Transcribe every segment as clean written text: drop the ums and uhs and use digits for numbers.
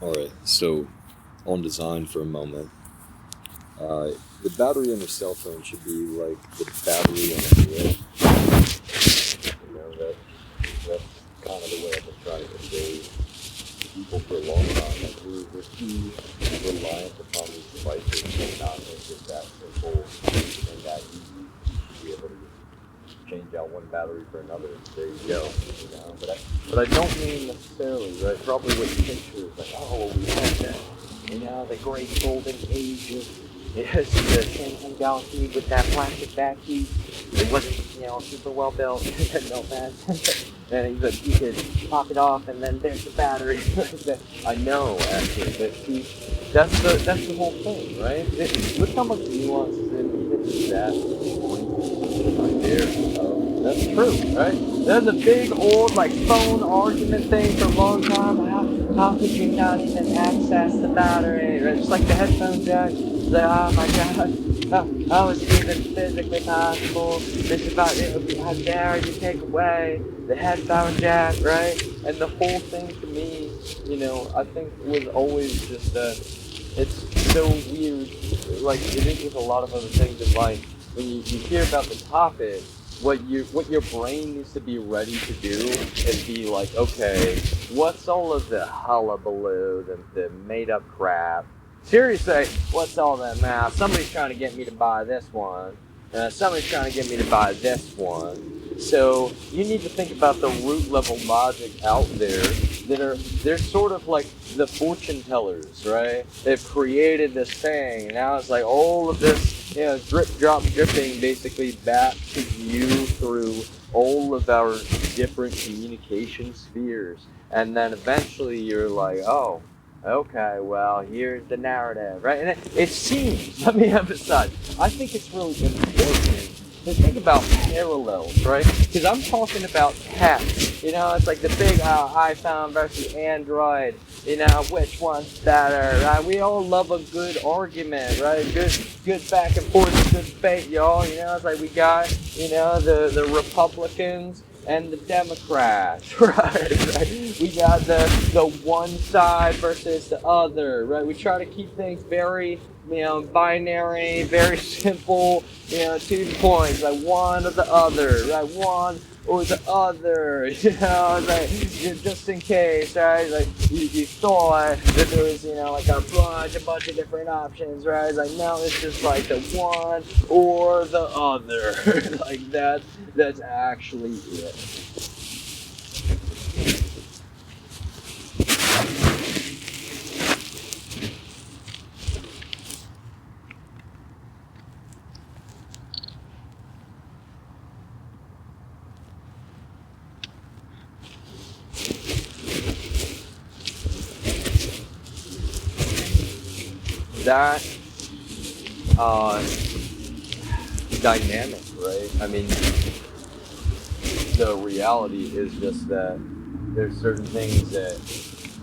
All right, so on design for a moment, the battery in a cell phone should be like the battery in a grill. That's kind of the way I've been trying to convey to people for a long time. Like we're too reliant upon these devices and not make it that simple and that easy. You should be able to change out one battery for another. There you go. But I don't mean necessarily, right? Probably what you picture is like, oh, well, we had that, the great golden age of yes, the Samsung Galaxy with that plastic back piece. It wasn't, super well built. No offense. And you could pop it off, and then there's the battery. I know, actually, but see, that's the whole thing, right? Look how much nuance is in even just that point right there. That's true, right? There's a big old like phone argument thing for a long time. How could you not even access the battery? Right? Just like the headphone jack. Like, oh my god, how is it even physically possible? This is about it. How dare you take away the headphone jack, right? And the whole thing to me, I think was always just that it's so weird, like it is with a lot of other things in life. When you hear about the topic, what your brain needs to be ready to do is be like, okay, what's all of the hullabaloo, the made up crap? Seriously, what's all that math? Somebody's trying to get me to buy this one. Somebody's trying to get me to buy this one. So you need to think about the root level logic out there they're sort of like the fortune tellers, right? They've created this thing, and now it's like all of this, drip drop dripping basically back to you through all of our different communication spheres. And then eventually you're like, oh, okay, well, here's the narrative, right? And it seems, let me emphasize, I think it's really important to think about parallels, right? Because I'm talking about tech. It's like the big iPhone versus Android. Which one's better, right? We all love a good argument, right? Good back and forth, good debate, y'all. It's like we got, the Republicans and the Democrats, right? We got the one side versus the other, right? We try to keep things very, binary, very simple, to the point, like one or the other, right? One or the other, like just in case, right? Like you thought that there was, like a bunch of different options, right? It's like no, it's just like the one or the other, like that's actually it. That uh, dynamic, right? I mean, the reality is just that there's certain things that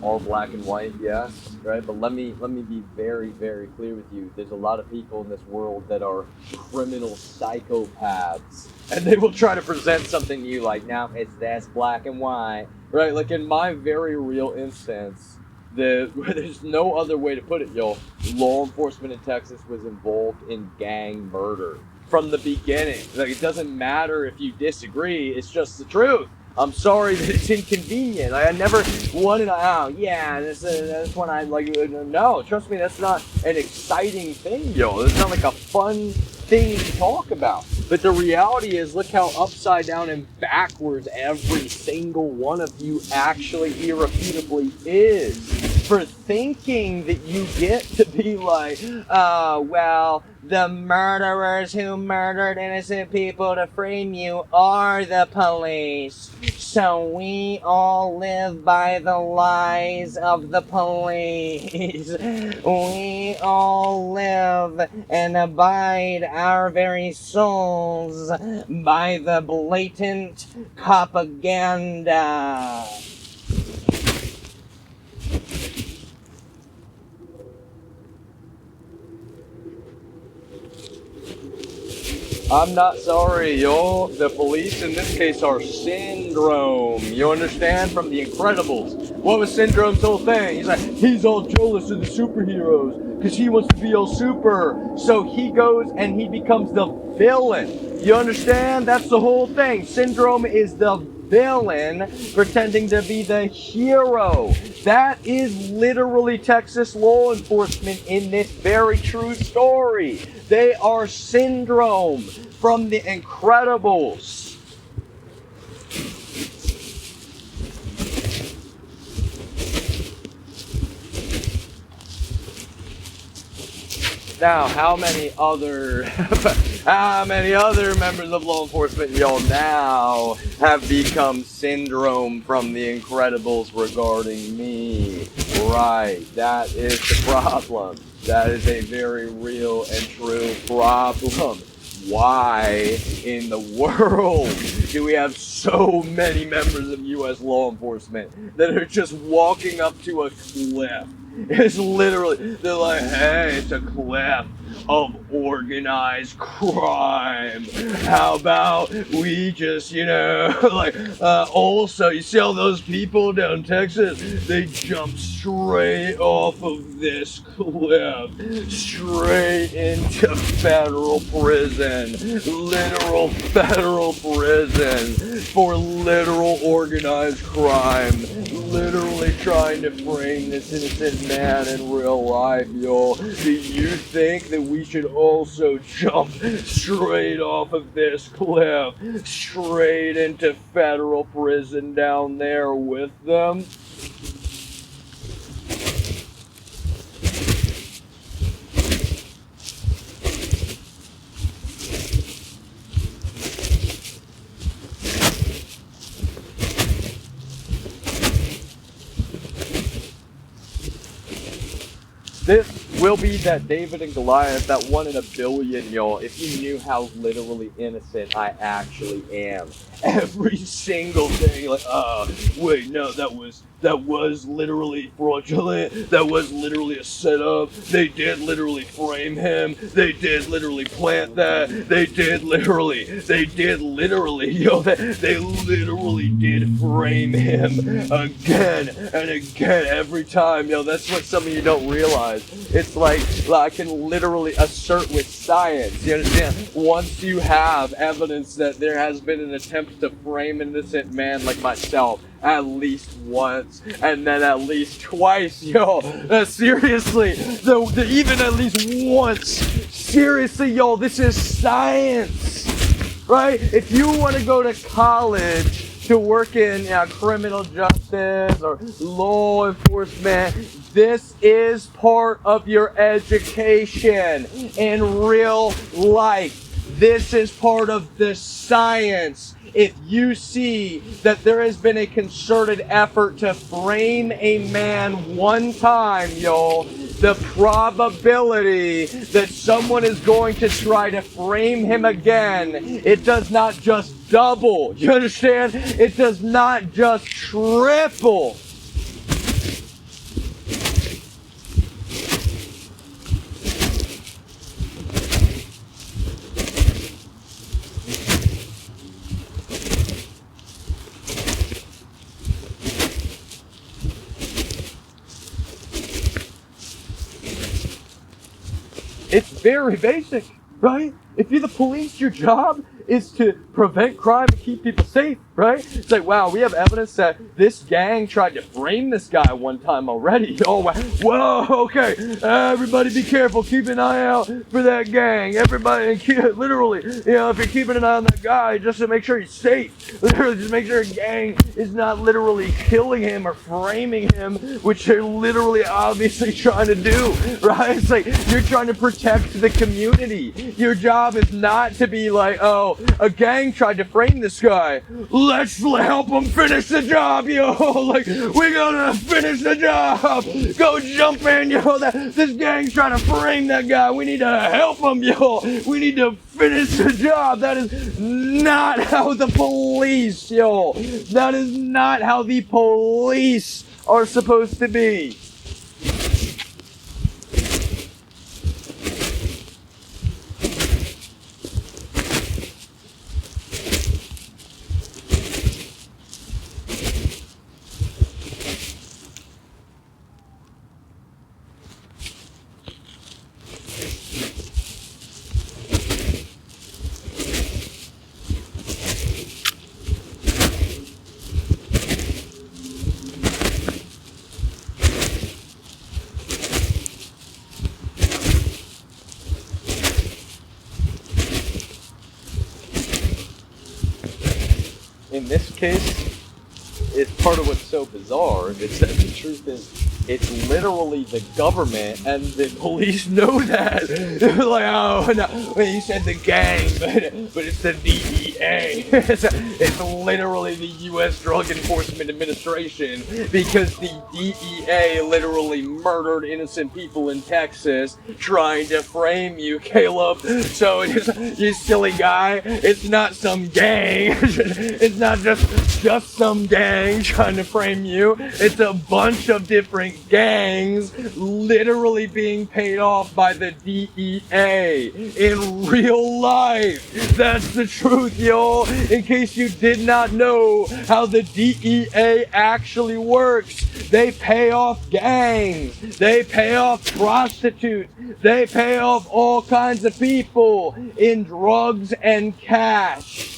are black and white, yes, right? But let me be very, very clear with you. There's a lot of people in this world that are criminal psychopaths, and they will try to present something to you like, now it's this black and white, right? Like in my very real instance, there's no other way to put it, y'all. Law enforcement in Texas was involved in gang murder from the beginning. Like it doesn't matter if you disagree; it's just the truth. I'm sorry that it's inconvenient. Like, I never wanted to. Oh, yeah, that's when I like. No, trust me, that's not an exciting thing, yo. It's not like a fun thing to talk about. But the reality is, look how upside down and backwards every single one of you actually irrefutably is. For thinking that you get to be like, oh, well, the murderers who murdered innocent people to frame you are the police. So we all live by the lies of the police. We all live and abide our very souls by the blatant propaganda. I'm not sorry, yo. The police in this case are Syndrome. You understand? From The Incredibles. What was Syndrome's whole thing? He's like, he's all jealous of the superheroes because he wants to be all super. So he goes and he becomes the villain. You understand? That's the whole thing. Syndrome is the villain pretending to be the hero. That is literally Texas law enforcement in this very true story. They are Syndrome from The Incredibles. Now, how many other members of law enforcement y'all now have become Syndrome from The Incredibles regarding me? Right, that is the problem. That is a very real and true problem. Why in the world do we have so many members of U.S. law enforcement that are just walking up to a cliff? It's literally, they're like, hey, it's a cliff of organized crime. How about we just, also, you see all those people down in Texas? They jump straight off of this cliff, straight into federal prison, literal federal prison for literal organized crime, literally trying to frame this innocent man in real life, yo. Do you think that we should also jump straight off of this cliff, straight into federal prison down there with them? This will be that David and Goliath, that 1 in a billion, y'all. If you knew how literally innocent I actually am. Every single thing, like, wait, no, that was literally fraudulent. That was literally a setup. They did literally frame him. They did literally plant that. They did literally, yo, they literally did frame him again and again every time, yo. That's what some of you don't realize. It's like I can literally assert with science, you understand? Once you have evidence that there has been an attempt to frame an innocent man like myself, at least once, and then at least twice, yo. Seriously, even at least once. Seriously, yo, this is science, right? If you want to go to college to work in criminal justice or law enforcement, this is part of your education in real life. This is part of the science. If you see that there has been a concerted effort to frame a man one time, y'all, the probability that someone is going to try to frame him again, it does not just double. You understand? It does not just triple. It's very basic, right? If you're the police, your job is to prevent crime and keep people safe, right? It's like, wow, we have evidence that this gang tried to frame this guy one time already. Oh, wow. Whoa, okay. Everybody be careful. Keep an eye out for that gang. Everybody, literally, if you're keeping an eye on that guy, just to make sure he's safe. Literally, just make sure a gang is not literally killing him or framing him, which they're literally obviously trying to do, right? It's like, you're trying to protect the community. Your job is not to be like, oh, a gang tried to frame this guy. Let's help him finish the job, yo. Like, we gotta finish the job. Go jump in, yo. This gang's trying to frame that guy. We need to help him, yo. We need to finish the job. That is not how the police, yo. That is not how the police are supposed to be. this case, it's part of what's so bizarre. It's that the truth is, it's literally the government, and the police know that. They're like, oh no, well, you said the gang, but it's the DEA. It's literally the U.S. Drug Enforcement Administration, because the DEA literally murdered innocent people in Texas trying to frame you, Caleb. So you silly guy, it's not some gang. It's not just some gang trying to frame you. It's a bunch of different gangs literally being paid off by the DEA in real life. That's the truth, y'all. In case you did not know how the DEA actually works, they pay off gangs, they pay off prostitutes, they pay off all kinds of people in drugs and cash.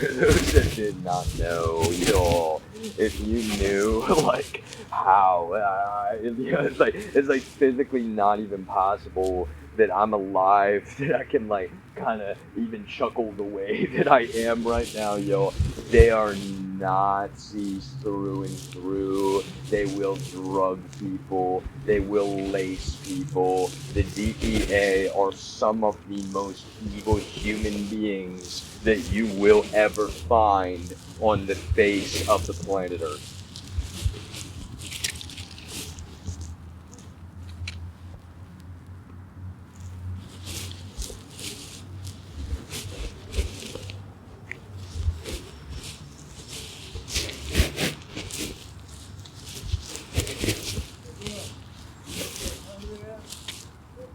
Those that did not know, y'all, if you knew, like, how, it's like physically not even possible that I'm alive, that I can, like, kind of even chuckle the way that I am right now, yo. They are Nazis through and through. They will drug people. They will lace people. The DEA are some of the most evil human beings that you will ever find on the face of the planet Earth.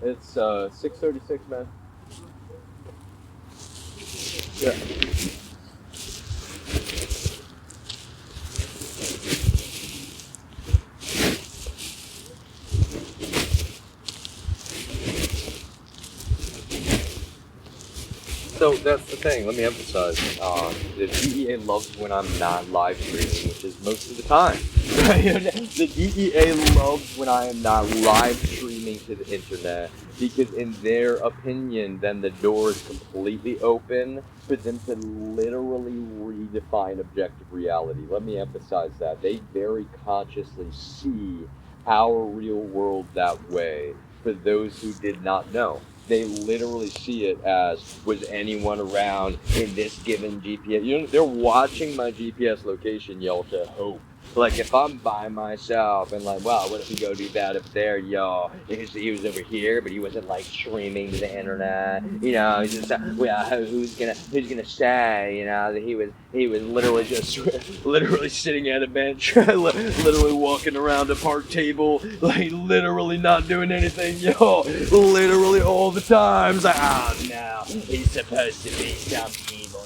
It's 6:36, man. Yeah. So that's the thing. Let me emphasize. The DEA loves when I'm not live streaming, which is most of the time. The DEA loves when I am not live streaming to the internet, because in their opinion, then the door is completely open for them to literally redefine objective reality. Let me emphasize that. They very consciously see our real world that way, for those who did not know. They literally see it as, was anyone around in this given GPS? You know, they're watching my GPS location, y'all, to hope. Like, if I'm by myself and like, wow, what if we go do that up there, y'all? He was over here, but he wasn't like streaming to the internet. You know, he's just, well, who's gonna say, you know, that he was literally just literally sitting at a bench, literally walking around a park table, like literally not doing anything, yo, literally all the time. It's like, oh no, he's supposed to be some evil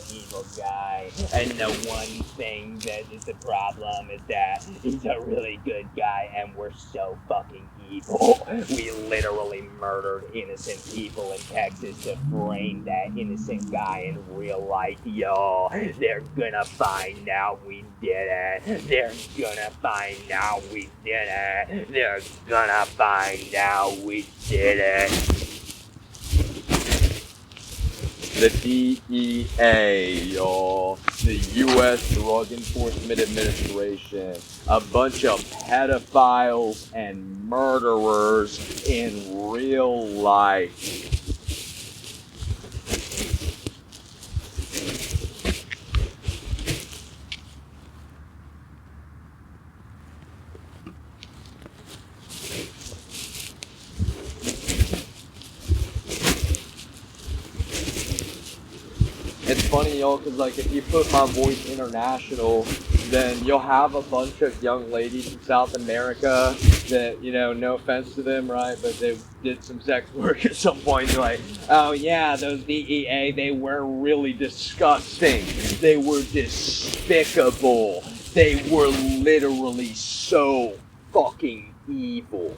guy, and the one thing that is the problem is that he's a really good guy, and we're so fucking evil. We literally murdered innocent people in Texas to frame that innocent guy in real life, y'all. They're gonna find out we did it. They're gonna find out we did it. They're gonna find out we did it. The DEA, y'all, the U.S. Drug Enforcement Administration, a bunch of pedophiles and murderers in real life. funny, y'all, because like if you put My Voice International, then you'll have a bunch of young ladies in South America that, you know, no offense to them, right, but they did some sex work at some point. They're like, oh yeah, those DEA, they were really disgusting. They were despicable. They were literally so fucking evil.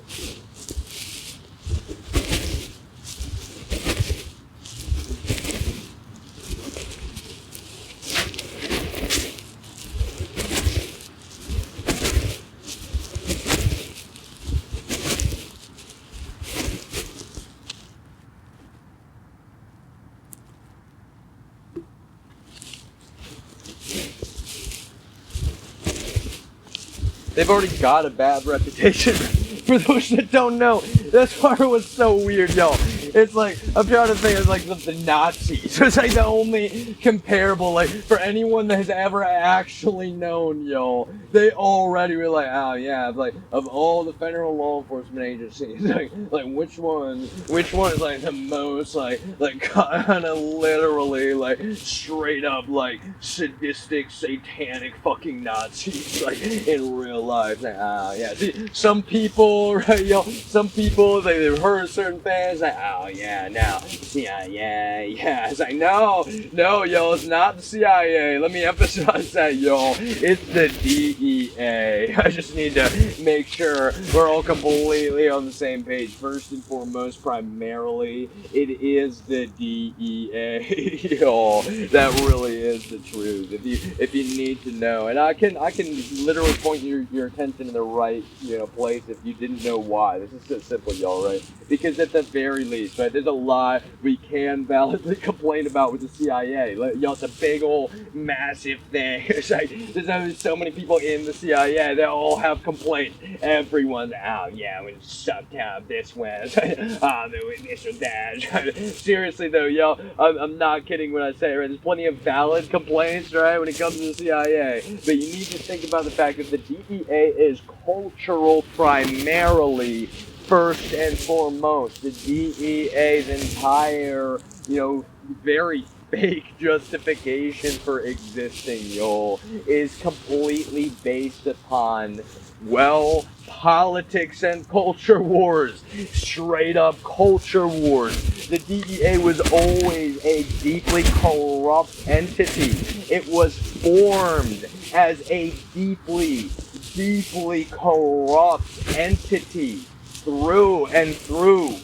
They've already got a bad reputation. For those that don't know, that's why it was so weird, y'all. It's like, I'm trying to think of like the Nazis. It's like the only comparable, like, for anyone that has ever actually known, y'all, they already were like, oh yeah, like, of all the federal law enforcement agencies, like which one is like the most, like kind of literally, like, straight up, like, sadistic, satanic fucking Nazis, like, in real life. Like, yeah, see, some people, right, y'all, some people, they've heard certain things, like, oh yeah, no, CIA, yeah, it's like, no, y'all, it's not the CIA, let me emphasize that, y'all, it's the DEA. I just need to make sure we're all completely on the same page. First and foremost, primarily, it is the DEA, y'all, that really is the truth, if you need to know, and I can literally point your attention in the right, you know, place if you didn't know why. This is so simple, y'all, right? Because at the very least, right, there's a lot we can validly complain about with the CIA. Y'all, it's a big old massive thing. It's like, there's only so many people in the CIA. They all have complaints. Everyone's, oh yeah, we sucked out this one. Oh, this or that. Seriously though, y'all, I'm not kidding when I say, right, there's plenty of valid complaints, right, when it comes to the CIA. But you need to think about the fact that the DEA is cultural primarily. First and foremost, the DEA's entire, you know, very fake justification for existing, y'all, is completely based upon, well, politics and culture wars. Straight up culture wars. The DEA was always a deeply corrupt entity. It was formed as a deeply corrupt entity. Through and through.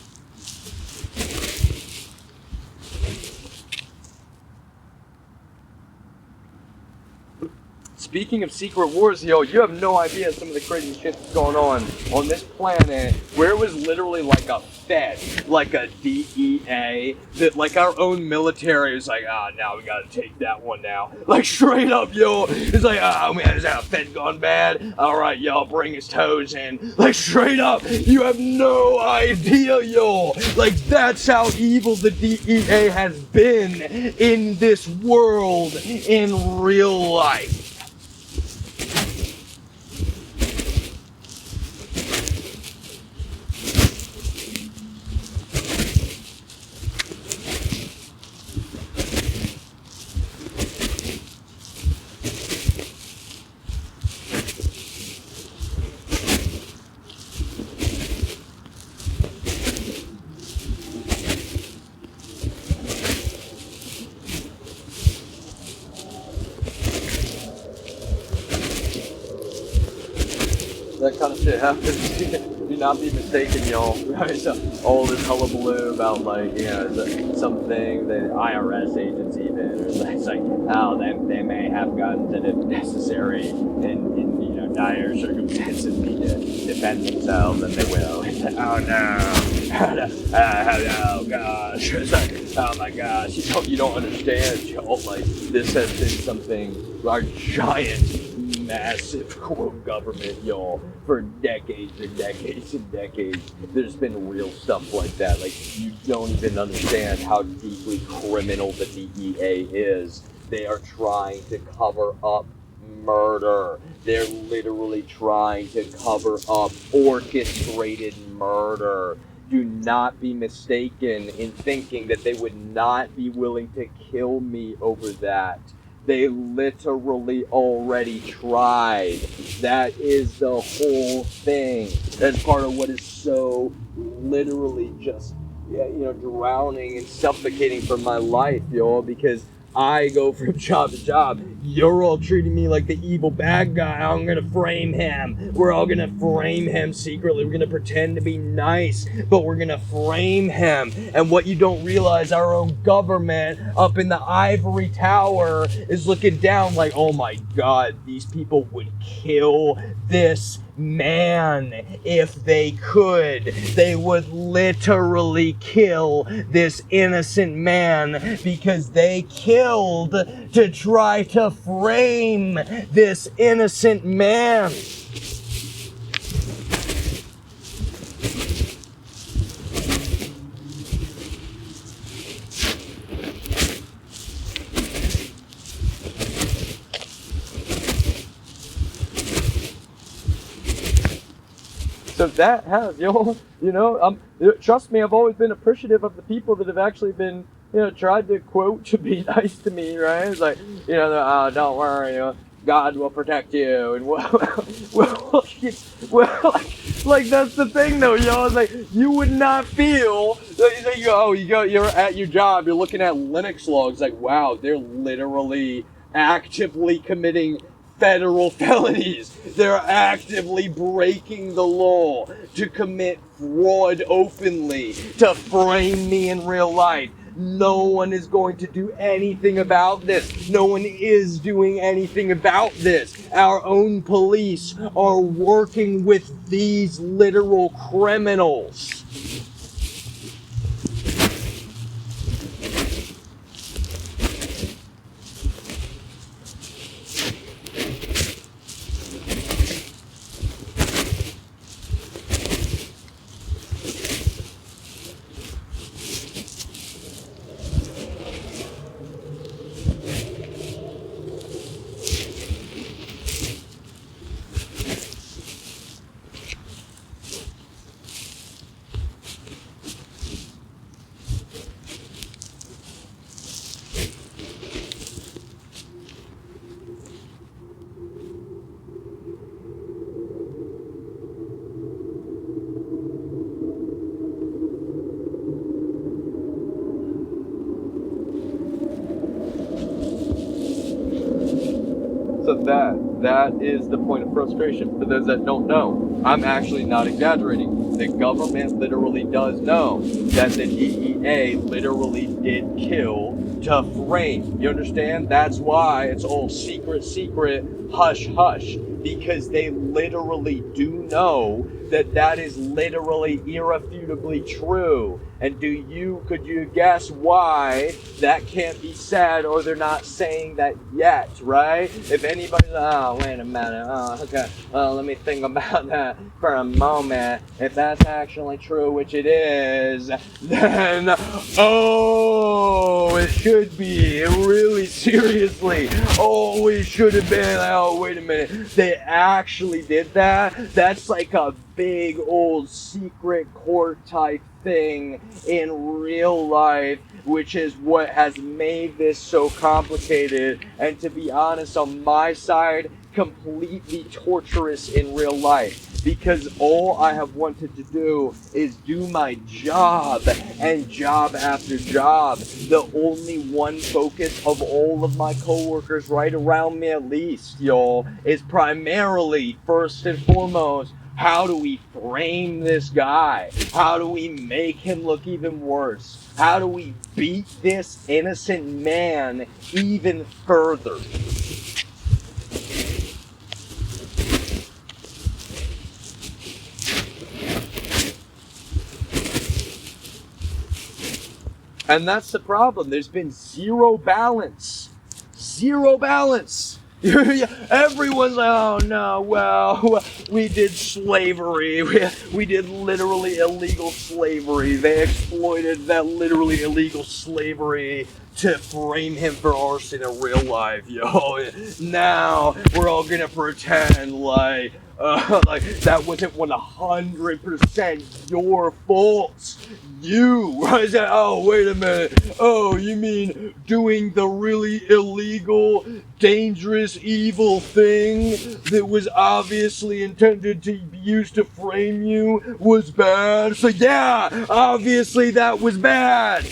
Speaking of secret wars, yo, you have no idea some of the crazy shit that's going on this planet, where it was literally like a Fed, like a DEA, that like our own military is like, now we gotta take that one now. Like straight up, yo, it's like, oh man, is that a Fed gone bad? Alright, y'all, bring his toes in. Like straight up, you have no idea, yo. Like that's how evil the DEA has been in this world in real life. That kind of shit happens. Do not be mistaken, y'all. Right? So all this hullabaloo about, like, you know, something, the IRS agents even, or it's like, oh, they may have guns, and if necessary, in you know, dire circumstances, need to defend themselves, and they will. It's like, oh no, oh gosh, it's like, oh my gosh, you don't understand, y'all. Like, this has been something, our giant, massive quote government, y'all, for decades and decades and decades. There's been real stuff like that. Like, you don't even understand how deeply criminal the DEA is. They are trying to cover up murder. They're literally trying to cover up orchestrated murder. do not be mistaken in thinking that they would not be willing to kill me over that. They literally already tried. That is the whole thing. That's part of what is so literally just, drowning and suffocating for my life, y'all, because I go from job to job. You're all treating me like the evil bad guy. I'm gonna frame him. We're all gonna frame him secretly. We're gonna pretend to be nice, but we're gonna frame him. And what you don't realize, our own government up in the ivory tower is looking down like, oh my God, these people would kill this man if they could. They would literally kill this innocent man because they killed to try to frame this innocent man. So that has, trust me, I've always been appreciative of the people that have actually been, tried to quote to be nice to me, right? It's like, don't worry, God will protect you, and well, like that's the thing though, It's like you would not feel. You're at your job, you're looking at Linux logs, like wow, they're literally actively committing federal felonies. They're actively breaking the law to commit fraud openly, to frame me in real life. No one is going to do anything about this. No one is doing anything about this. Our own police are working with these literal criminals. So that is the point of frustration. For those that don't know, I'm actually not exaggerating. The government literally does know that the DEA literally did kill to frame. You understand? That's why it's all secret, hush, hush. Because they literally do know that is literally irrefutably true. And could you guess why that can't be said, or they're not saying that yet, right? If anybody's, wait a minute, okay, let me think about that for a moment. If that's actually true, which it is, then, it should be, really seriously, it should have been, wait a minute, they actually did that? That's like a big old secret court type thing in real life, which is what has made this so complicated, and to be honest, on my side, completely torturous in real life, because all I have wanted to do is do my job, and job after job. The only one focus of all of my coworkers right around me, at least, y'all, is primarily, first and foremost, how do we frame this guy? How do we make him look even worse? How do we beat this innocent man even further? And that's the problem. There's been zero balance. Zero balance. Everyone's like, oh no, well, we did slavery. We did literally illegal slavery. They exploited that literally illegal slavery to frame him for arson in real life, yo. Now we're all gonna pretend like that wasn't 100% your fault. You, I said, oh, wait a minute. Oh, you mean doing the really illegal, dangerous, evil thing that was obviously intended to be used to frame you was bad? So yeah, obviously that was bad.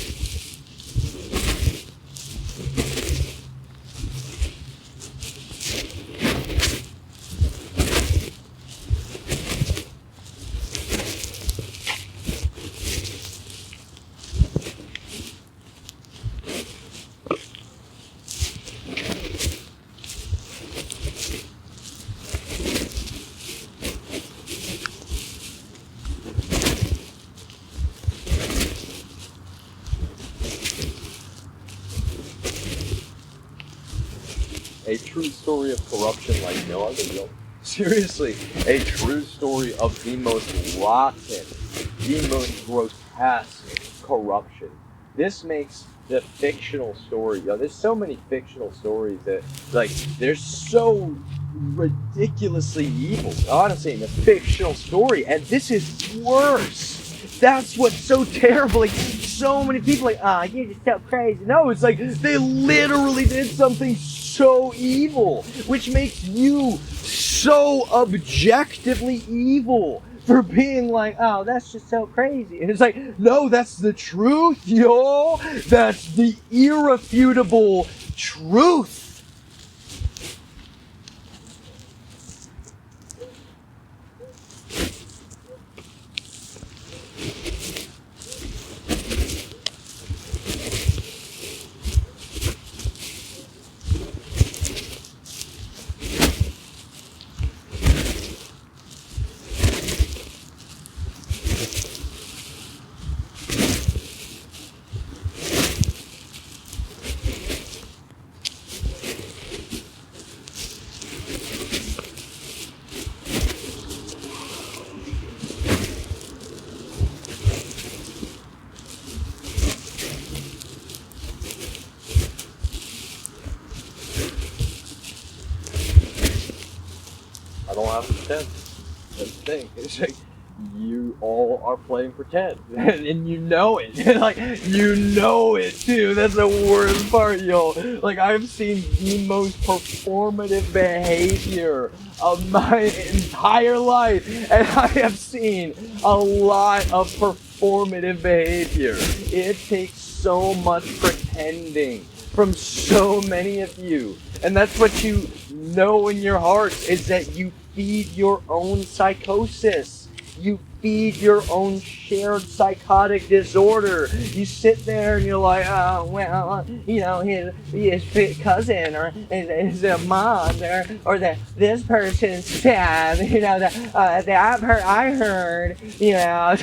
A true story of corruption like no other. Yo. Seriously, a true story of the most rotten, the most grotesque corruption. This makes the fictional story, yo, there's so many fictional stories that, like, they're so ridiculously evil, honestly, in the fictional story, and this is worse. That's what's so terrible. Like, so many people like, ah, you're just so crazy. No, it's like they literally did something so evil, which makes you so objectively evil for being like, oh, that's just so crazy. And it's like, no, that's the truth, yo. That's the irrefutable truth. I don't have to pretend. That's the thing. It's like, you all are playing pretend. And you know it. Like, you know it too. That's the worst part, yo. Like, I've seen the most performative behavior of my entire life. And I have seen a lot of performative behavior. It takes so much pretending from so many of you. And that's what you know in your hearts, is that you feed your own psychosis. You feed your own shared psychotic disorder. You sit there and you're like, oh, well, you know, his cousin or his mom or this person said, you know, I heard, you know,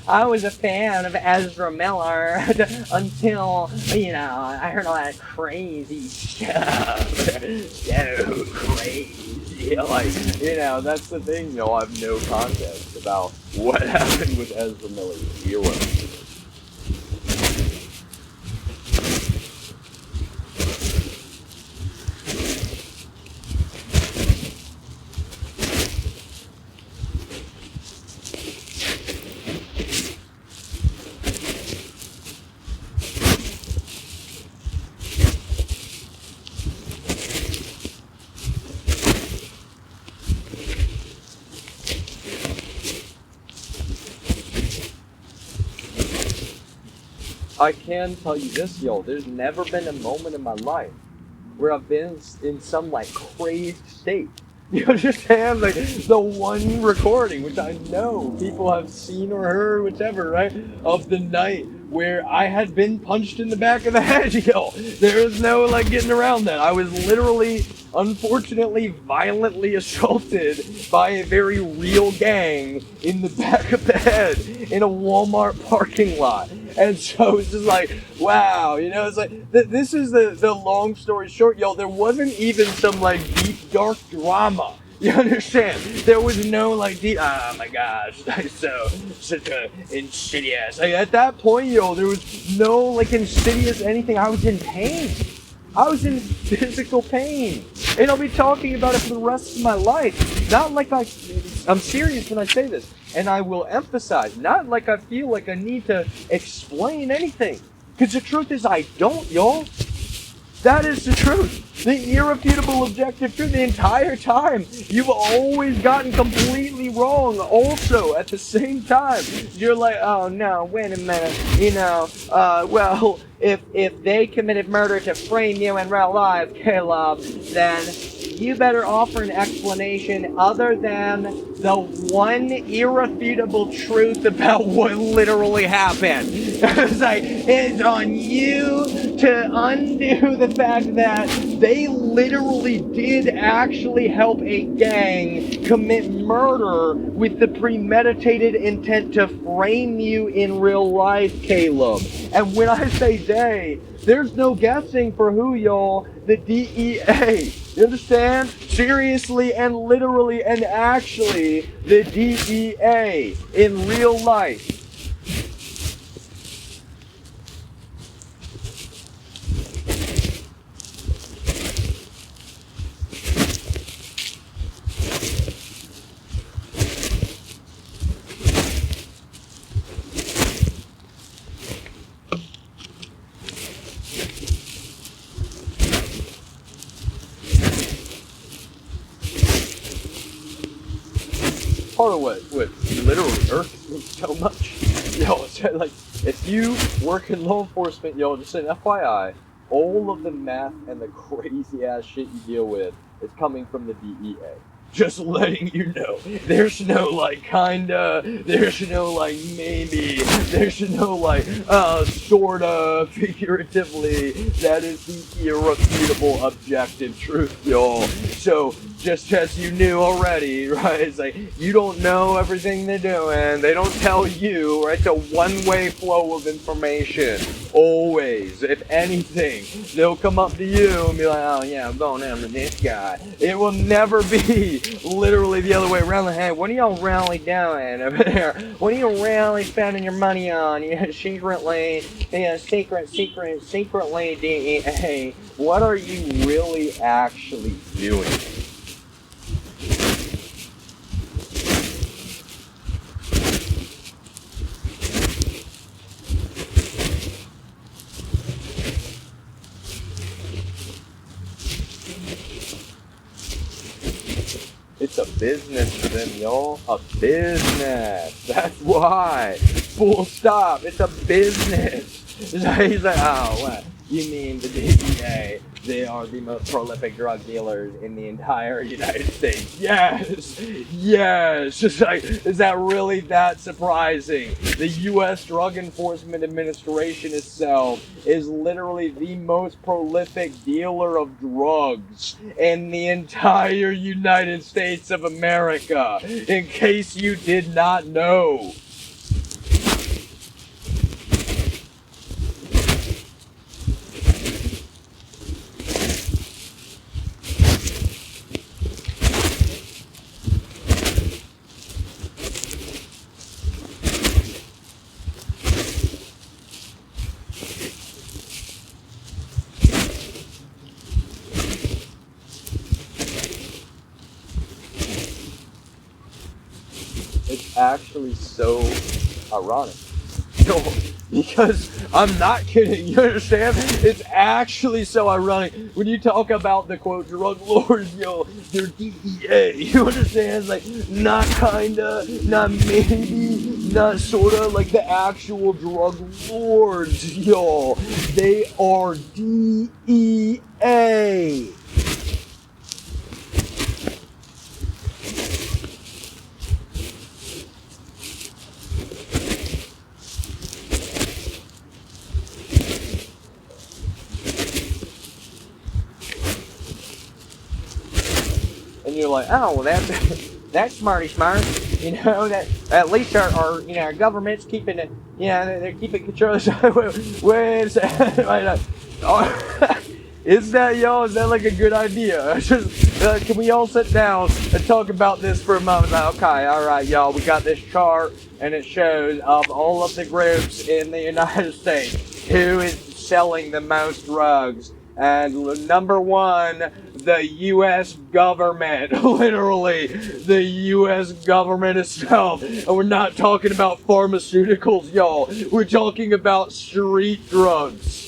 I was a fan of Ezra Miller until, you know, I heard all that crazy stuff. So crazy. Like, you know, that's the thing, you know, I have no context about what happened with Ezra Miller. Zero. I can tell you this, yo, there's never been a moment in my life where I've been in some, like, crazed state. You know, just have, like, the one recording, which I know people have seen or heard, whichever, right, of the night where I had been punched in the back of the head, yo. There is no, like, getting around that. I was literally, unfortunately, violently assaulted by a very real gang in the back of the head in a Walmart parking lot. And so it's just like, wow, you know, it's like, this is the long story short, yo. There wasn't even some, like, deep, dark drama You understand? There was no like oh my gosh, that's such a insidious. Like at that point, yo, there was no like insidious anything. I was in pain. I was in physical pain. And I'll be talking about it for the rest of my life. Not like I'm serious when I say this. And I will emphasize, not like I feel like I need to explain anything. Because the truth is I don't, y'all. That is the truth. The irrefutable objective truth. The entire time, you've always gotten completely wrong. Also, at the same time, you're like, oh no, wait a minute. Well, if they committed murder to frame you in real life, Caleb, then you better offer an explanation other than the one irrefutable truth about what literally happened. It's like, it's on you to undo the fact that they literally did actually help a gang commit murder with the premeditated intent to frame you in real life, Caleb. And when I say they, there's no guessing for who, y'all. The DEA. You understand? Seriously and literally and actually, the DEA in real life. Part of what literally irks me so much. Yo, it's like, if you work in law enforcement, yo, just an FYI, all of the math and the crazy ass shit you deal with is coming from the DEA. Just letting you know. There's no like kinda, there's no like maybe, there's no like sorta, figuratively. That is the irrefutable objective truth, y'all. So just as you knew already, right? It's like you don't know everything they're doing. They don't tell you, right? It's a one-way flow of information. Always. If anything, they'll come up to you and be like, oh yeah, I'm going after this guy. It will never be literally the other way around. Like, hey, what are y'all really doing over there? What are you really spending your money on? Secretly, secretly, DEA. What are you really actually doing? It's a business for them, y'all. A business. That's why. Full stop. It's a business. He's like, oh, what? You mean the DEA? They are the most prolific drug dealers in the entire United States. Yes! Yes! It's like, is that really that surprising? The U.S. Drug Enforcement Administration itself is literally the most prolific dealer of drugs in the entire United States of America, in case you did not know. It's actually so ironic. No, because I'm not kidding, you understand? It's actually so ironic when you talk about the quote drug lords, yo, they're DEA. You understand? It's like not kinda, not maybe, not sorta, like the actual drug lords, yo. They are DEA. And you're like, oh, well, that's smarty smart. You know, that at least our you know, our government's keeping it, you know, they're keeping control. Wait a second. Is that, y'all? Is that like a good idea? Can we all sit down and talk about this for a moment? Like, okay, all right, y'all. We got this chart, and it shows of all of the groups in the United States who is selling the most drugs. And number one, the U.S. government, literally, the U.S. government itself. And we're not talking about pharmaceuticals, y'all. We're talking about street drugs.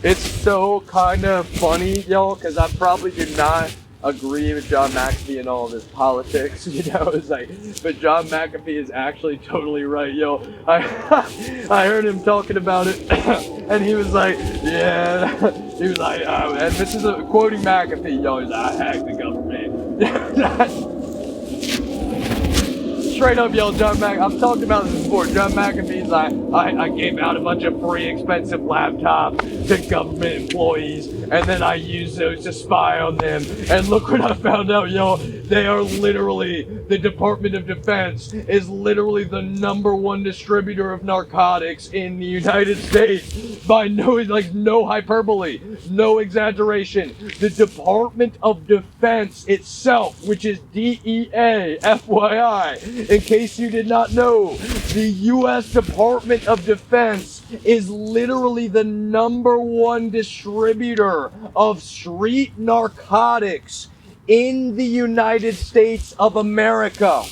It's so kind of funny, y'all, because I probably do not agree with John McAfee and all of his politics, you know. It's like, but John McAfee is actually totally right, yo. I heard him talking about it, and he was like, yeah, he was like, and this is quoting McAfee, yo. He's like, I hacked the government. Straight up, y'all, John Mac. I've talked about this before. John McAfee's like, I gave out a bunch of free, expensive laptops to government employees, and then I used those to spy on them. And look what I found out, y'all. They are literally, the Department of Defense is literally the #1 distributor of narcotics in the United States. By no hyperbole, no exaggeration. The Department of Defense itself, which is DEA, FYI, in case you did not know, the U.S. Department of Defense is literally the #1 distributor of street narcotics in the United States of America.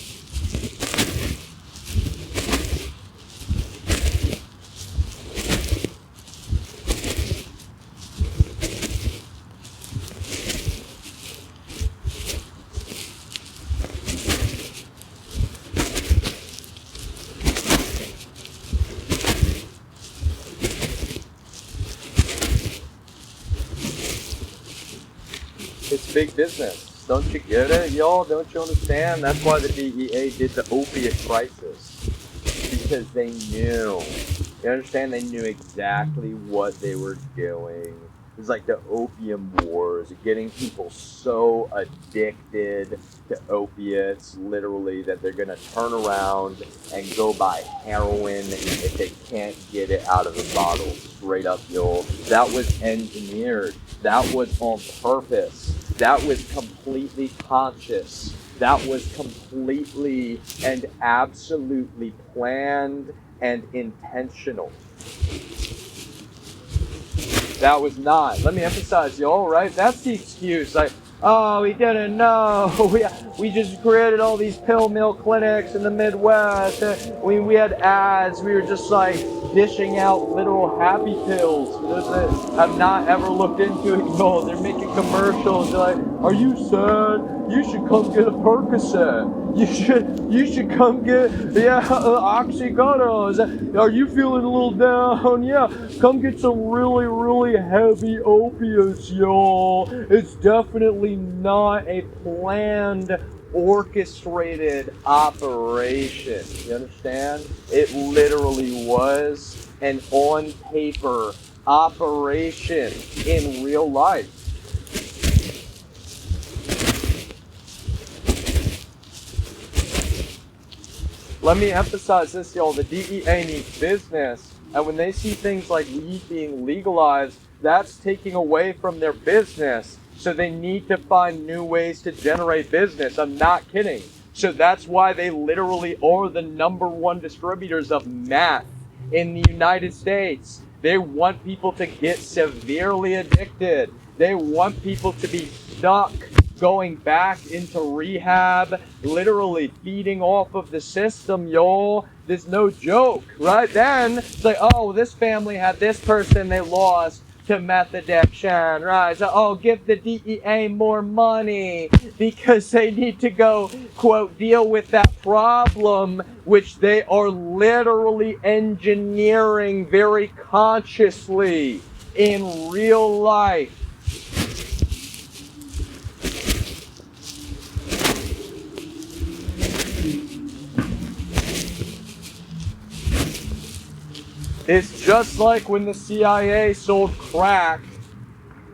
It's big business. Don't you get it, y'all? Don't you understand? That's why the DEA did the opiate crisis. Because they knew. You understand? They knew exactly what they were doing. It was like the opium wars, getting people so addicted to opiates, literally, that they're going to turn around and go buy heroin if they can't get it out of the bottle. Straight up, y'all. That was engineered. That was on purpose. That was completely conscious. That was completely and absolutely planned and intentional. That was not. Let me emphasize, y'all, right? That's the excuse. Like, oh, we didn't know. We just created all these pill mill clinics in the Midwest. We had ads. We were just like dishing out literal happy pills. For those that have not ever looked into it, y'all, they're making commercials. They're like, are you sad? You should come get a Percocet. You should come get Oxycontin. Are you feeling a little down? Yeah, come get some really, really heavy opiates, y'all. It's definitely not a planned, orchestrated operation. You understand? It literally was an on-paper operation in real life. Let me emphasize this, y'all. The DEA needs business. And when they see things like weed being legalized, that's taking away from their business. So they need to find new ways to generate business. I'm not kidding. So that's why they literally are the #1 distributors of meth in the United States. They want people to get severely addicted. They want people to be stuck going back into rehab, literally feeding off of the system, y'all. There's no joke, right? Then it's like, oh, this family had this person they lost to meth addiction, right? So, oh, give the DEA more money because they need to go, quote, deal with that problem, which they are literally engineering very consciously in real life. It's just like when the CIA sold crack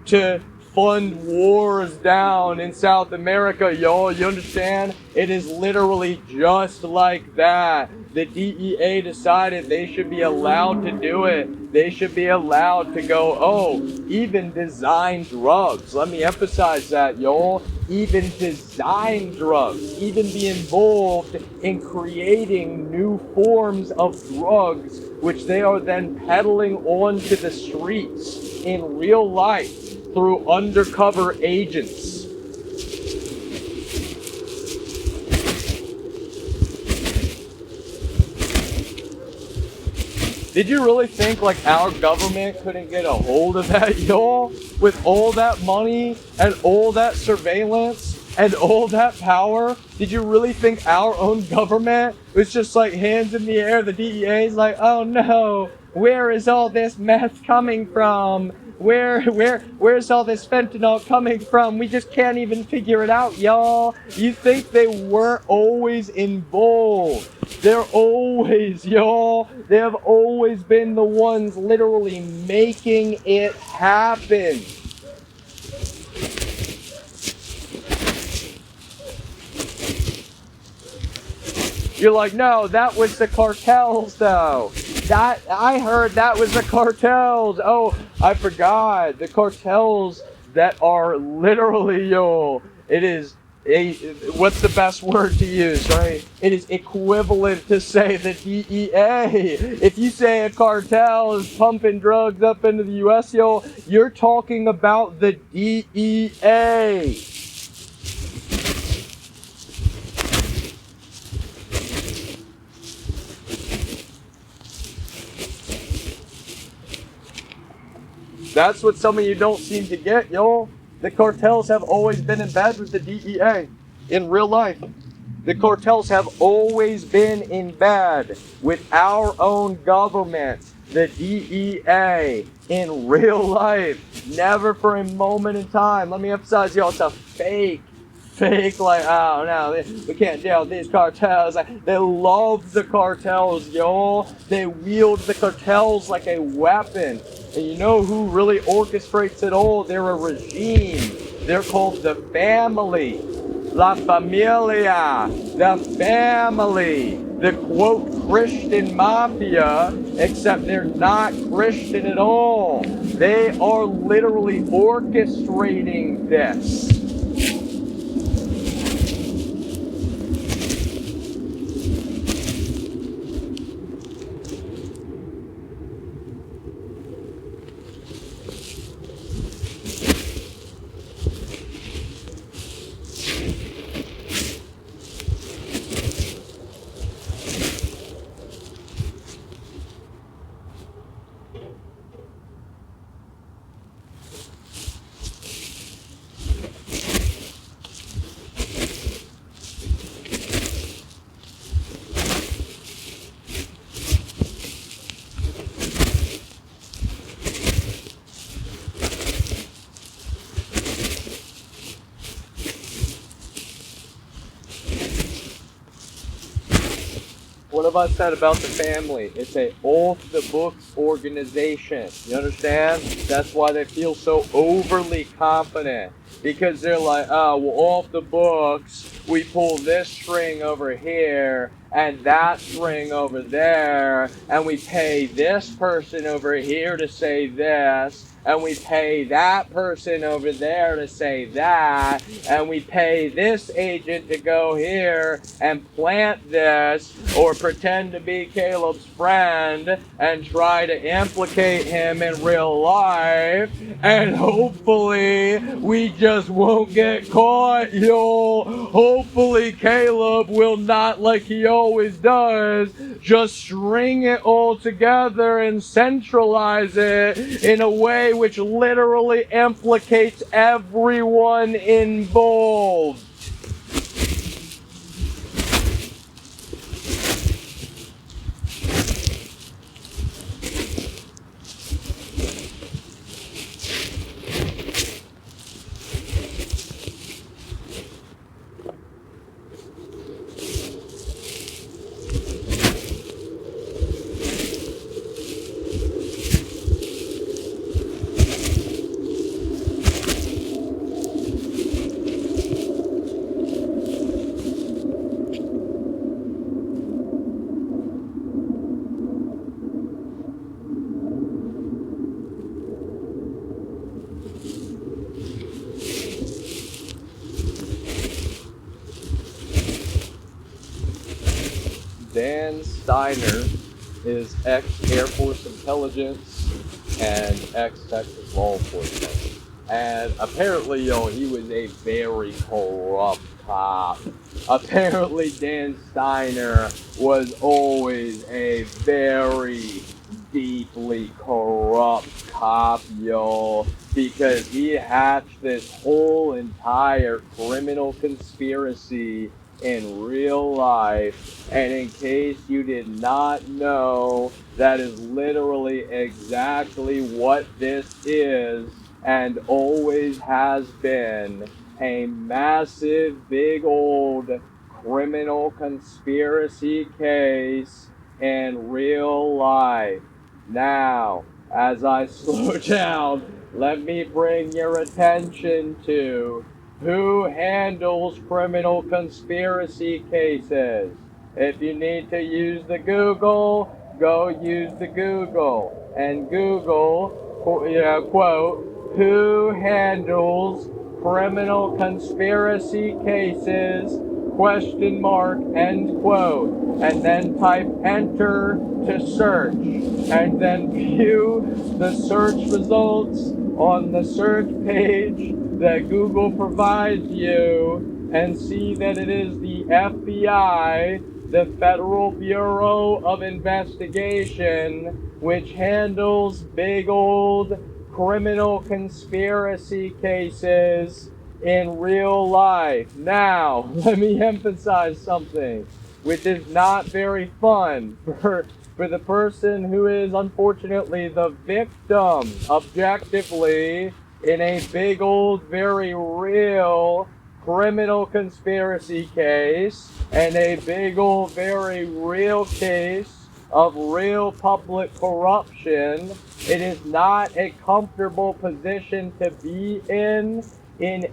to fund wars down in South America, y'all. You understand? It is literally just like that. The DEA decided they should be allowed to do it. They should be allowed to go, oh, even design drugs. Let me emphasize that, y'all. Even design drugs. Even be involved in creating new forms of drugs, which they are then peddling onto the streets in real life through undercover agents. Did you really think like our government couldn't get a hold of that, y'all? With all that money and all that surveillance and all that power? Did you really think our own government was just like hands in the air? The DEA is like, oh no, where is all this meth coming from? Where's all this fentanyl coming from? We just can't even figure it out, y'all. You think they weren't always involved? They're always, y'all. They have always been the ones literally making it happen. You're like, no, that was the cartels, though. That I heard that was the cartels. Oh, I forgot. The cartels that are literally, y'all. It is what's the best word to use, right? It is equivalent to say the DEA. If you say a cartel is pumping drugs up into the U.S., y'all, you're talking about the DEA. That's what some of you don't seem to get, y'all. The cartels have always been in bed with the DEA in real life. The cartels have always been in bed with our own government, the DEA, in real life. Never for a moment in time. Let me emphasize, y'all, it's a fake, like, oh no, we can't deal with these cartels. They love the cartels, y'all. They wield the cartels like a weapon. And you know who really orchestrates it all? They're a regime. They're called the family. La Familia. The family. The quote Christian mafia, except they're not Christian at all. They are literally orchestrating this. What have I said about the family? It's a off-the-books organization. You understand? That's why they feel so overly confident. Because they're like, oh, well, off the books, we pull this string over here, and that string over there, and we pay this person over here to say this, and we pay that person over there to say that, and we pay this agent to go here and plant this, or pretend to be Caleb's friend and try to implicate him in real life, and hopefully we just won't get caught, y'all. Hopefully Caleb will not, like he always does, just string it all together and centralize it in a way which literally implicates everyone involved. Dan Steiner is ex-Air Force intelligence and ex-Texas law enforcement. And apparently, he was a very corrupt cop. Apparently, Dan Steiner was always a very deeply corrupt cop, because he hatched this whole entire criminal conspiracy in real life. And in case you did not know, that is literally exactly what this is and always has been: a massive, big old criminal conspiracy case in real life. Now, as I slow down, let me bring your attention to who handles criminal conspiracy cases. If you need to use the Google, go use the Google. And Google, quote, who handles criminal conspiracy cases, question mark, end quote, and then type enter to search, and then view the search results on the search page that Google provides you, and see that it is the FBI, the Federal Bureau of Investigation, which handles big old criminal conspiracy cases in real life. Now, let me emphasize something which is not very fun for the person who is unfortunately the victim, objectively, in a big old, very real criminal conspiracy case, and a big old, very real case of real public corruption. It is not a comfortable position to be in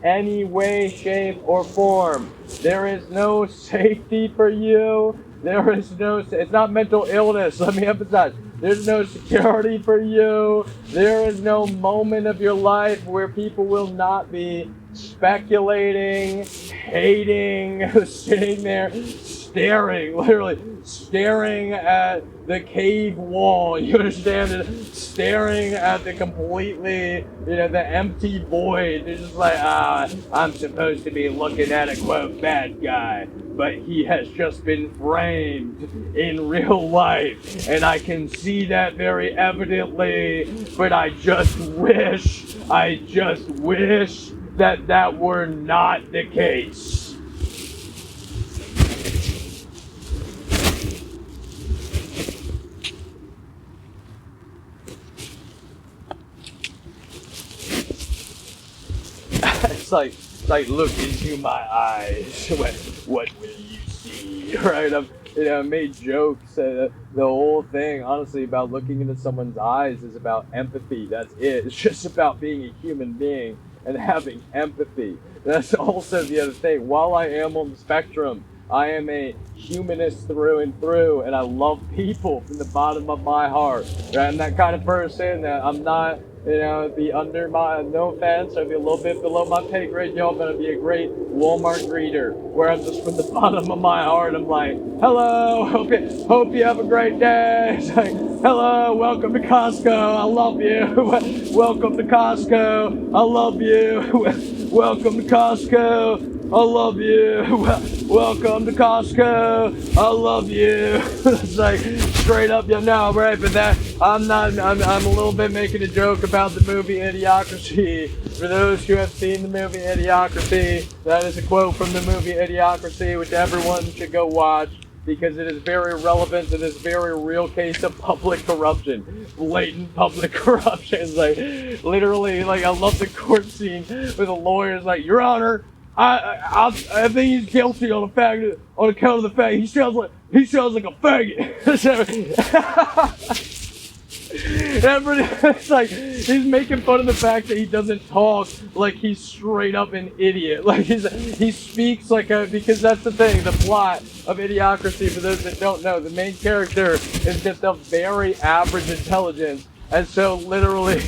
any way, shape, or form. There is no safety for you. There is no, it's not mental illness, let me emphasize. There's no security for you. There is no moment of your life where people will not be speculating, hating, sitting there, staring, literally staring at the cave wall. You understand? Staring at the completely, the empty void. They're just like, I'm supposed to be looking at a quote bad guy, but he has just been framed in real life, and I can see that very evidently, but I just wish that that were not the case. It's like look into my eyes. What will you see? Right? I made jokes. The whole thing, honestly, about looking into someone's eyes is about empathy. That's it. It's just about being a human being and having empathy. That's also the other thing. While I am on the spectrum, I am a humanist through and through, and I love people from the bottom of my heart. Right? I'm that kind of person that I'm not, be under my, no offense, I'd be a little bit below my pay grade, but I'd be a great Walmart greeter, where I'm just from the bottom of my heart, I'm like, hello, hope you have a great day. It's like, hello, welcome to Costco, I love you. Welcome to Costco, I love you. Welcome to Costco, I love you. Welcome to Costco, I love you. It's like straight up, no, right? But that I'm a little bit making a joke about the movie Idiocracy. For those who have seen the movie Idiocracy, that is a quote from the movie Idiocracy, which everyone should go watch, because it is very relevant to this very real case of public corruption, blatant public corruption. It's like, literally, like, I love the court scene where the lawyer's like, Your Honor, I think he's guilty on account of the fact he sounds like a faggot. It's like he's making fun of the fact that he doesn't talk like he's straight up an idiot. Like he speaks like because that's the thing, the plot of Idiocracy, for those that don't know, the main character is just a very average intelligence, and so literally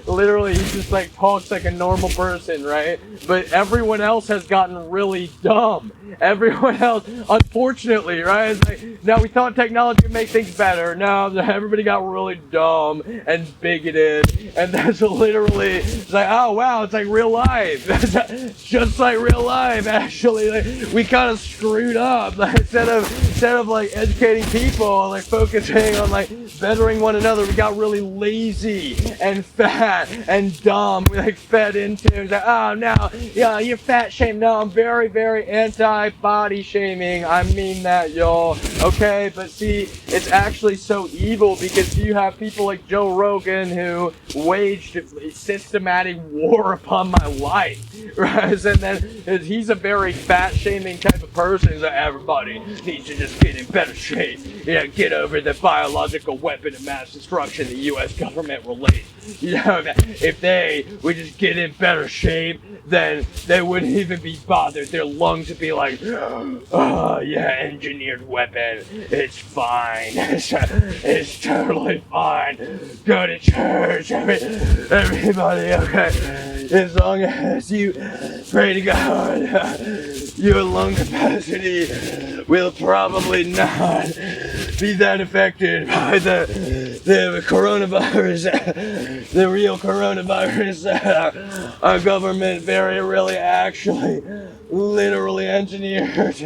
literally he just like talks like a normal person, right? But everyone else has gotten really dumb. Everyone else, unfortunately, right? It's like, now we thought technology would make things better. No, everybody got really dumb and bigoted, and that's literally, it's like, oh wow, it's like real life. That's just like real life, actually. Like, we kind of screwed up. Like, instead of like educating people and like focusing on like bettering one another, we got really lazy and fat and dumb. We like fed into it. Like, oh no, yeah, you're fat shaming. No, I'm very, very anti-body shaming. I mean that, y'all. Okay, but see, it's actually so evil because you have people like Joe Rogan who waged a systematic war upon my life, right? And then he's a very fat shaming type of person. He's like, everybody needs to just get in better shape. You know, get over the biological weapon of mass destruction the U.S. government released. You know, if they would just get in better shape, then they wouldn't even be bothered. Their lungs would be like, oh yeah, engineered weapon. It's fine. It's totally fine. Go to church. Everybody, okay. As long as you pray to God, your lung capacity will probably not be that affected by the coronavirus, the real coronavirus. Our government really actually literally engineered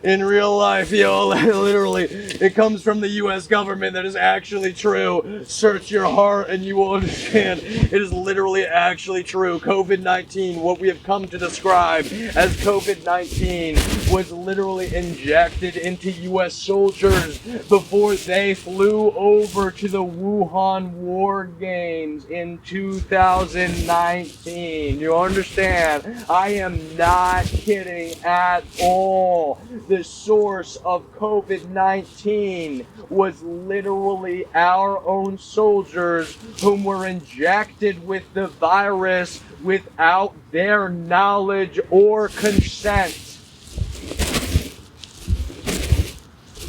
in real life, yo. Literally, it comes from the U.S. government. That is actually true. Search your heart and you will understand. It is literally actually true. COVID-19, what we have come to describe as COVID-19, was literally injected into U.S. soldiers before they flew over to the Wuhan War Games in 2019. You understand? I am not kidding at all. The source of COVID-19 was literally our own soldiers whom were injected with the virus without their knowledge or consent.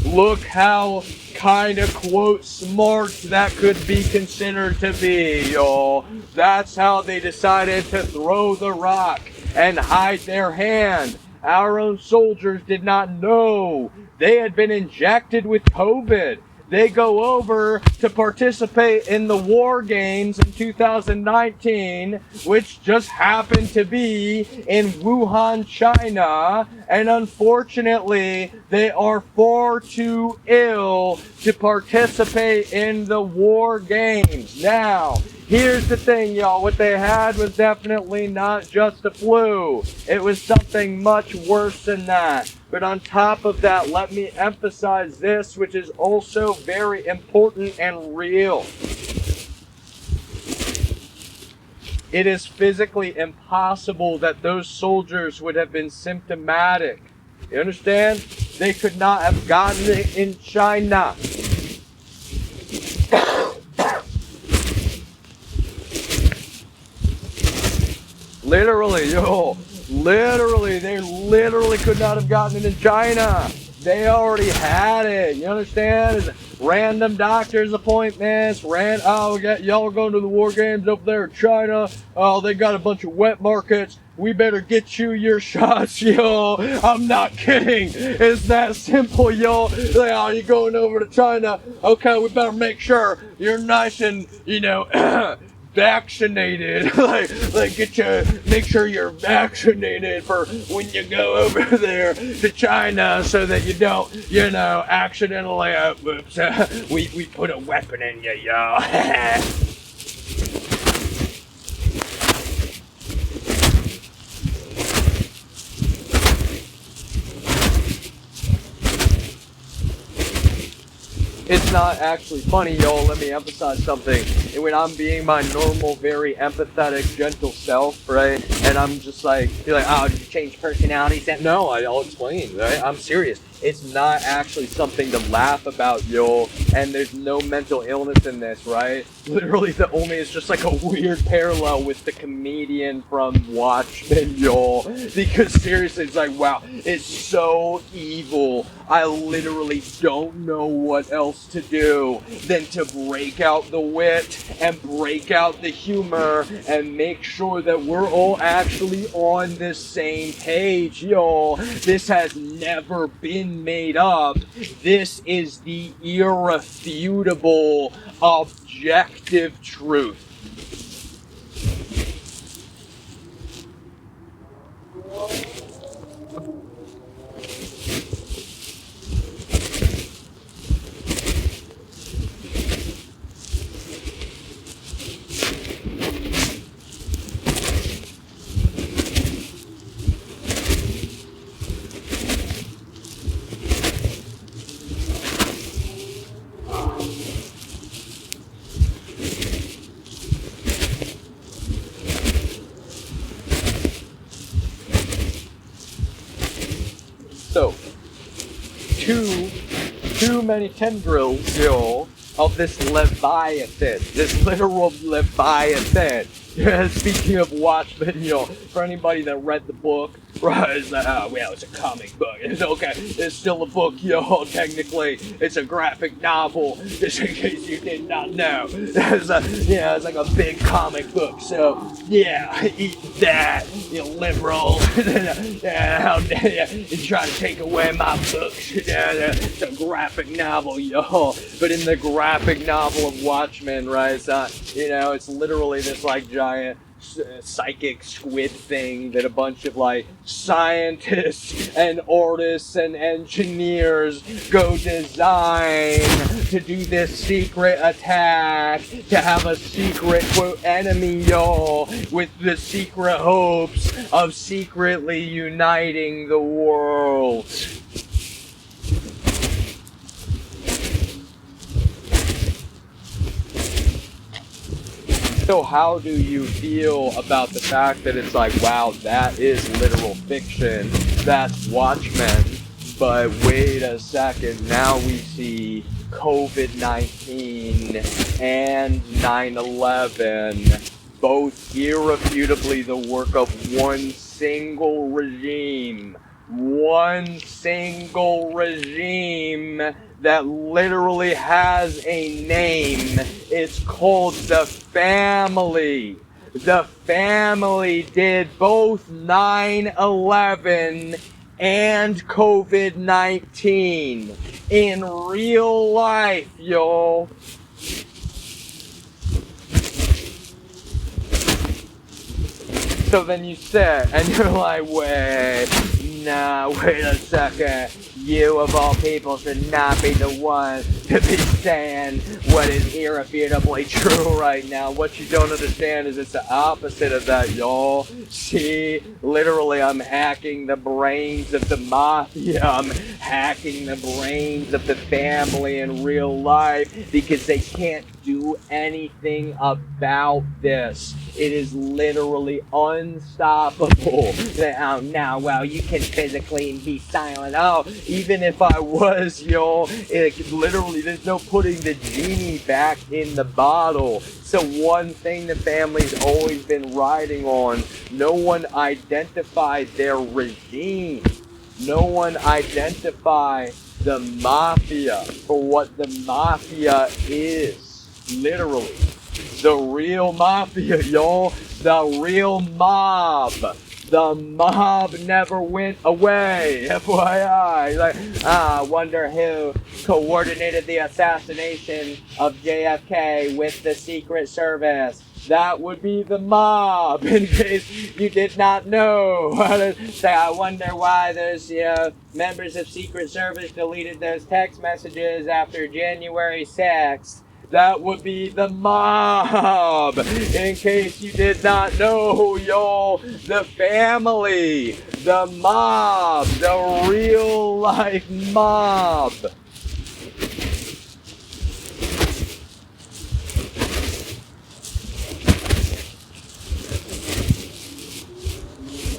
Look how kind of quote smart that could be considered to be, y'all. That's how they decided to throw the rock and hide their hand. Our own soldiers did not know they had been injected with COVID. They go over to participate in the War Games in 2019, which just happened to be in Wuhan, China, and unfortunately, they are far too ill to participate in the War Games. Now, here's the thing, y'all. What they had was definitely not just a flu. It was something much worse than that. But on top of that, let me emphasize this, which is also very important and real. It is physically impossible that those soldiers would have been symptomatic. You understand? They could not have gotten it in China. Literally, yo. Literally, they literally could not have gotten it in China. They already had it. You understand? It's random doctor's appointments. Y'all are going to the War Games over there in China. Oh, they got a bunch of wet markets. We better get you your shots, yo. I'm not kidding. It's that simple, yo. Like, oh, you're going over to China. Okay, we better make sure you're nice and, vaccinated. Make sure you're vaccinated for when you go over there to China so that you don't, accidentally, we put a weapon in you, yo. It's not actually funny, y'all. Let me emphasize something. And when I'm being my normal, very empathetic, gentle self, right? And I'm just like, you're like, oh, did you change personalities? No, I'll explain, right? I'm serious. It's not actually something to laugh about, y'all. And there's no mental illness in this, right? Literally, it's just like a weird parallel with the comedian from Watchmen, y'all. Because seriously, it's like, wow, it's so evil. I literally don't know what else else to do than to break out the wit and break out the humor and make sure that we're all actually on the same page, y'all. This has never been made up. This is the irrefutable, objective truth. So, too many tendrils, y'all, of this Leviathan, this literal Leviathan. Speaking of Watchmen, for anybody that read the book, right, it's like, oh, well, it's a comic book. It's okay, it's still a book, technically. It's a graphic novel, just in case you did not know. It's like a big comic book, so, yeah, eat that, you liberal. How dare you try to take away my books. It's a graphic novel, But in the graphic novel of Watchmen, right, it's literally this, giant psychic squid thing that a bunch of scientists and artists and engineers go design to do this secret attack, to have a secret quote enemy, y'all, with the secret hopes of secretly uniting the world. So how do you feel about the fact that it's wow, that is literal fiction, that's Watchmen, but wait a second, now we see COVID-19 and 9/11, both irrefutably the work of one single regime that literally has a name. It's called the Family. The Family did both 9/11 and COVID-19 in real life, y'all. So then you sit and you're like, wait a second. You, of all people, should not be the one to be saying what is irrefutably true right now. What you don't understand is it's the opposite of that, y'all. See, literally, I'm hacking the brains of the mafia. I'm hacking the brains of the family in real life because they can't do anything about this. It is literally unstoppable. Now, well, you can physically be silent. Oh, even if I was, y'all, literally, there's no putting the genie back in the bottle. So one thing the family's always been riding on, no one identified their regime. No one identified the mafia for what the mafia is. Literally. The real mafia, y'all. The real mob. The mob never went away. FYI. I wonder who coordinated the assassination of JFK with the Secret Service. That would be the mob, in case you did not know. I wonder why those members of Secret Service deleted those text messages after January 6th. That would be the mob. In case you did not know, y'all, the family, the mob, the real life mob.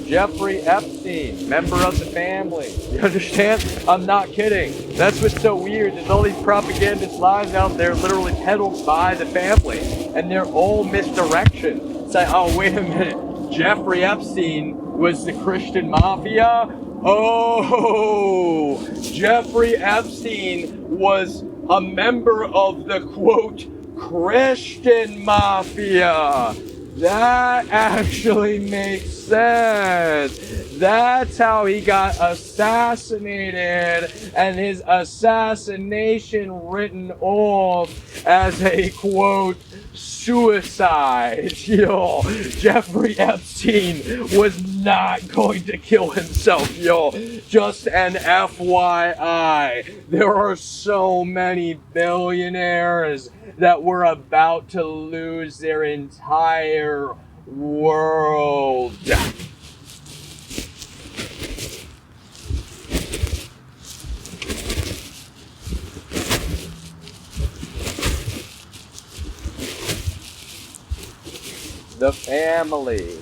Jeffrey Epstein, member of the family. You understand? I'm not kidding. That's what's so weird. There's all these propagandist lies out there literally peddled by the family. And they're all misdirection. It's like, oh, wait a minute. Jeffrey Epstein was the Christian mafia? Oh, Jeffrey Epstein was a member of the, quote, Christian Mafia. That actually makes sense. That's how he got assassinated, and his assassination written off as a, quote, suicide. Yo, Jeffrey Epstein was not going to kill himself, yo. Just an FYI. There are so many billionaires that were about to lose their entire world. The family,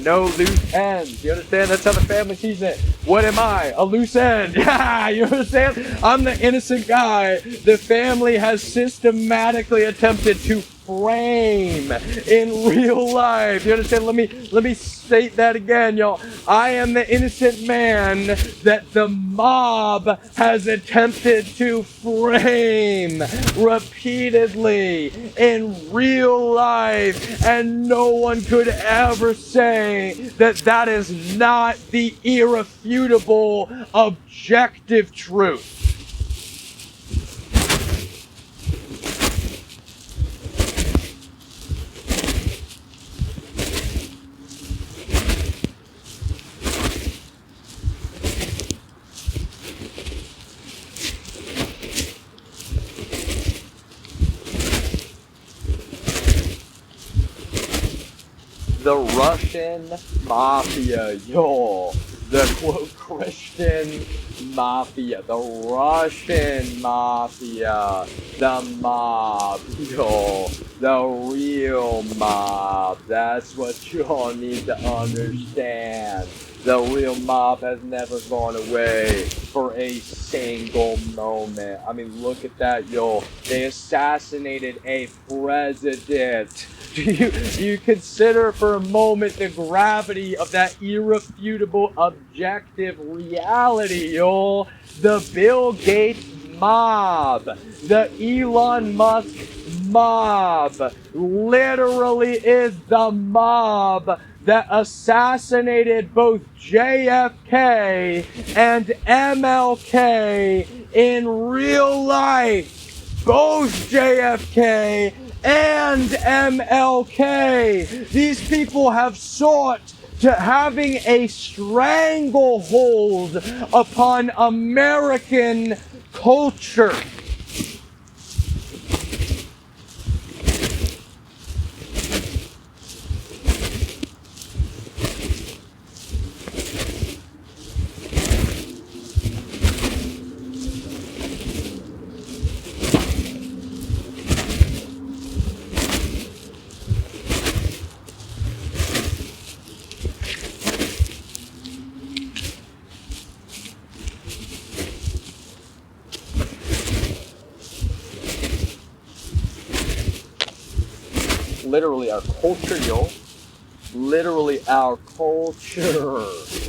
no loose ends. You understand? That's how the family sees it. What am I? A loose end. Yeah, you understand? I'm the innocent guy the family has systematically attempted to frame in real life. You understand? Let me state that again, y'all. I am the innocent man that the mob has attempted to frame repeatedly in real life, and no one could ever say that that is not the irrefutable objective truth. The Russian Mafia, yo. The, quote, Christian Mafia. The Russian Mafia. The mob, yo. The real mob. That's what you all need to understand. The real mob has never gone away for a single moment. I mean, look at that, yo. They assassinated a president. Do you consider for a moment the gravity of that irrefutable objective reality, yo? The Bill Gates mob, the Elon Musk mob, literally is the mob that assassinated both JFK and MLK in real life. Both JFK and MLK. These people have sought to having a stranglehold upon American culture. Literally our culture, yo. Literally our culture.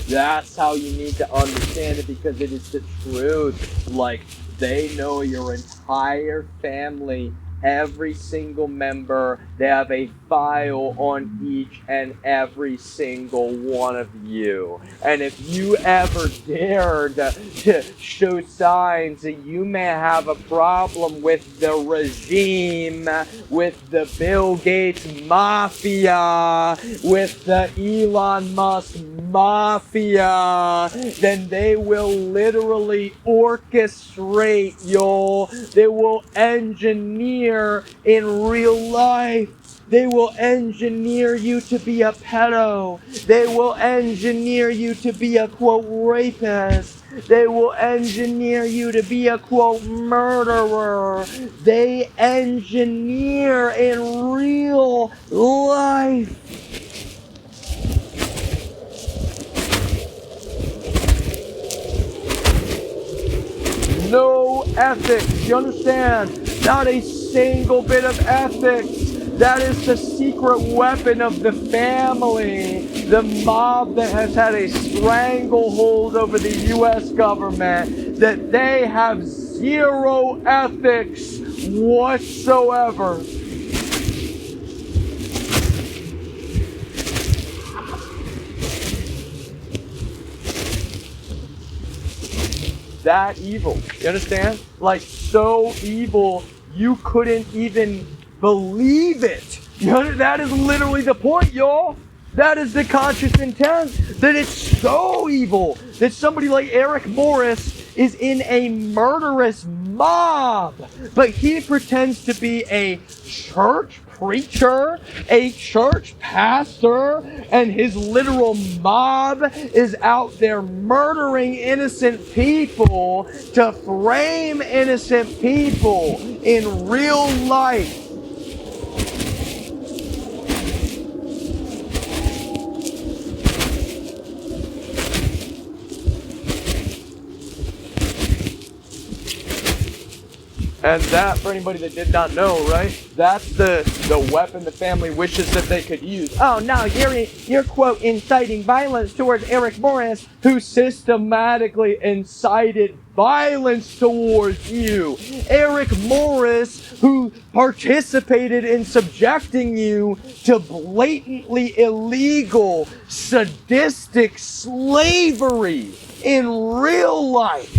That's how you need to understand it, because it is the truth. Like, they know your entire family, every single member. They have a file on each and every single one of you. And if you ever dared to show signs that you may have a problem with the regime, with the Bill Gates mafia, with the Elon Musk mafia, then they will literally orchestrate, yo. They will engineer in real life. They will engineer you to be a pedo. They will engineer you to be a, quote, rapist. They will engineer you to be a, quote, murderer. They engineer in real life. No ethics, you understand? Not a single bit of ethics. That is the secret weapon of the family, the mob that has had a stranglehold over the U.S. government that they have zero ethics whatsoever. That evil. You understand? Like, so evil you couldn't even believe it. That is literally the point, y'all. That is the conscious intent. That it's so evil that somebody like Eric Morris is in a murderous mob. But he pretends to be a church preacher, a church pastor, and his literal mob is out there murdering innocent people to frame innocent people in real life. And that, for anybody that did not know, right? That's the weapon the family wishes that they could use. Oh no, you're quote inciting violence towards Eric Morris, who systematically incited violence towards you. Eric Morris, who participated in subjecting you to blatantly illegal, sadistic slavery in real life.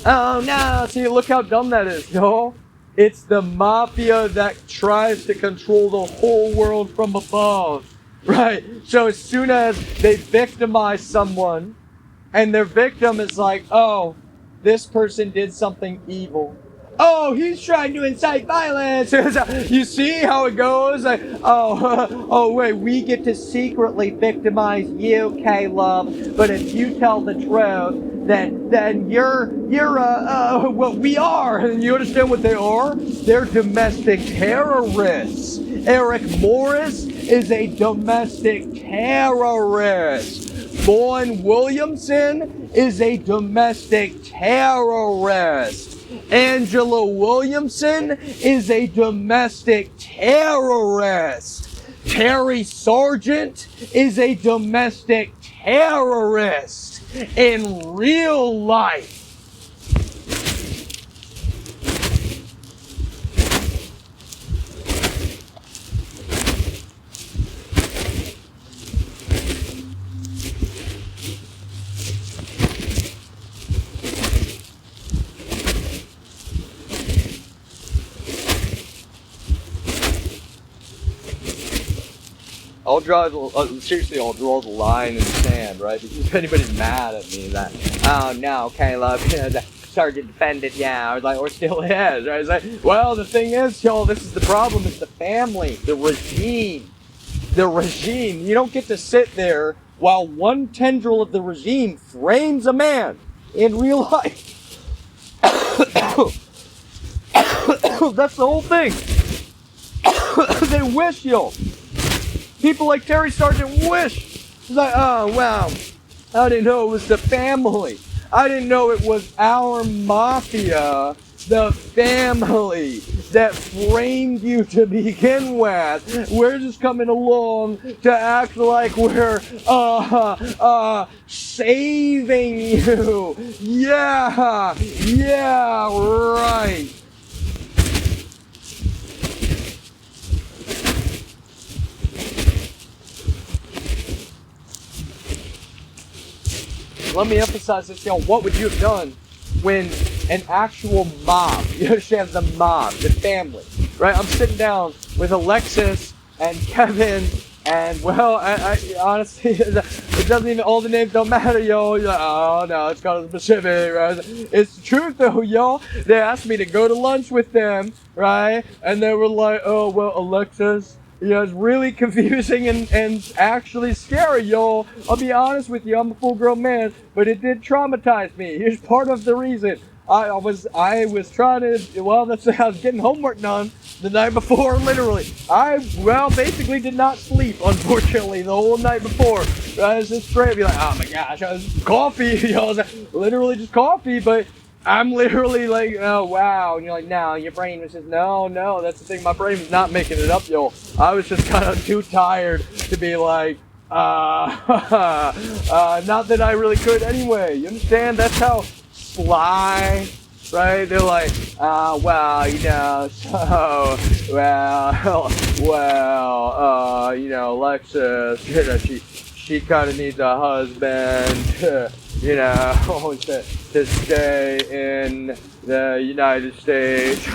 Oh no, see, look how dumb that is, y'all. It's the mafia that tries to control the whole world from above, right? So as soon as they victimize someone, and their victim is like, oh, this person did something evil. Oh, he's trying to incite violence. You see how it goes? Like, oh, wait, we get to secretly victimize you, Caleb. But if you tell the truth, then you're what we are. And you understand what they are? They're domestic terrorists. Eric Morris is a domestic terrorist. Boyne Williamson is a domestic terrorist. Angela Williamson is a domestic terrorist. Terry Sargent is a domestic terrorist in real life. Seriously, I'll draw the line in the sand, right? Because if anybody's mad at me that, oh no, Caleb, the sergeant defended, yeah, I was like, or still is, right? It's like, well, the thing is, y'all, this is the problem, it's the family, the regime. The regime. You don't get to sit there while one tendril of the regime frames a man in real life. That's the whole thing. They wish, y'all. People like Terry Sargent wish. It's like, oh, wow. I didn't know it was the family. I didn't know it was our mafia, the family, that framed you to begin with. We're just coming along to act like we're, saving you. Yeah, right. Let me emphasize this, y'all. What would you have done when an actual mob, you understand, the mob, the family, right? I'm sitting down with Alexis and Kevin, and well, I honestly, it doesn't even, all the names don't matter, yo. You're like, oh no, it's kind of specific, right? It's the truth though, y'all. They asked me to go to lunch with them, right? And they were like, oh, well, Alexis, yeah, it's really confusing and actually scary, y'all. I'll be honest with you, I'm a full-grown man, but it did traumatize me. Here's part of the reason. I was trying to, well, I was getting homework done the night before, literally. Basically did not sleep, unfortunately, the whole night before. I was just straight, be like, oh my gosh, I was coffee, you know, literally just coffee, but I'm literally like, oh wow, and you're like, no, your brain was just, no, that's the thing, my brain was not making it up, yo. I was just kind of too tired to be like, not that I really could anyway. You understand? That's how sly, right? They're like, well, you know, so, you know, Alexis, you know, she kind of needs a husband, you know, to stay in the United States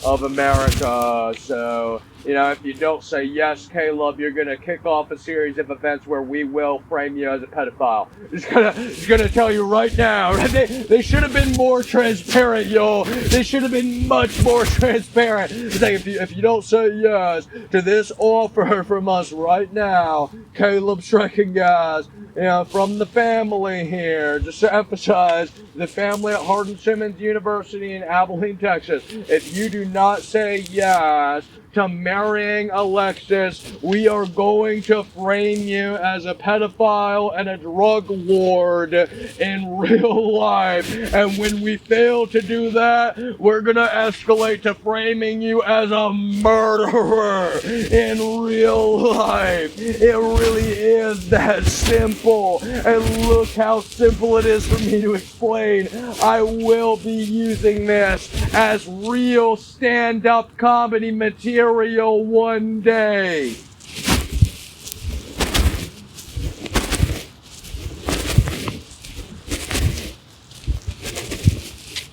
of America. So, you know, if you don't say yes, Caleb, you're gonna kick off a series of events where we will frame you as a pedophile. It's gonna tell you right now. Right? They should have been more transparent, yo. They should have been much more transparent. It's like if you don't say yes to this offer from us right now, Caleb Striking, guys, you know, from the family here, just to emphasize, the family at Hardin-Simmons University in Abilene, Texas. If you do not say yes to marrying Alexis, we are going to frame you as a pedophile and a drug lord in real life. And when we fail to do that, we're gonna escalate to framing you as a murderer in real life. It really is that simple. And look how simple it is for me to explain. I will be using this as real stand-up comedy material one day.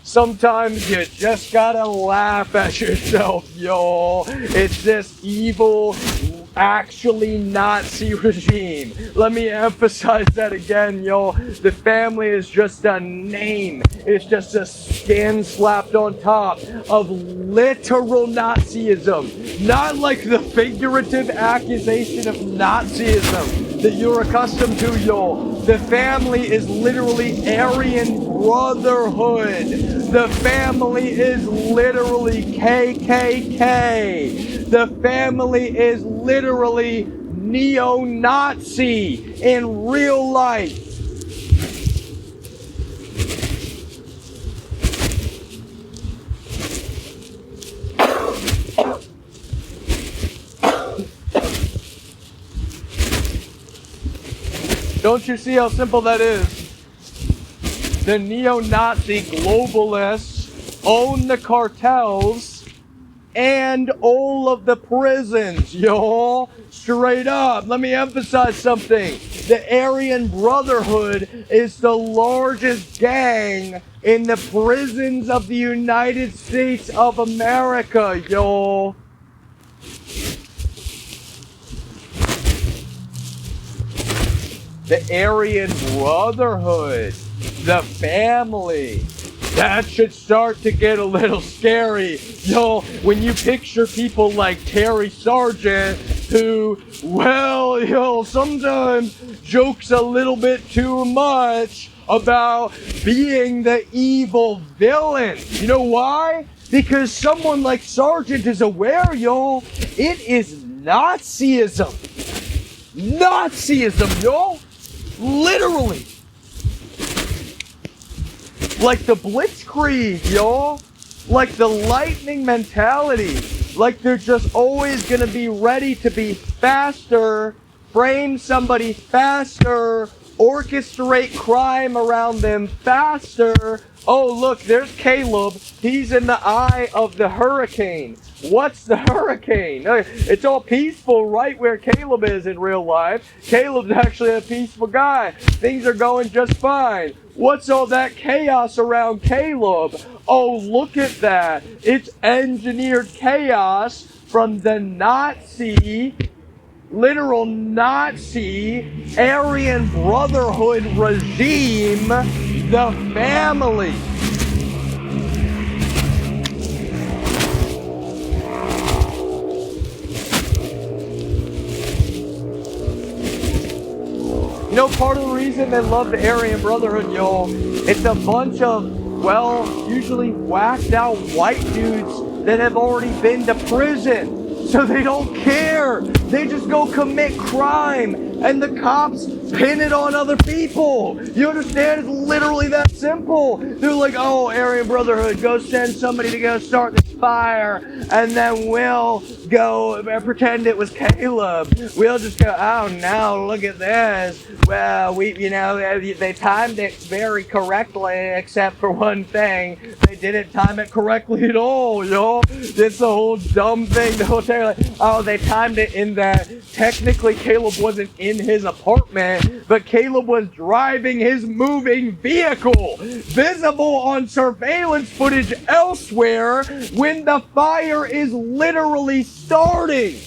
Sometimes you just gotta laugh at yourself, yo. It's this evil, actually Nazi regime. Let me emphasize that again, yo. The family is just a name. It's just a skin slapped on top of literal Nazism. Not like the figurative accusation of Nazism that you're accustomed to, yo. The family is literally Aryan Brotherhood. The family is literally KKK. The family is literally neo-Nazi in real life. Don't you see how simple that is? The neo-Nazi globalists own the cartels and all of the prisons, y'all. Straight up. Let me emphasize something. The Aryan Brotherhood is the largest gang in the prisons of the United States of America, y'all. The Aryan Brotherhood, the family. That should start to get a little scary. Yo, when you picture people like Terry Sargent, who, well, yo, sometimes jokes a little bit too much about being the evil villain. You know why? Because someone like Sargent is aware, yo, it is Nazism. Nazism, yo. Literally. Like the Blitzkrieg, y'all. Like the lightning mentality. Like they're just always gonna be ready to be faster, frame somebody faster, orchestrate crime around them faster. Oh, look, there's Caleb. He's in the eye of the hurricane. What's the hurricane? It's all peaceful right where Caleb is in real life. Caleb's actually a peaceful guy. Things are going just fine. What's all that chaos around Caleb? Oh, look at that. It's engineered chaos from the Nazi, literal Nazi, Aryan Brotherhood regime, the family. You know, part of the reason they love the Aryan Brotherhood, y'all, it's a bunch of, well, usually whacked out white dudes that have already been to prison. So they don't care. They just go commit crime. and the cops pin it on other people. You understand? It's literally that simple. They're like, oh, Aryan Brotherhood, go send somebody to go start this fire, and then we'll go pretend it was Caleb. We'll just go, oh no, look at this. Well, they timed it very correctly, except for one thing. They didn't time it correctly at all, yo. It's the whole dumb thing. The whole thing, like, oh, they timed it in that technically Caleb wasn't in his apartment, but Caleb was driving his moving vehicle, visible on surveillance footage elsewhere when the fire is literally starting.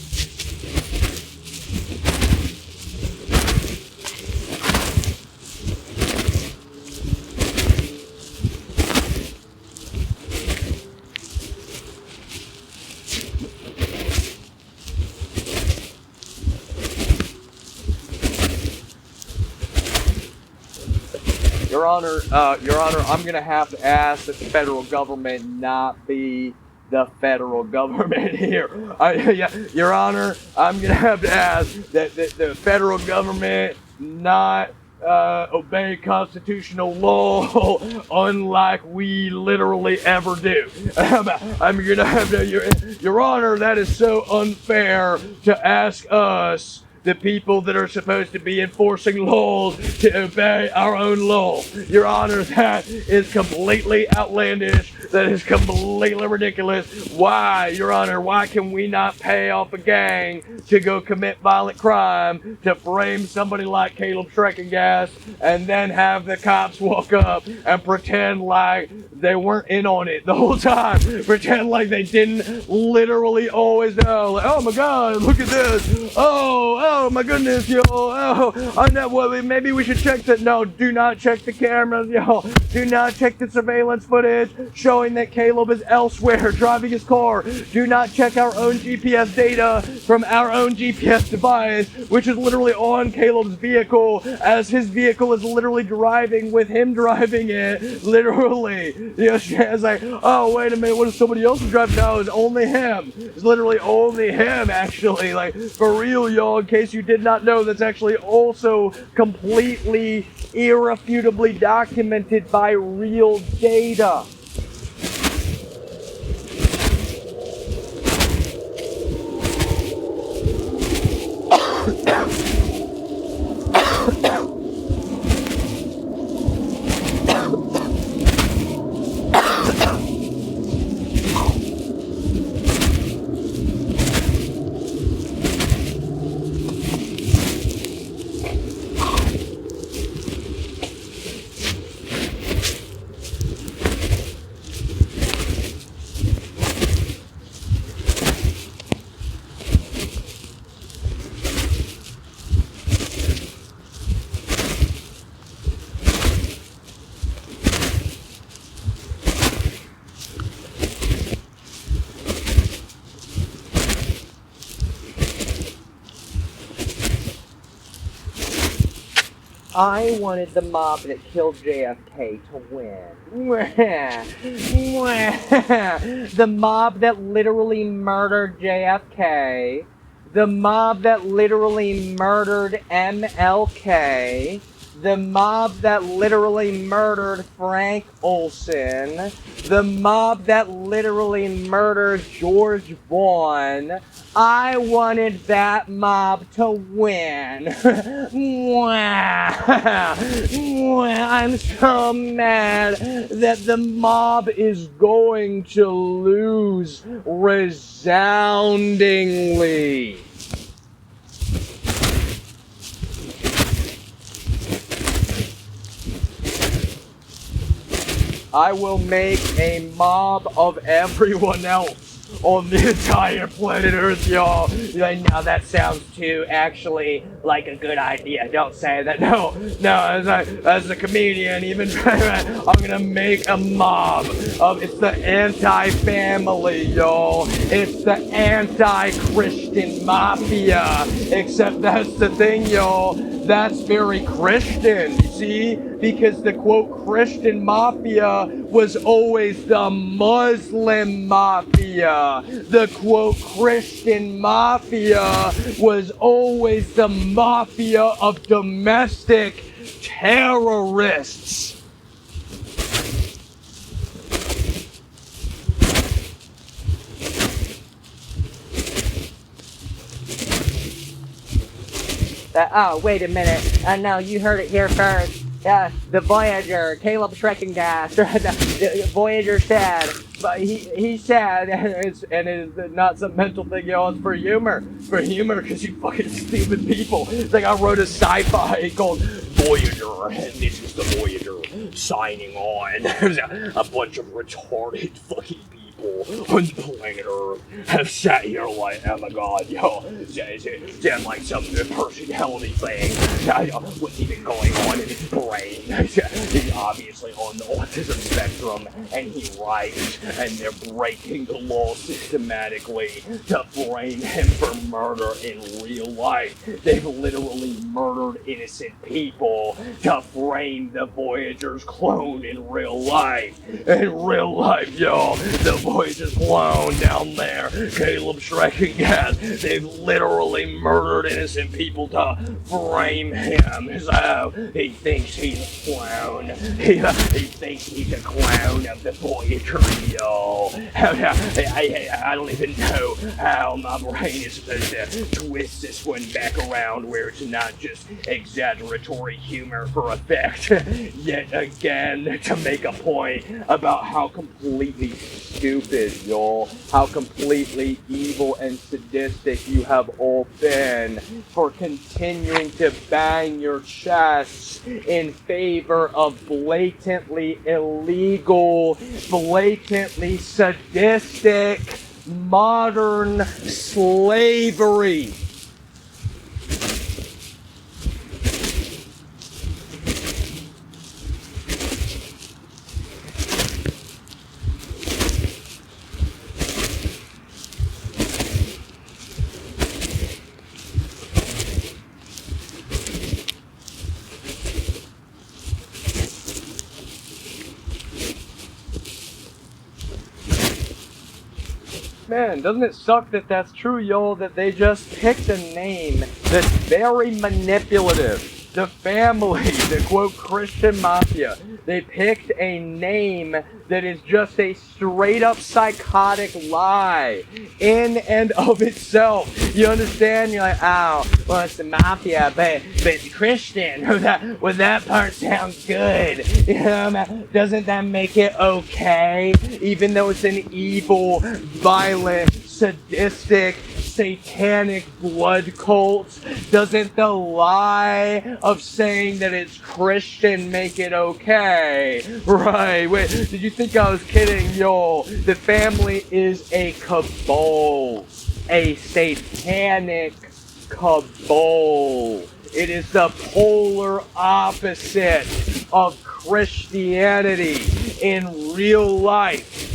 Your Honor, I'm gonna have to ask that the federal government not be the federal government here. Your Honor, I'm gonna have to ask that the federal government not obey constitutional law, unlike we literally ever do. I'm gonna have to, Your Honor, that is so unfair to ask us, the people that are supposed to be enforcing laws, to obey our own law. Your Honor, that is completely outlandish. That is completely ridiculous. Why, Your Honor, why can we not pay off a gang to go commit violent crime, to frame somebody like Caleb Schreckengas, and then have the cops walk up and pretend like they weren't in on it the whole time? Pretend like they didn't literally always know. Like, oh my God, look at this. Oh my goodness, yo. Oh, I know. Well, maybe we should check that. No, do not check the cameras, yo. Do not check the surveillance footage showing that Caleb is elsewhere driving his car. Do not check our own GPS data from our own GPS device, which is literally on Caleb's vehicle, as his vehicle is literally driving with him driving it. Literally. You know, it's like, oh, wait a minute, what if somebody else is driving? No, it's only him. It's literally only him, actually. Like, for real, y'all, in case you did not know, that's actually also completely irrefutably documented by real data. I wanted the mob that killed JFK to win. The mob that literally murdered JFK. The mob that literally murdered MLK. The mob that literally murdered Frank Olson. The mob that literally murdered George Vaughn. I wanted that mob to win. I'm so mad that the mob is going to lose resoundingly. I will make a mob of everyone else on the entire planet Earth, y'all. You're like, no, that sounds too actually like a good idea. Don't say that. No, as a comedian, even I'm gonna make a mob of, it's the anti-family, y'all. It's the anti-Christian mafia. Except that's the thing, y'all. That's very Christian, you see? Because the quote Christian mafia was always the Muslim mafia. The quote Christian mafia was always the mafia of domestic terrorists. Oh, wait a minute. No, you heard it here first. The Voyager, Caleb Schreckengas, the Voyager said, but he said, and it's not some mental thing, it's for humor, because you fucking stupid people. It's like I wrote a sci-fi called Voyager, and this is the Voyager signing on. There's a bunch of retarded fucking people on the planet Earth have sat here like, oh my god, it's like some personality thing. What's even going on in his brain? He's obviously on the autism spectrum, and he writes, and they're breaking the law systematically to frame him for murder in real life. They've literally murdered innocent people to frame the Voyager's clone in real life. In real life, the Voyager's clone down there, Caleb Schreckengas, they've literally murdered innocent people to frame him. So he thinks he's a clone. He thinks he's a clone of the Voyager, I don't even know how my brain is supposed to twist this one back around where it's not just exaggeratory humor for effect. Yet again, to make a point about how completely stupid, how completely evil and sadistic you have all been for continuing to bang your chests in favor of blatantly illegal, blatantly sadistic, modern slavery. Man, doesn't it suck that that's true, that they just picked a name that's very manipulative. The family, the quote Christian mafia, they picked a name that is just a straight up psychotic lie in and of itself. You understand? You're like, oh, well, it's the mafia, but Christian, well, that part sounds good. Doesn't that make it okay? Even though it's an evil, violent, sadistic, satanic blood cult, doesn't the lie of saying that it's Christian make it okay? Right, wait, did you think I was kidding? The family is a cabal, a satanic cabal. It is the polar opposite of Christianity in real life.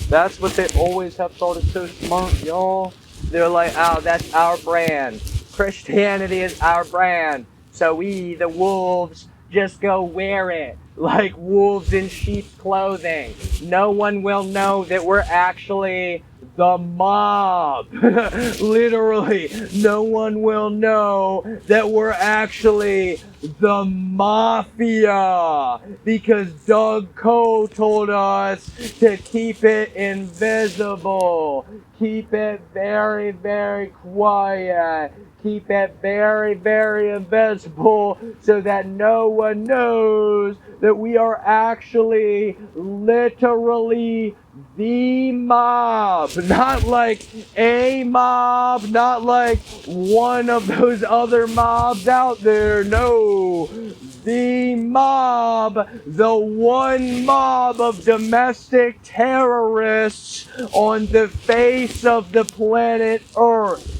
That's what they always have thought is so smart, y'all. They're like, oh, that's our brand. Christianity is our brand. So we, the wolves, just go wear it like wolves in sheep's clothing. No one will know that we're actually the mob. Literally, no one will know that we're actually the mafia, because Doug Cole told us to keep it invisible, keep it very, very quiet, keep it very, very invisible, so that no one knows that we are actually literally the mob. Not like a mob, not like one of those other mobs out there. No, the mob, the one mob of domestic terrorists on the face of the planet Earth.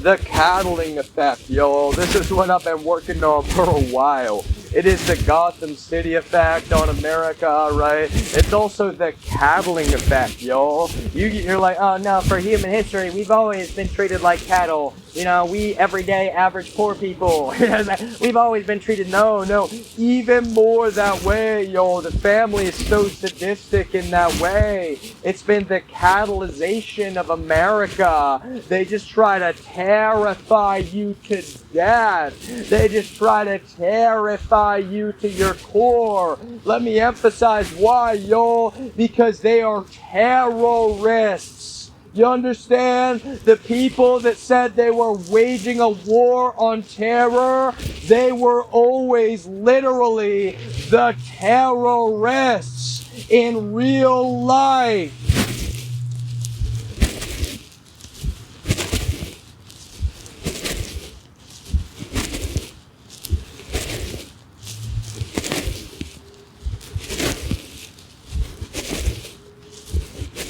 The Cattling effect, yo. This is what I've been working on for a while. It is the Gotham City effect on America, right? It's also the Cattling effect, yo. You're like, oh no, for human history, we've always been treated like cattle. You know, we everyday average poor people. We've always been treated, no, even more that way, yo. The family is so sadistic in that way. It's been the catalyzation of America. They just try to terrify you to death. They just try to terrify you to your core. Let me emphasize why, yo. Because they are terrorists. You understand? The people that said they were waging a war on terror, they were always literally the terrorists in real life.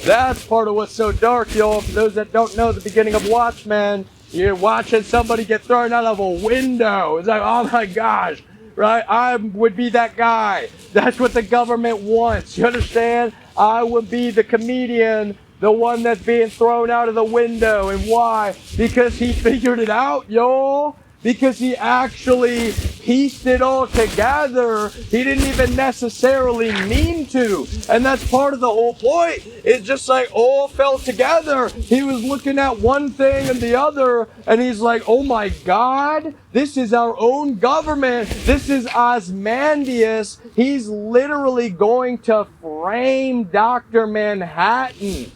That's part of what's so dark, y'all. For those that don't know the beginning of Watchmen, you're watching somebody get thrown out of a window. It's like, oh my gosh, right? I would be that guy. That's what the government wants. You understand? I would be the comedian, the one that's being thrown out of the window. And why? Because he figured it out, y'all. Because he actually pieced it all together. He didn't even necessarily mean to. And that's part of the whole point. It's just like all fell together. He was looking at one thing and the other, and he's like, oh my God, this is our own government. This is Ozymandias. He's literally going to frame Dr. Manhattan.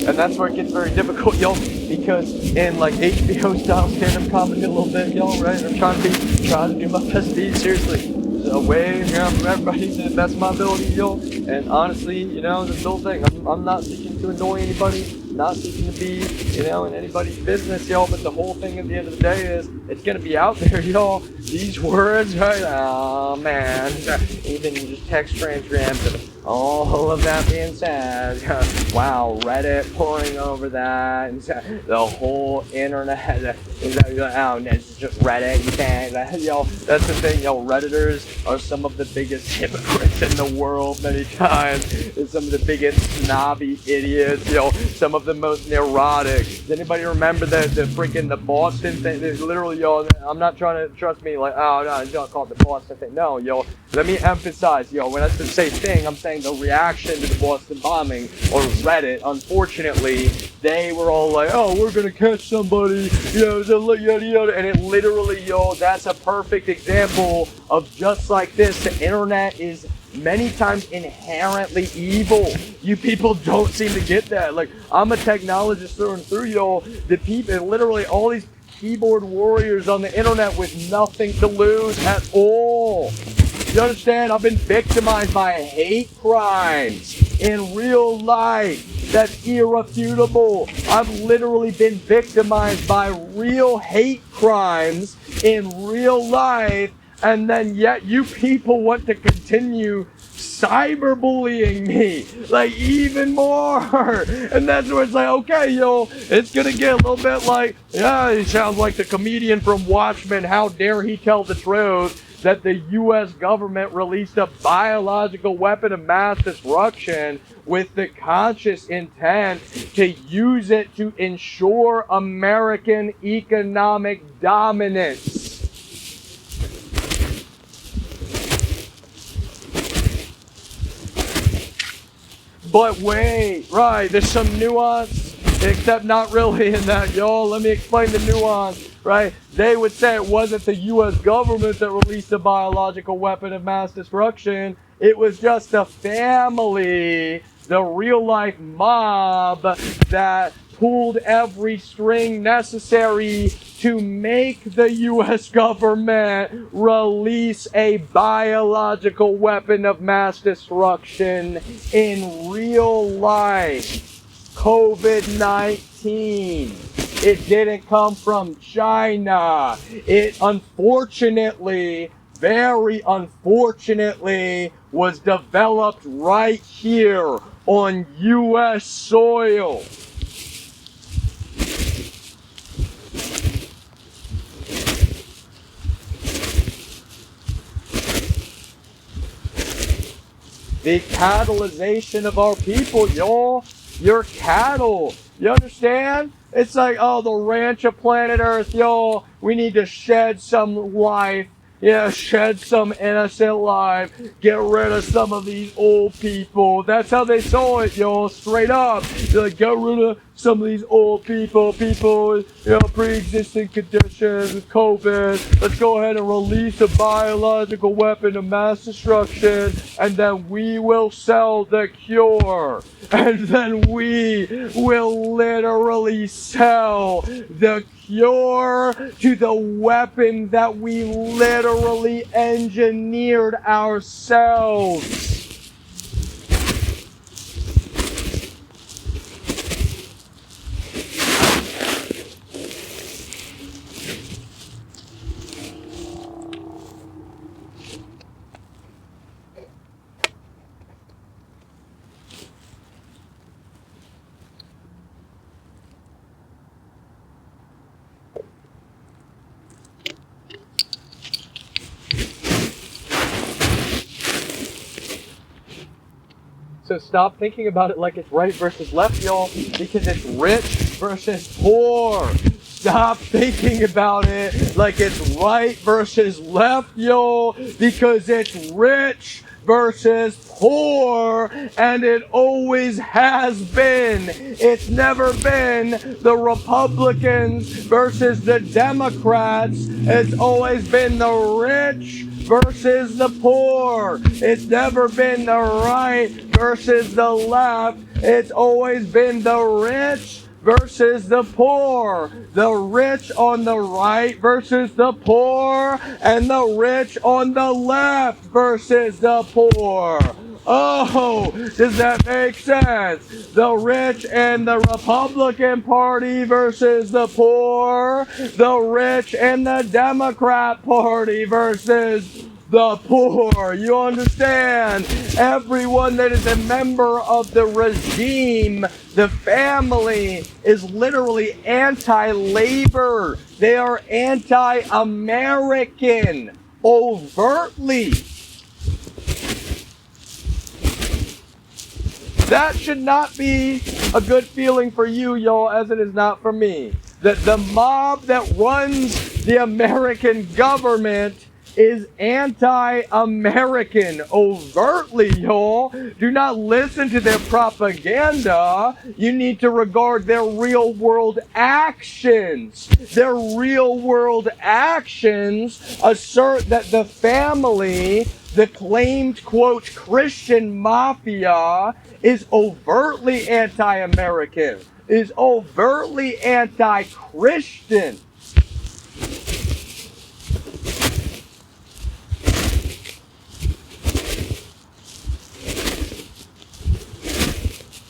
And that's where it gets very difficult, y'all, because in like HBO style stand-up comedy a little bit, y'all, right? I'm trying to do my best to be seriously away from everybody to the best of my ability, y'all. And honestly, you know, this whole thing, I'm not seeking to annoy anybody, not seeking to be, you know, in anybody's business, y'all. But the whole thing at the end of the day is it's gonna be out there, y'all. These words, right? Oh man, even just text transcripts and all of that being said, wow, Reddit pouring over that, and the whole internet, oh, it's just Reddit, you can't, yo, that's the thing, yo, Redditors are some of the biggest hypocrites in the world many times, and some of the biggest snobby idiots, yo, some of the most neurotic. Does anybody remember the Boston thing? There's literally, yo, I'm not trying to, trust me, like, oh, no, you don't call it the Boston thing, no, yo, let me emphasize, yo, when I say thing, I'm saying the reaction to the Boston bombing, or Reddit, unfortunately, they were all like, oh, we're gonna catch somebody, you know, yada yada, and it literally, yo, that's a perfect example of just like this. The internet is many times inherently evil. You people don't seem to get that. Like, I'm a technologist through and through, yo. The people, literally all these keyboard warriors on the internet with nothing to lose at all. You understand? I've been victimized by hate crimes in real life. That's irrefutable. I've literally been victimized by real hate crimes in real life, and then yet you people want to continue cyberbullying me, like, even more. And that's where it's like, okay, yo, it's gonna get a little bit like, yeah, he sounds like the comedian from Watchmen. How dare he tell the truth that the U.S. government released a biological weapon of mass destruction with the conscious intent to use it to ensure American economic dominance. But wait, right, there's some nuance, except not really in that, y'all. Let me explain the nuance. right? They would say it wasn't the U.S. government that released a biological weapon of mass destruction. It was just the family, the real-life mob that pulled every string necessary to make the U.S. government release a biological weapon of mass destruction in real life. COVID-19. It didn't come from China. It unfortunately, very unfortunately, was developed right here on U.S. soil. The catalyzation of our people, y'all. Your cattle. You understand? It's like, oh, the ranch of planet Earth, y'all. We need to shed some life. Yeah, shed some innocent life. Get rid of some of these old people. That's how they saw it, y'all. Straight up. They're like, get rid of some of these old people. People with, pre-existing conditions with COVID. Let's go ahead and release a biological weapon of mass destruction. And then we will sell the cure. And then we will literally sell the cure to the weapon that we literally engineered ourselves. So stop thinking about it like it's right versus left, y'all, because it's rich versus poor. Stop thinking about it like it's right versus left, y'all, because it's rich versus poor, and it always has been. It's never been the Republicans versus the Democrats. It's always been the rich versus the poor. It's never been the right versus the left. It's always been the rich versus the poor. The rich on the right versus the poor, and the rich on the left versus the poor. Oh, does that make sense? The rich and the Republican Party versus the poor. The rich and the Democrat Party versus the poor. You understand? Everyone that is a member of the regime, the family, is literally anti-labor. They are anti-American, overtly. That should not be a good feeling for you, y'all, as it is not for me. That the mob that runs the American government is anti-American, overtly, y'all. Do not listen to their propaganda. You need to regard their real-world actions. Their real-world actions assert that the family, the claimed, quote, Christian mafia, is overtly anti-American, is overtly anti-Christian.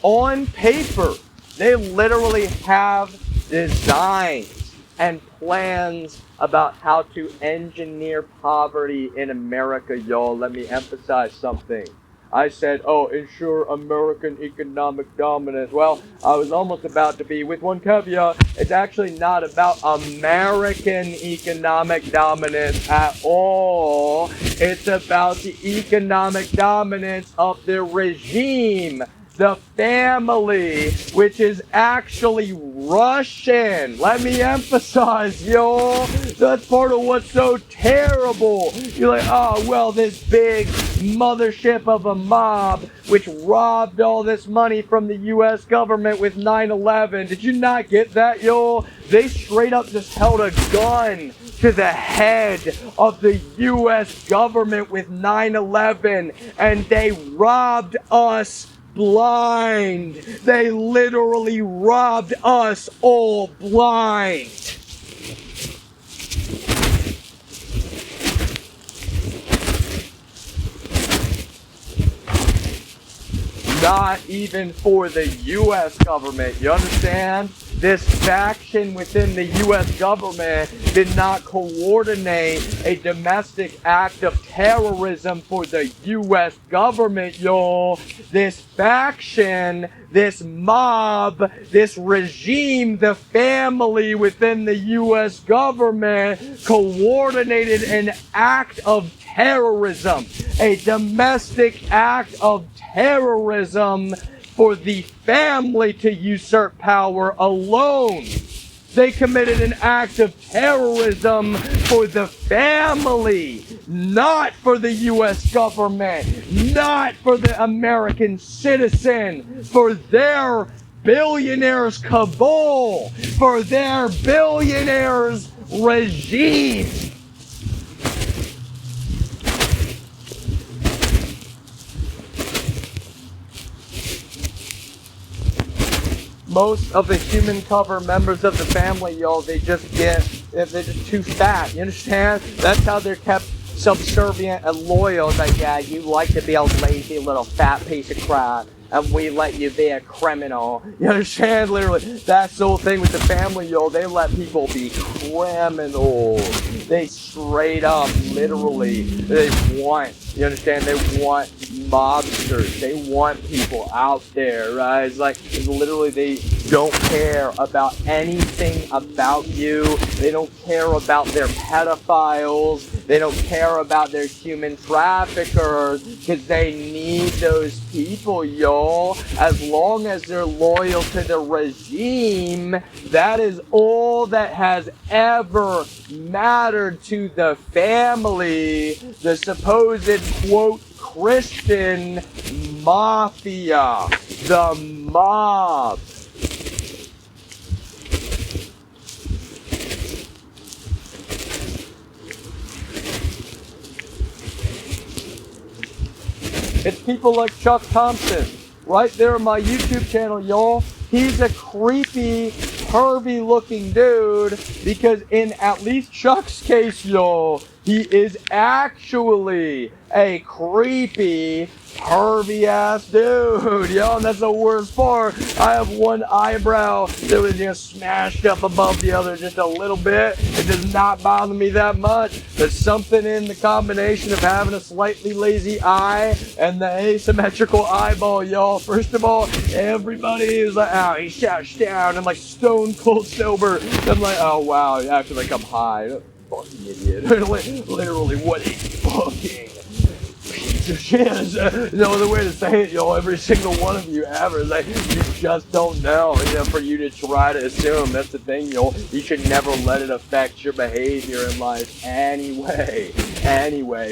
On paper, they literally have designs and plans about how to engineer poverty in America, y'all. Let me emphasize something. I said, oh, ensure American economic dominance. Well, I was almost about to be, with one caveat. It's actually not about American economic dominance at all. It's about the economic dominance of the regime, the family, which is actually Russian. Let me emphasize, y'all. That's part of what's so terrible. You're like, oh, well, this big mothership of a mob which robbed all this money from the U.S. government with 9/11. Did you not get that, y'all? They straight up just held a gun to the head of the U.S. government with 9/11, and they robbed us blind. They literally robbed us all blind. Not even for the U.S. government, you understand? This faction within the U.S. government did not coordinate a domestic act of terrorism for the U.S. government, y'all. This faction, this mob, this regime, the family within the U.S. government coordinated an act of terrorism, a domestic act of terrorism for the family to usurp power alone. They committed an act of terrorism for the family, not for the U.S. government, not for the American citizen, for their billionaires' cabal, for their billionaires' regime. Most of the human cover members of the family, y'all, they're just too fat. You understand? That's how they're kept subservient and loyal. It's like, yeah, you like to be a lazy little fat piece of crap, and we let you be a criminal. You understand? Literally, that's the whole thing with the family, y'all. They let people be criminals. They straight up, literally, they want, you understand? They want mobsters. They want people out there, right? It's like, literally, they don't care about anything about you. They don't care about their pedophiles. They don't care about their human traffickers, because they need those people, y'all. As long as they're loyal to the regime, that is all that has ever mattered to the family, the supposed, quote, Christian mafia, the mob. It's people like Chuck Thompson, right there on my YouTube channel, y'all. He's a creepy, pervy looking dude, because in at least Chuck's case, y'all, he is actually a creepy, pervy ass dude, yo, and that's the worst part. I have one eyebrow that was just smashed up above the other just a little bit. It does not bother me that much. There's something in the combination of having a slightly lazy eye and the asymmetrical eyeball, y'all. First of all, everybody is like, oh, he shouts down. I'm like stone cold sober. I'm like, oh wow, acting like I'm high. Fucking idiot. Literally, what a fucking piece of shit. There's no other way to say it, y'all. Every single one of you ever. Like, you just don't know. You know, for you to try to assume. That's the thing, y'all. You should never let it affect your behavior in life anyway.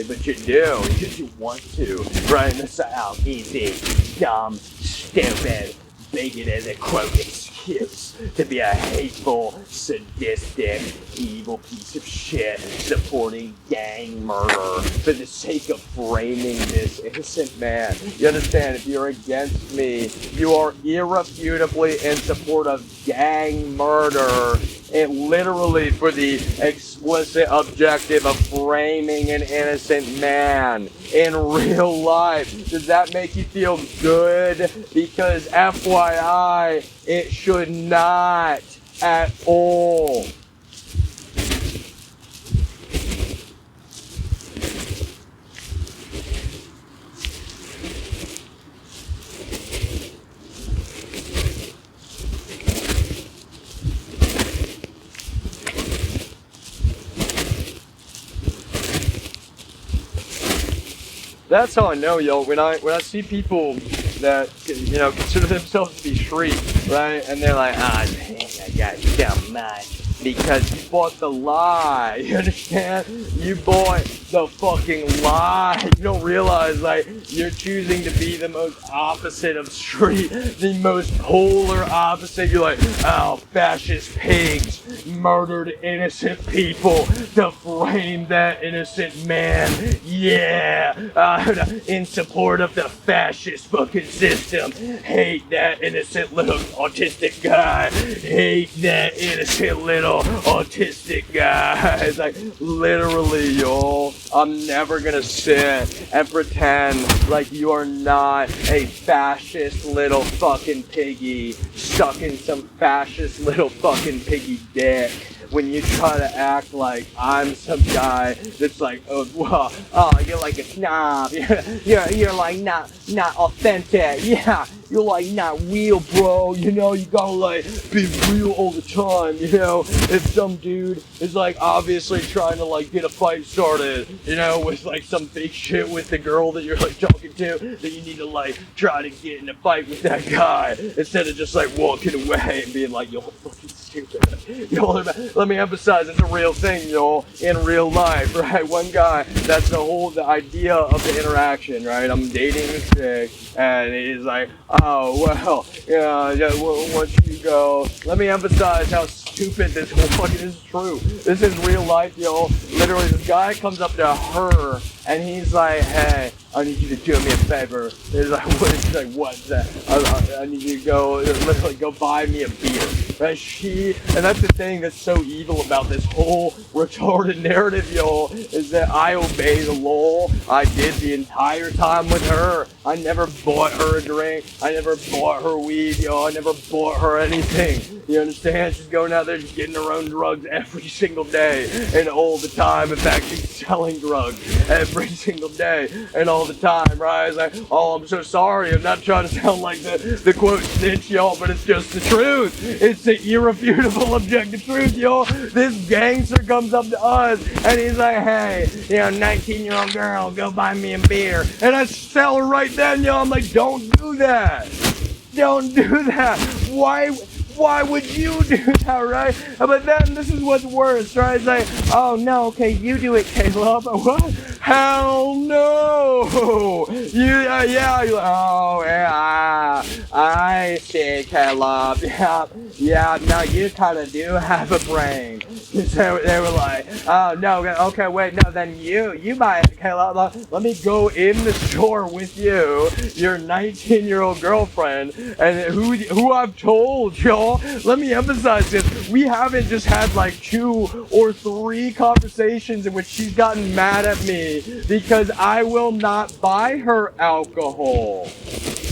But you do, because you want to. Right? And that's how easy, dumb, stupid, bigoted, quote, excuse to be a hateful, sadistic, evil piece of shit supporting gang murder for the sake of framing this innocent man. You understand? If you're against me, you are irrefutably in support of gang murder, and literally for the explicit objective of framing an innocent man in real life. Does that make you feel good? Because FYI, it should not at all. That's how I know, yo. When I see people that, you know, consider themselves to be street, right? And they're like, ah, man, I got so much because you bought the lie. You understand? You bought the fucking lie. You don't realize, like, you're choosing to be the most opposite of street, the most polar opposite. You're like, oh, fascist pigs murdered innocent people to frame that innocent man. Yeah, in support of the fascist fucking system. Hate that innocent little autistic guy. Hate that innocent little autistic guy. It's like, literally, y'all, I'm never gonna sit and pretend like you are not a fascist little fucking piggy sucking some fascist little fucking piggy dick when you try to act like I'm some guy that's like, oh, well, oh, you're like a snob. You're like not authentic. Yeah, you're like not real, bro. You know, you gotta like be real all the time. You know, if some dude is like obviously trying to like get a fight started, you know, with like some big shit with the girl that you're like talking to, that you need to like try to get in a fight with that guy instead of just like walking away and being like, yo, fucking stupid. Yo, let me emphasize, it's a real thing, y'all, in real life, right? One guy, that's the idea of the interaction, right? I'm dating this chick, and he's like, oh, well, yeah, once you go, let me emphasize how stupid this whole fucking is true. This is real life, y'all. Literally, this guy comes up to her, and he's like, hey, I need you to do me a favor. He's like, what? She's like, what's that? I need you to go, literally, go buy me a beer. Right? And that's the thing that's so evil about this whole retarded narrative, y'all, is that I obey the law. I did the entire time with her. I never bought her a drink. I never bought her weed, y'all. I never bought her anything. You understand? She's going out there just getting her own drugs every single day and all the time. In fact, she's selling drugs every single day and all the time, right? It's like, oh, I'm so sorry. I'm not trying to sound like the quote snitch, y'all, but it's just the truth. It's the irrefutable objective truth, y'all. This gangster comes up to us and he's like, hey, 19-year-old girl, go buy me a beer. And I sell her right then, y'all. I'm like, don't do that. Don't do that. Why would you do that, right? But then this is what's worse, right? It's like, oh no, okay, you do it, Caleb. What? Hell no! Yeah, you're like, oh yeah, I see, Caleb. Yeah, no, you kind of do have a brain. So they were like, oh no, okay, wait, no, then you buy it, Caleb. Let me go in the store with you, your 19-year-old girlfriend, and who I've told, y'all. Let me emphasize this. We haven't just had like 2 or 3 conversations in which she's gotten mad at me because I will not buy her alcohol.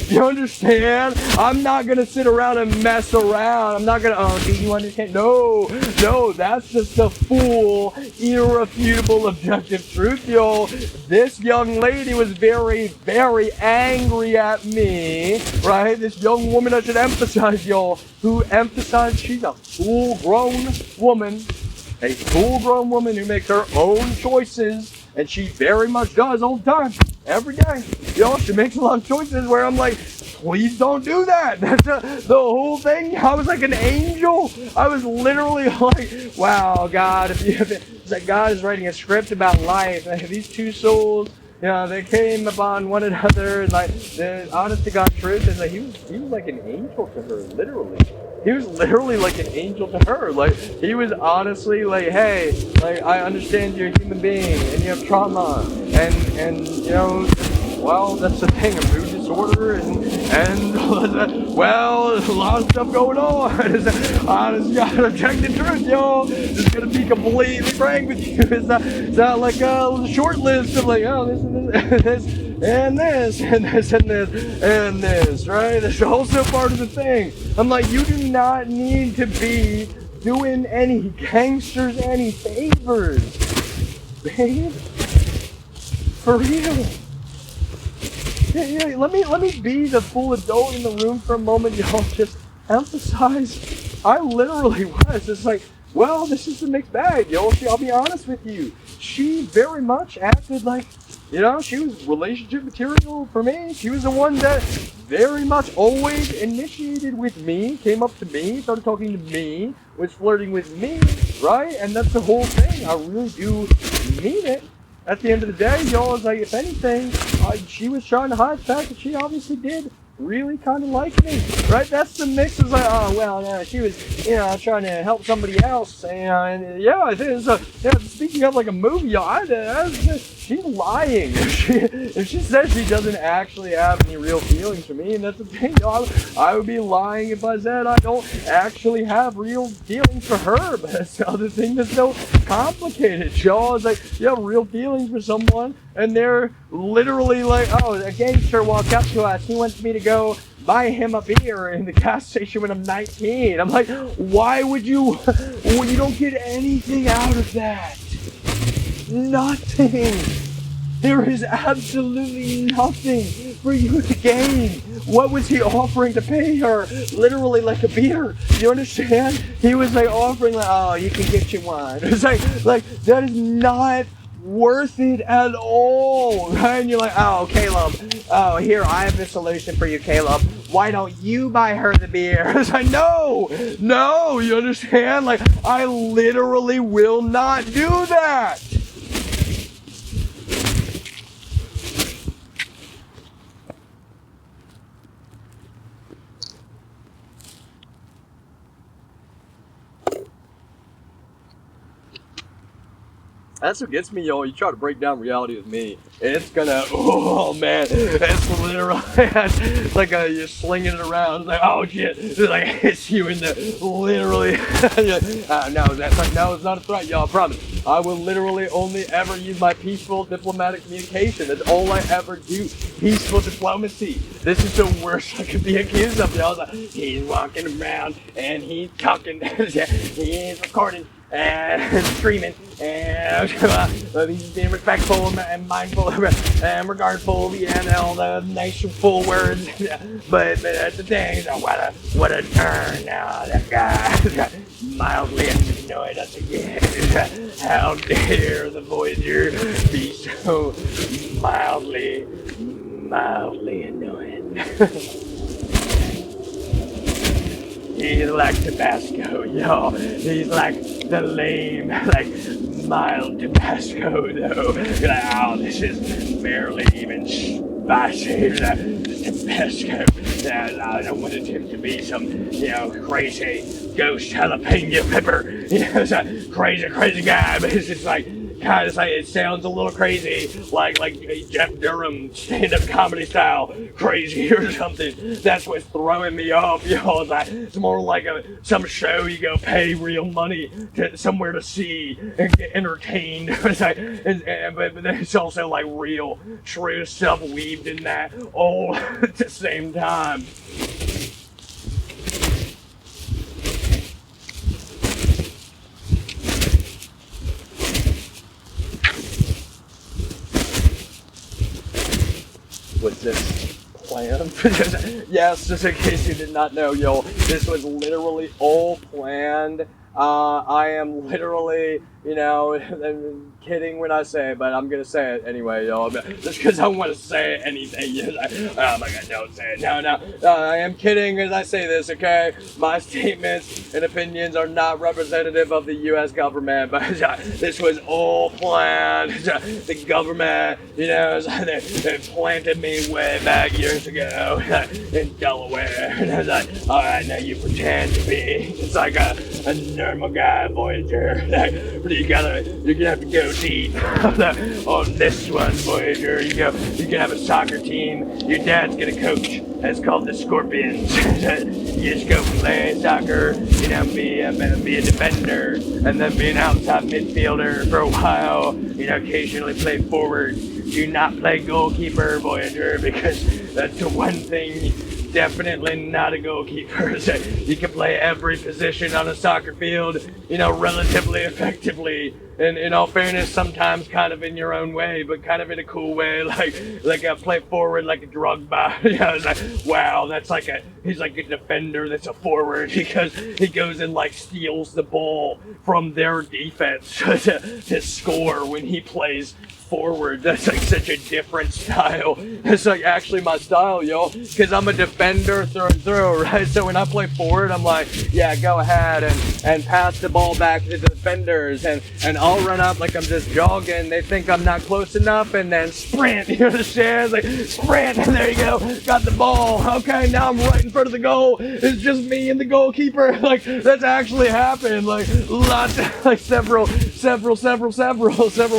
You understand? I'm not gonna sit around and mess around. I'm not gonna, oh, do you understand? No, that's just the full, irrefutable, objective truth, y'all. This young lady was very, very angry at me, right? This young woman, I should emphasize, y'all, who emphasized she's a full-grown woman, who makes her own choices, and she very much does all the time. Every day, y'all, she makes a lot of choices where I'm like, please don't do that. That's the whole thing. I was like an angel. I was literally like, wow, God, it's like God is writing a script about life. Like, these two souls, they came upon one another, and like the honest to God truth is like he was like an angel to her, literally. He was literally like an angel to her. Like, he was honestly like, hey, like, I understand you're a human being and you have trauma, and well, that's the thing, a mood disorder, and well, there's a lot of stuff going on. Honest God, objective truth, y'all. Just gonna be completely frank with you. It's not like a short list of like, oh, this and this, and this, and this, and this, and this, right? That's also part of the thing. I'm like, you do not need to be doing any gangsters any favors, babe. For real. Yeah, let me be the full adult in the room for a moment, y'all. Just emphasize, I literally was. It's like, well, this is the mixed bag, y'all. I'll be honest with you. She very much acted like You know, she was relationship material for me. She was the one that very much always initiated with me, came up to me, started talking to me, was flirting with me, right? And that's the whole thing. I really do mean it. At the end of the day, y'all, it's like, if anything, she was trying to hide the fact that she obviously did really kind of like me, right? That's the mix. It's like, oh, well, no, she was, trying to help somebody else, and yeah, I think so. Yeah, speaking of like a movie, y'all, she's lying. If she says she doesn't actually have any real feelings for me, and that's the thing, y'all, I would be lying if I said I don't actually have real feelings for her. But that's the other thing that's so complicated, y'all. It's like, you have real feelings for someone, and they're literally like, oh, a gangster walked up to us. He wants me to go buy him a beer in the gas station when I'm 19. I'm like, why would you? Well, you don't get anything out of that. Nothing. There is absolutely nothing for you to gain. What was he offering to pay her? Literally like a beer. You understand? He was like offering like, oh, you can get you one. It's like that is not worth it at all, right? And you're like, oh, Caleb, oh, here, I have the solution for you, Caleb. Why don't you buy her the beer? It's like, no, you understand? Like, I literally will not do that. That's what gets me, y'all. You try to break down reality with me, it's gonna, oh man, it's literally, it's like you're slinging it around. It's like, oh shit, it's like hits you in the, literally. No, that's like, no, it's not a threat, y'all. I promise. I will literally only ever use my peaceful diplomatic communication. That's all I ever do. Peaceful diplomacy. This is the worst I could be accused of, y'all. Like, he's walking around and he's talking, he's recording and streaming, and he's being respectful and mindful and regardful, and all the nice full words. But that's the thing. What a turn now. That guy mildly annoyed us again. How dare the Voyager be so mildly annoying. He's like Tabasco, y'all. He's like the lame, like mild Tabasco, though. You're like, oh, this is barely even spicy. Tabasco. I don't want it to be some, crazy ghost jalapeno pepper. It's a crazy guy, but it's just like, kind of like, it sounds a little crazy, like Jeff Durham stand-up comedy style, crazy or something. That's what's throwing me off, y'all. It's more like some show you go pay real money to somewhere to see and get entertained. But there's also like real, true stuff weaved in that all at the same time. Was this planned? Yes, just in case you did not know, y'all, this was literally all planned. I am literally, I'm kidding when I say it, but I'm gonna say it anyway, y'all. Just because I want to say anything. Oh my god, don't say it. No, I am kidding as I say this, okay? My statements and opinions are not representative of the U.S. government, but this was all planned. The government, they planted me way back years ago in Delaware. And I was like, alright, now you pretend to be. It's like a normal guy, Voyager. You're gonna have to go deep on this one, Voyager. You can have a soccer team. Your dad's gonna coach. It's called the Scorpions. You just go play soccer, be a defender, and then be an outside midfielder for a while. Occasionally play forward. Do not play goalkeeper, Voyager, because that's the one thing. Definitely not a goalkeeper. You can play every position on a soccer field, relatively effectively. in all fairness, sometimes kind of in your own way, but kind of in a cool way, like I play forward like a Drogba. Yeah, it's like, wow, he's like a defender that's a forward because he goes and like steals the ball from their defense to score when he plays forward. That's like such a different style. It's like actually my style, yo, because I'm a defender through and through, right? So when I play forward, I'm like, yeah, go ahead and pass the ball back to the defenders, and I'll run up like I'm just jogging. They think I'm not close enough, and then sprint. You understand? Like sprint, and there you go, got the ball. Okay, now I'm right in front of the goal. It's just me and the goalkeeper. Like that's actually happened. Like lots, like several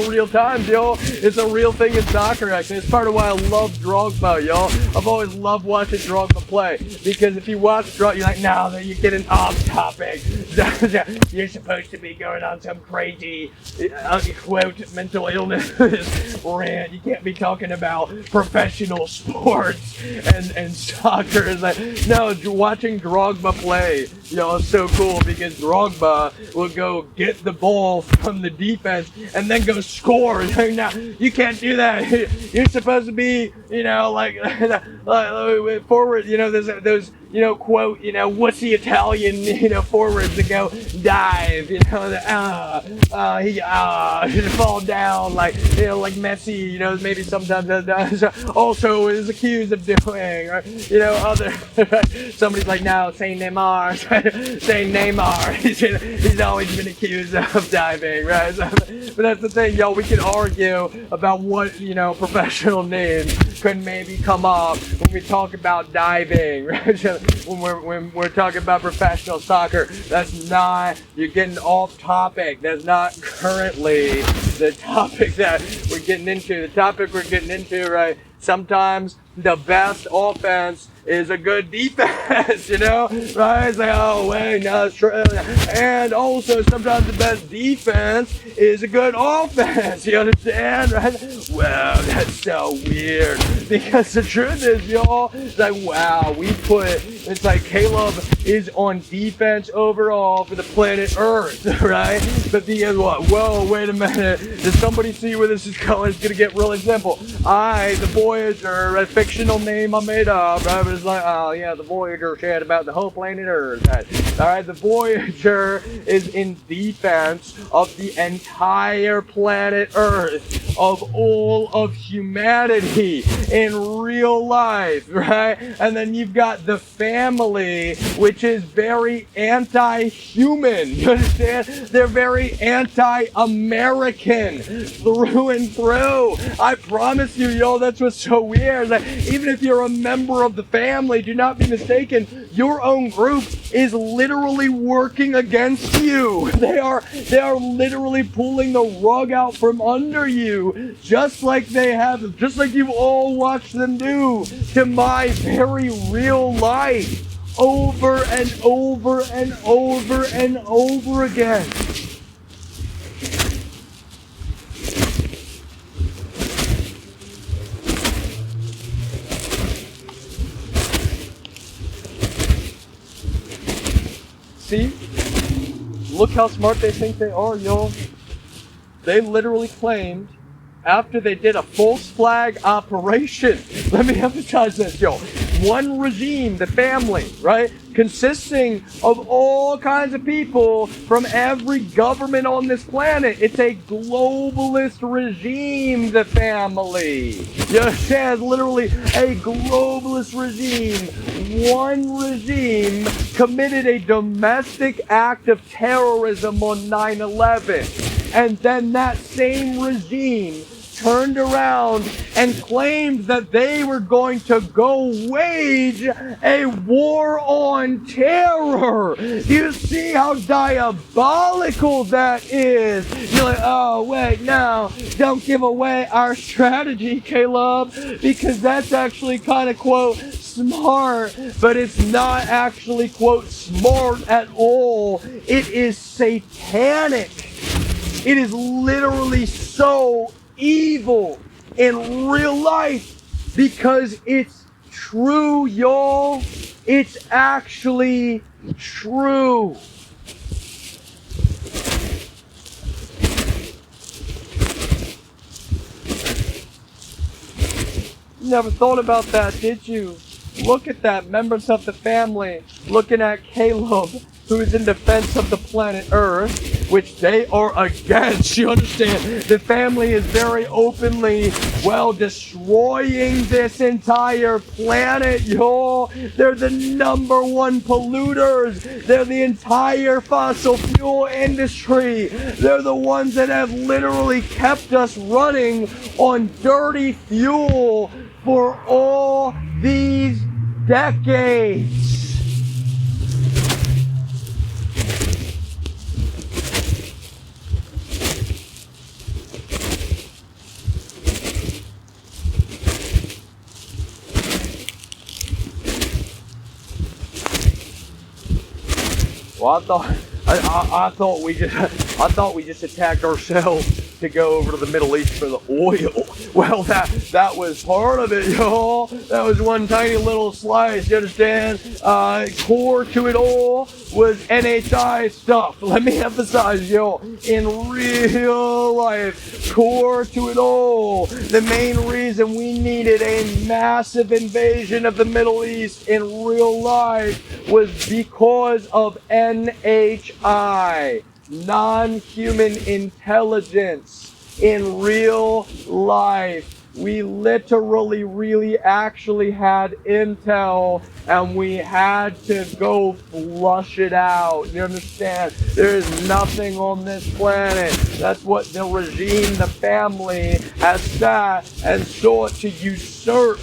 real times, yo. It's a real thing in soccer, actually. It's part of why I love Drogba, y'all. I've always loved watching Drogba play, because if you watch Drogba, you're like, no, you're getting off topic. You're supposed to be going on some crazy, quote, mental illness rant. You can't be talking about professional sports and soccer. It's like, no, watching Drogba play, it's so cool, because Drogba will go get the ball from the defense and then go score. Now, you can't do that. You're supposed to be, like forward, those quote, what's the Italian, forwards that go dive, he fall down, like Messi, maybe sometimes does, also is accused of doing, or, other, somebody's like, no, say Neymar, he's always been accused of diving, right? So, but that's the thing, we can argue about what, professional names could maybe come up when we talk about diving, right? When we're talking about professional soccer, that's not, you're getting off topic. That's not currently the topic that we're getting into. The topic we're getting into, right? Sometimes the best offense is a good defense, right? It's like, oh, wait, no, it's true. And also, sometimes the best defense is a good offense, you understand, right? Wow, that's so weird. Because the truth is, y'all, it's like, wow, it's like Caleb is on defense overall for the planet Earth, right? But the end, what? Whoa, wait a minute. Does somebody see where this is going? It's going to get really simple. The Voyager, a fictional name I made up, right? But it's like, oh, yeah, the Voyager said about the whole planet Earth. Right? All right, the Voyager is in defense of the entire planet Earth, of all of humanity in real life, right? And then you've got the family, which is very anti-human. You understand? They're very anti-American through and through. I promise you, yo, that's what's so weird. Like, even if you're a member of the family, do not be mistaken, your own group is literally working against you. They are literally pulling the rug out from under you, just like you've all watched them do to my very real life, over and over and over and over again. See? Look how smart they think they are, yo. They literally claimed, after they did a false flag operation, let me emphasize this, yo. One regime, the family, right, consisting of all kinds of people from every government on this planet. It's a globalist regime, the family. You understand? Literally a globalist regime. One regime committed a domestic act of terrorism on 9/11. And then that same regime turned around and claimed that they were going to go wage a war on terror. You see how diabolical that is? You're like, oh, wait, no, don't give away our strategy, Caleb, because that's actually kind of, quote, smart, but it's not actually, quote, smart at all. It is satanic. It is literally so evil in real life because it's true, y'all. It's actually true. never thought about that, did you? Look at that, members of the family, looking at Caleb, who is in defense of the planet Earth, which they are against, you understand? The family is very openly, well, destroying this entire planet, y'all. They're the #1 polluters. They're the entire fossil fuel industry. They're the ones that have literally kept us running on dirty fuel for all these decades. Well, I thought we just attacked ourselves to go over to the Middle East for the oil. Well, that was part of it, y'all. That was one tiny little slice. You understand? Core to it all was NHI stuff. Let me emphasize, y'all, in real life, core to it all. The main reason we needed a massive invasion of the Middle East in real life was because of NHI, non-human intelligence in real life. We literally, really actually had intel, and we had to go flush it out. You understand? There is nothing on this planet. That's what the regime, the family, has sat and sought to usurp,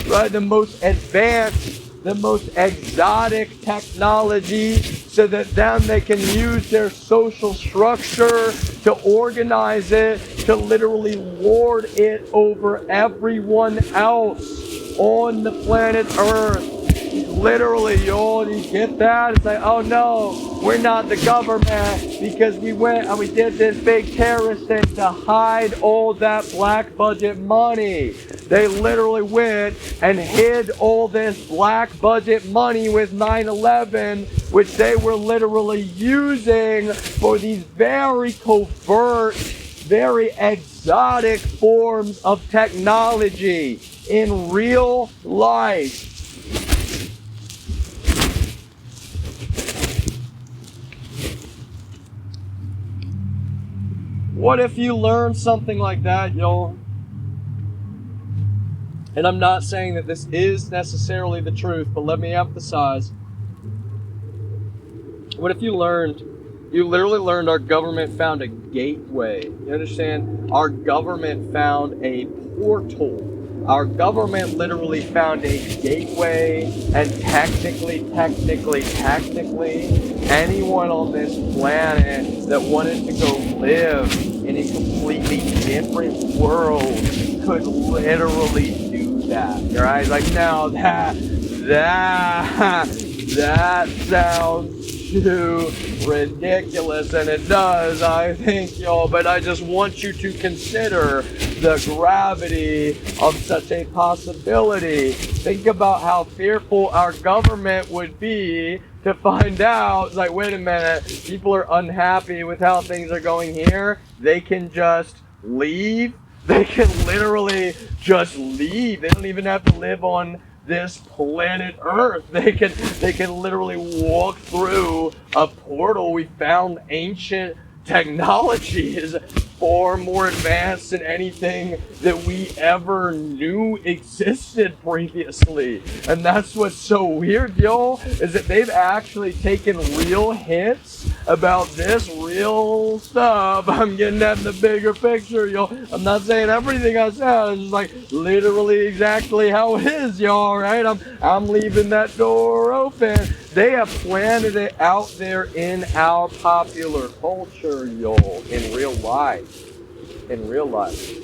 right? The most advanced, the most exotic technology, so that then they can use their social structure to organize it, to literally lord it over everyone else on the planet Earth. Literally, y'all, do you get that? It's like, oh no, we're not the government because we went and we did this big terrorist thing to hide all that black budget money. They literally went and hid all this black budget money with 9/11, which they were literally using for these very covert, very exotic forms of technology in real life. What if you learned something like that, y'all? And I'm not saying that this is necessarily the truth, but let me emphasize. What if you literally learned our government found a gateway? You understand? Our government found a portal. Our government literally found a gateway, and technically, anyone on this planet that wanted to go live in a completely different world could literally do that. Right? Like, now that sounds too ridiculous, and it does, I think, y'all, but I just want you to consider the gravity of such a possibility. Think about how fearful our government would be to find out, like, wait a minute, people are unhappy with how things are going here. They can just leave. They can literally just leave. They don't even have to live on this planet Earth. They can literally walk through a portal. We found ancient technology is far more advanced than anything that we ever knew existed previously. And that's what's so weird, y'all, is that they've actually taken real hints about this real stuff. I'm getting at the bigger picture, y'all. I'm not saying everything I said is like literally exactly how it is, y'all, right? I'm leaving that door open. They have planted it out there in our popular culture, y'all, in real life. In real life.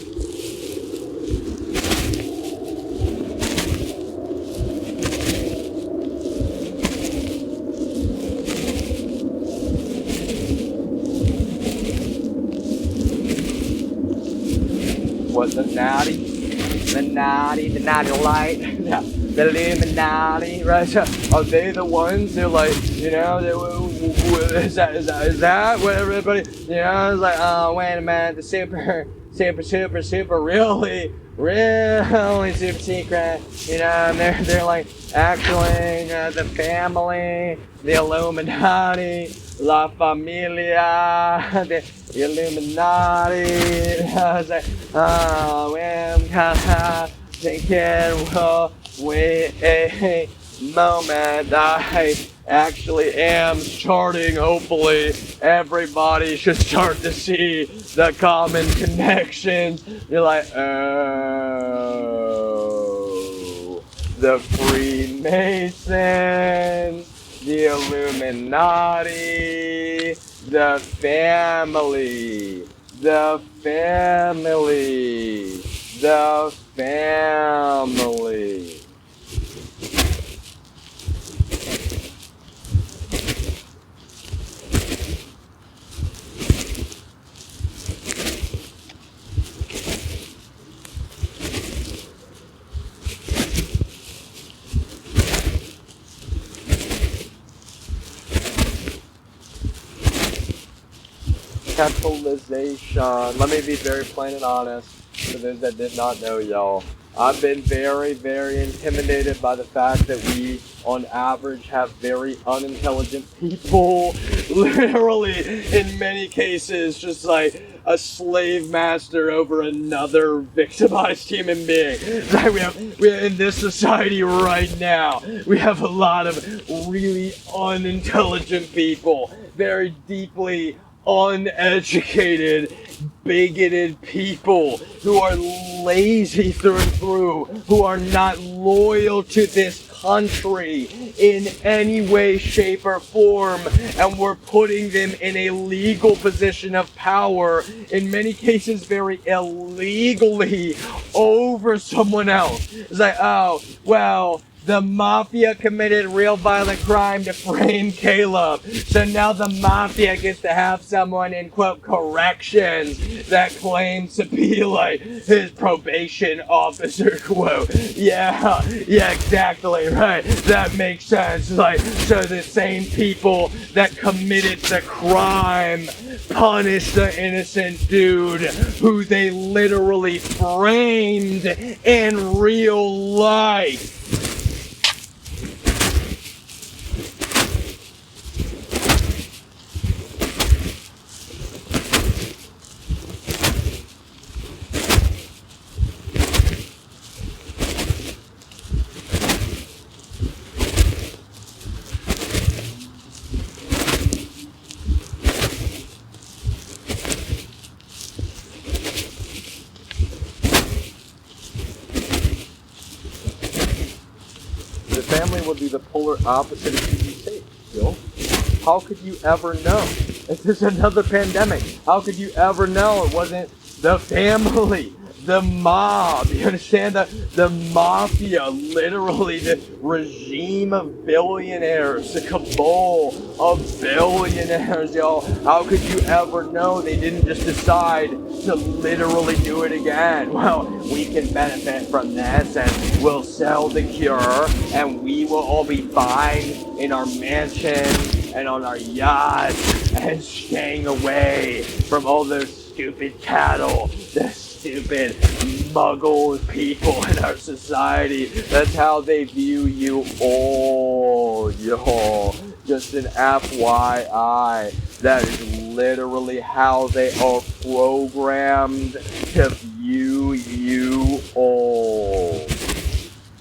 What, the naughty light, the Illuminati, right? So, are they the ones who, like, you know, is that what everybody, you know, it's like, oh, wait a minute, the super, super, super, really, really super secret. You know, and they're like actually the family, the Illuminati, La Familia, the Illuminati. I was like, oh, I'm kinda thinking, well, wait a moment, I actually am starting, hopefully everybody should start to see the common connections. You're like, oh, the Freemasons, the Illuminati, the family, the family, the family. Capitalization. Let me be very plain and honest for those that did not know, y'all. I've been very, very intimidated by the fact that we, on average, have very unintelligent people. Literally, in many cases, just like a slave master over another victimized human being. Like we have in this society right now, we have a lot of really unintelligent people, very deeply uneducated, bigoted people who are lazy through and through, who are not loyal to this country in any way, shape, or form, and we're putting them in a legal position of power, in many cases very illegally, over someone else. It's like, oh, well, the mafia committed real violent crime to frame Caleb. So now the mafia gets to have someone in, quote, corrections that claims to be like his probation officer, quote. Yeah, exactly, right. That makes sense. Like, so the same people that committed the crime punish the innocent dude who they literally framed in real life. Family would be the polar opposite of keeping safe, Bill. How could you ever know? If there's another pandemic, how could you ever know it wasn't the family, the mob? You understand? The mafia, literally the regime of billionaires, the cabal of billionaires, y'all. How could you ever know they didn't just decide to literally do it again? Well, we can benefit from this and we'll sell the cure and we will all be fine in our mansions and on our yachts and staying away from all those stupid cattle, the stupid muggle people in our society. That's how they view you all, y'all. Just an FYI. That is literally how they are programmed to view you all.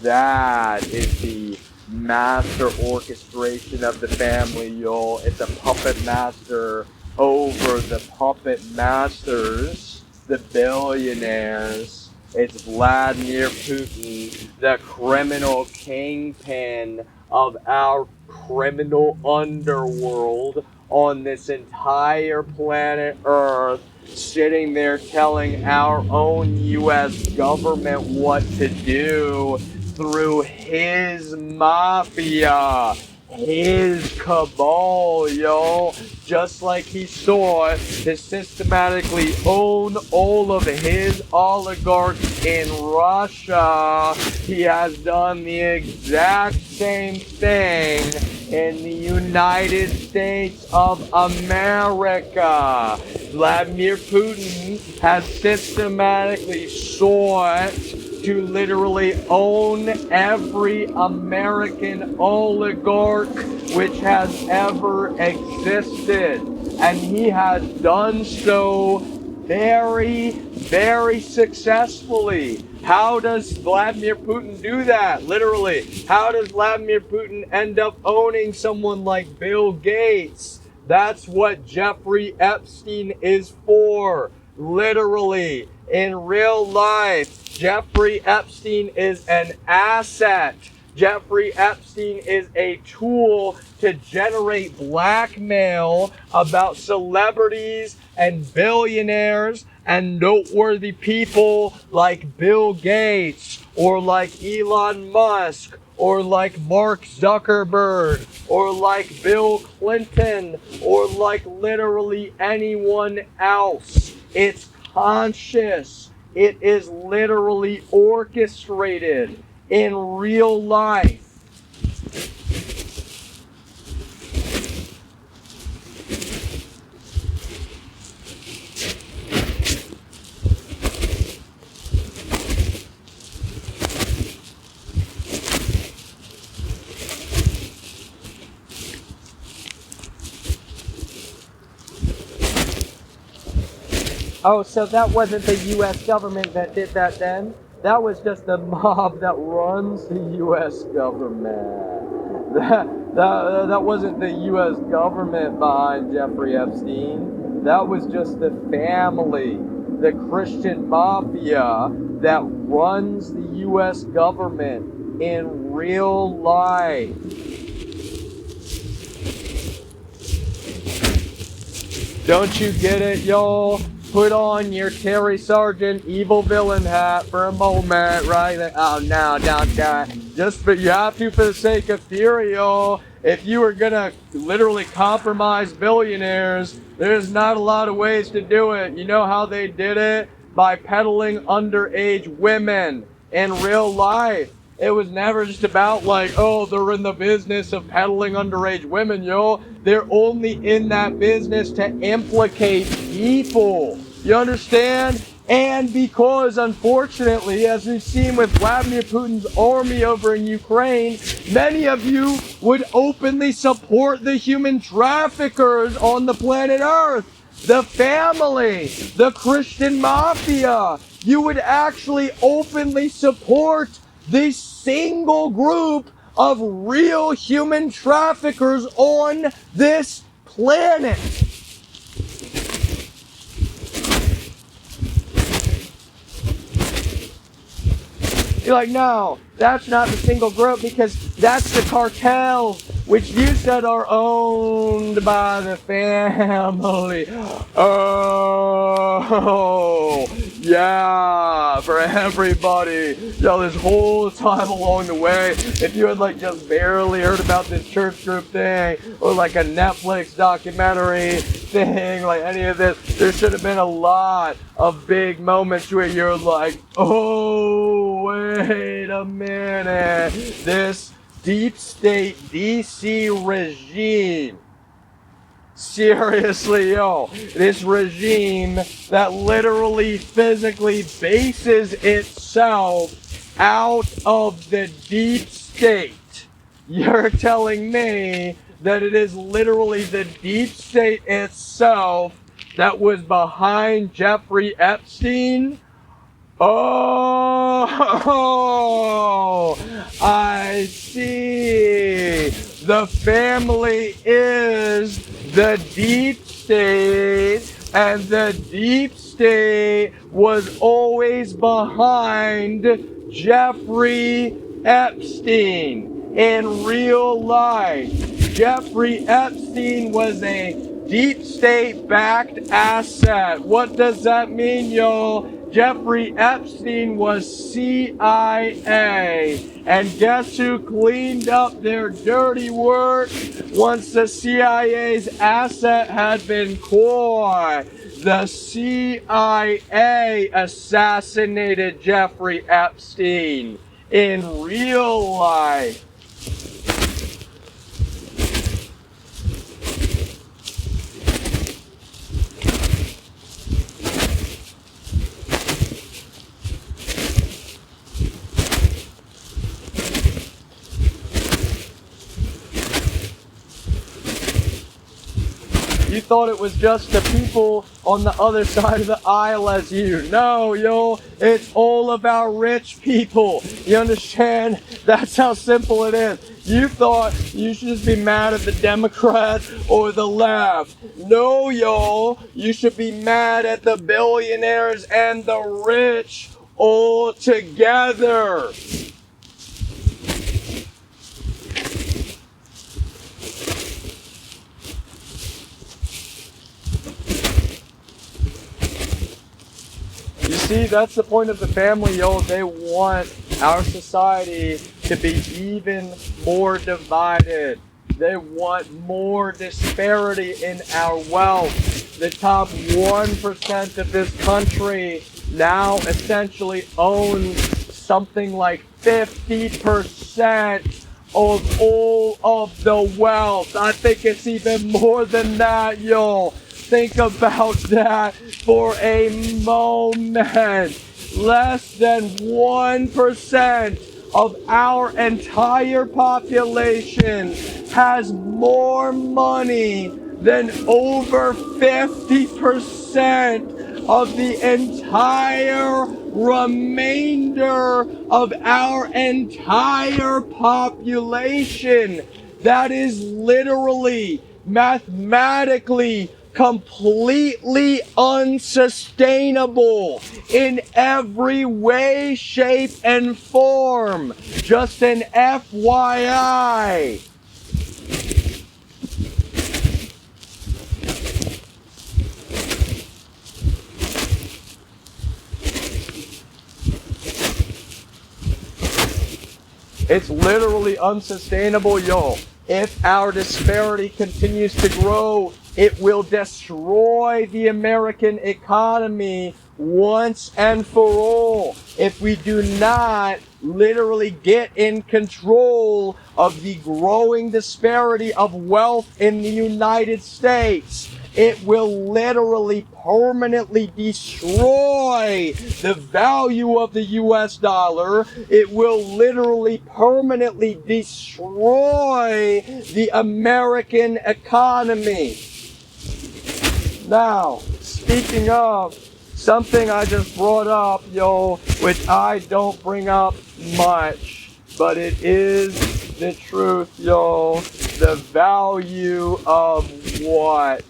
That is the master orchestration of the family, y'all. It's a puppet master over the puppet masters, the billionaires. It's Vladimir Putin, the criminal kingpin of our criminal underworld on this entire planet Earth, sitting there telling our own U.S. government what to do through his mafia, his cabal, yo. Just like he sought to systematically own all of his oligarchs in Russia, he has done the exact same thing in the United States of America. Vladimir Putin has systematically sought to literally own every American oligarch which has ever existed. And he has done so very, very successfully. How does Vladimir Putin do that? Literally, how does Vladimir Putin end up owning someone like Bill Gates? That's what Jeffrey Epstein is for. Literally, in real life, Jeffrey Epstein is an asset. Jeffrey Epstein is a tool to generate blackmail about celebrities and billionaires and noteworthy people like Bill Gates or like Elon Musk or like Mark Zuckerberg or like Bill Clinton or like literally anyone else. It's conscious. It is literally orchestrated in real life. Oh, so that wasn't the U.S. government that did that then? That was just the mob that runs the U.S. government. That wasn't the U.S. government behind Jeffrey Epstein. That was just the family, the Christian mafia that runs the U.S. government in real life. Don't you get it, y'all? Put on your Terry Sargent evil villain hat for a moment, right? Oh no, don't do it. Just, but you have to for the sake of theory, y'all. If you were gonna literally compromise billionaires, there's not a lot of ways to do it. You know how they did it? By peddling underage women in real life. It was never just about like, oh, they're in the business of peddling underage women, yo. They're only in that business to implicate people. You understand? And because, unfortunately, as we've seen with Vladimir Putin's army over in Ukraine, many of you would openly support the human traffickers on the planet Earth. The family, the Christian mafia. You would actually openly support the single group of real human traffickers on this planet. You're like, no, that's not the single group because that's the cartels, which you said are owned by the family. Oh, yeah, for everybody. Yo, this whole time along the way, if you had like just barely heard about this church group thing or like a Netflix documentary thing, like any of this, there should have been a lot of big moments where you're like, oh, wait a minute. This deep state DC regime, seriously, yo, this regime that literally physically bases itself out of the deep state. You're telling me that it is literally the deep state itself that was behind Jeffrey Epstein? Oh, I see. The family is the deep state, and the deep state was always behind Jeffrey Epstein in real life. Jeffrey Epstein was a deep state backed asset. What does that mean, y'all? Jeffrey Epstein was CIA. And guess who cleaned up their dirty work once the CIA's asset had been caught? The CIA assassinated Jeffrey Epstein in real life. You thought it was just the people on the other side of the aisle as you. No, yo, it's all of our rich people. You understand? That's how simple it is. You thought you should just be mad at the Democrats or the left. No, yo, you should be mad at the billionaires and the rich all together. You see, that's the point of the family, yo. They want our society to be even more divided. They want more disparity in our wealth. The top 1% of this country now essentially owns something like 50% of all of the wealth. I think it's even more than that, yo. Think about that for a moment. Less than 1% of our entire population has more money than over 50% of the entire remainder of our entire population. That is literally, mathematically, completely unsustainable in every way, shape, and form. Just an FYI. It's literally unsustainable, yo. If our disparity continues to grow, it will destroy the American economy once and for all. If we do not literally get in control of the growing disparity of wealth in the United States, it will literally permanently destroy the value of the US dollar. It will literally permanently destroy the American economy. Now, speaking of something I just brought up, yo, which I don't bring up much, but it is the truth, yo. The value of what?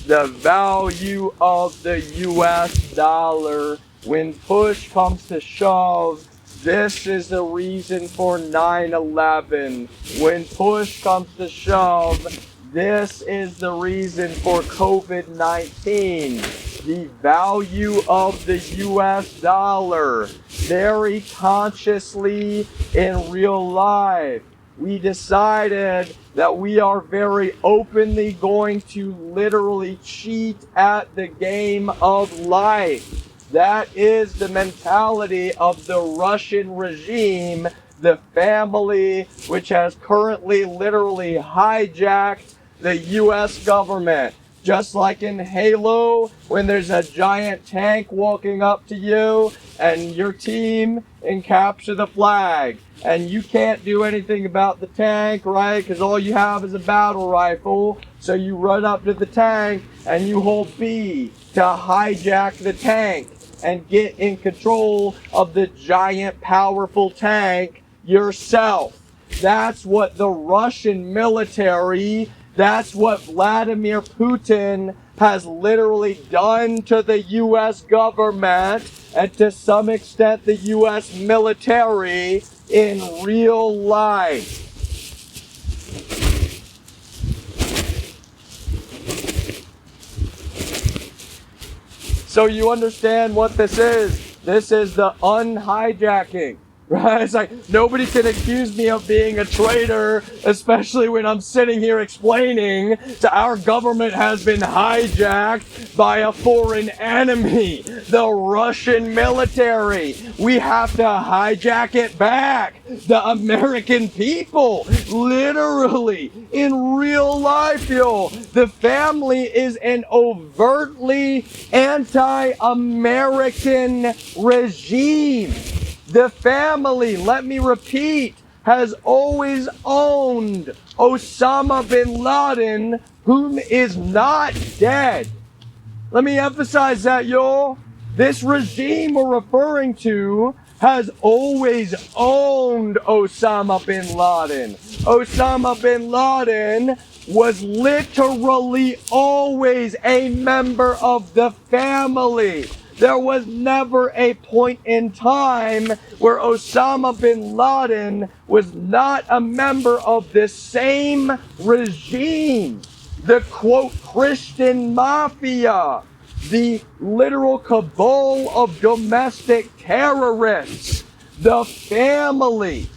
The value of the US dollar. When push comes to shove, this is the reason for 9/11. When push comes to shove, this is the reason for COVID-19. The value of the US dollar. Very consciously in real life, we decided that we are very openly going to literally cheat at the game of life. That is the mentality of the Russian regime, the family which has currently literally hijacked the US government. Just like in Halo, when there's a giant tank walking up to you and your team and capture the flag. And you can't do anything about the tank, right? Because all you have is a battle rifle. So you run up to the tank and you hold B to hijack the tank and get in control of the giant powerful tank yourself. That's what the Russian military, that's what Vladimir Putin has literally done to the US government and to some extent the US military in real life. So you understand what this is? This is the unhijacking. Right? It's like, nobody can accuse me of being a traitor, especially when I'm sitting here explaining that our government has been hijacked by a foreign enemy, the Russian military. We have to hijack it back. The American people, literally, in real life, yo. The family is an overtly anti-American regime. The family, let me repeat, has always owned Osama bin Laden, whom is not dead. Let me emphasize that, y'all. This regime we're referring to has always owned Osama bin Laden. Osama bin Laden was literally always a member of the family. There was never a point in time where Osama bin Laden was not a member of the same regime. The quote Christian mafia, the literal cabal of domestic terrorists, the family.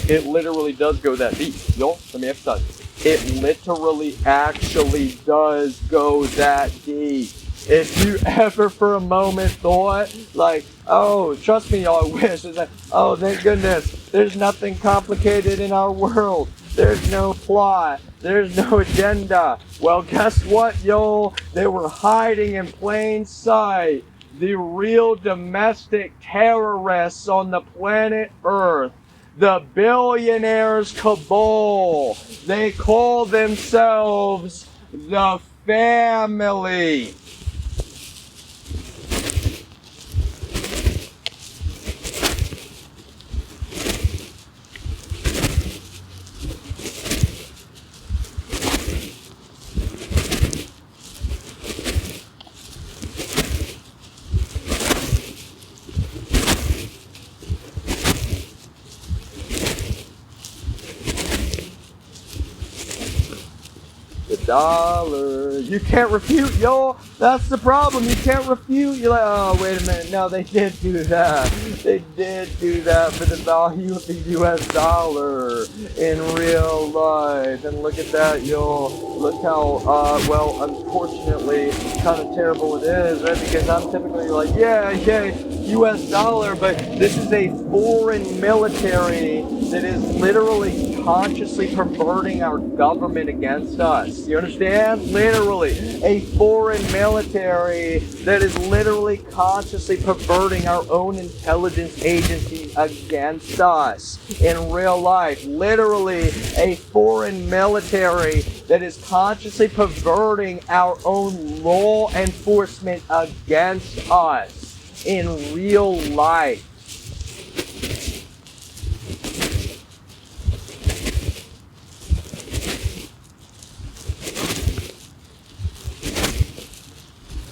It literally does go that deep. Yo, let me emphasize. It literally actually does go that deep. If you ever for a moment thought, like, oh, trust me, y'all, I wish. It's like, oh, thank goodness. There's nothing complicated in our world. There's no plot. There's no agenda. Well, guess what, y'all? They were hiding in plain sight. The real domestic terrorists on the planet Earth. The billionaires cabal. They call themselves the family. Dollar. You can't refute, y'all. That's the problem. You can't refute. You're like, oh, wait a minute. No, they did do that. They did do that for the value of the US dollar in real life. And look at that, y'all. Look how, well, unfortunately, kind of terrible it is, right? Because I'm typically like, yeah, US dollar, but this is a foreign military that is literally consciously perverting our government against us. You understand? Literally. A foreign military that is literally consciously perverting our own intelligence agencies against us in real life. Literally a foreign military that is consciously perverting our own law enforcement against us in real life.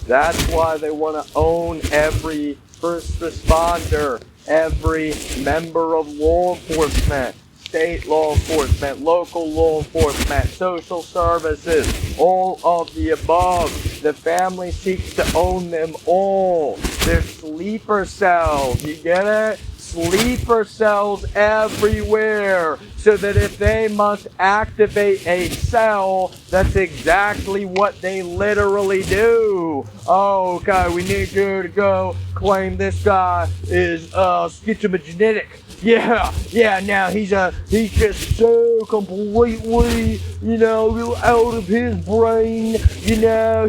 That's why they want to own every first responder, every member of law enforcement, state law enforcement, local law enforcement, social services, all of the above. The family seeks to own them all. They're sleeper cells, you get it? Sleeper cells everywhere, so that if they must activate a cell, that's exactly what they literally do. Oh, okay, we need you to go claim this guy is schizophrenic. Yeah, now he's just so completely, out of his brain,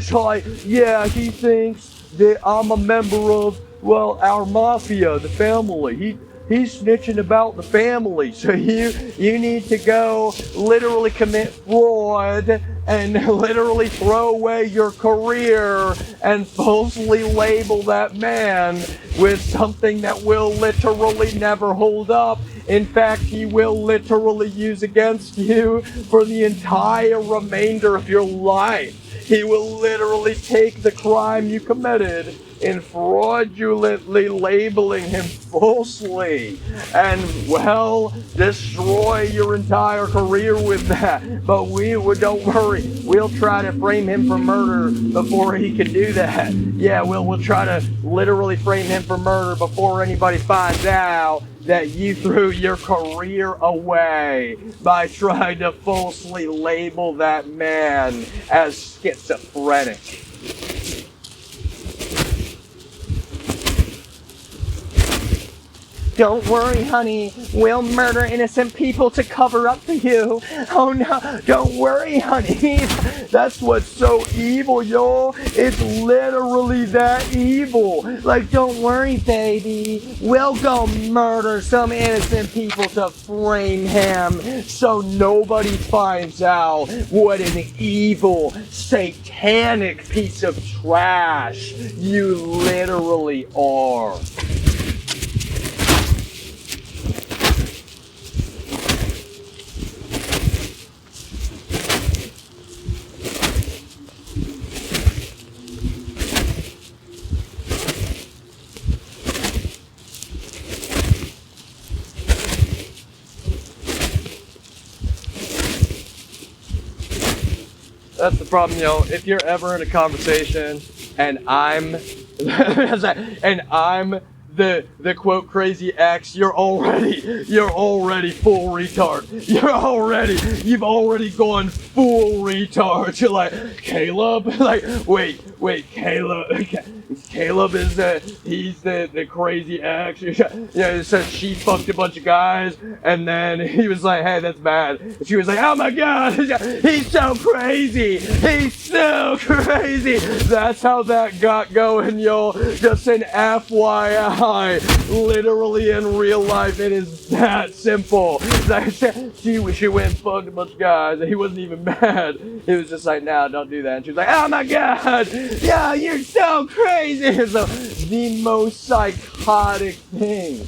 so like, yeah, he thinks that I'm a member of, well, our mafia, the family. He's snitching about the family. So you need to go literally commit fraud and literally throw away your career and falsely label that man with something that will literally never hold up. In fact, he will literally use against you for the entire remainder of your life. He will literally take the crime you committed in fraudulently labeling him falsely and, well, destroy your entire career with that. But don't worry, we'll try to frame him for murder before he can do that. Yeah, we'll try to literally frame him for murder before anybody finds out that you threw your career away by trying to falsely label that man as schizophrenic. Don't worry, honey. We'll murder innocent people to cover up for you. Oh no, don't worry, honey. That's what's so evil, yo. It's literally that evil. Like, don't worry, baby. We'll go murder some innocent people to frame him. So nobody finds out what an evil, satanic piece of trash you literally are. That's the problem, yo. If you're ever in a conversation and I'm the quote crazy ex, you're already full retard. You've already gone full retard. You're like, Caleb? Like, wait, Caleb is he's the crazy ex. Yeah, it says she fucked a bunch of guys, and then he was like, hey, that's bad. And she was like, oh my god, he's so crazy. That's how that got going, yo. Just an FYI. Literally in real life, it is that simple. She went and fucked a bunch of guys, and he wasn't even mad. He was just like, no, don't do that. And she was like, oh my god, yeah, you're so crazy. So the most psychotic thing.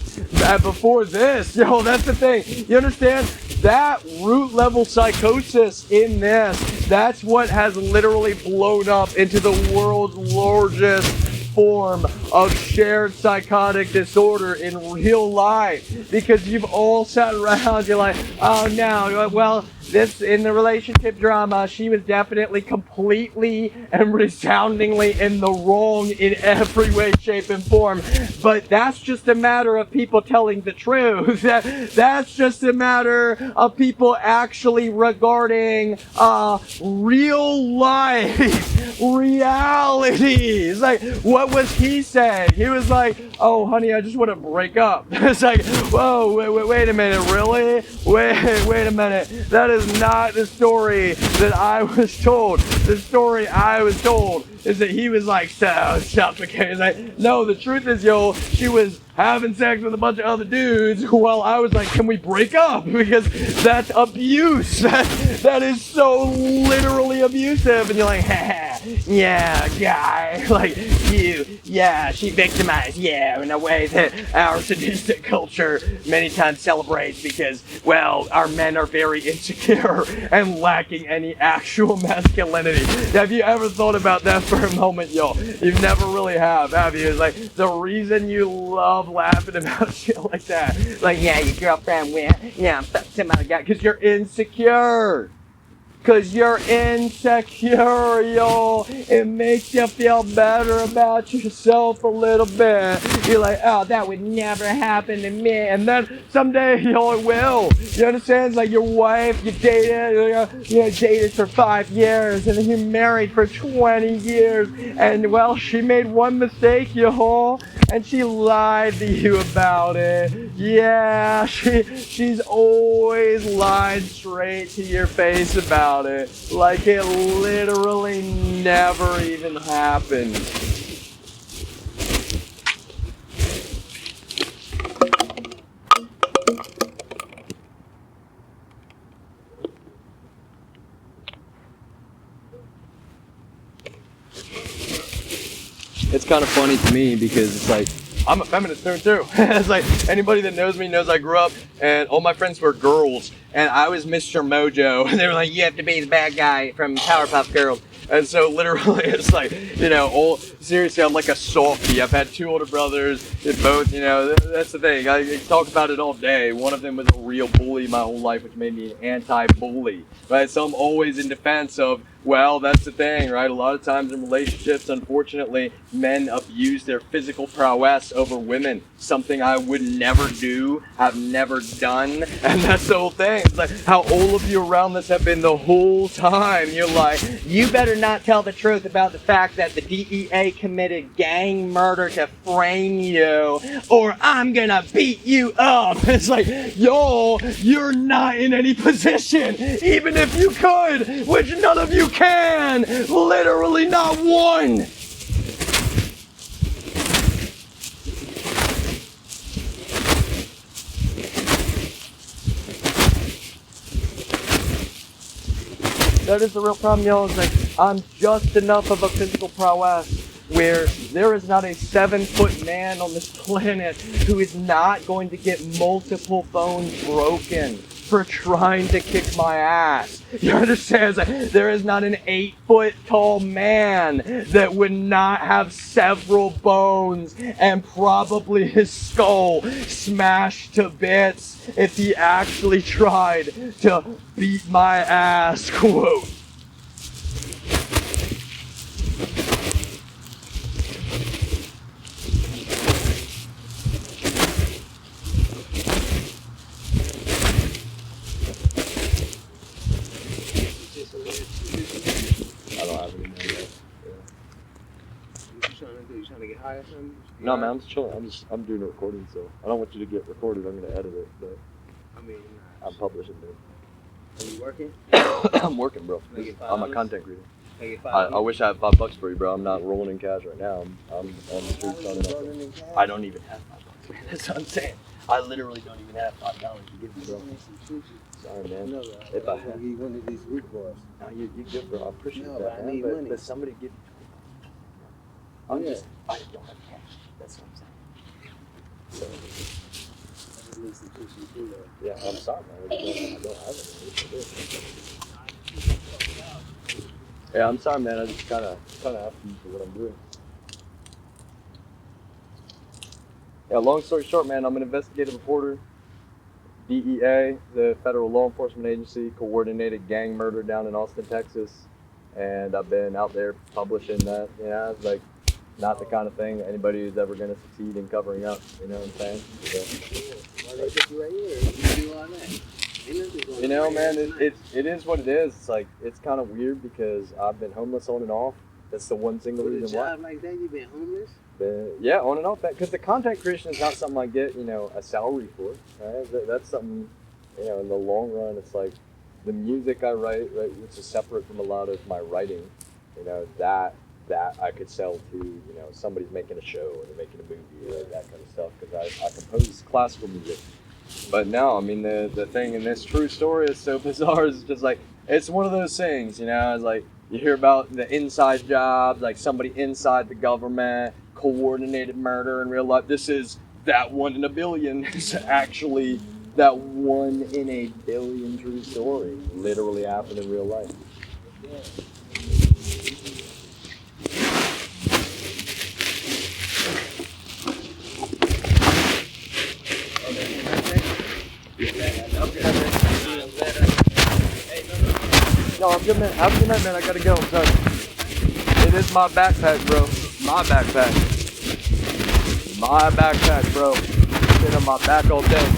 Before this, yo, that's the thing. You understand? That root level psychosis in this, that's what has literally blown up into the world's largest form of shared psychotic disorder in real life, because you've all sat around, you're like, oh no, well, this in the relationship drama, she was definitely completely and resoundingly in the wrong in every way, shape, and form. But that's just a matter of people telling the truth. That's just a matter of people actually regarding real life realities. Like, what was he saying? He was like, oh honey, I just want to break up. It's like, whoa, wait a minute, really? Wait a minute. That is not the story that I was told. The story I was told is that he was like so suffocated. Like, no, the truth is, yo, she was having sex with a bunch of other dudes while I was like, can we break up? Because that's abuse. That is so literally abusive. And you're like, yeah, guy, like yeah, she victimized, yeah, in a way that our sadistic culture many times celebrates, because, well, our men are very insecure and lacking any actual masculinity. Have you ever thought about that for a moment, yo? You've never really have you? It's like, the reason you love laughing about shit like that, like, yeah, your girlfriend went, yeah, fucked some other guy, because you're insecure. Cause you're insecure, yo. It makes you feel better about yourself a little bit. You're like, oh, that would never happen to me. And then someday, yo, it will. You understand? It's like your wife, you dated for 5 years, and then you married for 20 years. And, well, she made one mistake, yo, and she lied to you about it. Yeah, she's always lied straight to your face about it, like it literally never even happened. It's kind of funny to me because it's like, I'm a feminist too. It's like, anybody that knows me knows I grew up and all my friends were girls and I was Mr. Mojo, and they were like, you have to be the bad guy from Powerpuff Girls. And so literally it's like, you know, seriously, I'm like a softie. I've had 2 older brothers. They're both, you know, that's the thing. I talk about it all day. One of them was a real bully my whole life, which made me an anti-bully, right? So I'm always in defense of Well, that's the thing, right? A lot of times in relationships, unfortunately, men abuse their physical prowess over women. Something I would never do, have never done. And that's the whole thing. It's like how all of you around this have been the whole time. You're like, You better not tell the truth about the fact that the DEA committed gang murder to frame you, or I'm gonna beat you up. it's like, yo, you're not in any position. Even if you could, which none of you can. Literally not one. That is the real problem, y'all. Is like, I'm just enough of a physical prowess where there is not a 7-foot man on this planet who is not going to get multiple bones broken for trying to kick my ass. You understand? It's like, there is not an 8-foot tall man that would not have several bones and probably his skull smashed to bits if he actually tried to beat my ass, quote. I don't have any more yet. What you trying to get high or something? No, man, I'm just chilling. I'm doing a recording, so I don't want you to get recorded. I'm gonna edit it, but I mean, I'm publishing it. are you working? I'm working, bro. Make it I'm a $5? content creator. Make it I $5. wish I had $5 for you, bro. I'm not rolling in cash right now. I'm on the streets on it. I don't even have $5, man. That's what I'm saying. I literally don't even have $5 to give you, bro. Sorry, man. If I had, give one of these weak boys. no, you good, bro. I appreciate No, that, but I man. need But, money. but somebody give. I'm Yeah. just. I don't have cash. That's what I'm saying. So yeah, I'm sorry, man. I don't have it. Yeah, I'm sorry, man. I just kind of asking you for what I'm doing. Yeah, long story short, man, I'm an investigative reporter. DEA, the federal law enforcement agency, coordinated gang murder down in Austin, Texas. And I've been out there publishing that. You know, it's like not the kind of thing that anybody is ever going to succeed in covering up. You know what I'm saying? So, Why they put you right here? You do all that. Ain't nothing going you know, on man, right it is what it is. It's like, it's kind of weird because I've been homeless on and off. That's the one single With a reason why. job like that, you been homeless? Yeah, on and off that, because the content creation is not something I get, you know, a salary for. Right? That's something, you know, in the long run, it's like the music I write, right, which is separate from a lot of my writing. You know, that I could sell to, you know, somebody's making a show or they're making a movie or that kind of stuff, because I compose classical music. But no, I mean, the thing in this true story is so bizarre. It's just like, it's one of those things, you know, it's like you hear about the inside jobs, like somebody inside the government, coordinated murder in real life. This is that 1 in a billion. It's actually that 1 in a billion true story. Literally happened in real life. No, I'm good, man. Have a good night, man. I gotta go. I'm sorry. It is my backpack, bro. My backpack. My backpack, bro. Been on my back all day.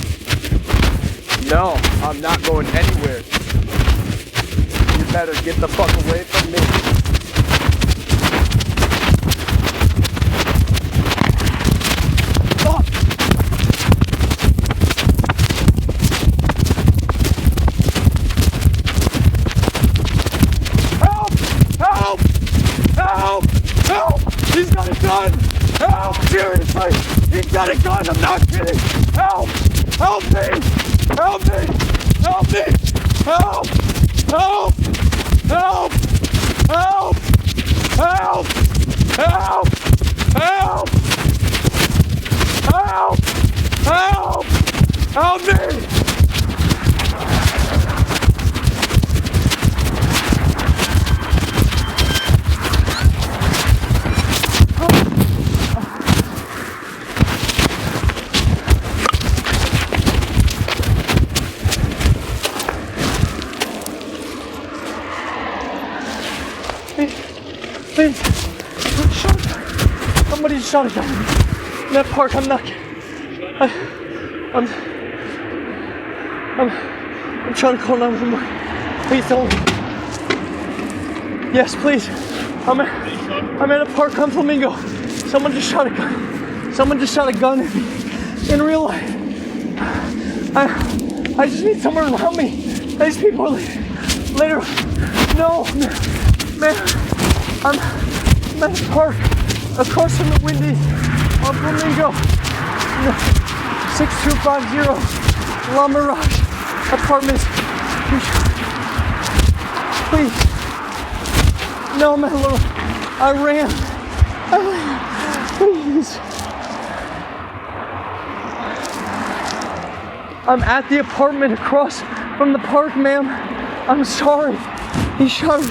No, I'm not going anywhere. You better get the fuck away from me. Help! Help! Help! He's got a gun! Help! Seriously! He's got a gun! I'm not kidding! Help! Help me! Help me! Help me! Help! Help! Help! Help! Help! Help! Help! Help! Help! Help me! Please. Somebody shot a gun. In that park, I'm not. I'm trying to call 911. Please don't. Yes, please. I'm at a park on Flamingo. Someone just shot a gun. Someone just shot a gun at me in real life. I just need someone around me. These people are later. No, man. I'm at a park across from the Wendy's on Flamingo. 6250 La Mirage Apartments. Please. No, man, look. I ran. Please. I'm at the apartment across from the park, ma'am. I'm sorry. He shot a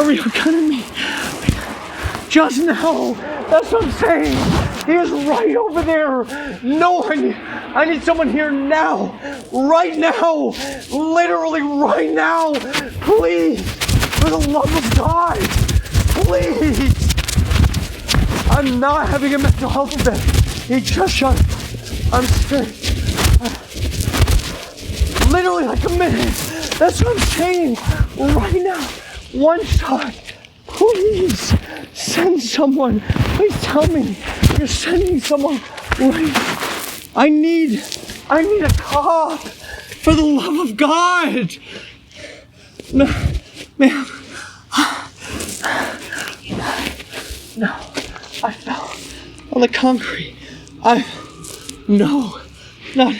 real gun at me. Just now. That's what I'm saying. He is right over there. No, I need someone here now. Right now. Literally right now. Please. For the love of God. Please. I'm not having a mental health event. He just shot. I'm scared. Literally like a minute. That's what I'm saying. Right now. One shot. Please send someone. Please tell me you're sending someone. Right. I need a cop. For the love of God. No, ma'am. No. I fell on the concrete. No. Not.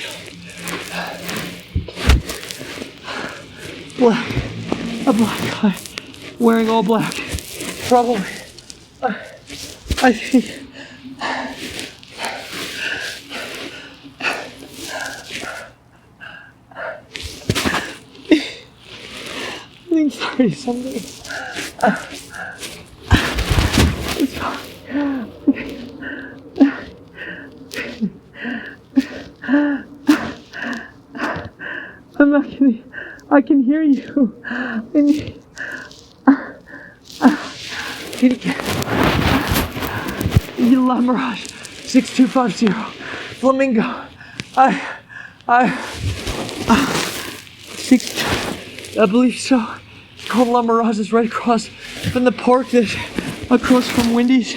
Black. A black guy. Wearing all black. Probably. I think. I think 30 something. It's fine. I'm not kidding. I can hear you. La Mirage 6250 Flamingo. I believe so. It's called La Mirage. It's right across from the park. That's across from Wendy's.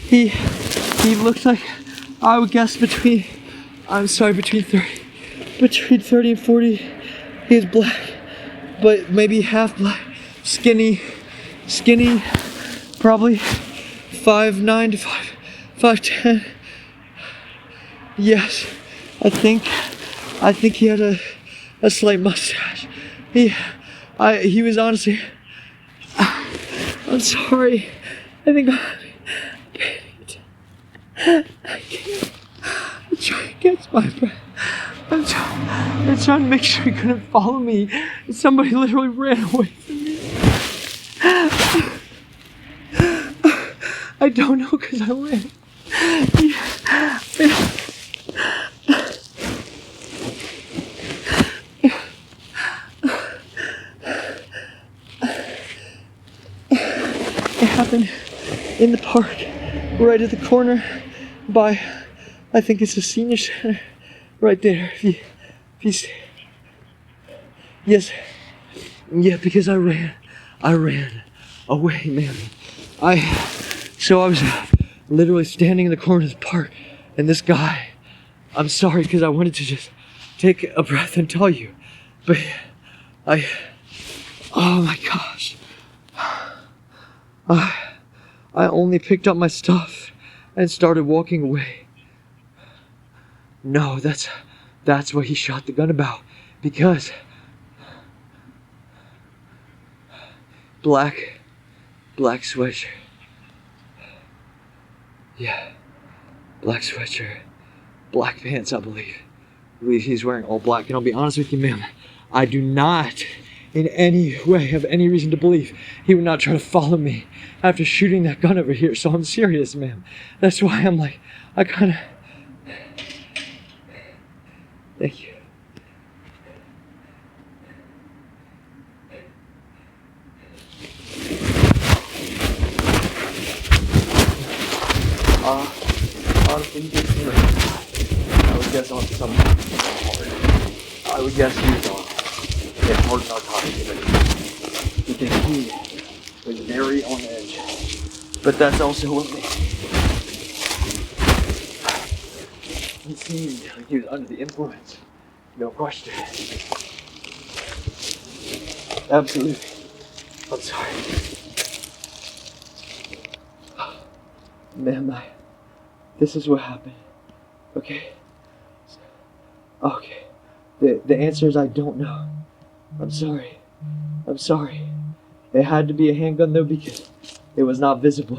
He looked like, I would guess between 30 and 40. He was black, but maybe half black, skinny, probably 5'9" to 5'10". Yes, I think he had a slight mustache. He was honestly, I'm sorry. I think I can't. I'm trying to catch my breath. I'm trying to make sure he couldn't follow me. Somebody literally ran away from me. I don't know because I ran. It happened in the park, right at the corner by, I think it's a senior center, right there. If you see. Yes. Yeah, because I ran away, man. So I was literally standing in the corner of the park, and this guy, I'm sorry because I wanted to just take a breath and tell you, but oh my gosh. I only picked up my stuff and started walking away. No, that's what he shot the gun about. Because black sweatshirt. Yeah, black sweatshirt, black pants, I believe. He's wearing all black. And I'll be honest with you, ma'am, I do not in any way have any reason to believe he would not try to follow me after shooting that gun over here. So I'm serious, ma'am. That's why I'm like, I kind of... Thank you. Honestly, he just seemed like a guy. I would guess on some hard. I would guess he was on hard narcotics because he was very on edge. But that's also what made he seemed like he was under the influence. No question. Absolutely. I'm sorry. Ma'am, this is what happened. Okay? Okay. The answer is I don't know. I'm sorry. I'm sorry. It had to be a handgun though because it was not visible.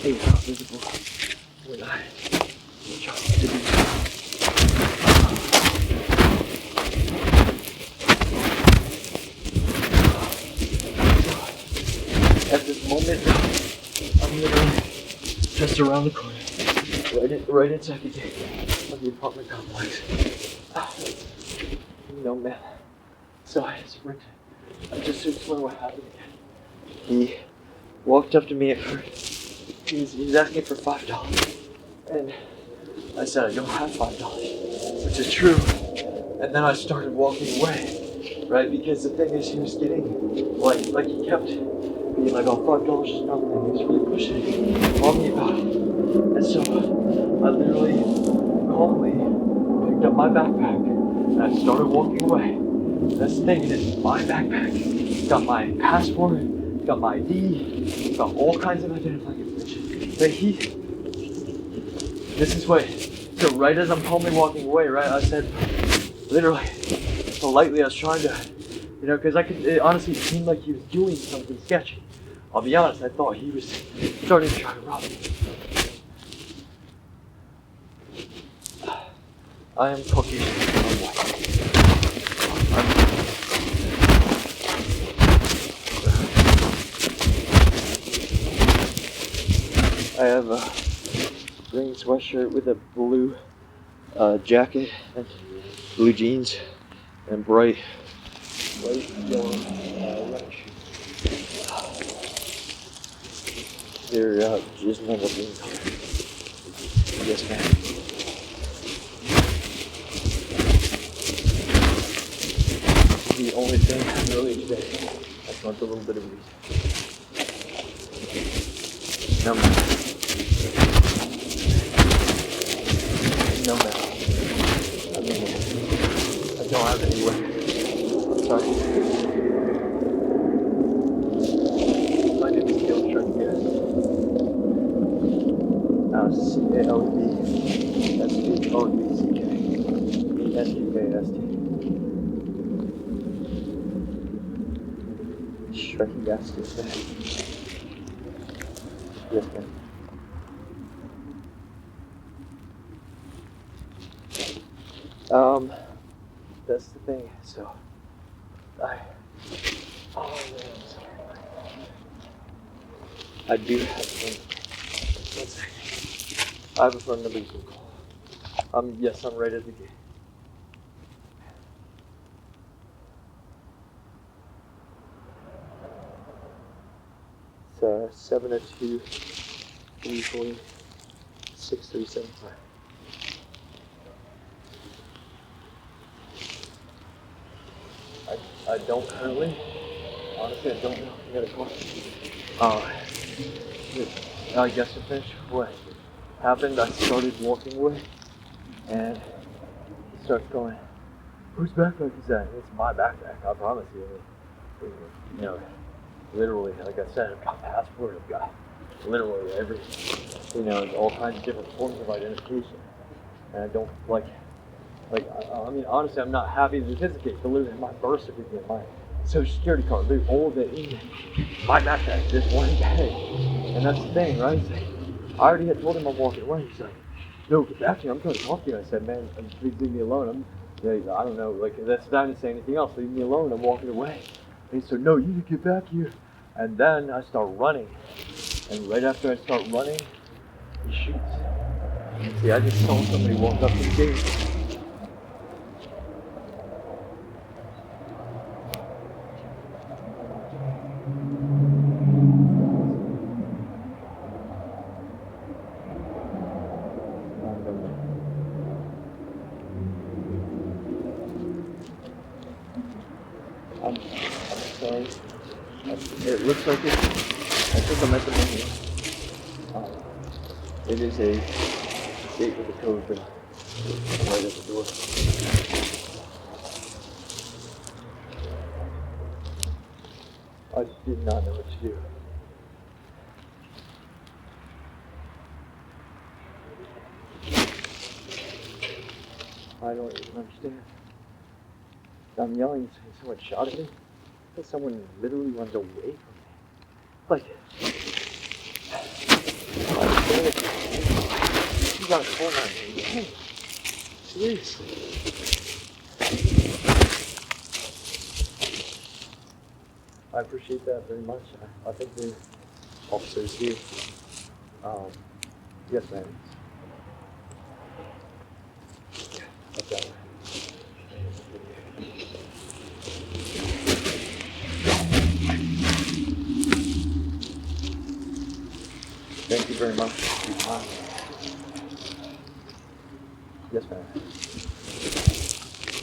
It was not visible when I tried to do At this moment, I'm literally just around the corner, right inside the gate of the apartment complex. No, man. So I sprinted. I just explained what happened again. He walked up to me at first. He was asking for $5. And I said, I don't have $5, which is true. And then I started walking away, right? Because the thing is, he was getting, like he kept being like, oh, $5 is nothing. He was really pushing on me about it. And so I literally calmly picked up my backpack and I started walking away. That's the thing, it is my backpack. It's got my passport, it's got my ID, it's got all kinds of identifying information. But this is what, so right as I'm calmly walking away, right, I said, literally, politely, I was trying to, because it honestly seemed like he was doing something sketchy. I'll be honest, I thought he was starting to try to rob me. I am Caucasian, I'm white. I have a green sweatshirt with a blue jacket and blue jeans and bright yellow running shoes. They're just normal jean color. Yes, ma'am. The only thing earlier today, I smoked a little bit of weed. No, ma'am. No, ma'am. I mean, I don't have anywhere. I'm sorry. My name is Gil Truck. Shrek gas Yes, ma'am. That's the thing. So, oh man, I'm sorry. I do have a phone. 1 second. I have a phone number you can call. Yes, I'm right at the gate. It's 702 340 6375. I don't currently. Honestly, I don't know. I gotta call. I guess to finish what happened, I started walking away, and he starts going, "Whose backpack is that?" It's my backpack. I promise you. Literally, like I said, I've got a passport. I've got literally every, all kinds of different forms of identification, and I don't I mean, honestly, I'm not happy to certificate to literally my birth certificate, my social security card, literally all of it in my backpack, this one bag. And that's the thing, right? It's like, I already had told him I'm walking away. He's like, no, get back to me, I'm trying to talk to you. I said, man, please leave me alone. I don't know, that's not to say anything else, leave me alone, I'm walking away. And he said, no, you need to get back here. And then I start running. And right after I start running, he shoots. See, I just saw somebody walk up to the gate. I'm sorry. It looks like it. I think I'm at the menu. It is a gate with a code, but right at the door. I did not know what to do. I don't even understand. I'm yelling, saying someone shot at me. But someone literally runs away from me. Like, you got a phone on me. Hey, seriously. I appreciate that very much. I think the officers here. Yes, ma'am. Okay. Thank you very much for your time. Yes, ma'am.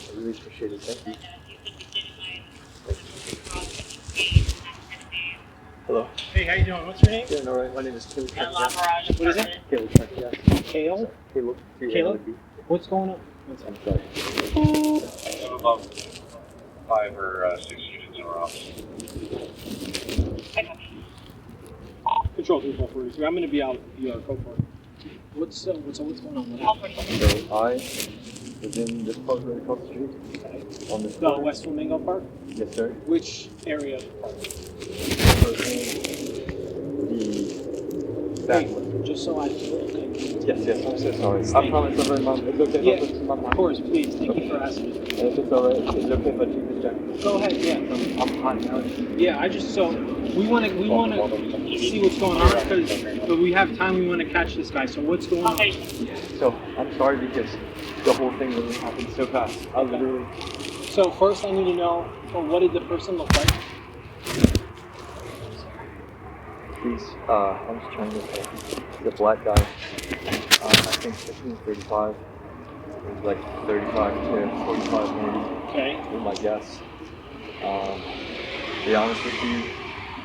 I really appreciate it. Thank you. Hello. Hey, how you doing? What's your name? Yeah, no, right. My name is Caleb. What is it? Caleb Trent, yes. Kale? Caleb. Caleb? What's going on? I'm sorry. About 5 or 6 units in our office. Control 3443. I'm going to be out. You are code for it. What's going on? What happened? So I was in this park right across the street. On this The West Flamingo Park? Yes, sir. Which area of the park? The back one. Just so I can. Yes, I'm so sorry. I promise I'm very mom. It's okay Yeah, if I put some on my of course, please. Thank you for asking. And if it's alright, it's okay if I take this jacket. Go ahead, yeah. I'm hot now. Yeah, I just so we want to see what's going on but we have time. We want to catch this guy. So what's going on? So I'm sorry because the whole thing really happened so fast. I literally. So first, I need to know what did the person look like? He's I'm just trying to say the black guy. I think 15, 35. It was like 35 to 45 maybe. Okay. Is my guess. To be honest with you,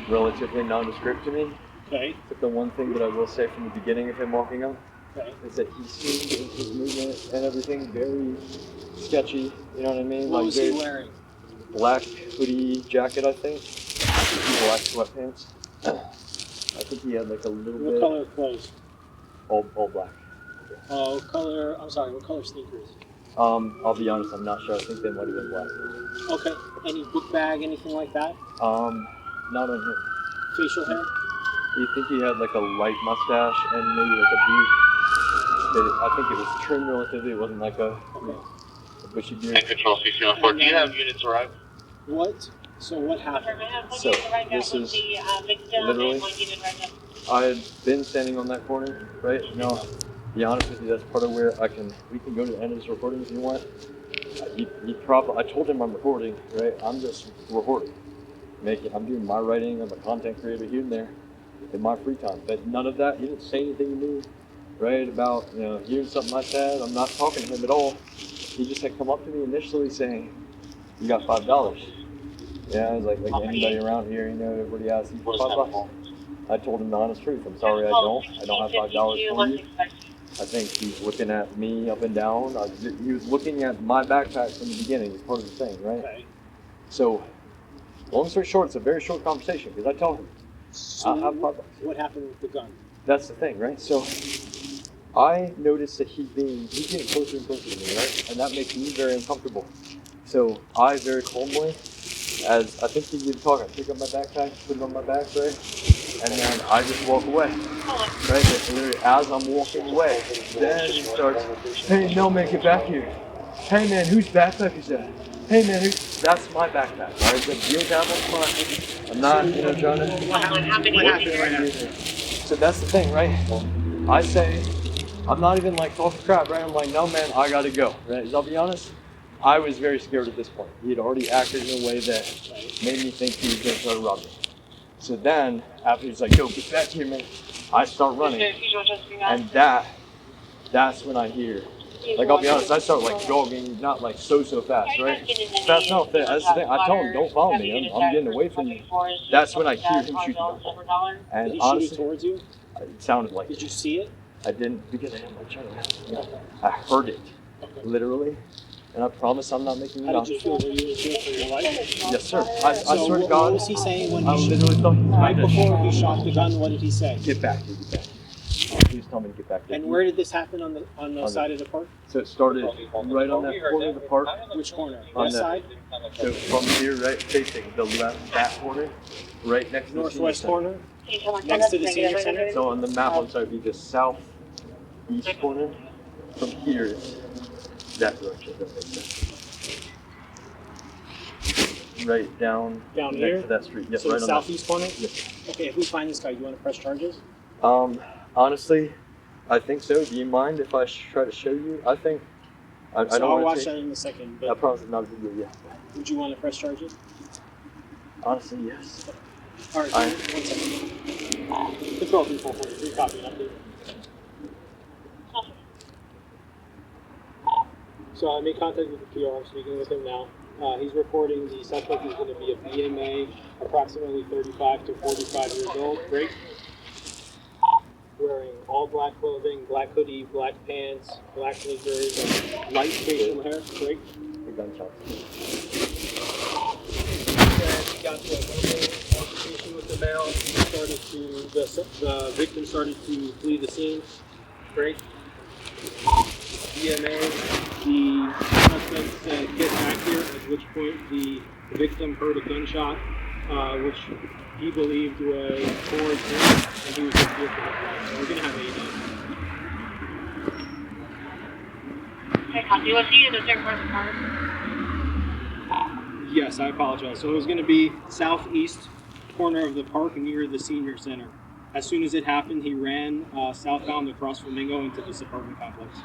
relatively nondescript to me. Okay. But the one thing that I will say from the beginning of him walking up Okay. is that he seemed in his movement and everything very sketchy. You know what I mean? What like was he very wearing? black hoodie jacket, I think. Black sweatpants. I think he had like a little What bit. color of clothes? All black. Oh, color. I'm sorry. What color sneakers? I'll be honest, I'm not sure. I think they might have been black. Okay. Any book bag? Anything like that? Not on him. Facial hair? You think he had like a light mustache and maybe like a beard? I think it was trimmed relatively. It wasn't like a bushy beard. And Control 604, do you have units arrive? What? So what happened? So this is literally. I had been standing on that corner, right? Now, to be honest with you, that's part of where we can go to the end of this recording if you want. I told him I'm recording, right? I'm just recording. I'm doing my writing, I'm a content creator here and there in my free time. But none of that, he didn't say anything to me, right? About, hearing something I said. I'm not talking to him at all. He just had come up to me initially saying, "You got $5. Yeah, I was like anybody around here, everybody asks you for $5. I told him the honest truth. I'm sorry, I don't have $5 for you. I think he's looking at me up and down. He was looking at my backpack from the beginning. It's part of the thing, right? Okay. So, long story short, it's a very short conversation because I tell him, I have $5. What happened with the gun? That's the thing, right? So, I noticed that he's getting closer and closer to me, right? And that makes me very uncomfortable. So, I very calmly, as I think he did talk, I pick up my backpack, put it on my back, right? And then I just walk away, right? And literally, as I'm walking away, then he starts, "Hey, no, man, get back here. Hey, man, whose backpack is that? Hey, man, that's my backpack, right? The deal down on mine. I'm not, trying to." What happened right now? So that's the thing, right? I say, I'm not even like talking crap, right? I'm like, "No, man, I gotta go," right? 'Cause I'll be honest, I was very scared at this point. He had already acted in a way that made me think he was gonna try to rob me. So then, after he's like, "Yo, get back here, man," I start running, and that's when I hear Like, I'll be honest, I start like jogging, not like so fast, right? Fast enough. That's the thing. I tell him, don't follow me. I'm getting away from you. That's when I hear him shoot the gun. Did And he shoot it honestly, towards you? it sounded like Did it. you see it? I didn't because I didn't like I heard it, literally. And I promise I'm not making it How up. did you feel? Were you in fear for your life? Yes, sir. I So swear to what God, was he saying when I he literally thought he was right going to before he shot the gun? What did he say? get back here, get back here. He was telling me to get back here. And where did this happen on the side of the park? So it started right on that corner of the park. Which corner? On West the- side? So from here, right, facing the left, that corner, right next to the Northwest senior corner? Next to the senior center? center. So on the map, I'm sorry, it'd be the southeast corner. From here is that direction. If that makes sense. Right down, Down next here? to that street. Yes, So right the on that. southeast corner? Yes. Okay, if we find this guy, do you want to press charges? Honestly, I think so. Do you mind if I try to show you? I think I So don't I'll want watch to that in a second, I but promise it's not a video. Yeah. would you want to press charges? Honestly, yes. Alright, I- 1 second. Control 3443, copy and update. So I made contact with the PR, I'm speaking with him now. He's reporting the suspect is going to be a BMA, approximately 35 to 45 years old, break. Wearing all black clothing, black hoodie, black pants, black sneakers, and light facial hair, break. The gunshots. He got to a verbal altercation with the male. The victim started to flee the scene. Break. DMA. The suspect said, "Get back here," at which point the victim heard a gunshot, which he believed was towards him, and he was in fear for his life. So we're going to have AED. Do you want to see the third person car? Yes, I apologize. So it was going to be southeast corner of the park near the senior center. As soon as it happened, he ran southbound across Flamingo into this apartment complex.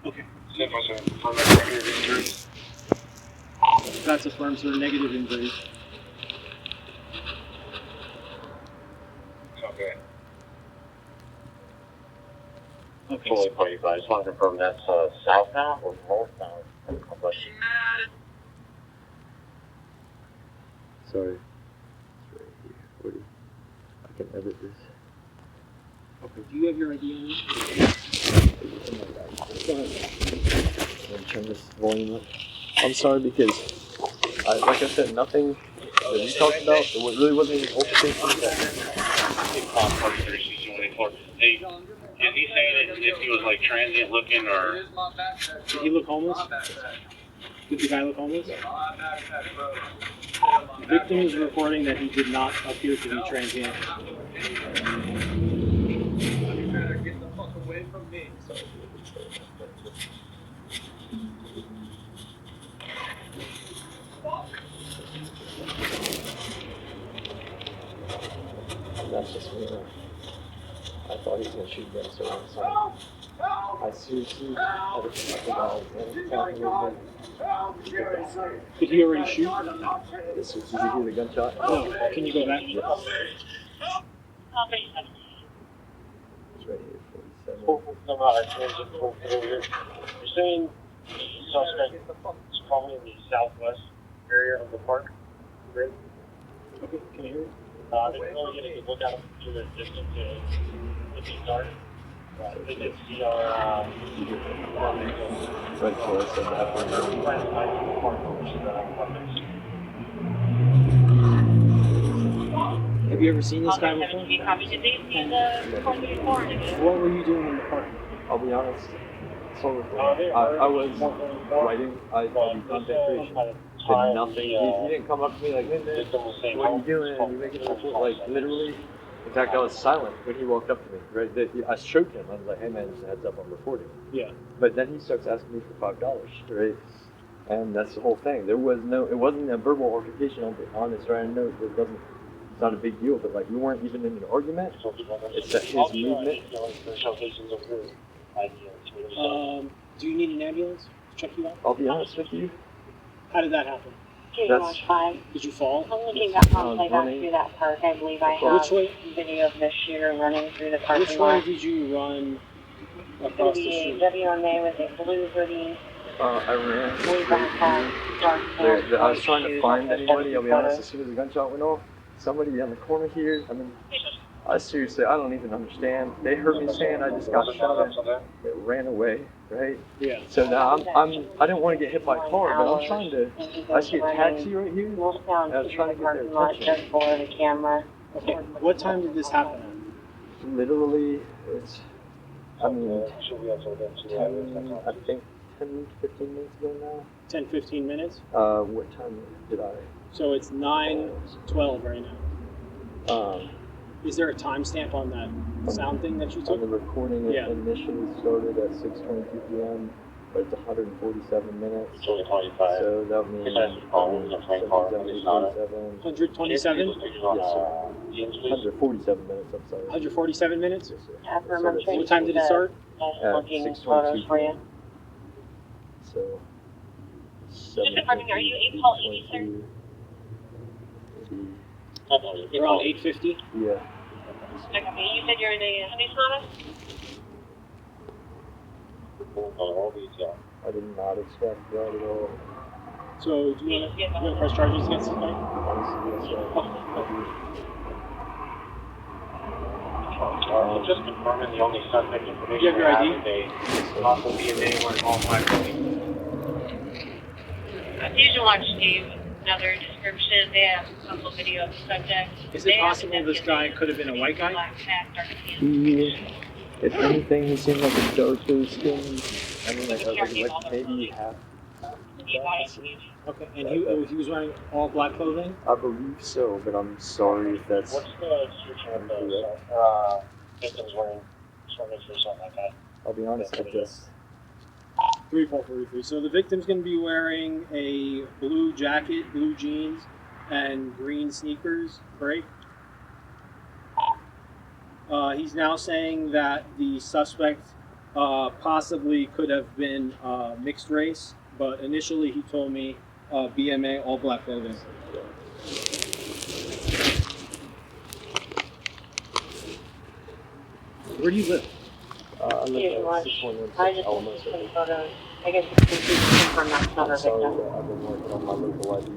Okay. That's affirmed, sir. Negative injuries. Okay. Okay. Fully 45. I just want to confirm that's southbound or northbound? Sorry. It's right here. What do you, I can edit this. Okay. Do you have your ID on you? Go ahead. Let me turn this volume up. I'm sorry because, like I said, nothing that you talked about, it really wasn't an altercation. Hey, is he saying if he was like transient looking or? Did he look homeless? Did the guy look homeless? The victim is reporting that he did not appear to be transient. That's just me. I thought he was gonna shoot again, so I'm sorry. I seriously had to think about it. Did he already shoot? Did you hear the gunshot? No. Can you go back? Yes. It's right here, 47. You're saying suspect is probably in the southwest area of the park? Great. Okay. Can you hear me? They're really going to look out to the distance to the start. I think it's CR. Right before I said that. Have you ever seen this guy before? What were you doing in the park? I'll be honest. So I was writing. I did content creation. Did nothing. He didn't come up to me like, "Hey man, what are you doing? Are you making a report?" Like literally. In fact, I was silent when he walked up to me. Right, I choked him. I was like, "Hey man, just a heads up, I'm recording." Yeah. But then he starts asking me for $5, right? And that's the whole thing. It wasn't a verbal altercation. I'll be honest, right? I know it's not a big deal, but like we weren't even in an argument. It's that his movement. Do you need an ambulance to check you out? I'll be honest with you. How did that happen? That's Did you fall? I'm looking back on running. playback through that park. I believe I have Which way? video of the shooter running through the Which parking way lot. did you run It's across gonna the be street? WMA with a blue hoodie, I ran blue straight backpack, through. dark pants, I was white trying to shoes, find also anybody. I'll be honest. photos. As soon as the gunshot went off, somebody on the corner here. I mean, I seriously, I don't even understand. They heard me saying I just got shot at. They ran away, right? Yeah. So now I didn't want to get hit by a car, but I'm trying to. I see a taxi right here. Northbound I was trying to get their parking lot attention. just below the camera. Okay. What time did this happen? Literally, it's. I mean, 10, I think 10, 15 minutes ago now. 10, 15 minutes? What time did I? So it's 9:12 right now. Is there a timestamp on that sound thing that you On took? the recording, it Yeah. initially started at 6:22 p.m., but it's 147 minutes. So that means 147. 127? Yes, sir. 147 minutes. I'm sorry. 147 minutes? Yes, sir. Affirmative. What time did it start? At Looking 6:22 photos for you. p.m. So. Are you 8 call 80, sir? Around 8:50? Yeah. Okay, you said you're in a Honey Sonata? I did not expect that at all. So do you want to press charges against this guy? Honestly, yes, Just confirming the only suspect information. You have your ID? Possible DNA where all five Fusion Watch gave another description. They have a couple video of the subject. Is it possible this guy could have been a white guy? Black hat, dark skin. He, if anything, he seemed like a darker skin. I mean, like maybe half. Okay, and he was wearing all black clothing? I believe so, but I'm sorry if that's. What's the description of those victims wearing swimmers or something like that? I'll be honest, I just. 3443. So the victim's going to be wearing a blue jacket, blue jeans, and green sneakers, right? He's now saying that the suspect possibly could have been mixed race, but initially he told me BMA, all black clothing. Where do you live? I Fusion live Watch. at 6116 I just Alamo took some Circle. photos. I guess it's confirmed that's not I'm our sorry victim. that I've been working on my local ID.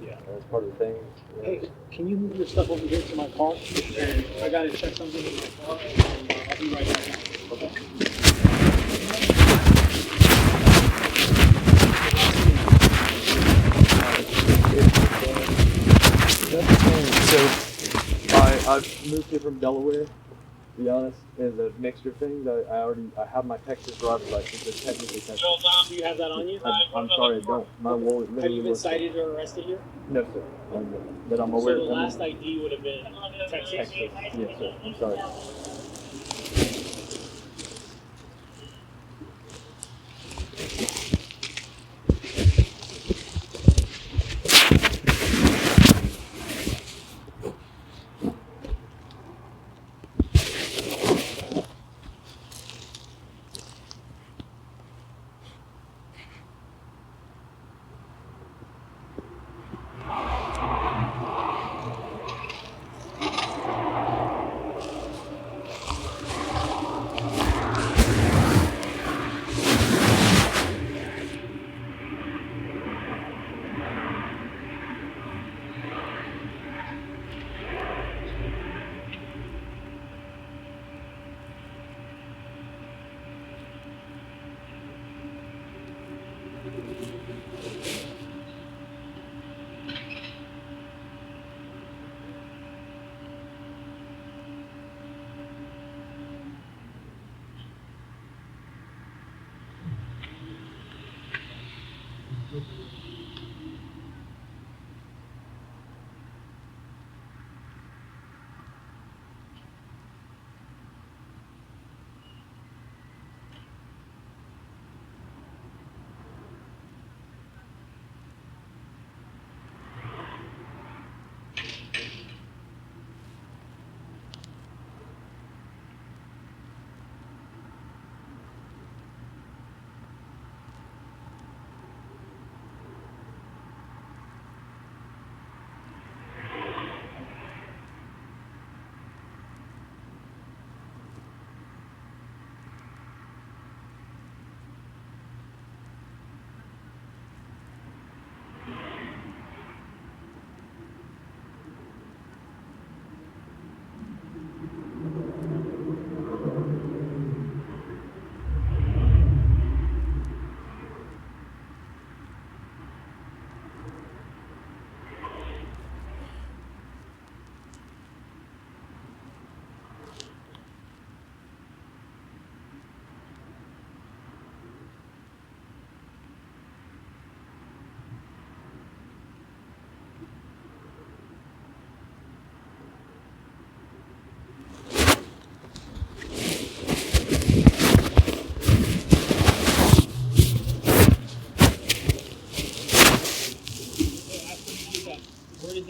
Yeah. That's part of the thing. Hey, can you move your stuff over here to my car? And I got to check something in my car, and I'll be right back. Okay. So, I moved here from Delaware. To be honest, it's a mixture thing that I have my Texas driver's license. It's technically Texas. Do you have that on you? I'm sorry, I don't. My wallet Have literally you been was- cited or arrested here? No, sir. That I'm So aware the of. last ID would have been Texas. Texas. Yes, sir. I'm sorry.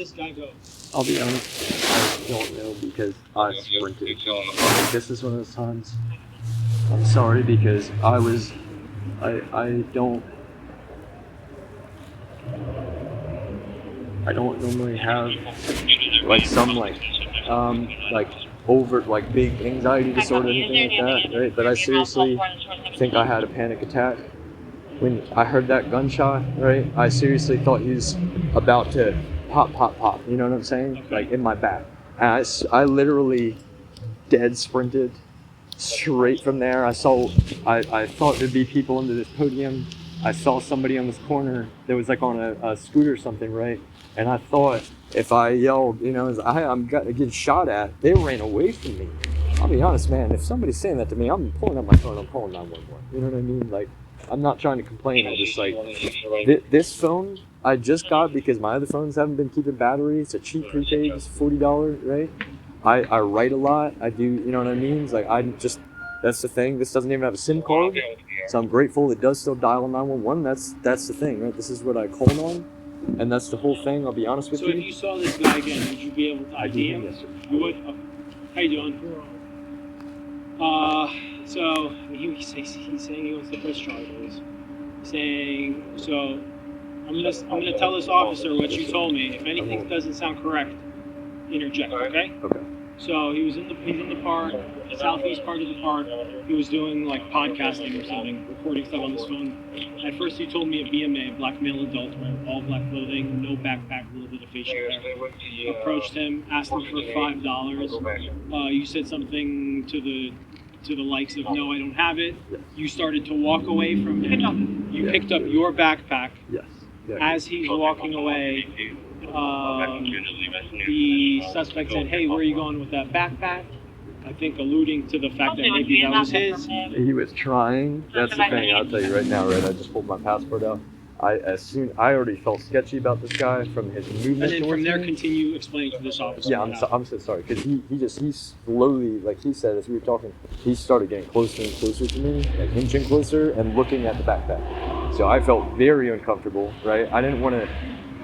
this guy go? I'll be honest, I don't know because I sprinted. This is one of those times. I'm sorry because I don't normally have like some like overt like big anxiety disorder or anything like that, right? But I seriously think I had a panic attack when I heard that gunshot, right? I seriously thought he was about to pop, you know what I'm saying? Like in my back. And I literally dead sprinted straight from there. I thought there'd be people under this podium. I saw somebody on this corner that was like on a scooter or something, right? And I thought if I yelled, you know, I'm getting shot at, they ran away from me. I'll be honest, man, if somebody's saying that to me, I'm pulling up my phone, I'm calling 911. You know what I mean? Like, I'm not trying to complain. I'm just like, this phone I just got because my other phones haven't been keeping battery. It's a cheap prepaid, it's $40, right? I write a lot. I do, you know what I mean? It's like, that's the thing. This doesn't even have a SIM card. So I'm grateful it does still dial 911. That's the thing, right? This is what I called on. And that's the whole thing, I'll be honest with So you. if you saw this guy again, would you be able to ID him? Yes, sir. You would? Okay. How you doing? So he's saying he wants to press charges. Saying, so I'm gonna tell this officer what you told me. If anything doesn't sound correct, interject, okay? Okay. So he's in the park, the southeast part of the park. He was doing like podcasting or something, recording stuff on his phone. At first he told me a BMA, black male adult, wearing all black clothing, no backpack, a little bit of facial hair. Approached him, asked him for $5. You said something to the likes of, no, I don't have it. You started to walk away from him. You picked up your backpack. Yes. As he's walking away, the suspect said, hey, where are you going with that backpack? I think alluding to the fact that maybe that was his. He was trying. That's the thing. I'll tell you right now, right? I just pulled my passport out. I already felt sketchy about this guy from his movement. And then from there, me. continue explaining to this officer. Yeah, I'm so sorry because he slowly, like he said as we were talking, he started getting closer and closer to me, like inching closer and looking at the backpack. So I felt very uncomfortable, right? I didn't want to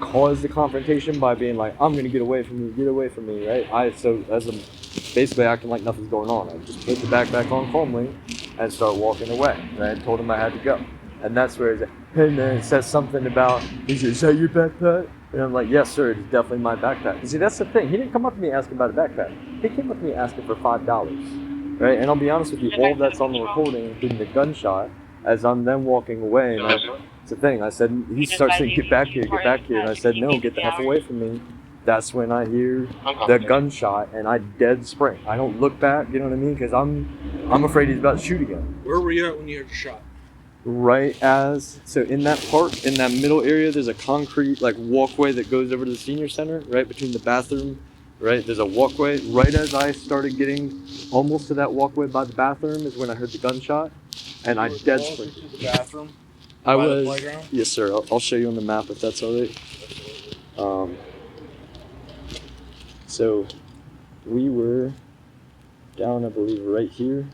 cause the confrontation by being like, I'm gonna get away from me, right? So as I'm basically acting like nothing's going on, I just put the backpack on calmly and start walking away. Right? I told him I had to go, and that's where he's like, hey man, it says something about, is that your backpack? And I'm like, yes sir, it's definitely my backpack. You see, that's the thing. He didn't come up to me asking about a backpack. He came up to me asking for $5, right? And I'll be honest with you, all that's on the recording, including the gunshot, as I'm then walking away, and it's the thing. I said, he starts saying, get back here, and I said, no, get the F away from me. That's when I hear the gunshot, and I dead sprint. I don't look back, you know what I mean? Because I'm afraid he's about to shoot again. Where were you at when you heard the shot? So in that park, in that middle area, there's a concrete like walkway that goes over to the senior center, right between the bathroom, right? There's a walkway. Right as I started getting almost to that walkway by the bathroom is when I heard the gunshot, and I dead sprinted. To the bathroom? I By the was, playground? yes sir, I'll show you on the map if that's all right. So we were down, I believe, right here.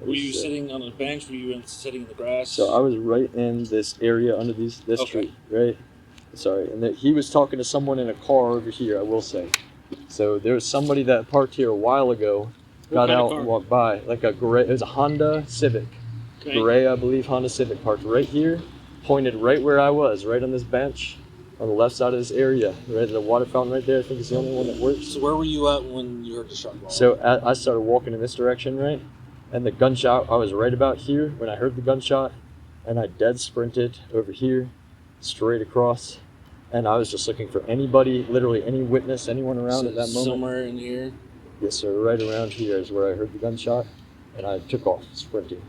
Were you sitting on a bench? Were you sitting in the grass? So I was right in this area under this tree, right? Sorry, and he was talking to someone in a car over here, I will say. So there was somebody that parked here a while ago, got out and walked by, like a gray, it was a Honda Civic. Okay. Gray, I believe, Honda Civic, parked right here, pointed right where I was, right on this bench, on the left side of this area, right at the water fountain right there. I think it's the only one that works. So where were you at when you heard the shot? So I started walking in this direction, right? And the gunshot, I was right about here when I heard the gunshot, and I dead sprinted over here, straight across, and I was just looking for anybody, literally any witness, anyone around at that moment. Somewhere in here? Yes, sir, right around here is where I heard the gunshot, and I took off sprinting.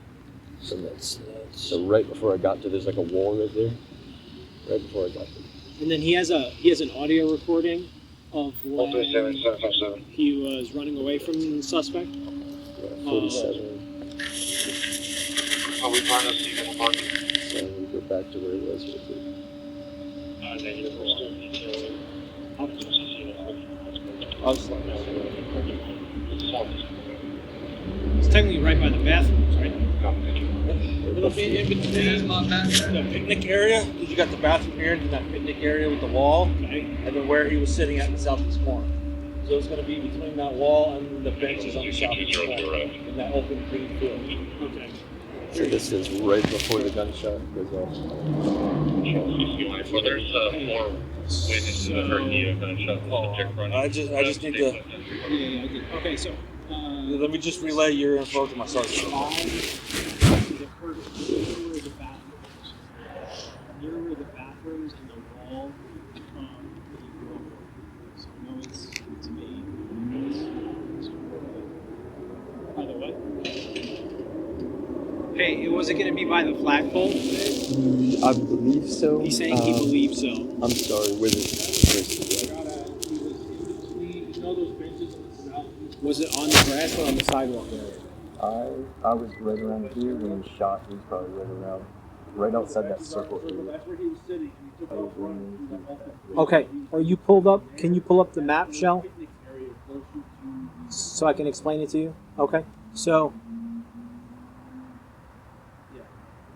So right before I got to, there's like a wall right there, right before I got there. And then he has an audio recording of when he was running away from the suspect. 47. Are we trying to see the parking? So we go back to where it was real quick. I'll just let It's technically right by the bathrooms, right? It'll be in between the picnic area, because you got the bathroom here and that picnic area with the wall, and then where he was sitting at the southeast corner. So it's going to be between that wall and the benches on the southeast corner in that open green field. Okay. So this is right before the gunshot goes off. Well, there's 4 witnesses that heard the gunshot. I just need to. Yeah. Okay, so let me just relay your info to my sergeant. Near where the bathrooms and the wall. So no, it's me. By the way. Hey, was it going to be by the flagpole? I believe so. He's saying he believes so. I'm sorry, where is You know those benches on the south? Was it on the grass or on the sidewalk area? I was right around here when he was shot. He was probably right outside that circle here. That's where he was sitting. And he took off running. Okay, are you pulled up? Can you pull up the map, Shell? So I can explain it to you? Okay, so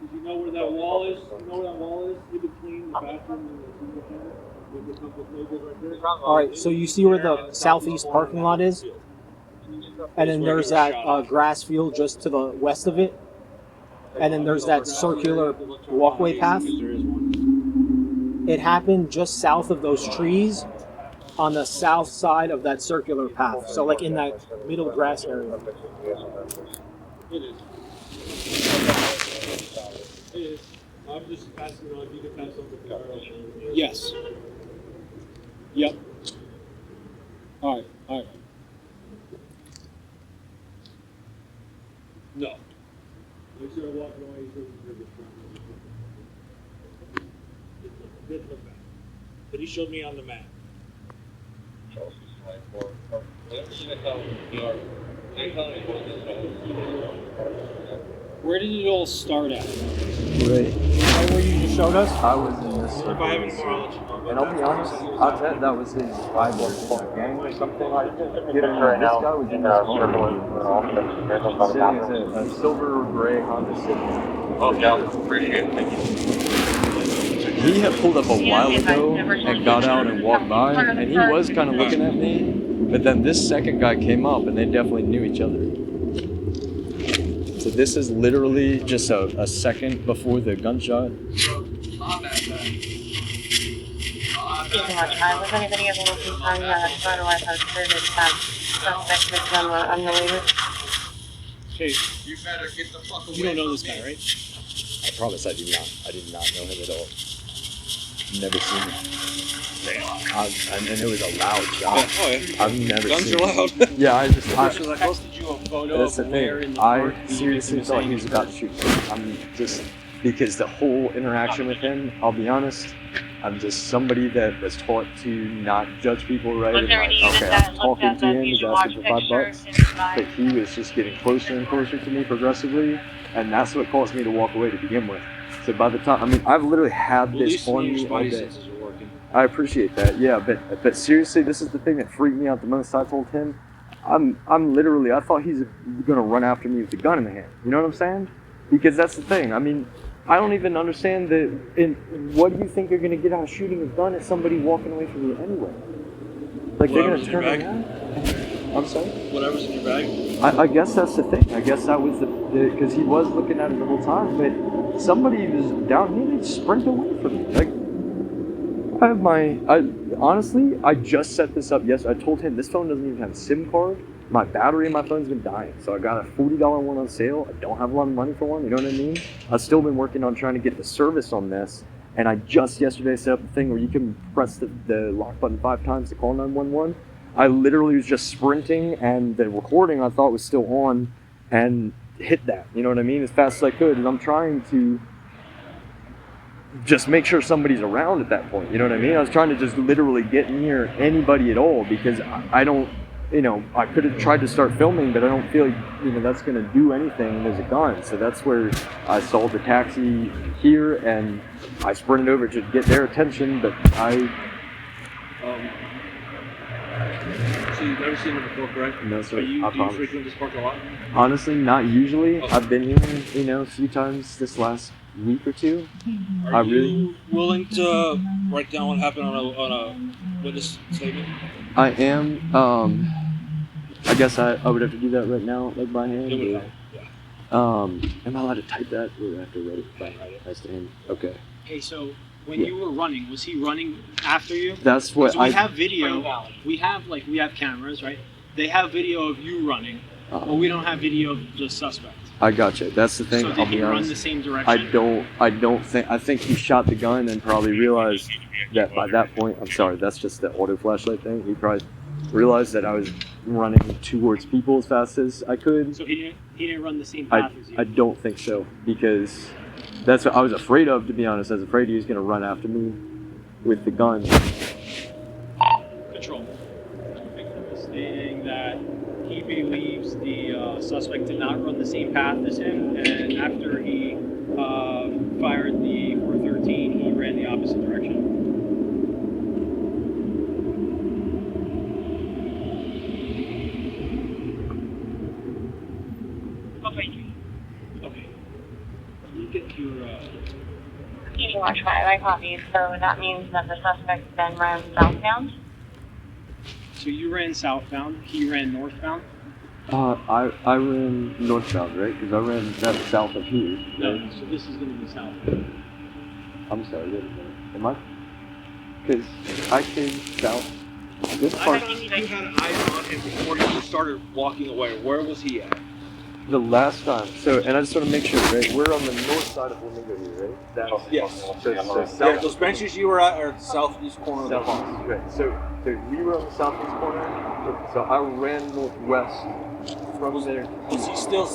Did you know where that wall is? You know where that wall is? In between the bathroom and the senior center? With the labels right there? alright, so you see where the southeast parking lot is? And then there's that grass field just to the west of it. And then there's that circular walkway path. It happened just south of those trees on the south side of that circular path. So like in that middle grass area. It is. It is. I'm just asking if you could have something for Carol. Yes. Yep. Alright. No. Make sure I walk away. Didn't look back. But he showed me on the map. Where did it all start at? Right. Right where you just showed us? I was in this If I have any more, I'll let you know. And I'll be honest, I bet that was his rival gang or something like that. This guy was in this car. Sitting in a silver or gray Honda Civic. Oh, yeah, appreciate it. Thank you. He had pulled up a while ago and got out and walked by, and he was kind of looking at me. But then this second guy came up, and they definitely knew each other. So this is literally just a second before the gunshot. I was anybody ever looking on photo I posted as suspect victim unrelated? Hey, you don't know this guy, right? I promise I do not. I did not know him at all. Never seen him. And it was a loud shot. Oh, yeah. I've never Guns seen are loud. Yeah, I Posted you a photo that's the of where in thing. the I park seriously thought he was about to shoot me. I'm just, because the whole interaction with him, I'll be honest, I'm just somebody that was taught to not judge people right. Was And there like, any unit okay, that I'm looked talking at to the him, he's future asking watch for $5. pictures and But he was just getting closer and closer to me progressively, and that's what caused me to walk away to begin with. So by the time, I mean, I've literally had At this least on your me all spidey day. senses are working. I appreciate that, yeah, but seriously, this is the thing that freaked me out the most. I told him, I'm literally, I thought he's gonna run after me with a gun in the hand. You know what I'm saying? Because that's the thing. I mean, I don't even understand what do you think you're gonna get out of shooting a gun at somebody walking away from you anyway? Like they're gonna turn around? I'm sorry? Whatever's in your bag. I guess that's the thing. I guess that was because he was looking at it the whole time, but somebody was down here, they'd sprint away from me. Like, honestly, I just set this up yesterday. I told him this phone doesn't even have a SIM card. My battery in my phone's been dying, so I got a $40 one on sale. I don't have a lot of money for one, you know what I mean? I've still been working on trying to get the service on this, and I just yesterday set up the thing where you can press the lock button 5 times to call 911. I literally was just sprinting, and the recording I thought was still on, and hit that, you know what I mean, as fast as I could, and I'm trying to just make sure somebody's around at that point, you know what I mean? I was trying to just literally get near anybody at all, because I don't, you know, I could have tried to start filming, but I don't feel like, you know, that's going to do anything. There's a gun. So that's where I saw the taxi here, and I sprinted over to get their attention, but So So you've never seen him before, correct? No, sir. Do you promise. frequent this parking lot? Honestly, not usually. I've been here, a few times this last week or two. Are you willing to write down what happened on a witness statement? I am. I guess I would have to do that right now, like by hand. It would or- help. Yeah. Am I allowed to type that or do I have to write it by hand? Okay. Okay, so when Yeah. you were running, was he running after you? That's what So we I. have video. We have cameras, right? They have video of you running, but we don't have video of the suspect. I gotcha. That's the thing. So I'll did he be run honest. the same direction? I don't think. I think he shot the gun and probably realized that by that point. I'm sorry. That's just the auto flashlight thing. He probably realized that I was running towards people as fast as I could. So he didn't run the same path as you. I don't think so because that's what I was afraid of. To be honest, I was afraid he was going to run after me with the gun. Patrol. Stating that he believes the suspect did not run the same path as him, and after he fired the 413, he ran the opposite direction. Okay. You get your. Eating watch 5, I copy. So that means that the suspect then ran southbound? So you ran southbound, he ran northbound? I ran northbound, right? Because I ran that south of here. No, so this is going to be southbound. I'm sorry. Am I? Because I came south. This part. You had eyes on him before you started walking away. Where was he at? The last time. So, and I just want to make sure, right? We're on the north side of Flamingo here, right? That's, Yes. So Yeah, south. those benches you were at are the southeast corner of the park. Southeast, right. So we were on the southeast corner. So I ran northwest from there. Was he still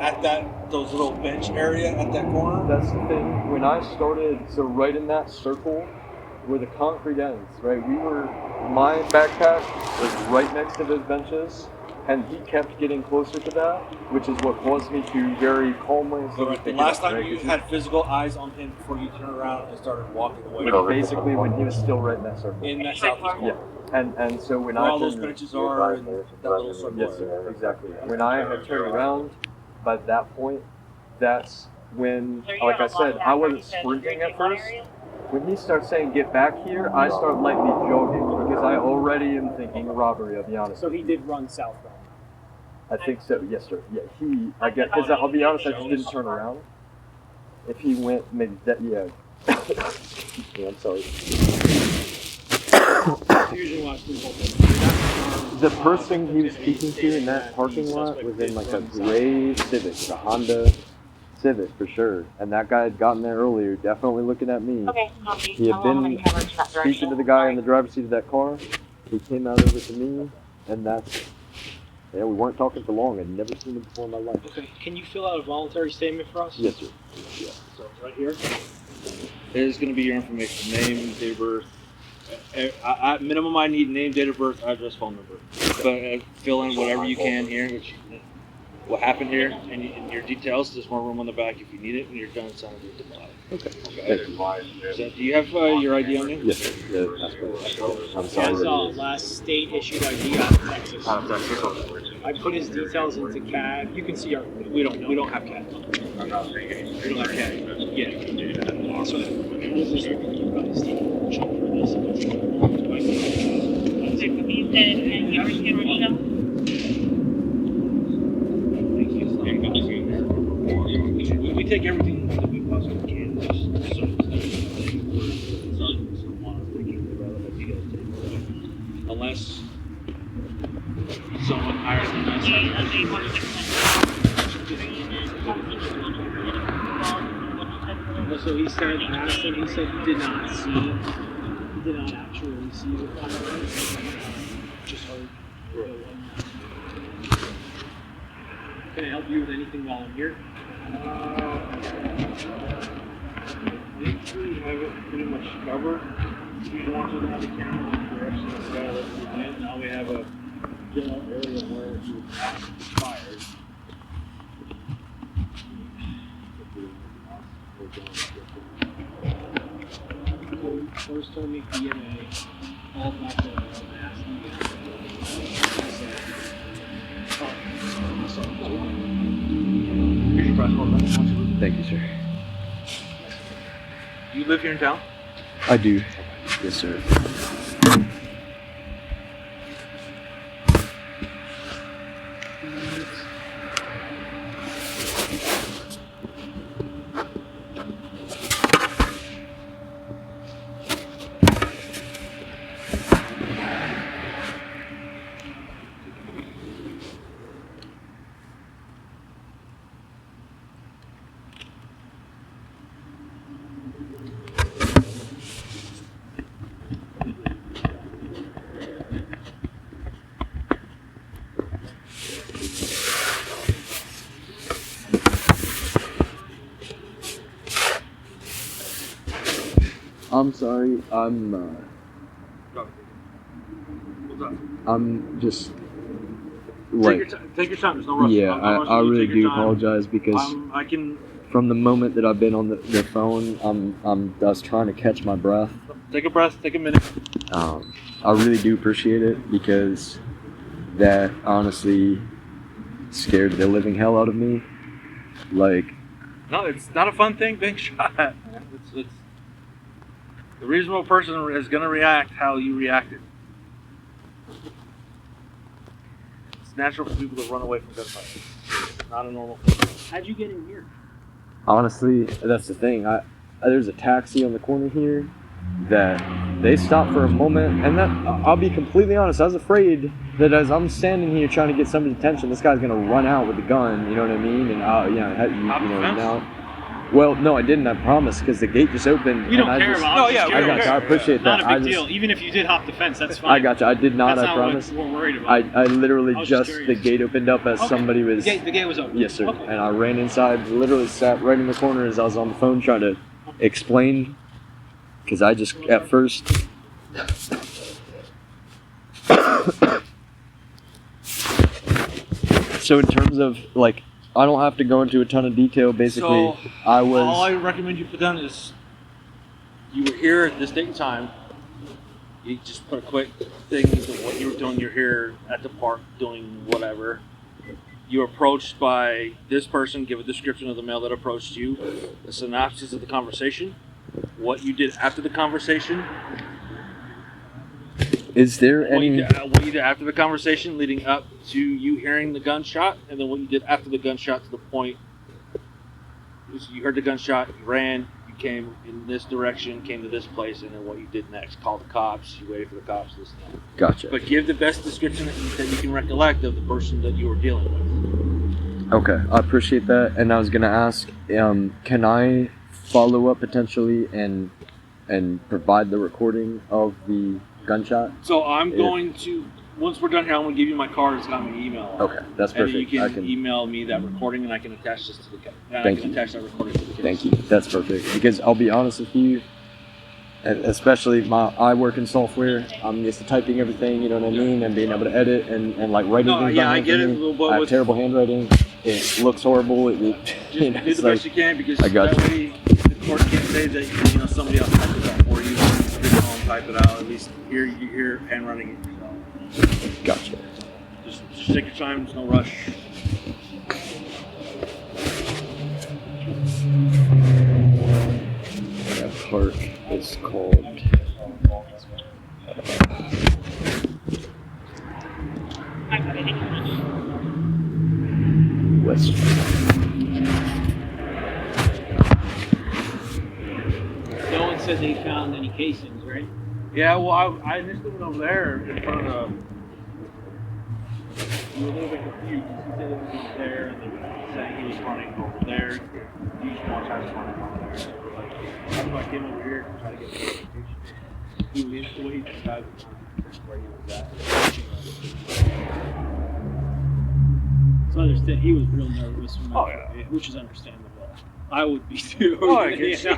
at those little bench area at that corner? That's the thing. When I started, so right in that circle where the concrete ends, right? My backpack was right next to those benches, and he kept getting closer to that, which is what caused me to very calmly and slowly The pick it last up, time right? you 'Cause had physical eyes on him before you turned around and started walking away. basically when he was still right in that circle. In that southeast corner. Yeah. And so when Where I all those turned- benches are in that little circle. Yes, sir, exactly. When I had turned around, by that point, that's when, So you like I have a lot said, of I wasn't background, you said sprinting at 321 first. area? When he starts saying get back here, I start lightly jogging because I already am thinking robbery, I'll be honest. So he did run southbound. I think so, yes sir. Yeah, I get, because I'll be honest, I just didn't turn around. If he went, maybe that, yeah. Yeah, I'm sorry. Fusion watch people. The person he was speaking to in that parking lot was in like a gray Civic, a Honda Civic for sure. And that guy had gotten there earlier, definitely looking at me. Okay, copy. He had How long been have you covered that speaking direction? to the guy in the driver's seat of that car. He came out over to me, and that's, yeah, we weren't talking for long. I'd never seen him before in my life. Okay, can you fill out a voluntary statement for us? Yes, sir. So right here. There's going to be your information: name, date of birth. At minimum, I need name, date of birth, address, phone number. But fill in whatever you can here, what happened here, and your details. There's more room on the back if you need it. When you're done, sign it at the bottom. Okay. So, do you have your ID on you? Yes, sir. Yeah, that's great. I'm He has sorry. last state issued ID out of Texas. I put his details into CAD. You can see our. We don't have CAD. We don't have CAD. Yeah. So we'll just run his team check for this. You said, and you understand Rochelle? We take everything that we possibly can. Just so unless someone higher than us. So he said, asked him, he said he did not actually see the firearm. Just heard. Can I help you with anything while I'm here? I think we have it pretty much covered. We want to have the camera in the direction of the guy that we went. Now we have a general area where he was fired. So first told me DNA, all back there, I'm asking you. well done. Thank you, sir. You live here in town? I do. Yes, sir. I'm sorry. I'm just like. Take your time. There's no rush. Yeah, I'm not rushing I you. really Take your do time. apologize because I can from the moment that I've been on the phone, I was trying to catch my breath. take a breath. Take a minute. I really do appreciate it because that honestly scared the living hell out of me. Like, No, it's not a fun thing being shot at. It's the reasonable person is going to react how you reacted. It's natural for people to run away from gunfights. It's not a normal thing. How'd you get in here? honestly, that's the thing. There's a taxi on the corner here that they stopped for a moment, and that I'll be completely honest, I was afraid that as I'm standing here trying to get somebody's attention, this guy's gonna run out with a gun. You know what I mean? And now. Well, no, I didn't. I promise, because the gate just opened. We don't and care I just, about. Oh, yeah, I got you. I appreciate that. Not a big deal. Even if you did hop the fence, that's fine. I got you. I did not. That's I not promise. what we're worried about. I literally I was just just the curious. gate opened up as Okay. somebody was. The gate was open. Yes, sir. Okay. And I ran inside. Literally sat right in the corner as I was on the phone trying to explain, because I just at first. So in terms of like, I don't have to go into a ton of detail. Basically, So, I was. all I recommend you put down is you were here at this date and time. You just put a quick thing of what you were doing. You're here at the park doing whatever. You were approached by this person. Give a description of the male that approached you. A synopsis of the conversation. What you did after the conversation. Is there What you, any? did, what you did after the conversation, leading up to you hearing the gunshot, and then what you did after the gunshot to the point. You heard the gunshot, you ran, you came in this direction, came to this place, and then what you did next. Called the cops, you waited for the cops, this and that. Gotcha. But give the best description that you can recollect of the person that you were dealing with. Okay, I appreciate that. And I was gonna ask, can I follow up potentially and provide the recording of the gunshot? So I'm Yeah. going to, once we're done here, I'm going to give you my card. It's got my email. Okay, that's And then perfect. you I can can. email me that recording, and I can attach this to the case. Thank I can you. attach that recording to the case. Thank you. That's perfect. Because I'll be honest with you, and especially I work in software. I'm used to typing everything. You know what I mean, and being able to edit and like writing No, things yeah, down I for get it, me. but I have with- terrible handwriting. It looks horrible. Just do It's the like, best you can, because I got that you. way the court can't say that somebody else typed it out for you. You can home type it out. At least here you hear handwriting it yourself. gotcha. Just take your time. There's no rush. That park is called. West. No one said they found any casings, right? Yeah, well, I initially went over there in front of. You were a little bit confused. He said it was over there, and then saying he was running over there. You just want to try to run over there. So, like, that's why I came over here to try to get clarification. He was the way he described where he was at. So I understand he was real nervous when Oh, yeah. which is understandable. I would be too. Oh, I get you.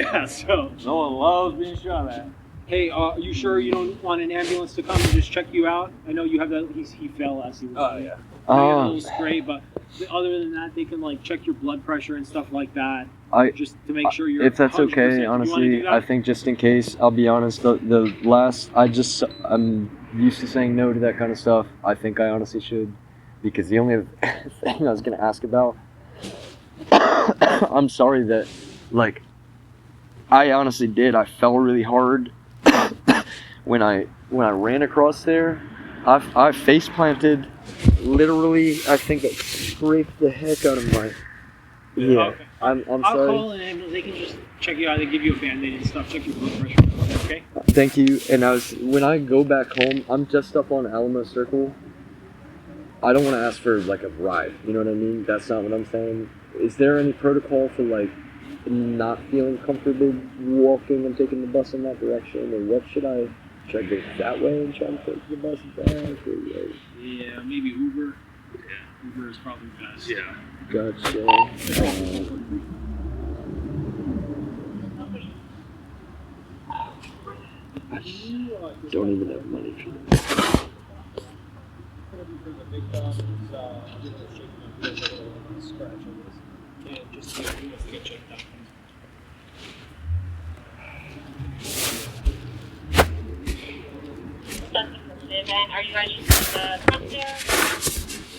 Yeah, so. No one loves being shot at. Hey, are you sure you don't want an ambulance to come and just check you out? I know you have that. He fell as he was. Oh, yeah. I know you have a little spray, but other than that, they can like check your blood pressure and stuff like that, just to make sure you're. If that's 100%. okay, You wanna do honestly, that? I think just in case, I'll be honest. The last, I'm used to saying no to that kind of stuff. I think I honestly should, because the only thing I was gonna ask about I'm sorry that, like, I honestly did. I fell really hard when I ran across there. I face planted, literally. I think it scraped the heck out of my. Yeah, Okay. I'm I'll sorry. call an ambulance. They can just check you out. They give you a band-aid and stuff. Check your blood pressure. Okay. Thank you. And when I go back home, I'm just up on Alamo Circle. I don't want to ask for like a ride. You know what I mean? That's not what I'm saying. Is there any protocol for like not feeling comfortable walking and taking the bus in that direction, or what should I go that way and try to take the bus back? Or, Yeah, maybe Uber. Yeah, Uber is probably best. Yeah. Gotcha. I don't even have money for this. Are you guys using the front there?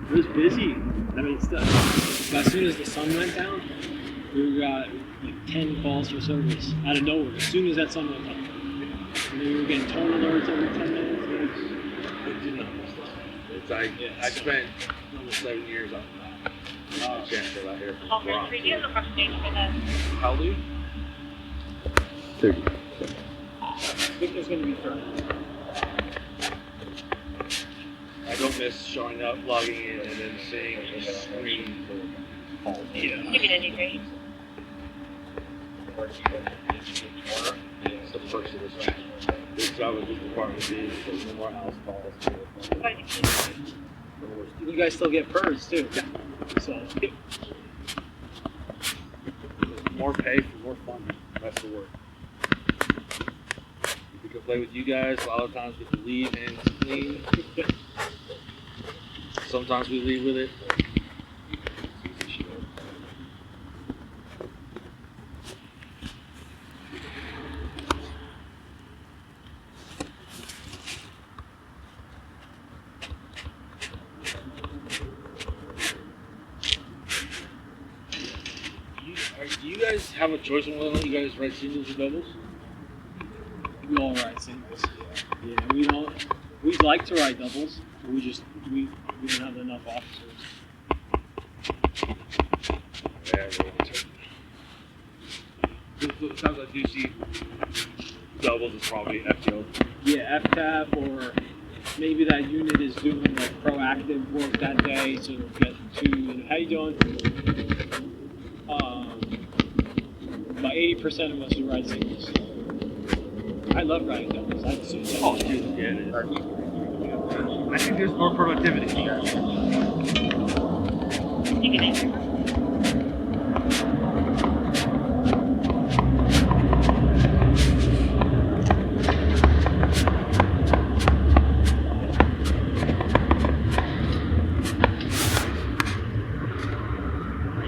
It was busy. I mean, as soon as the sun went down, we got like 10 calls for service out of nowhere. As soon as that sun went down, and then we were getting tone alerts every 10 minutes. I spent almost 7 years on Chancellor out here. Okay, so you have a frustration for that. How old are you? 30. I think there's going to be 30. I don't miss showing up, logging in, and then seeing a screen for home. Yeah. Give me the degree. It's the first of this match. This job with this department is no more house calls. You guys still get PERS too. So More pay for more fun. That's the word. We can play with you guys. A lot of times we can leave and clean. Sometimes we leave with it. Do you guys have a choice on whether you guys write singles or doubles? we all write singles. Yeah, we don't. We'd like to write doubles. But we don't have enough officers. Yeah, sometimes I do see doubles is probably FTO. Yeah, FTAP, or maybe that unit is doing like proactive work that day, so they'll get two. How you doing? About 80% of us who write singles. I love writing doubles. I just Oh, dude, yeah, it is. I think there's more productivity. You can answer.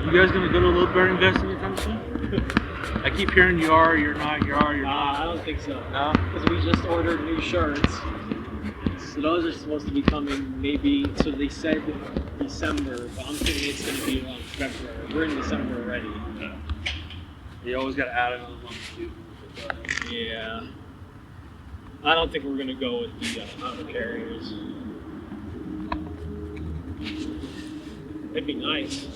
You guys gonna go to a little bear invest anytime soon? I keep hearing you are, you're not, you're not. Nah, I don't think so. No? Because we just ordered new shirts. So those are supposed to be coming maybe, so they said December, but I'm thinking it's going to be around February. We're in December already. You always gotta add another one too. Yeah. I don't think we're going to go with the auto carriers. It'd be nice.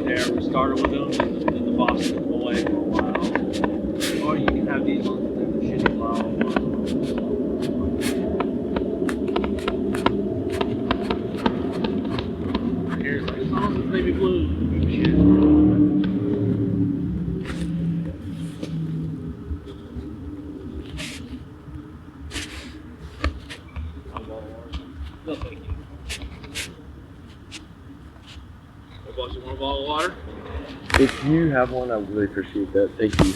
There, we started with them in the Boston boy for a while. Or you can have these ones with the shitty plow. Here's like, as long as it's navy blue, shit. No, thank you. Boss, you want a bottle of water? If you have one, I would really appreciate that. Thank you.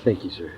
Thank you, sir.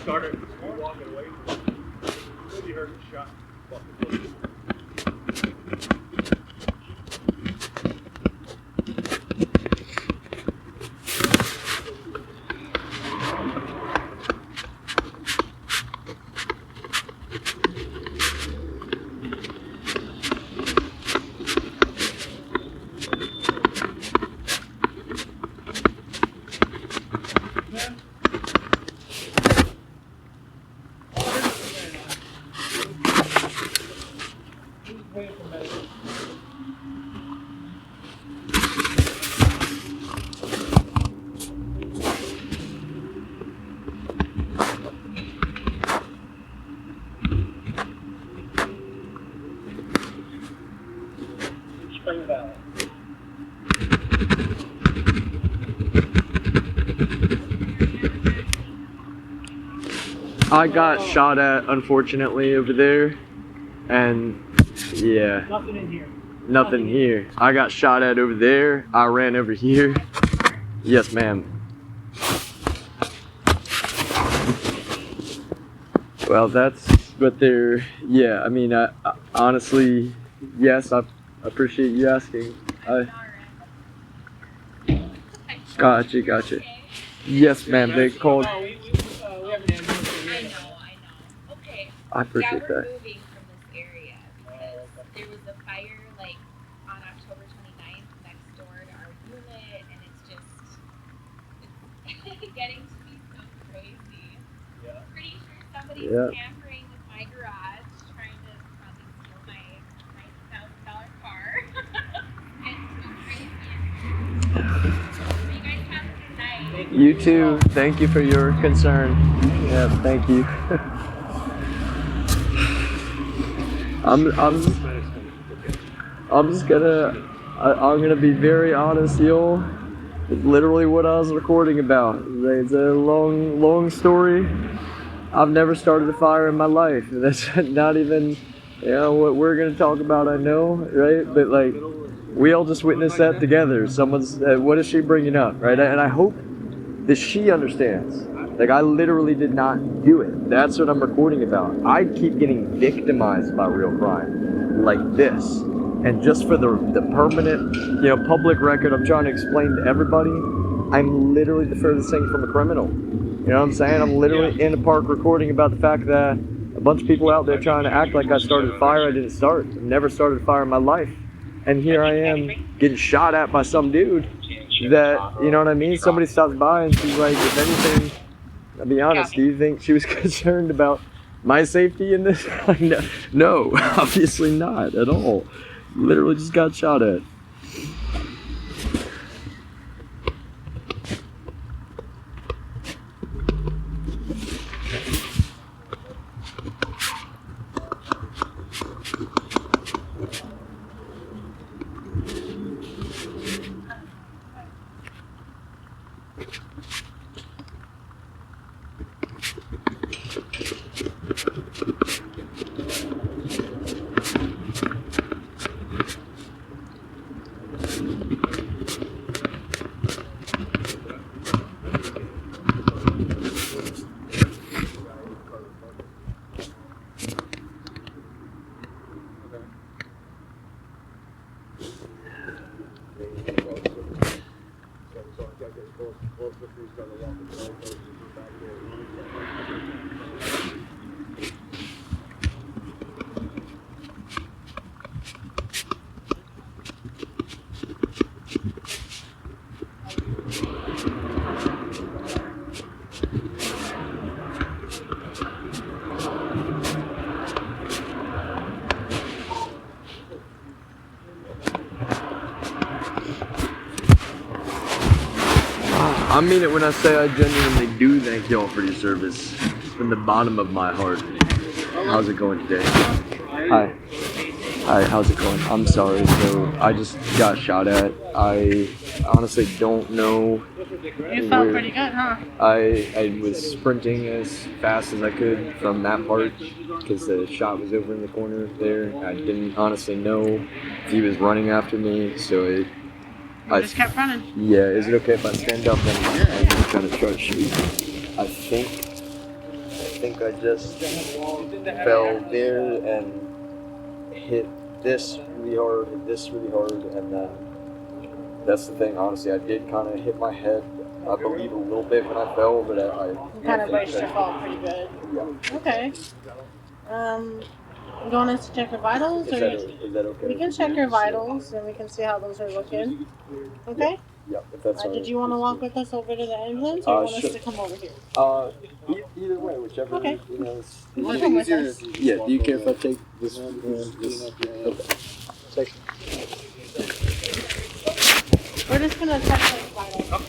Started walking away from him. He heard the shot. Spring Valley. I got shot at, unfortunately, over there, and yeah, Nothing in here. nothing here. I got shot at over there. I ran over here. Yes, ma'am. Well, that's what they're. Yeah, I mean, I honestly, yes, I appreciate you asking. Gotcha. Yes, ma'am. They called. We have an ambulance here. I know. Okay. I appreciate Yeah, we're that. moving from this area because there was a fire like on October 29th next door to our unit, and it's getting to be so crazy. Yeah. Pretty sure somebody's Yeah. tampering with my garage, trying to probably steal my $90,000 car. It's too crazy. You guys have a good night. You too. Thank you for your concern. Yeah, thank you. I'm just gonna. I'm gonna be very honest, y'all. It's literally what I was recording about. It's a long story. I've never started a fire in my life. That's not even, what we're gonna talk about. I know, right? But like, we all just witnessed that together. Someone's. What is she bringing up, right? And I hope that she understands. Like, I literally did not do it. That's what I'm recording about. I keep getting victimized by real crime like this. And just for the permanent, public record, I'm trying to explain to everybody, I'm literally the furthest thing from a criminal. You know what I'm saying? I'm literally in a park recording about the fact that a bunch of people out there trying to act like I started a fire I didn't start. I've never started a fire in my life. And here I am getting shot at by some dude that, you know what I mean? Somebody stops by and she's like, if anything, I'll be honest, do you think she was concerned about my safety in this? No, obviously not at all. Literally just got shot at. I mean it when I say I genuinely do thank y'all for your service from the bottom of my heart. How's it going today? Hi. Hi, how's it going? I'm sorry, so I just got shot at. I honestly don't know. You felt pretty good, huh? I was sprinting as fast as I could from that part because the shot was over in the corner there. I didn't honestly know if he was running after me, so I just kept running. Yeah, is it okay if I stand up and I'm just trying to try to shoot? I think I just fell there and hit this really hard, and that's the thing, honestly, I did kind of hit my head, I believe, a little bit when I fell, but I Kind of braced your fall pretty good. Yeah. Okay. You want us to check your vitals? Is that okay? We can check your vitals and we can see how those are looking. Okay? Yeah, if that's Did you want to walk with us over to the ambulance or you want us to come over here? Either way, whichever. Okay. Is You can come with us. Yeah, do you care if I take this? Okay. Take. We're just going to check like vitals.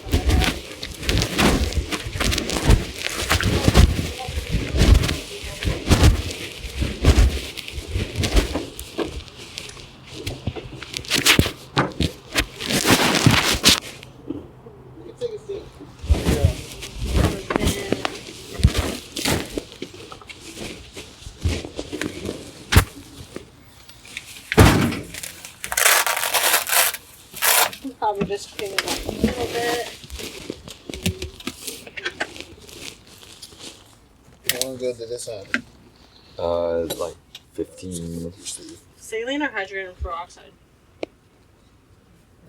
Probably just clean it up a little bit. How long ago did this happen? Like 15. Saline or hydrogen peroxide? I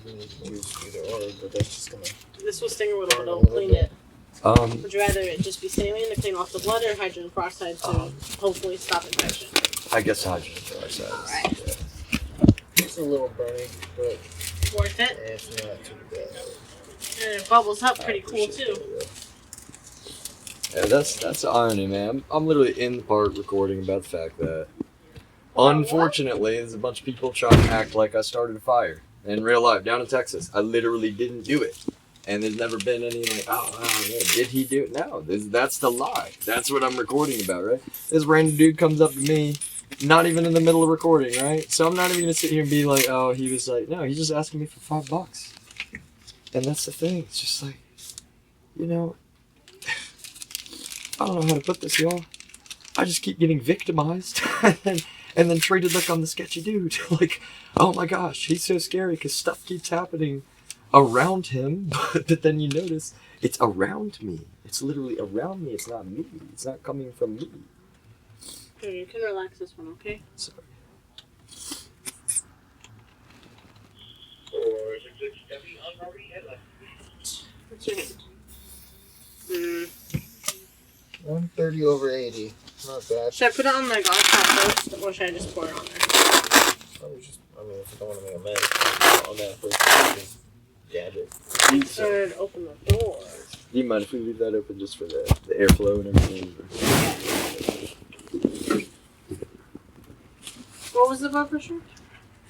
mean, you can use either or, but that's just gonna. This will sting a little, don't clean it. Would you rather it just be saline to clean off the blood or hydrogen peroxide to hopefully stop infection? I guess hydrogen peroxide. Alright. Yeah. It's a little burning, but Worth it? it's not too bad. And it bubbles up pretty cool too. Yeah, that's irony, man. I'm literally in the part recording about the fact that, unfortunately, there's a bunch of people trying to act like I started a fire in real life down in Texas. I literally didn't do it, and there's never been any like, oh yeah, did he do it? No, that's the lie. That's what I'm recording about, right? This random dude comes up to me, not even in the middle of recording, right? So I'm not even gonna sit here and be like, oh, he was like, no, he's just asking me for $5, and that's the thing. It's just like, you know. I don't know how to put this, y'all. I just keep getting victimized and then treated like I'm the sketchy dude. Like, oh my gosh, he's so scary because stuff keeps happening around him. But then you notice it's around me. It's literally around me. It's not me. It's not coming from me. Here, you can relax this one, okay? Sorry. What's your hand? 130 over 80. Not bad. Should I put it on my golf top first, or should I just pour it on there? I mean, if you don't want to make a mess, on that first, just dab it. And open the door. Do you mind if we leave that open just for the airflow and everything? What was the blood pressure?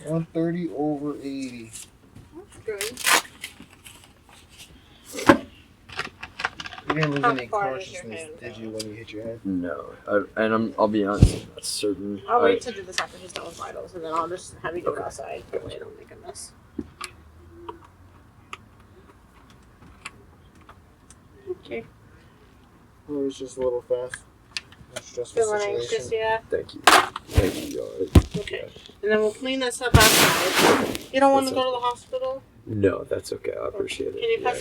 130 over 80. That's good. You didn't lose How any far is your consciousness, hand did you, when you hit your head? No. I'll be honest, I'm not certain. I'll wait to do this after he's done with vitals, and then I'll just have you do it outside. That way I don't make a mess. Okay. It was just a little fast. Stressful Feeling situation. anxious, yeah? Thank you. Thank you, y'all. Okay. And then we'll clean this up outside. You don't want to go to the hospital? No, that's okay. I appreciate it. Can you pass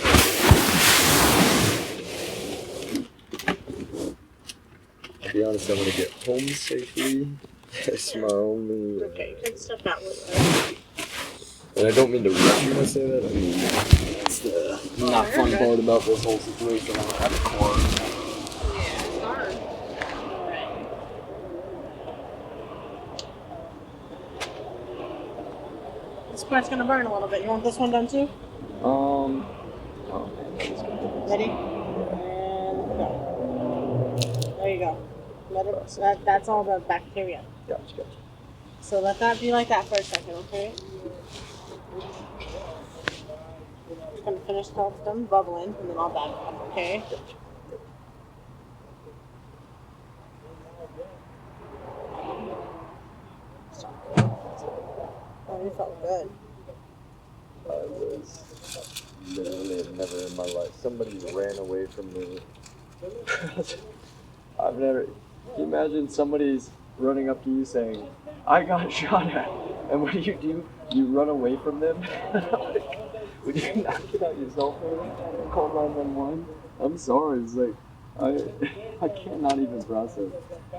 To be honest, I want to get home safely. That's my only. Okay, you can step out with it. And I don't mean to rush you when I say that. I mean, that's the not you're fun good. part about this whole situation. I'm at the car. Yeah, it's hard. Alright. This part's gonna burn a little bit. You want this one done too? Oh man, this is good. Ready? And go. There you go. Let it, so that's all the bacteria. Gotcha. So let that be like that for a second, okay? Just gonna finish till it's done bubbling, and then I'll back up, okay? Oh, you felt good. I was literally never in my life. Somebody ran away from me. I've never. Can you imagine somebody's running up to you saying, "I got shot at," and what do? You run away from them? Like, would you not get out your cell phone and call 911? I'm sorry. It's like I cannot even process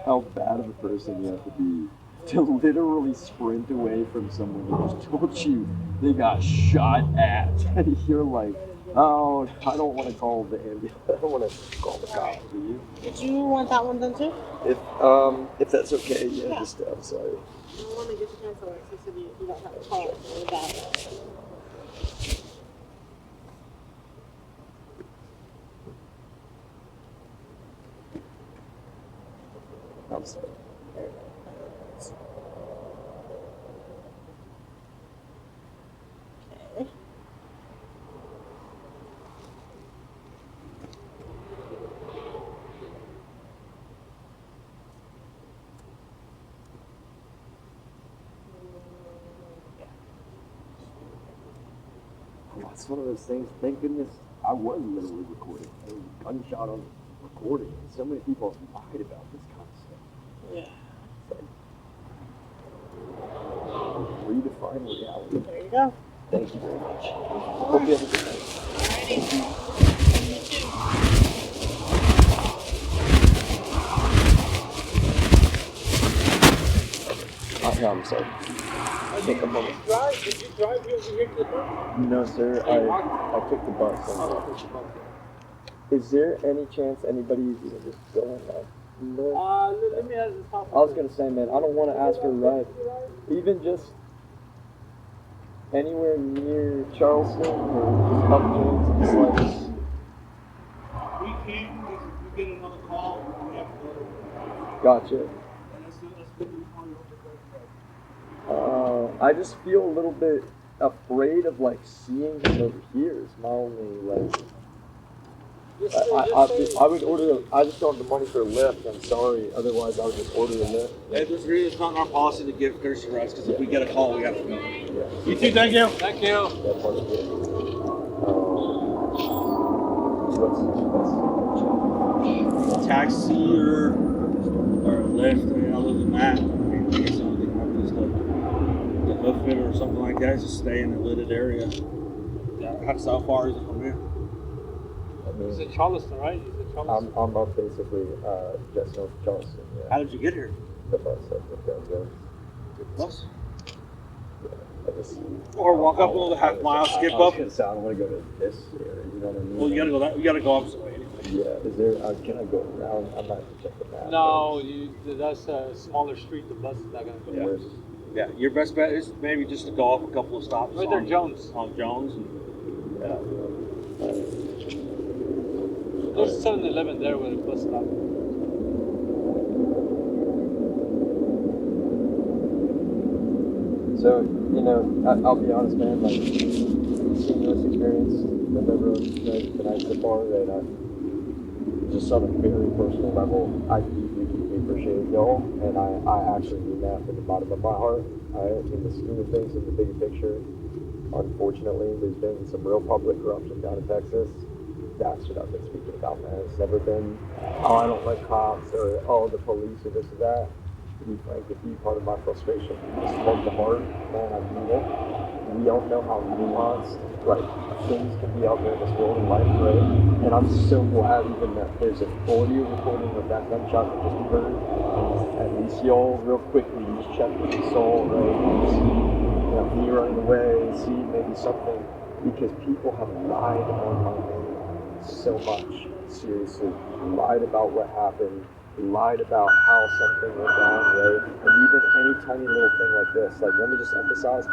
how bad of a person you have to be to literally sprint away from someone who just told you they got shot at, and you're like, oh, I don't want to call the ambulance. I don't want to call the cops. Do you? Did you want that one done too? If that's okay, yeah. Just I'm sorry. I don't want to get the cancel it. You said you don't have a car. Really bad. I'm sorry. Okay. It's one of those things. Thank goodness I was literally recording. There was a gunshot on recording. So many people have lied about this kind of stuff. Yeah. Redefine reality. There you go. Thank you very much. Hope you have a good night. Alrighty. You too. Yeah, I'm sorry. Take a moment. Did you drive over here to the park? No, sir. I took the bus. Is there any chance anybody's just going north? Let me ask the top. I was gonna say, man, I don't want to ask for a ride. Even just anywhere near Charleston or just up James and Slice. We can't because if we get another call, we have to go. Gotcha. And that's what we call you I just feel a little bit afraid of like seeing him over here. Is my only like. I would order. I just don't have the money for a lift. I'm sorry. Otherwise, I would just order a lift. It's not our policy to give courtesy rides because if we get a call, we have to go. Yeah. You too, thank you. Thank you. That part of it. What's Taxi or a lift. I mean, other than that, I mean, I guess the only thing happens is the hoof fit or something like that. Just stay in a lidded area. How far is it from here? It's in Charleston, right? I'm up basically just north of Charleston. Yeah. How did you get here? The bus. I think that was Bus? I just, Or walk up another half mile, skip up. I don't want to go to this area. You know what I mean? Well, you gotta go that. You gotta go opposite way anyway. Yeah. Is there? Can I go around? I'm not gonna check the map. No, that's a smaller street. The bus is not going to go. Where's- Yeah, your best bet is maybe just to go up a couple of stops. Right there, on Jones. On Jones. And, There's a 7-Eleven there with a bus stop. So, you know, I'll be honest, man, like, seeing this experience that everyone's tonight so far, and just on a very personal level, I deeply, deeply appreciate y'all, and I actually mean that from the bottom of my heart. In the scheme of things, in the bigger picture, unfortunately, there's been some real public corruption down in Texas. That's what I've been speaking about, man. It's never been, oh, I don't like cops, or, oh, the police, or this or that. To be frank with you, part of my frustration is from the heart, man, I mean it. We all know how nuanced, like, things can be out there in this world in life, right? And I'm so glad even that there's an audio recording of that gunshot that just occurred. And at least y'all, real quickly, just check what you saw, right? And see, you know, me running away, see maybe something. Because people have lied on my name so much, seriously. Lied about what happened. Lied about how something went down, right? And even any tiny little thing like this, like, let me just emphasize,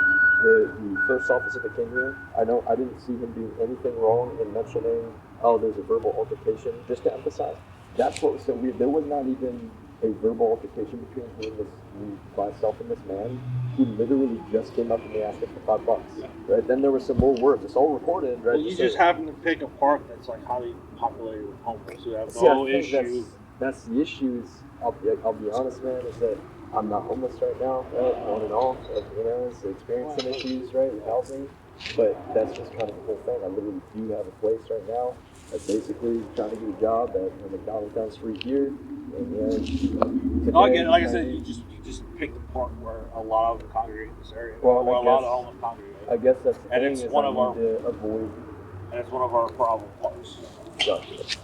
the first officer that came here, I didn't see him doing anything wrong in mentioning, oh, there's a verbal altercation, just to emphasize. That's what was so weird. There was not even a verbal altercation between myself and this man, who literally just came up to me asking for $5, right? Then there were some more words. It's all recorded, right? Well, you just happen to pick a park that's like highly populated with homeless who have See, I no think issue. That's the issue. I'll be honest, man, is that I'm not homeless right now, right? On and off, you know, so experiencing issues, right, with housing. But that's just kind of the whole thing. I literally do have a place right now. I'm basically trying to get a job at McDonald's down the street here. And, today, No, I get it. Like I said, you just picked the park where a lot of them congregate in this area. Well, where I a lot guess- of homeless congregate. I guess that's the And thing it's is one I of need our- to avoid. And it's one of our problem parks. Gotcha.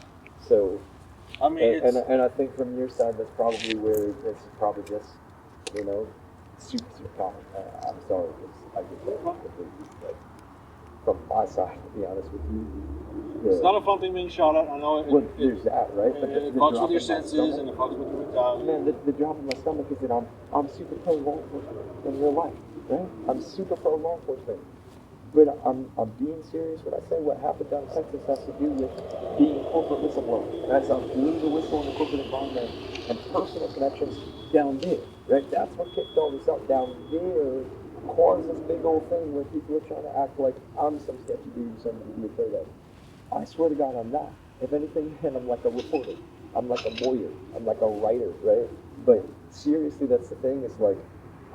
So, I mean, and I think from your side, that's probably where it's probably just, you know, super common. I'm sorry, because I get that completely. Like, from my side, to be honest with you. it's not a fun thing being shot at. I know it. Well, there's that, right? But It the fucks drop with your in my senses stomach- and it fucks with your mentality. Man, the drop in my stomach is that I'm super pro law enforcement in real life, right? I'm super pro law enforcement. But I'm being serious when I say what happened down in Texas has to do with being a corporate whistleblower. That's I'm blowing the whistle in the corporate environment and personal connections down there, right? That's what kicked all this up down there. Caused this big old thing where people are trying to act like I'm some sketchy dude, somebody to be afraid of. I swear to God, I'm not. If anything, and I'm like a reporter. I'm like a lawyer. I'm like a writer, right? But seriously, that's the thing. It's like,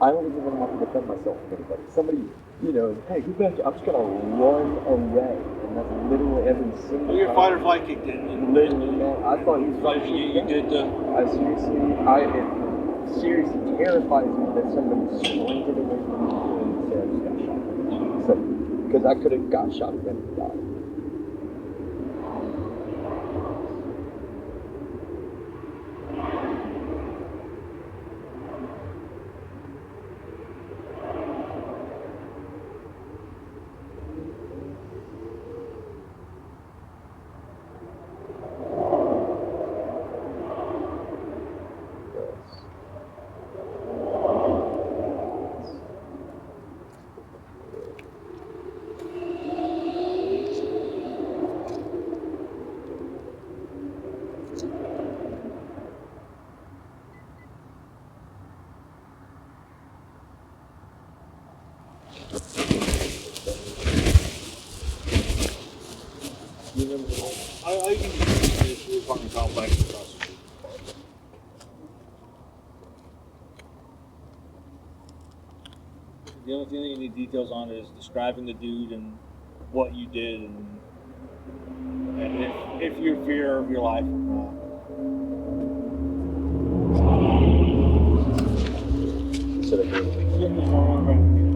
I don't even have to defend myself from anybody. Somebody, you know, hey, get back. I'm just going to run away. And that's literally every single Well, your time. fight or flight kicked in. Literally, man. I thought he was So you did the. it seriously terrifies me that somebody sprinted away from me and said I just got shot. So, because I could have got shot again and died. all you can do is the apartment complex across the street. The only thing that you need details on is describing the dude and what you did, and if you're fear of your life or not. Instead of being Yeah, there's no one around here.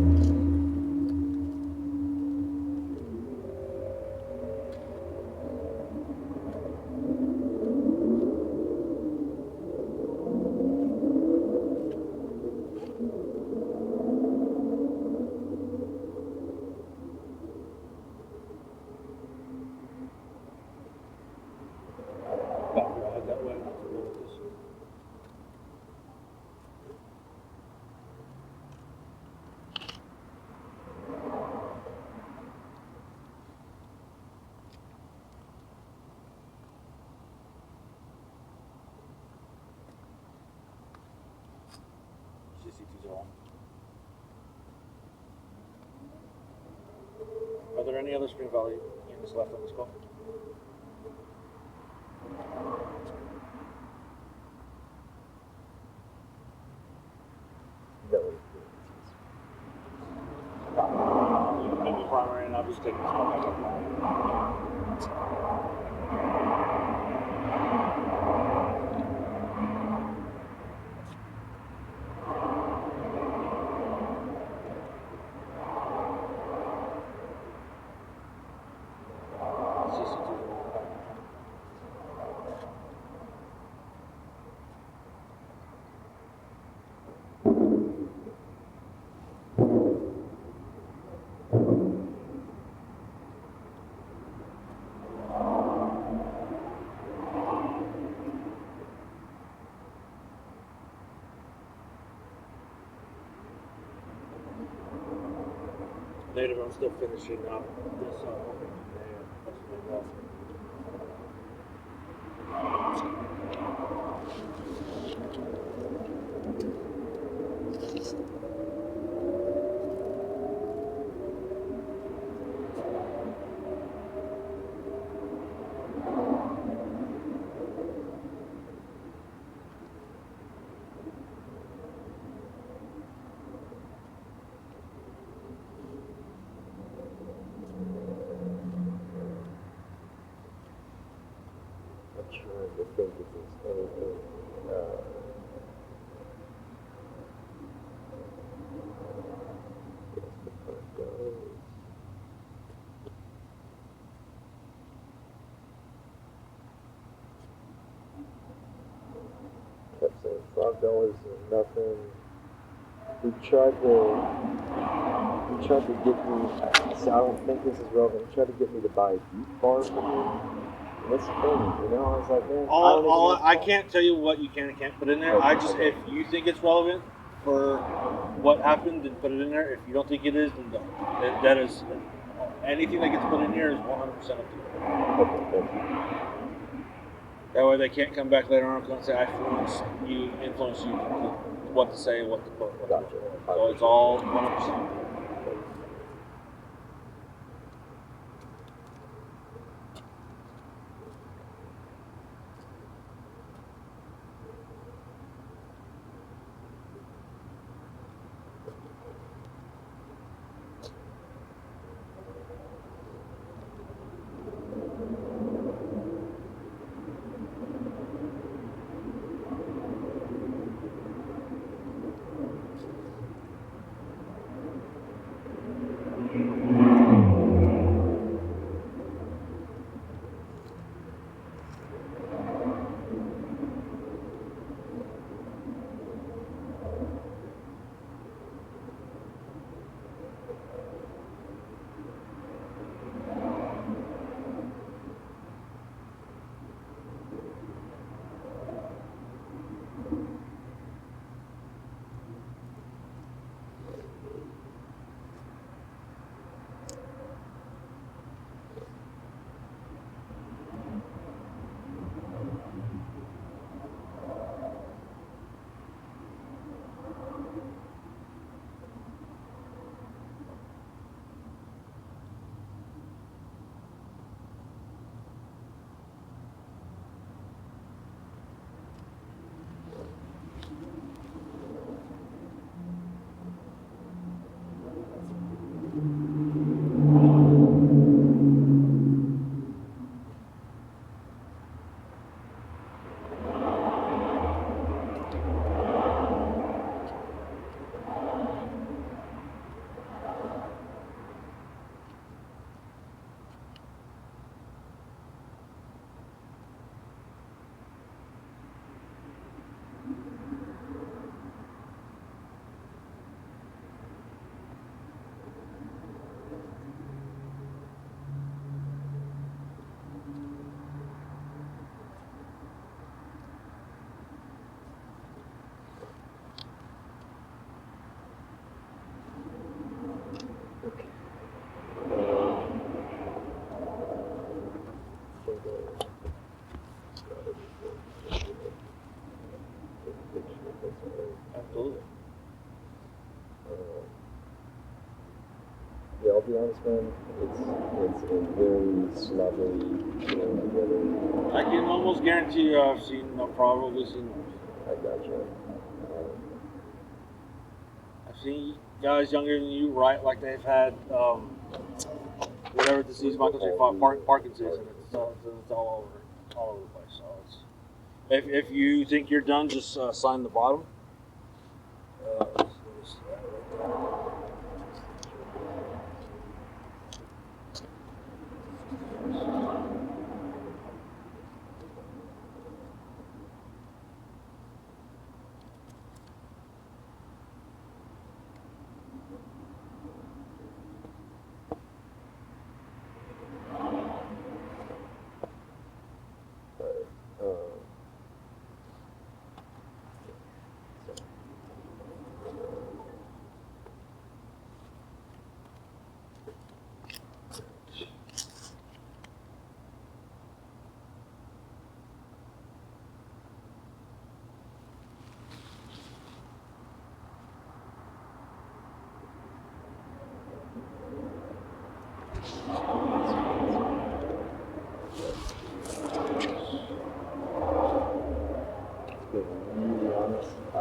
CCTVs are on. Are there any other Spring Valley units left on this call? Maybe primary, and I'll just take this call back up. Native, I'm still finishing up this I'm trying to think if there's anything. Guess the front goes. Kept saying $5 is nothing. He tried to get me. So I don't think this is relevant. He tried to get me to buy a beef bar for him. That's the thing, you know. I was like, man, I can't tell you what you can and can't put in there. I just, if you think it's relevant for what happened, then put it in there. If you don't think it is, then don't. That is, anything that gets put in here is 100% up to you. Okay, thank you. That way they can't come back later on and say I influenced you what to say, what to put. Gotcha. So it's all 100%. Absolutely. Yeah, I'll be honest, man. It's a very slovenly, together. I can almost guarantee you I've probably seen worse. I gotcha. I've seen guys younger than you write like they've had whatever disease Michael J. Fox, Parkinson's, and it's all over the place. So if you think you're done, just sign the bottom. Really honest, I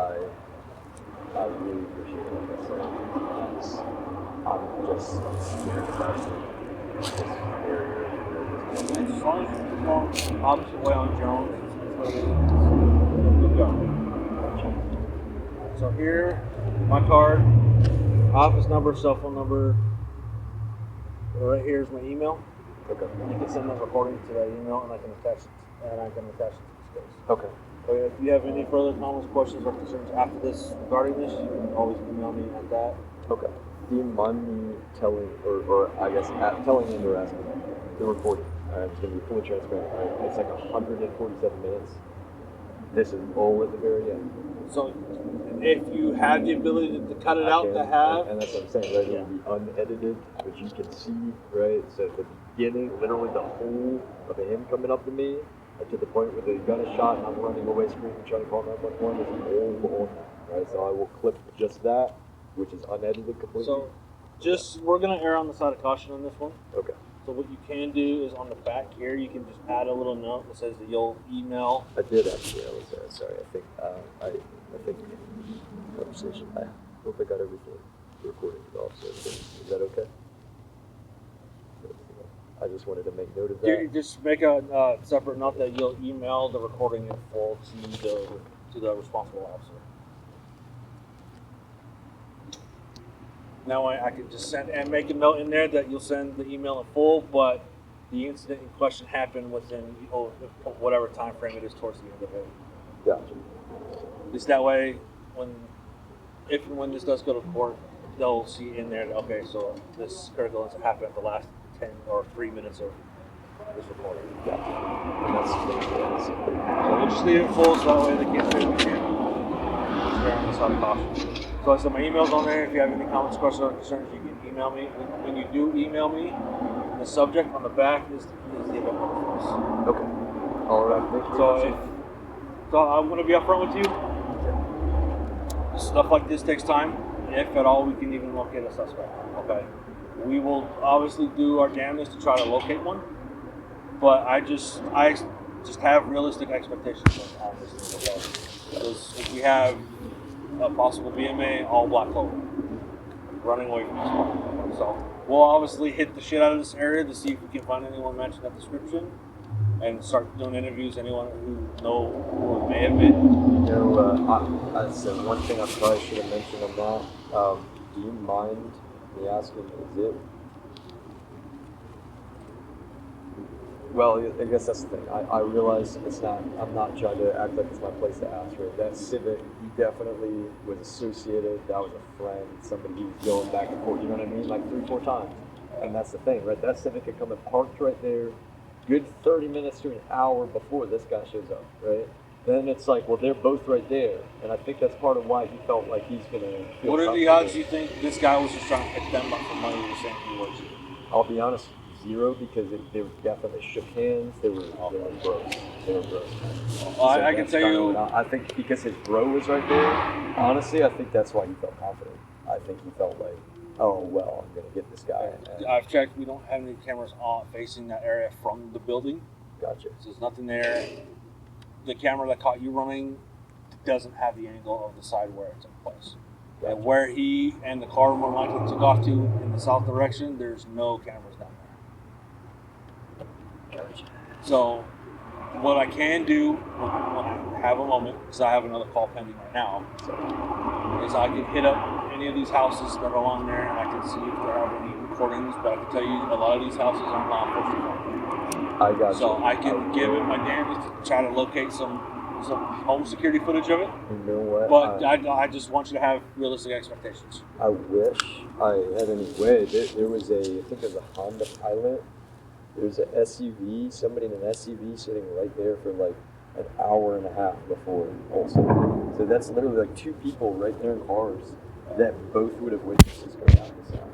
really appreciate it. Like I said, I'm just scared about this barrier. As long as you go opposite way on Jones, good go. So here, my card, office number, cell phone number. Right here is my email. Okay. You can send that recording to that email, and I can attach it. And I can attach it to the space. Okay. So if you have any further comments, questions, or concerns after this regarding this, you can always email me at that. Okay. Do you mind me telling, or I guess telling him or asking the recording? I'm just going to be fully transparent. Right? It's like 147 minutes. This is all at the very end. So if you have the ability to cut it out to have, and that's what I'm saying, right? It will be unedited, which you can see, right? So at the beginning, literally the whole of him coming up to me, to the point where the gun is shot and I'm running away screaming, trying to call 911, is all on that, right? So I will clip just that, which is unedited completely. so we're gonna err on the side of caution on this one. Okay. So what you can do is on the back here, you can just add a little note that says that you'll email. I did actually. I was sorry. I think conversation. I hope I got everything recorded off. So is that okay? I just wanted to make note of that. You just make a separate note that you'll email the recording in full to the responsible officer. Now I can just send and make a note in there that you'll send the email in full, but the incident in question happened within whatever time frame it is towards the end of it. Gotcha. Just that way, if and when this does go to court, they'll see in there that, okay, so this critical incident happened at the last 10 or 3 minutes of this recording. Gotcha. And that's So we'll just leave it full so that way they can't say we can't. Just on the side of caution. So I said my email's on there. If you have any comments, questions, or concerns, you can email me. When you do email me, the subject on the back is the event number. okay. All right. Thank you. So I'm going to be upfront with you. Stuff like this takes time. If at all, we can even locate a suspect. Okay. We will obviously do our damnedest to try to locate one, but I just have realistic expectations on this thing. Because if we have a possible BMA, all black clover, running away from this one. So we'll obviously hit the shit out of this area to see if we can find anyone mentioned that description and start doing interviews, anyone who it may have been. So one thing I probably should have mentioned on that, do you mind me asking, is it? Well, I guess that's the thing. I realize I'm not trying to act like it's my place to ask, right? That Civic, he definitely was associated, that was a friend, somebody he was going back and forth, you know what I mean? Like 3-4 times. And that's the thing, right? That Civic had come and parked right there, good 30 minutes to an hour before this guy shows up, right? Then it's like, well, they're both right there. And I think that's part of why he felt like he's going to feel What are the odds you think this guy was just trying to pick them up for money the same he was? I'll be honest, zero because they definitely shook hands. They were gross. They were gross. I can tell you. I think because his bro was right there. Honestly, I think that's why he felt confident. I think he felt like, oh well, I'm gonna get this guy. I've checked. We don't have any cameras on facing that area from the building. Gotcha. So there's nothing there. The camera that caught you running doesn't have the angle of the side where it took place. Gotcha. And where he and the car more likely took off to in the south direction, there's no cameras down there. Gotcha. So what I can do when I have a moment, because I have another call pending right now, is I can hit up any of these houses that are along there and I can see if there are any recordings, but I can tell you a lot of these houses aren't law enforcement. I got So you. I can give it my damnedest to try to locate some home security footage of it. You know what? But I just want you to have realistic expectations. I wish I had any way. There was I think it was a Honda Pilot. There was an SUV, somebody in an SUV sitting right there for like an hour and a half before also. So that's literally like two people right there in cars that both would have witnessed this go down the side.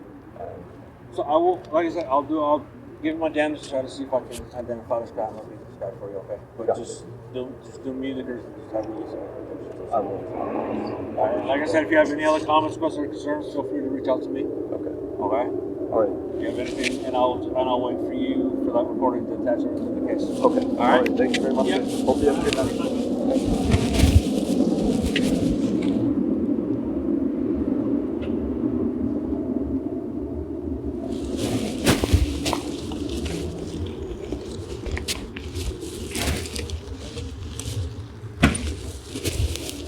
So I will, like I said, I'll give it my damnedest to try to see if I can identify this guy and locate this guy for you, okay? But Gotcha. just do me the courtesy, just have me I will. All right. Like I said, if you have any other comments, questions, or concerns, feel free to reach out to me. Okay. Okay? All right. If you have anything, and I'll wait for you for that recording to attach it to the case. Okay. All right. Thank you very much. Yep. Hope you have a good night.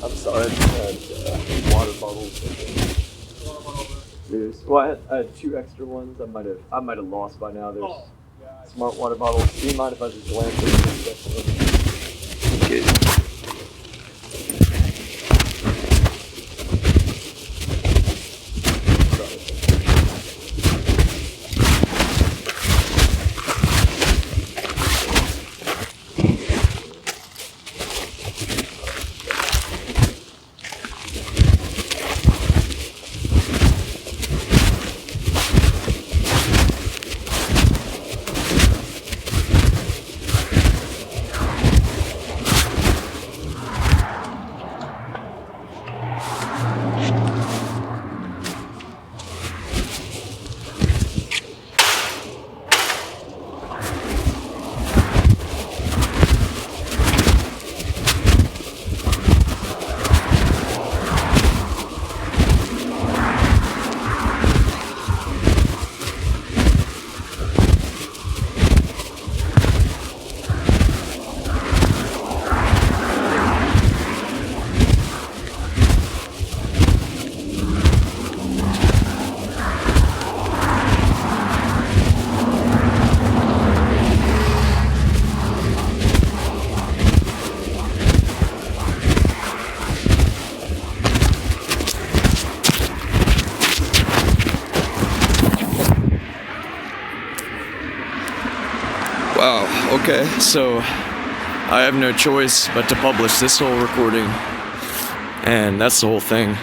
I'm sorry, I just had water bottles. Well, I had 2 extra ones. I might have lost by now. There's smart water bottles. Do you mind if I just glance at them? Okay. Wow, okay, so I have no choice but to publish this whole recording, and that's the whole thing.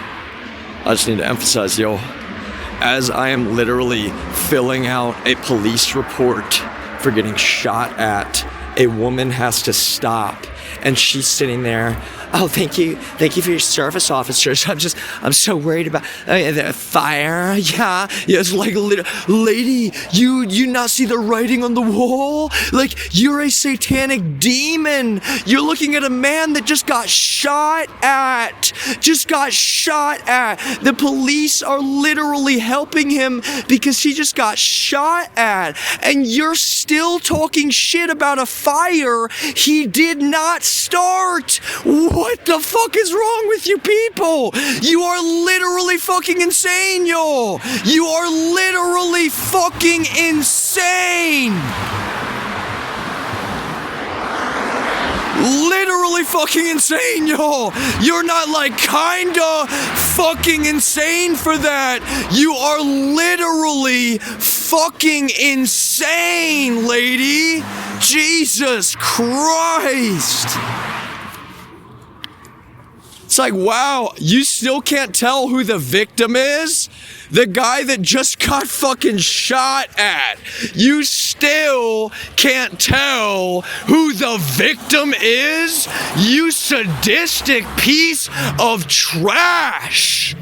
I just need to emphasize, yo, as I am literally filling out a police report for getting shot at, a woman has to stop, and she's sitting there. Oh, thank you for your service, officers. I'm so worried about the fire. Yeah, it's like, lady, you not see the writing on the wall? Like, you're a satanic demon. You're looking at a man that just got shot at. The police are literally helping him because he just got shot at. And you're still talking shit about a fire he did not start. What the fuck is wrong with you people? You are literally fucking insane, yo. You are literally fucking insane. Literally fucking insane, yo. You're not like kinda fucking insane for that. You are literally fucking insane, lady. Jesus Christ. like, wow, you still can't tell who the victim is? The guy that just got fucking shot at. You still can't tell who the victim is? You sadistic piece of trash.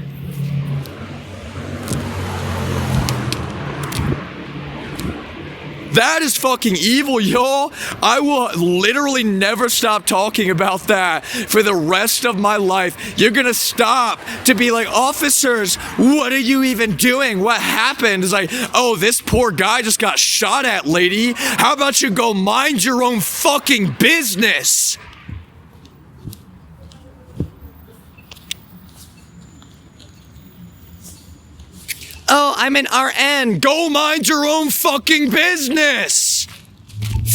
That is fucking evil, y'all. I will literally never stop talking about that for the rest of my life. You're gonna stop to be like, officers, what are you even doing? What happened? It's like, oh, this poor guy just got shot at, lady. How about you go mind your own fucking business? Oh, I'm an RN. Go mind your own fucking business.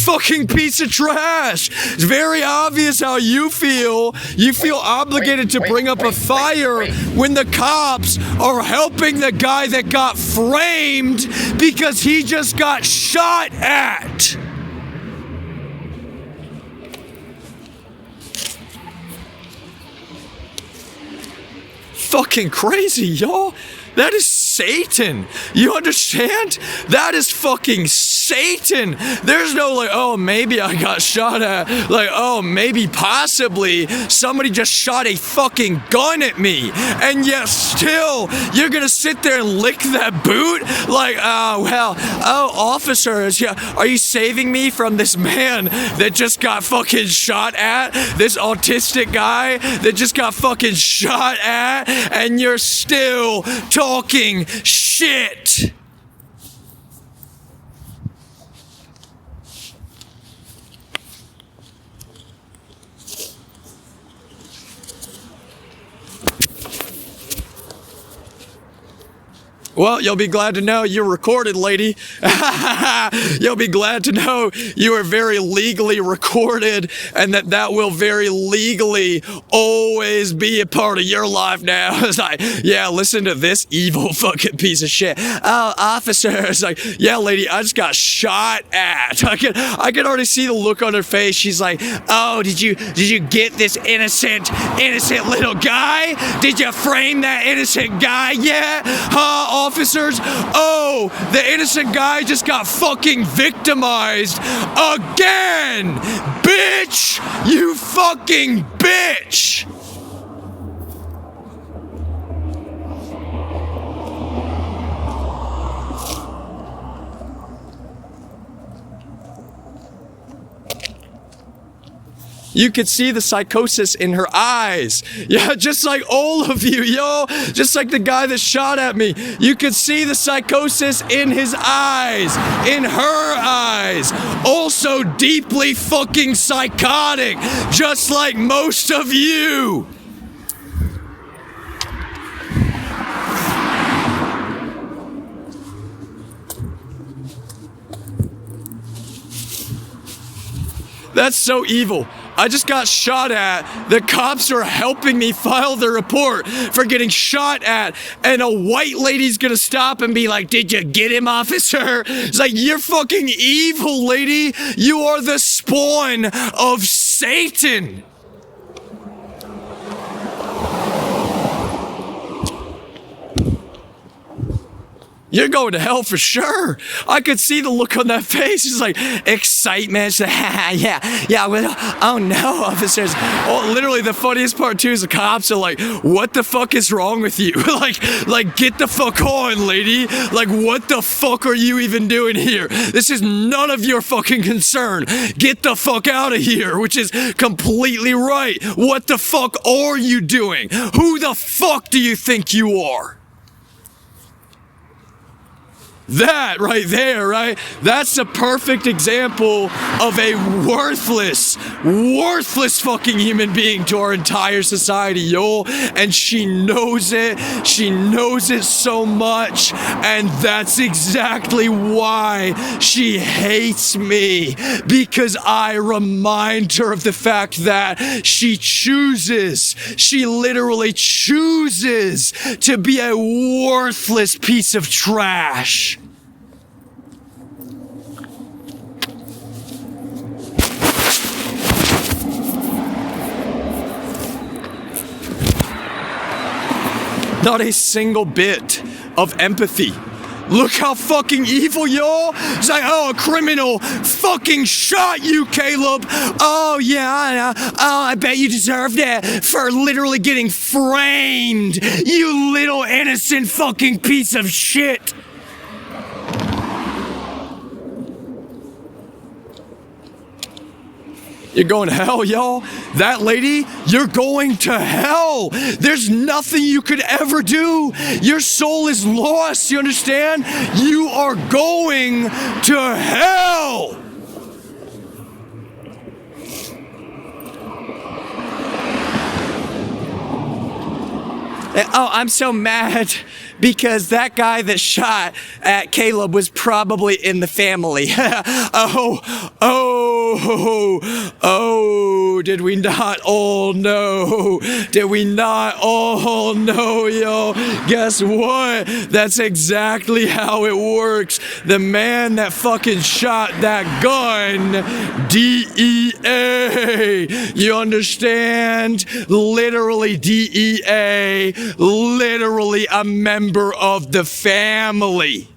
Fucking piece of trash. It's very obvious how you feel. You feel obligated to bring up a fire when the cops are helping the guy that got framed because he just got shot at. Fucking crazy, y'all. That is Satan. You understand? That is fucking Satan. There's no like, oh, maybe I got shot at. Like, oh, maybe possibly somebody just shot a fucking gun at me. And yet still, you're gonna sit there and lick that boot? Like, officers, yeah, are you saving me from this man that just got fucking shot at? This autistic guy that just got fucking shot at? And you're still talking shit. Well, you'll be glad to know you're recorded, lady. You'll be glad to know you are very legally recorded and that will very legally always be a part of your life now. It's like, yeah, listen to this evil fucking piece of shit. Oh, officer. It's like, yeah, lady, I just got shot at. I can already see the look on her face. She's like, oh, did you get this innocent little guy? Did you frame that innocent guy yet? Huh? Officers, oh, the innocent guy just got fucking victimized again! Bitch! You fucking bitch! You could see the psychosis in her eyes. Yeah, just like all of you, yo. Just like the guy that shot at me. You could see the psychosis in his eyes. In her eyes. Also deeply fucking psychotic. Just like most of you. That's so evil. I just got shot at. The cops are helping me file the report for getting shot at. And a white lady's gonna stop and be like, did you get him, officer? It's like, you're fucking evil, lady. You are the spawn of Satan. You're going to hell for sure. I could see the look on that face. It's like excitement. It's like, yeah. Well, oh no, officers. Oh, literally the funniest part too is the cops are like, what the fuck is wrong with you? like get the fuck on, lady. Like, what the fuck are you even doing here? This is none of your fucking concern. Get the fuck out of here, which is completely right. What the fuck are you doing? Who the fuck do you think you are? That right there, right? That's a perfect example of a worthless fucking human being to our entire society, yo. And she knows it. She knows it so much. And that's exactly why she hates me. Because I remind her of the fact that she literally chooses to be a worthless piece of trash. Not a single bit of empathy. Look how fucking evil, y'all. It's like, oh, a criminal fucking shot you, Caleb. Oh, yeah, I bet you deserved it for literally getting framed. You little innocent fucking piece of shit. You're going to hell, y'all. That lady, you're going to hell. There's nothing you could ever do. Your soul is lost, you understand? You are going to hell. Oh, I'm so mad because that guy that shot at Caleb was probably in the family. Oh, did we not all know? Did we not all know, yo? Guess what? That's exactly how it works. The man that fucking shot that gun, DEA. You understand? Literally DEA. Literally a member of the family.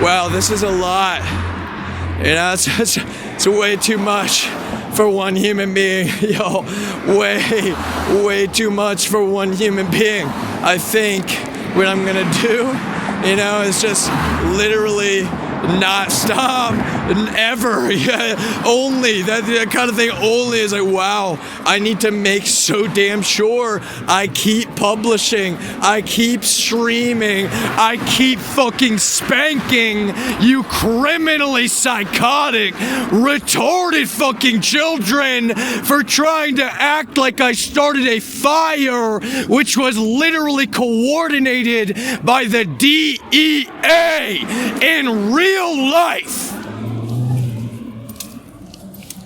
Wow, this is a lot. You know, it's way too much for one human being. Yo, way too much for one human being. I think what I'm gonna do, you know, is just literally not stop ever. Yeah, only that kind of thing. Only is like, wow, I need to make so damn sure I keep publishing, I keep streaming, I keep fucking spanking you criminally psychotic, retarded fucking children for trying to act like I started a fire, which was literally coordinated by the DEA in real life.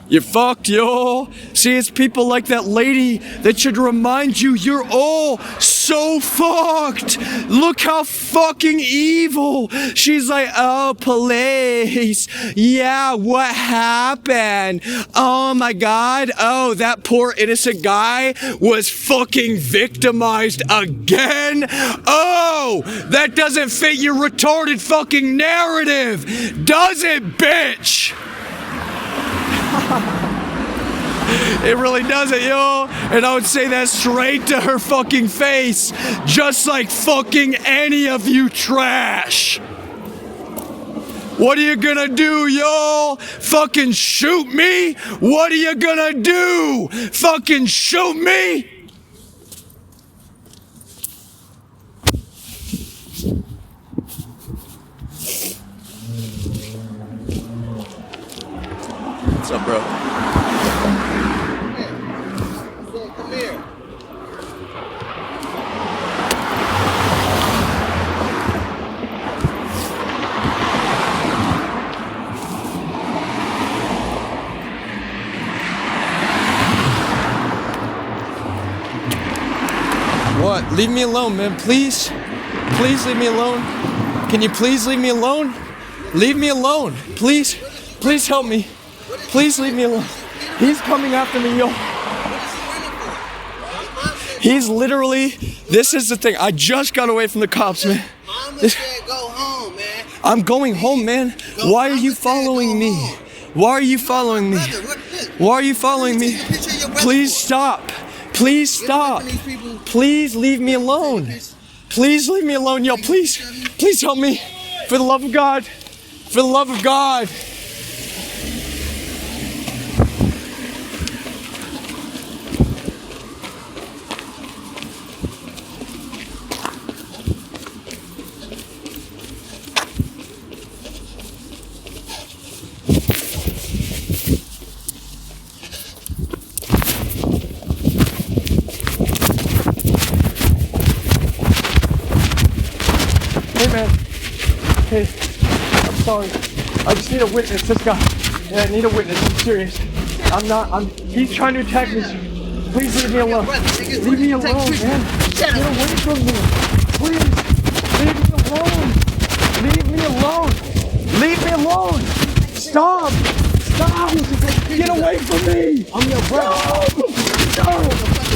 You're fucked, yo. See, it's people like that lady that should remind you you're all so fucked. Look how fucking evil. She's like, oh, police. Yeah, what happened? Oh my God. Oh, that poor innocent guy was fucking victimized again. Oh, that doesn't fit your retarded fucking narrative, does it, bitch? It really doesn't, yo. And I would say that straight to her fucking face, just like fucking any of you trash. What are you gonna do, yo? Fucking shoot me? What are you gonna do? Fucking shoot me? What's up, bro? Come here. What? Leave me alone, man. Please? Please leave me alone. Can you please leave me alone? Leave me alone. Please? Please help me. Please leave me alone. He's coming after me, yo. He's literally, this is the thing. I just got away from the cops, man. Mama said go home, man. I'm going home, man. Why are you following me? Why are you following me? Why are you following me? Please stop. Please stop. Please leave me alone. Please leave me alone, yo. Please. Please help me. For the love of God. For the love of God. Hey, man. Hey, I'm sorry. I just need a witness. This guy. Yeah, I need a witness. I'm serious. He's trying to attack me. Please leave me alone. Leave me alone, man. Get away from me. Please. Leave me alone. Leave me alone. Leave me alone. Stop. Stop. Get away from me. I'm your brother. No.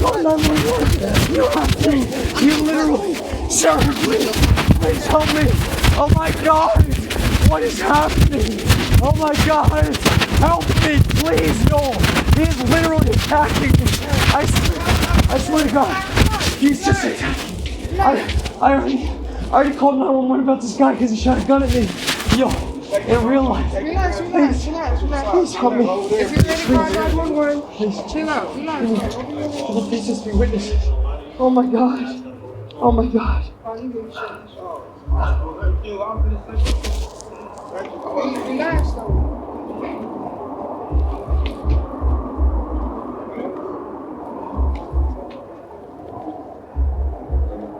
Call 911. You have to. You literally. Sir, please help me. Oh my God. What is happening? Oh my God. Help me, please, no. He is literally attacking me. I swear to God. He's just attacking. I already called 911 about this guy because he shot a gun at me. Yo, in real life. Relax. Please help me. If you're ready for 911, chill out. Can you please just be witnesses? Oh my God. Oh my God. Relax though.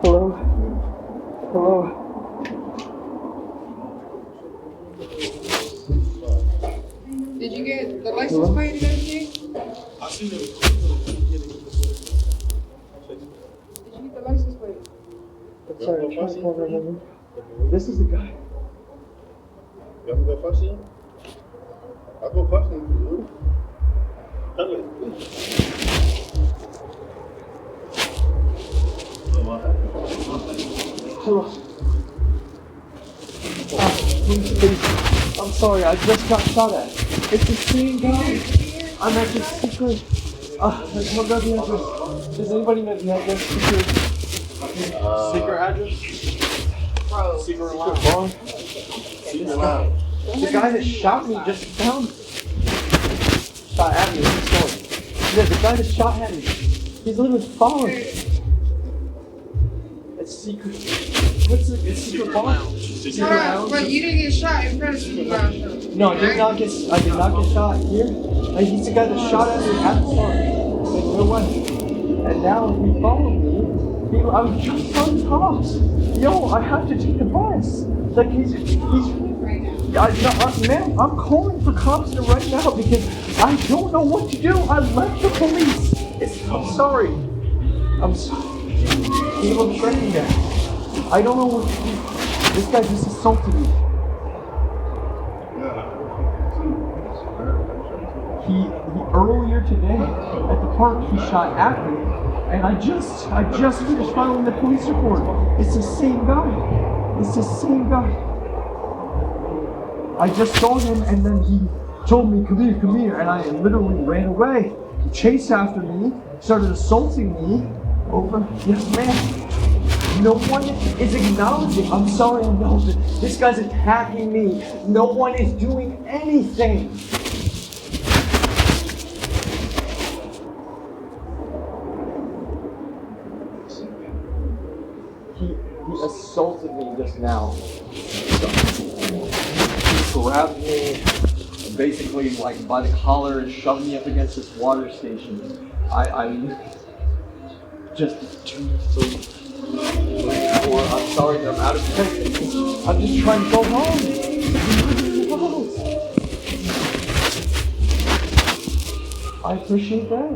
Hello? Did you get the license plate and everything? Did you get the license plate? I'm sorry, I'm trying to call 911. This is the guy. You want me to go first in? I'll go first in for you. Hello. Please. I'm sorry, I just got shot at. It's the same guy. I'm at the secret. There's no got the address. Does anybody know the address? Secret address? Secret alarm. The guy that shot me just found. Shot at me. Sorry. Yeah, the guy that shot at me. He's literally following me. It's secret. What's it? It's secret box. But you didn't get shot in front of supervisor. No, I did not get shot here. Like, he's the guy that shot at me at the park. Like, no way. And now he followed me. I'm just on cops. Yo, I have to take the bus. Like, man, I'm calling for cops right now because I don't know what to do. I left the police. I'm sorry. Caleb Shredking guy. I don't know what to do. This guy just assaulted me. He earlier today at the park he shot at me, and I just finished filing the police report. It's the same guy. I just saw him, and then he told me, come here, and I literally ran away. He chased after me, started assaulting me over. Yes, ma'am. No one is acknowledging. I'm sorry, I know, but this guy's attacking me. No one is doing anything. He assaulted me just now. He grabbed me basically like by the collar and shoved me up against this water station. I'm just 2, 3, 4. I'm sorry that I'm out of practice. I'm just trying to go home. I appreciate that.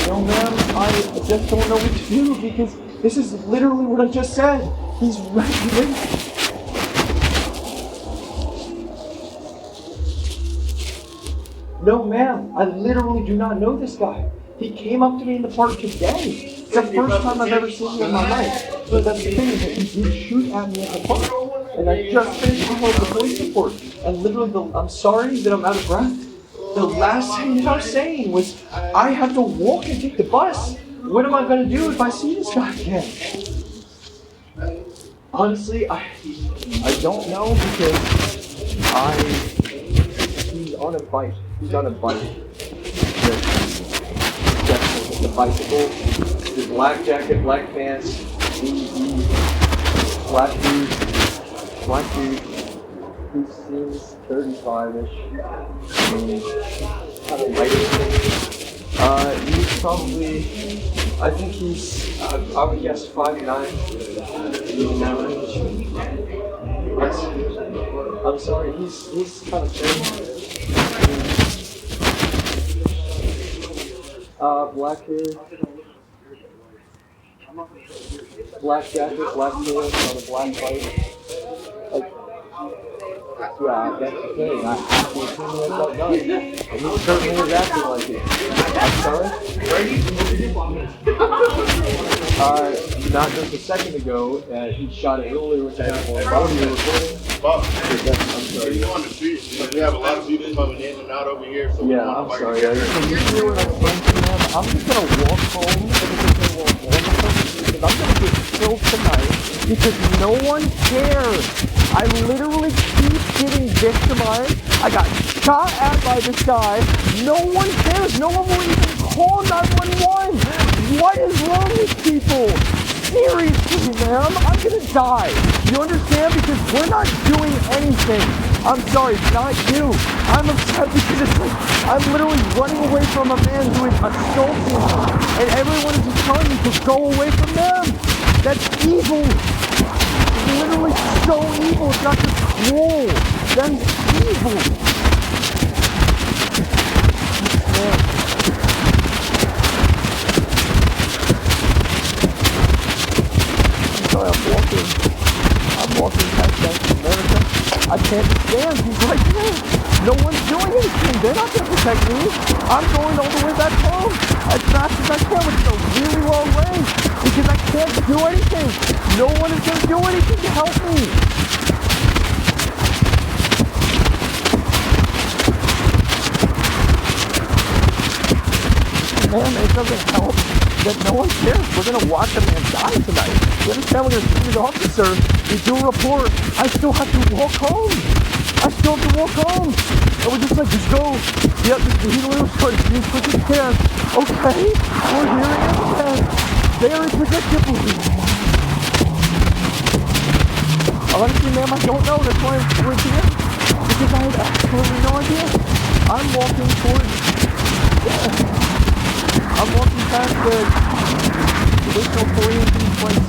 No, ma'am, I just don't know what to do because this is literally what I just said. He's right here. No, ma'am, I literally do not know this guy. He came up to me in the park today. It's the first time I've ever seen him in my life. But that's the thing, is that he did shoot at me at the park. And I just finished filing the police report. And literally, I'm sorry that I'm out of breath. The last thing that I was saying was, I have to walk and take the bus. What am I going to do if I see this guy again? Honestly, I don't know because he's on a bike. He's on a bike. Definitely the bicycle. His black jacket, black pants. Black dude. He seems 35-ish. Kind of light. probably, I think he's, I would guess 5'9". In that range. I'm sorry, he's kind of thin. Black hair. Black jacket, black pants on a black bike. Like, yeah, that's the thing. I have to assume that's not done. And he certainly is acting like it. I'm sorry? Not just a second ago, he shot it earlier, which I have on audio recording. I'm sorry. We want to see it. We have a lot of people coming in and out over here. So yeah, I'm sorry. I'm just gonna walk home because I'm gonna get killed tonight because no one cares. I literally keep getting victimized. I got shot at by this guy. No one cares. No one will even call 911. What is wrong with people? Seriously, ma'am, I'm gonna die. You understand? Because we're not doing anything. I'm sorry, it's not you. I'm upset because it's like I'm literally running away from a man who is assaulting me, and everyone is just telling me to go away from them. That's evil. It's literally so evil. It's not just cruel. That is evil. Man. I'm walking past Bank of America. I can't stand. He's right there. No one's doing anything. They're not going to protect me. I'm going all the way back home as fast as I can, which is a really long way because I can't do anything. No one is going to do anything to help me. Man, it doesn't help that no one cares. We're going to watch a man die tonight. You understand? We're going to see the officer. We do a report. I still have to walk home. And we're just like, just go. Yep, he literally started to be as quick as he can. Okay, we're here again. Very predictable. Honestly, ma'am, I don't know. That's why we're here. Because I have absolutely no idea. I'm walking towards... I'm walking past the traditional Korean food place.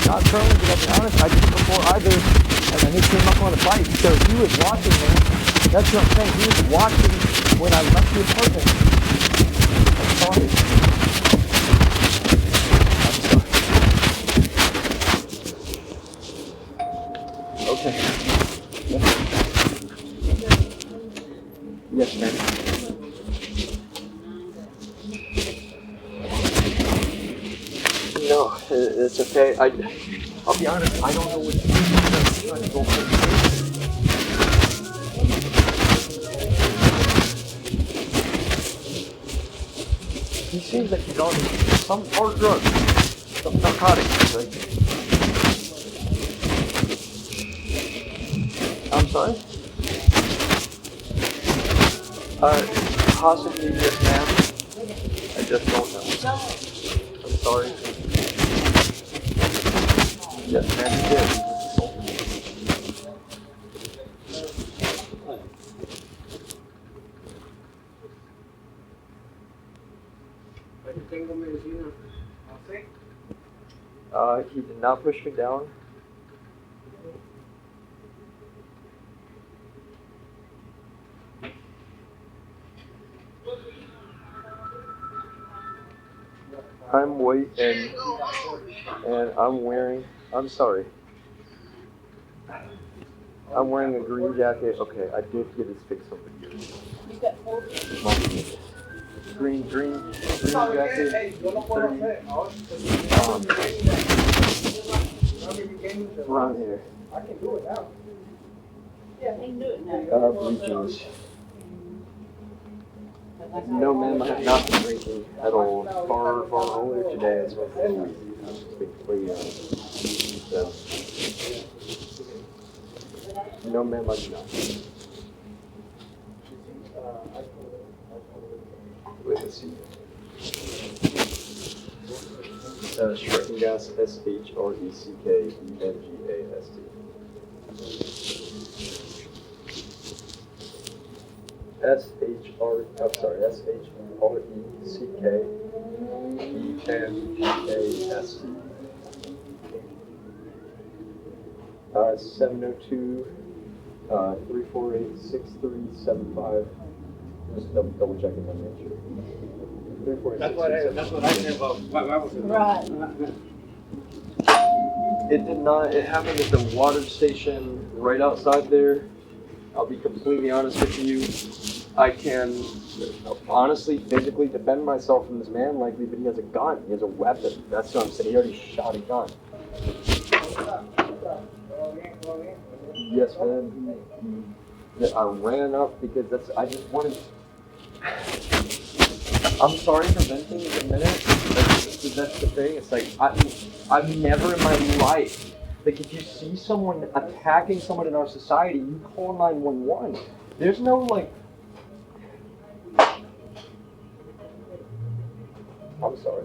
Not currently, but I'll be honest, I didn't before either, and then he came up on a bike, so he was watching me. That's what I'm saying, he was watching when I left the apartment. I'm sorry. Okay. Yes, ma'am. No, it's okay. I'll be honest, I don't know what to do. I'm trying to go home. He seems like he's on some hard drug, some narcotics. Like. I'm sorry? Possibly, yes, ma'am. I just don't know. I'm sorry. Yes, ma'am, you did. He did not push me down. I'm white and I'm wearing, I'm sorry. I'm wearing a green jacket. Okay, I did get his fix over here. Green jacket. 30. Around here. I can do it now. Yeah, I can do it now. Blue jeans. No, ma'am, I have not been drinking at all. Far earlier today, it's been way, so. No, ma'am, I do not. Wait, let's see. Shrecking gas, SHRECKENGAST. SHRECKENGAST. 702 348 6375. Just double checking my make sure. 348. That's what I said about why was it? Right. It did not. It happened at the water station right outside there. I'll be completely honest with you. I can honestly, physically defend myself from this man likely, but he has a gun. He has a weapon. That's what I'm saying. He already shot a gun. Yes, man. I ran up because I just wanted. I'm sorry for venting in a minute. That's the thing. It's like I've never in my life, like if you see someone attacking someone in our society, you call 911. There's no like. I'm sorry.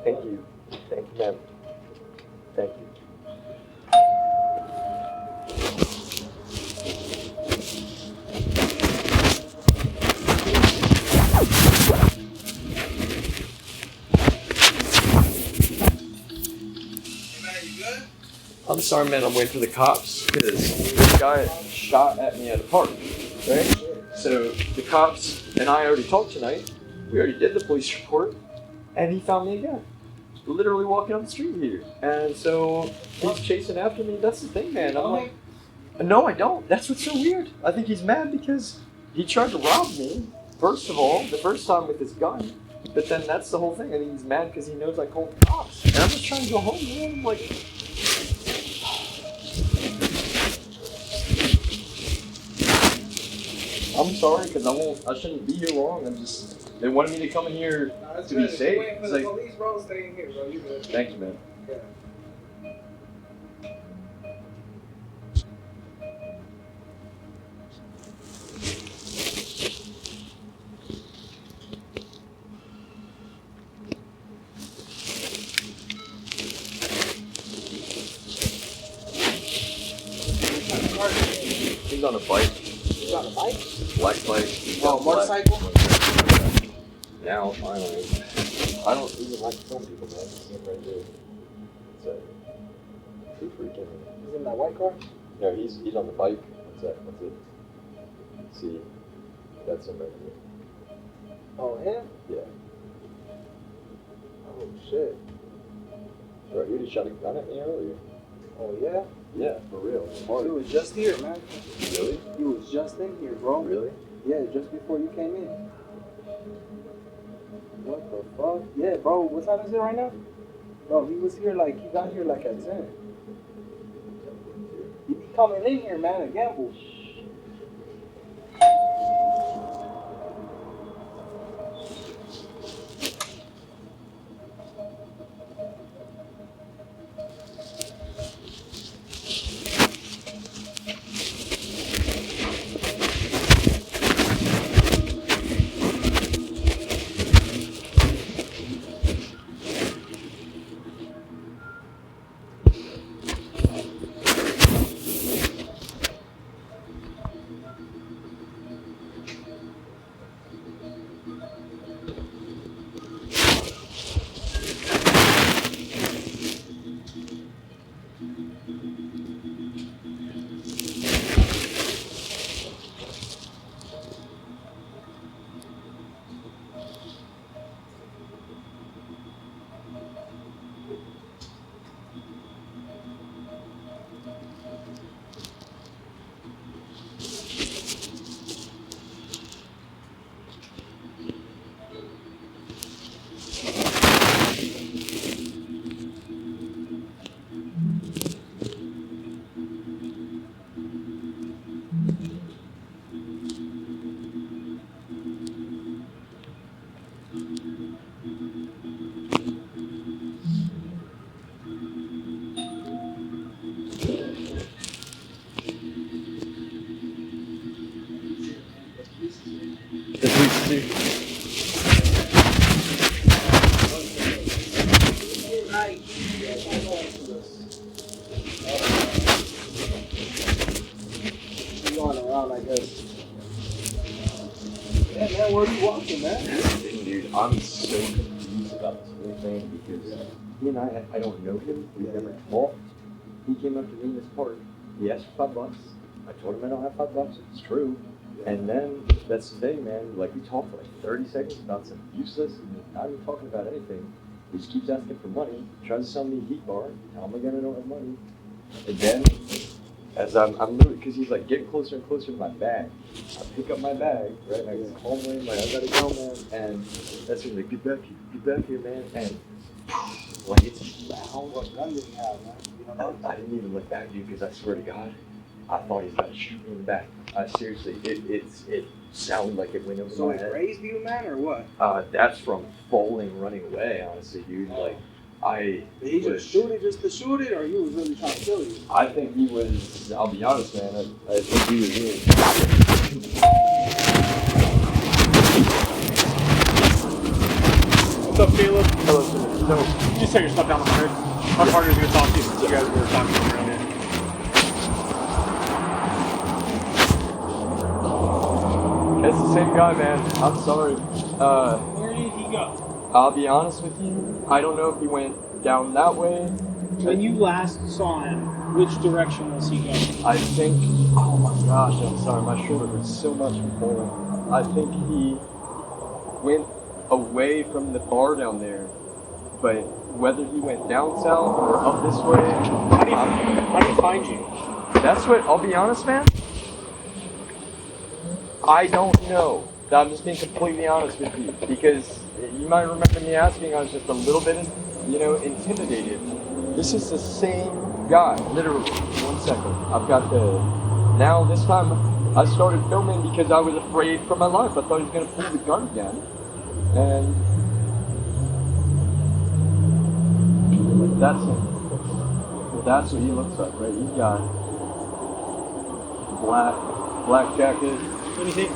Thank you. Thank you, ma'am. Thank you. I'm sorry, man. I'm waiting for the cops because this guy shot at me at a park, right? So the cops and I already talked tonight. We already did the police report, and he found me again, literally walking on the street here. And so he's chasing after me. That's the thing, man. I'm like, no, I don't. That's what's so weird. I think he's mad because he tried to rob me. First of all, the first time with his gun. But then that's the whole thing. I think he's mad because he knows I called the cops. And I'm just trying to go home, man. I'm like. I'm sorry because I shouldn't be here long. They wanted me to come in here to be safe. It's like, police, bro, stay in here, bro. You good. thank you, man. Yeah. He's on a bike. He's on a bike? Black bike. Oh, motorcycle? Now, finally. I don't even like to film people, man. This is right there. It's a true freaking. He's in that white car? No, he's on the bike. What's that? What's it? See, that's him right here. Oh, him? Yeah. Oh, shit. Bro, he shot a gun at me earlier. Oh, yeah? Yeah, for real. He was just here, man. Really? He was just in here, bro. Really? Yeah, just before you came in. What the fuck? Yeah, bro, what time is it right now? Bro, he was here he got here at 10. He be coming in here, man, and gamble. insane because he and I don't know him. We've never talked. He came up to me in this park. He asked for $5. I told him I don't have $5. It's true. And then that's the thing, man. Like we talked for like 30 seconds about some useless, not even talking about anything. He just keeps asking for money. Tries to sell me a heat bar. Tell him again I don't have money. And then, as I'm literally, because he's like getting closer and closer to my bag. I pick up my bag, right? And I go, calmly, like, I gotta go, man. And that's when he's like, get back here, man. And like it's loud. What gun did he have, man? You don't know? I didn't even look back at you because I swear to God, I thought he was about to shoot me in the back. Seriously, it sounded like it went over So my it head. grazed you, man, or what? That's from falling, running away, honestly, dude. Like, Did he just shoot it just to shoot it, or he was really trying to kill you? I think he was, I'll be honest, man, I think he was doing. What's up, Caleb? Hello, sir. So, just set your stuff down on the hood. Our partner's gonna talk to you since you guys were talking earlier. It's the same guy, man. I'm sorry. Where did he go? I'll be honest with you. I don't know if he went down that way. When you last saw him, which direction was he going? I think. Oh my gosh! I'm sorry. My shoulder hurts so much from falling. I think he went away from the bar down there, but whether he went down south or up this way, How do you find you? that's what. I'll be honest, man. I don't know. I'm just being completely honest with you because you might remember me asking. I was just a little bit, intimidated. This is the same guy, literally. 1 second. I've got the. Now this time, I started filming because I was afraid for my life. I thought he was gonna pull the gun again, and that's him. That's what he looks like, right? He's got black jacket. Let me see.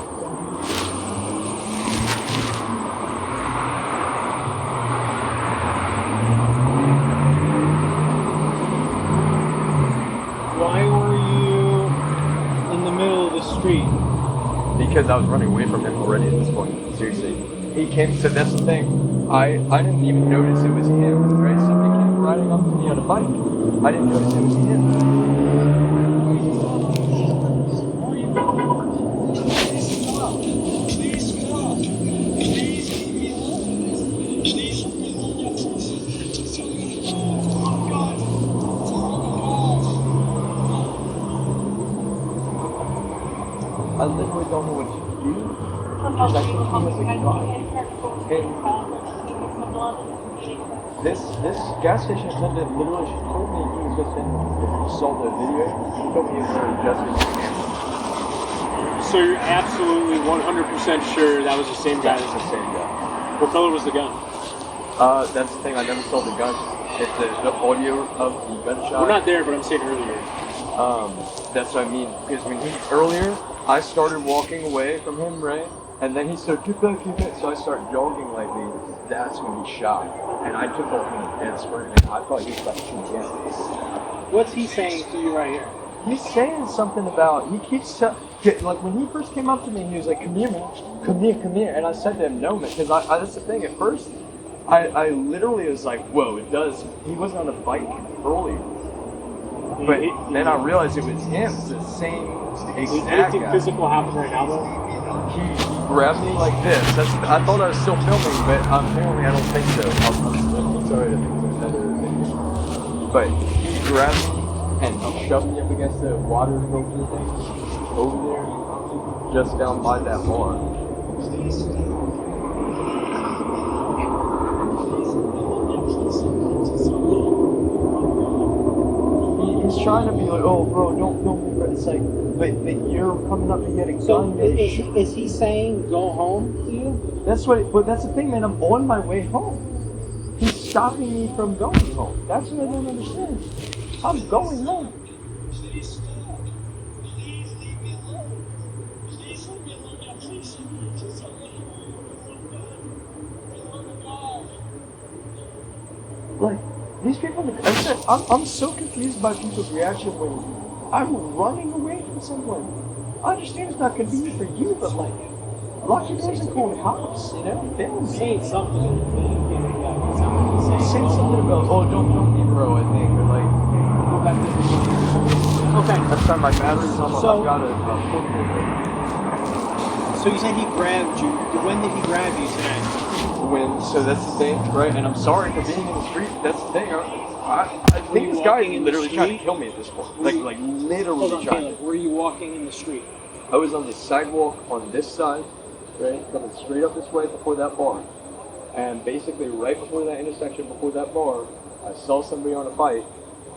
Why were you in the middle of the street? Because I was running away from him already at this point. Seriously. He came, so that's the thing. I didn't even notice it was him, right? Somebody came riding up to me on a bike. I didn't notice it was him. I literally don't know what to do because I think he was a guy. And this gas station attendant literally she told me he was just in. If you saw the video, she told me he was literally just in. So you're absolutely 100% sure that was the same guy? That's the same guy. What color was the gun? That's the thing. I never saw the gun. It's the audio of the gunshot. We're not there, but I'm saying earlier. That's what I mean. Because when earlier, I started walking away from him, right? And then he started, get back. So I started jogging lightly. That's when he shot. And I took off in a dead sprint, and I thought he was about to shoot again. What's he saying to you right here? He's saying something about, he keeps, like when he first came up to me, he was like, come here, man. Come here. And I said to him, no, man. Because that's the thing. At first, I literally was like, whoa, it does. He wasn't on a bike earlier. But then I realized it was him. It's the same exact Anything guy. physical happen right now, though? He grabbed me like this. I thought I was still filming, but apparently I don't think so. I'm sorry, I think it's another video. But he grabbed me and shoved me up against the water filter thing over there, just down by that bar. He's trying to be like, oh, bro, don't film me. But it's like, but you're coming up and getting So gun. is he saying go home to you? That's what. But that's the thing, man. I'm on my way home. He's stopping me from going home. That's what I don't understand. I'm going home. Like, these people, I'm so confused by people's reaction when I'm running away from someone. I understand it's not convenient for you, but like, lock your doors and call the cops, you know? Saying something. Say something about, oh, don't be bro, I think, or like, go back to the Okay. That's time my battery's almost, So- I've got a So you said he grabbed you. When did he grab you today? when, so that's the thing, right? And I'm sorry for being in the street, that's the thing. I Were think you this guy walking is in the literally trying to street? kill me at this point. Were you- Like literally Hold on, trying Caleb. Were you walking in the street? to. I was on the sidewalk on this side, right? Coming straight up this way before that bar. And basically right before that intersection, before that bar, I saw somebody on a bike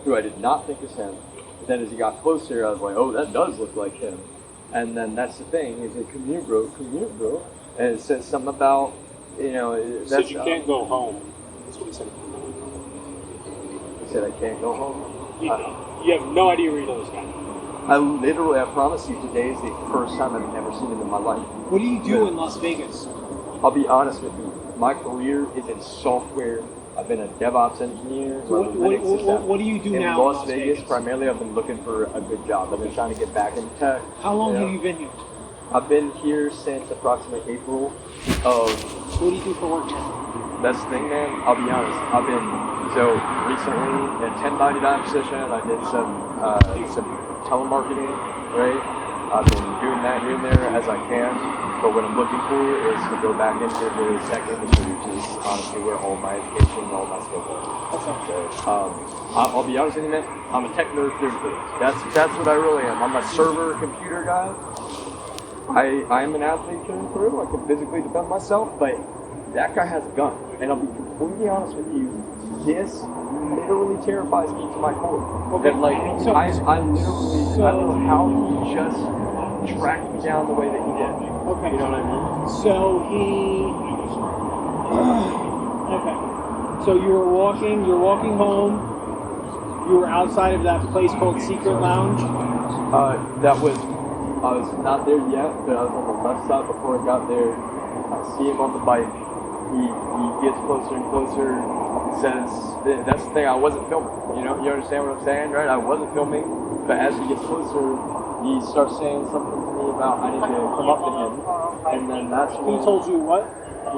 who I did not think was him. But then as he got closer, I was like, oh, that does look like him. And then that's the thing. He's like, come here, bro. And it says something about, you know, He that's, said you can't go home. That's what he said. He said I can't go home. You have no idea where you know this guy. I promise you, today is the first time I've ever seen him in my life. What do you do in Las Vegas? I'll be honest with you. My career is in software. I've been a DevOps engineer. What do you do in now Las Vegas? Primarily, I've been looking for a good job. I've been trying to get back into tech. How long Yeah. have you been here? I've been here since approximately April of. What do you do for work now? That's the thing, man. I'll be honest. I've been so recently in 1099 position. I did some telemarketing, right? I've been doing that here and there as I can. But what I'm looking for is to go back into the tech industry, which is honestly where all my education and all my skills are. So, I'll be honest with you, man. I'm a tech nerd through and through. That's what I really am. I'm a server computer guy. I am an athlete through and through. I can physically defend myself, but that guy has a gun. And I'll be completely honest with you, this literally terrifies me to my core. Okay. That like, So- I literally, I don't know how he just tracked me down the way that he did. Okay. You know what I mean? So he. Okay. So you're walking home. You were outside of that place called Secret Lounge. I was not there yet, but I was on the left side before I got there. I see him on the bike. He gets closer and closer. Says, that's the thing, I wasn't filming. You know, you understand what I'm saying, right? I wasn't filming, but as he gets closer, he starts saying something to me about I need to come up to him. And then that's when He told you what?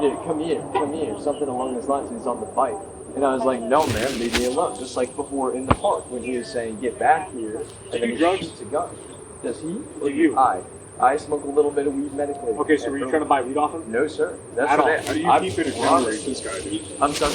Yeah, come here, something along those lines. He's on the bike. And I was like, no, man, leave me alone. Just like before in the park when he was saying, get back here. And then he shoots a gun. Does he? Or you? I smoke a little bit of weed medically. Okay, so were you trying to buy weed off him? No, sir. That's At all. not it. How do you keep it exonerate this guy, dude? I'm sorry?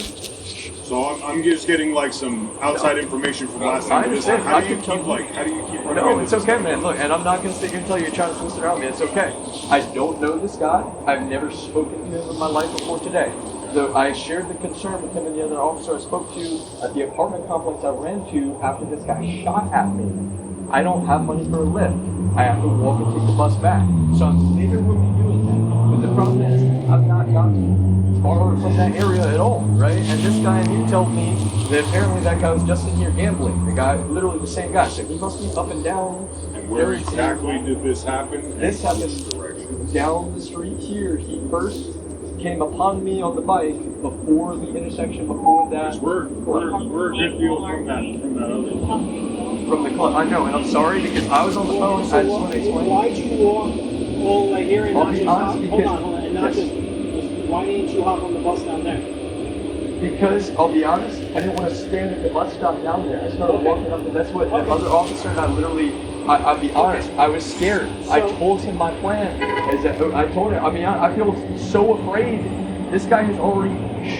So I'm just getting like some outside information from last I time. understand. How I do you can keep tell like? How do you keep running? No, into it's this okay, guy? man. Look, and I'm not going to sit here and tell you you're trying to twist it around me. It's okay. I don't know this guy. I've never spoken to him in my life before today. So I shared the concern with him and the other officer I spoke to at the apartment complex I ran to after this guy shot at me. I don't have money for a lift. I have to walk and take the bus back. So I'm literally doing that. But the problem is, I've not gotten far from that area at all, right? And this guy here told me that apparently that guy was just in here gambling. The guy, literally the same guy. So he must be up and down. And where exactly did this happen? This happened down the street here. He first came upon me on the bike before the intersection, before that. We're a good deal from that other. From the club. I know, and I'm sorry because I was on the phone. I just want to explain. Why'd you walk all the way here and I'll not be just honest hop? Hold because- on, and not yes. just. Why didn't you hop on the bus down there? Because I'll be honest, I didn't want to stand at the bus stop down there. I started walking up, and that's what the other officer and I literally. I'll be honest, I was scared. I told him my plan. Is that I told him. I mean, I feel so afraid. This guy has already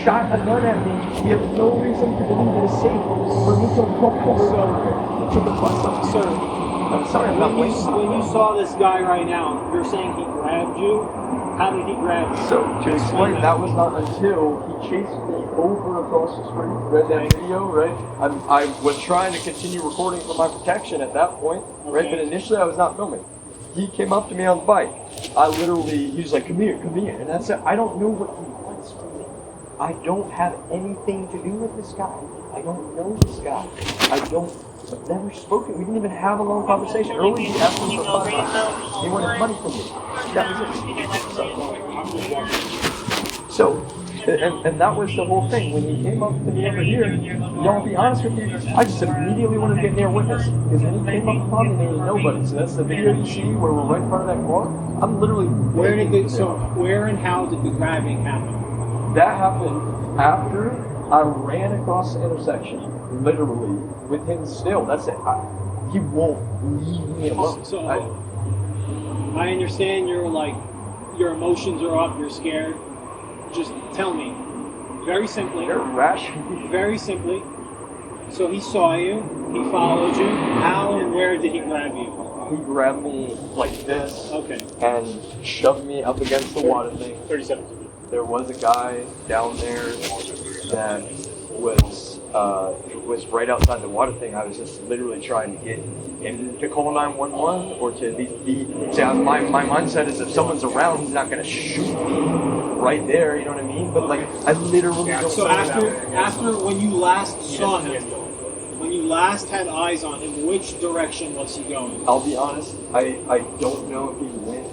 shot a gun at me. We have no reason to believe it is safe for me to walk over to the bus stop. Sir, I'm sorry, I'm not when blaming you saw this guy right now, you're saying he grabbed you. How did he grab you? So to explain, that was not until he chased me over across the street. Read that video, right? I was trying to continue recording for my protection at that point, right? But initially I was not filming. He came up to me on the bike. I literally, he was like, come here, and I said, I don't know what he wants from me. I don't have anything to do with this guy. I don't know this guy. I've never spoken. We didn't even have a long conversation. Earlier he asked me for $5. He wanted money from me. That was it. So, and that was the whole thing. When he came up to me over here, y'all be honest with you, I just immediately wanted to get near witness. Because when he came up upon me, there was nobody. So that's the video you see where we're right in front of that car. I'm literally Where and how did the grabbing happen? That happened after I ran across the intersection, literally, with him still. That's it. He won't leave me alone. So I understand you're like, your emotions are up, you're scared. Just tell me, very simply. You're rash. Very simply. So he saw you, he followed you. How and where did he grab you? He grabbed me like this. Okay. And shoved me up against the water thing. 37. There was a guy down there that was right outside the water thing. I was just literally trying to get him to call 911 or to at least be. See, my mindset is if someone's around, he's not going to shoot me right there. You know what I mean? But like, I literally don't. So after when you last saw him, when you last had eyes on him, which direction was he going? I'll be honest. I don't know if he went.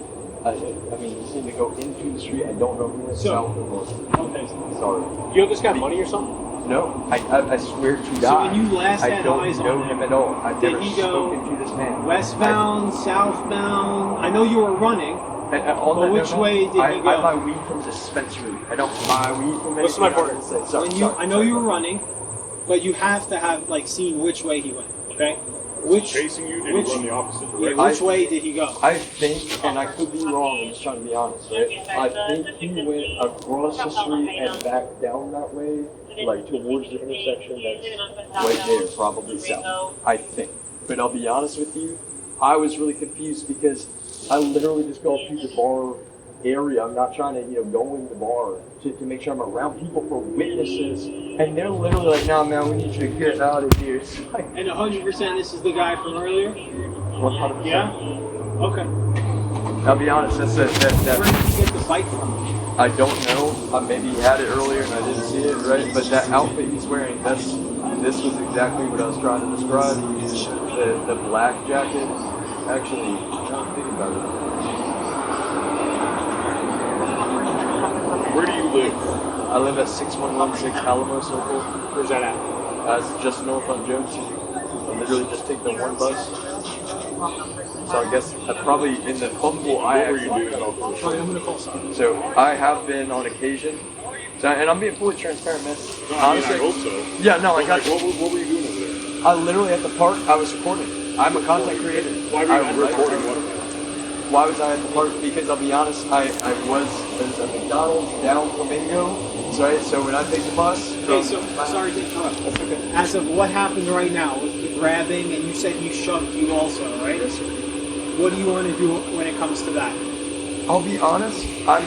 I mean, he seemed to go into the street. I don't know if he went south or north. Okay. Sorry. You have this guy money or something? No, I swear to God. So when you last I had don't eyes know on him at all. I've did never he go spoken to this man. westbound, southbound? I know you were running. But which way did he go? I buy weed from a dispensary. I don't buy weed from What's my partner? I know you were running, but you have to have like seen which way he went. Okay. Chasing you? Did he run the opposite direction? Yeah, which way did he go? I think, and I could be wrong, I'm just trying to be honest, right? I think he went across the street and back down that way, like towards the intersection that's right there, probably south. I think. But I'll be honest with you, I was really confused because I literally just go through the bar area. I'm not trying to, go in the bar to make sure I'm around people for witnesses. And they're literally like, nah, man, we need you to get out of here. It's like, And 100% this is the guy from earlier? 100%. Yeah? Okay. I'll be honest, Where did you get the bike from? I don't know. Maybe he had it earlier and I didn't see it, right? But that outfit he's wearing, this was exactly what I was trying to describe. The black jacket. Actually, I'm trying to think about it. Where do you live? I live at 6116 Alamo Circle. Where's that at? It's just north on Jones. I literally just take the one bus. So I guess probably in the bumble I What were you doing? I'm gonna call someone. So I have been on occasion. So, and I'm being fully transparent, man. No, Honestly, I hope so. Yeah, no, I got. What were you doing over there? I literally at the park. I was recording. I'm a content creator. Why were you recording what? Why was I at the park? Because I'll be honest, I was at McDonald's down Flamingo. So when I take the bus. Okay, so sorry to interrupt. That's okay. As of what happened right now with the grabbing, and you said you shoved you also, right? Yes, sir. What do you want to do when it comes to that? I'll be honest. I'm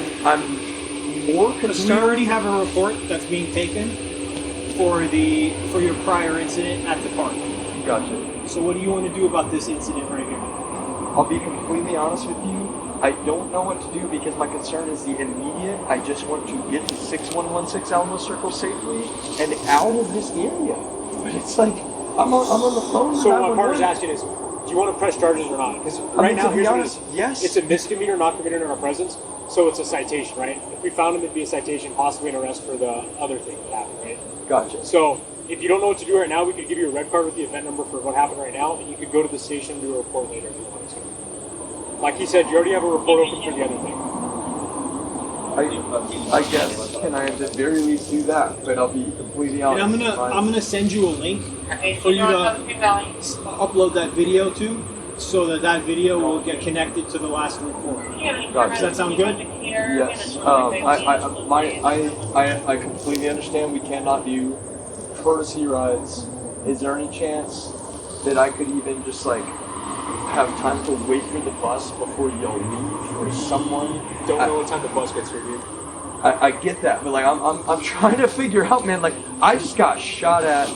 more Because concerned. we already have a report that's being taken for your prior incident at the park. Gotcha. So what do you want to do about this incident right here? I'll be completely honest with you. I don't know what to do because my concern is the immediate. I just want to get to 6116 Alamo Circle safely and out of this area. But it's like I'm on the phone. So what Carter's asking is, do you want to press charges or not? Because right now, here's what it is. Yes. It's a misdemeanor not committed in our presence, so it's a citation, right? If we found him, it'd be a citation, possibly an arrest for the other thing that happened, right? Gotcha. So if you don't know what to do right now, we could give you a red card with the event number for what happened right now, and you could go to the station and do a report later if you wanted to. Like he said, you already have a report open for the other thing. I guess can I at the very least do that? But I'll be completely honest. And I'm gonna send you a link for you to upload that video to, so that video will get connected to the last report. Does that sound good? Yes. I completely understand we cannot do courtesy rides. Is there any chance that I could even just have time to wait for the bus before y'all leave, or someone? Don't know what time the bus gets here, dude. I get that, but I'm trying to figure out, man. I just got shot at,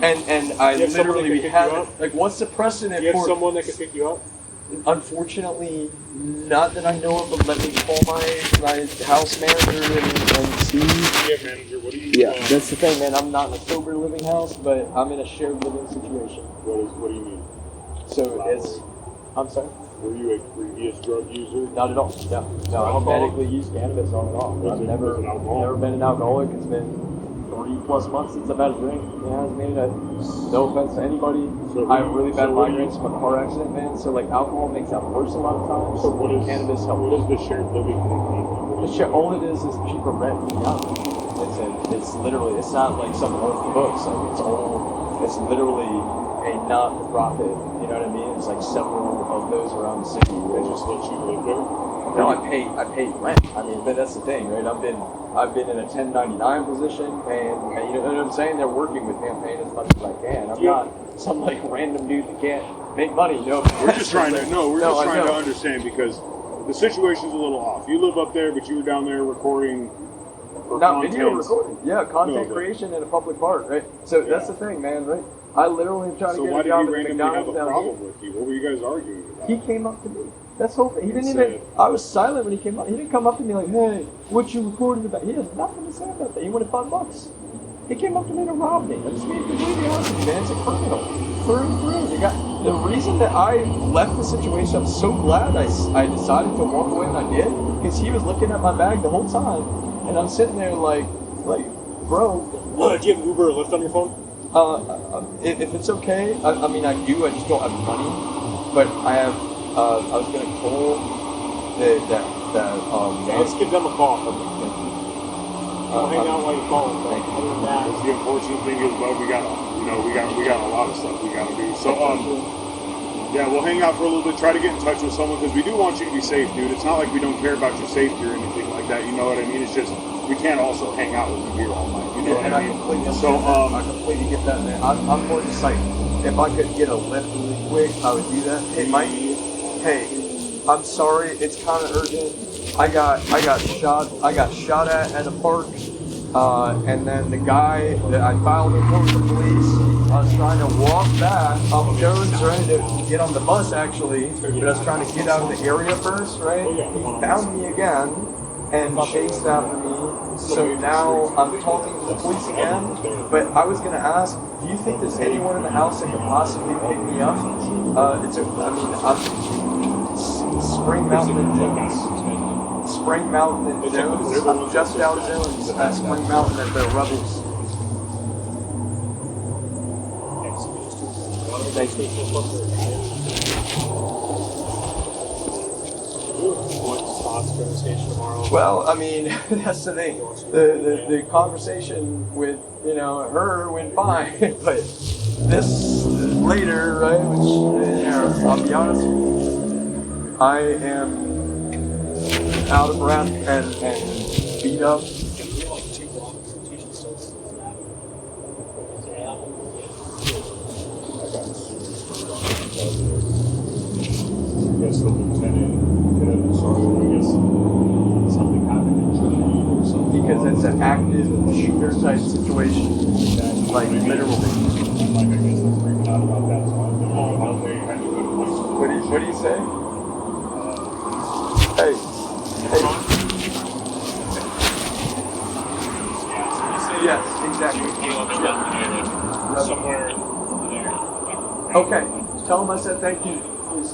and I literally had what's the precedent Do you have for someone that can pick you up? Unfortunately, not that I know of, but let me call my house manager and see. Yeah, manager, what do you? Yeah, that's the thing, man. I'm not in a sober living house, but I'm in a shared living situation. What do you mean? So it's. I'm sorry. Were you a previous drug user? Not at all. No. I medically use cannabis on and off. I've never been an alcoholic. It's been 3+ months since I've had a drink. No offense to anybody. I have really bad migraines from a car accident, man. So alcohol makes that worse a lot of times. So what is cannabis helps? What is the shared living? All it is cheaper rent. Yeah. It's it's literally, it's not like some off the books. Like it's literally a not-for-profit. You know what I mean? It's like several of those around the city. They just let you live there? No, I pay rent. I mean, but that's the thing, right? I've been in a 1099 position, and you know what I'm saying? They're working with me. I'm paying as much as I can. I'm not some like random dude that can't make money. No, we're just trying to understand because the situation's a little off. You live up there, but you were down there recording. Not video recording. Yeah, content creation in a public park, right? So that's the thing, man, right? I literally tried to get a job at McDonald's down here. With you? What were you guys arguing about? He came up to me. That's the whole thing. He didn't even. I was silent when he came up. He didn't come up to me like, "Hey, what you recording about?" He has nothing to say about that. He wanted $5. He came up to me to rob me. I'm just being completely honest with you, man. It's a criminal through and through. You got the reason that I left the situation. I'm so glad I decided to walk away when I did, because he was looking at my bag the whole time, and I'm sitting there like, bro. Do you have Uber or Lyft on your phone? If it's okay, I mean I do. I just don't have money, but I have. I was gonna call let's give them a call. I'll hang out while you call them. The unfortunate thing is, bud, we got a lot of stuff we gotta do. So yeah, we'll hang out for a little bit. Try to get in touch with someone because we do want you to be safe, dude. It's not like we don't care about your safety or anything like that. You know what I mean? It's just we can't also hang out with you here all night. You know what I mean? I completely get that, man. I'm more just like, if I could get a lift really quick, I would do that. Hey, Mike. Hey, I'm sorry. It's kind of urgent. I got shot at a park, and then the guy that I filed a report with the police. I was trying to walk back up Jones, ready to get on the bus actually, but I was trying to get out of the area first, right? He found me again and chased after me. So now I'm talking to the police again, but I was gonna ask, do you think there's anyone in the house that could possibly pick me up? I'm Spring Mountain and Jones. Spring Mountain and Jones. I'm just out of Jones at Spring Mountain at the Rebels. Thank you. Well, I mean, that's the thing. The conversation with, her went fine, but this later, right, which, I'll be honest with you, I am out of breath and beat up. The lieutenant, something happened or something. Because it's an active shooter type situation, like literally. Like I guess they're freaking out about that. What do you say? Hey. Yes, exactly. Yeah. Somewhere there. Okay. Tell him I said thank you. Please.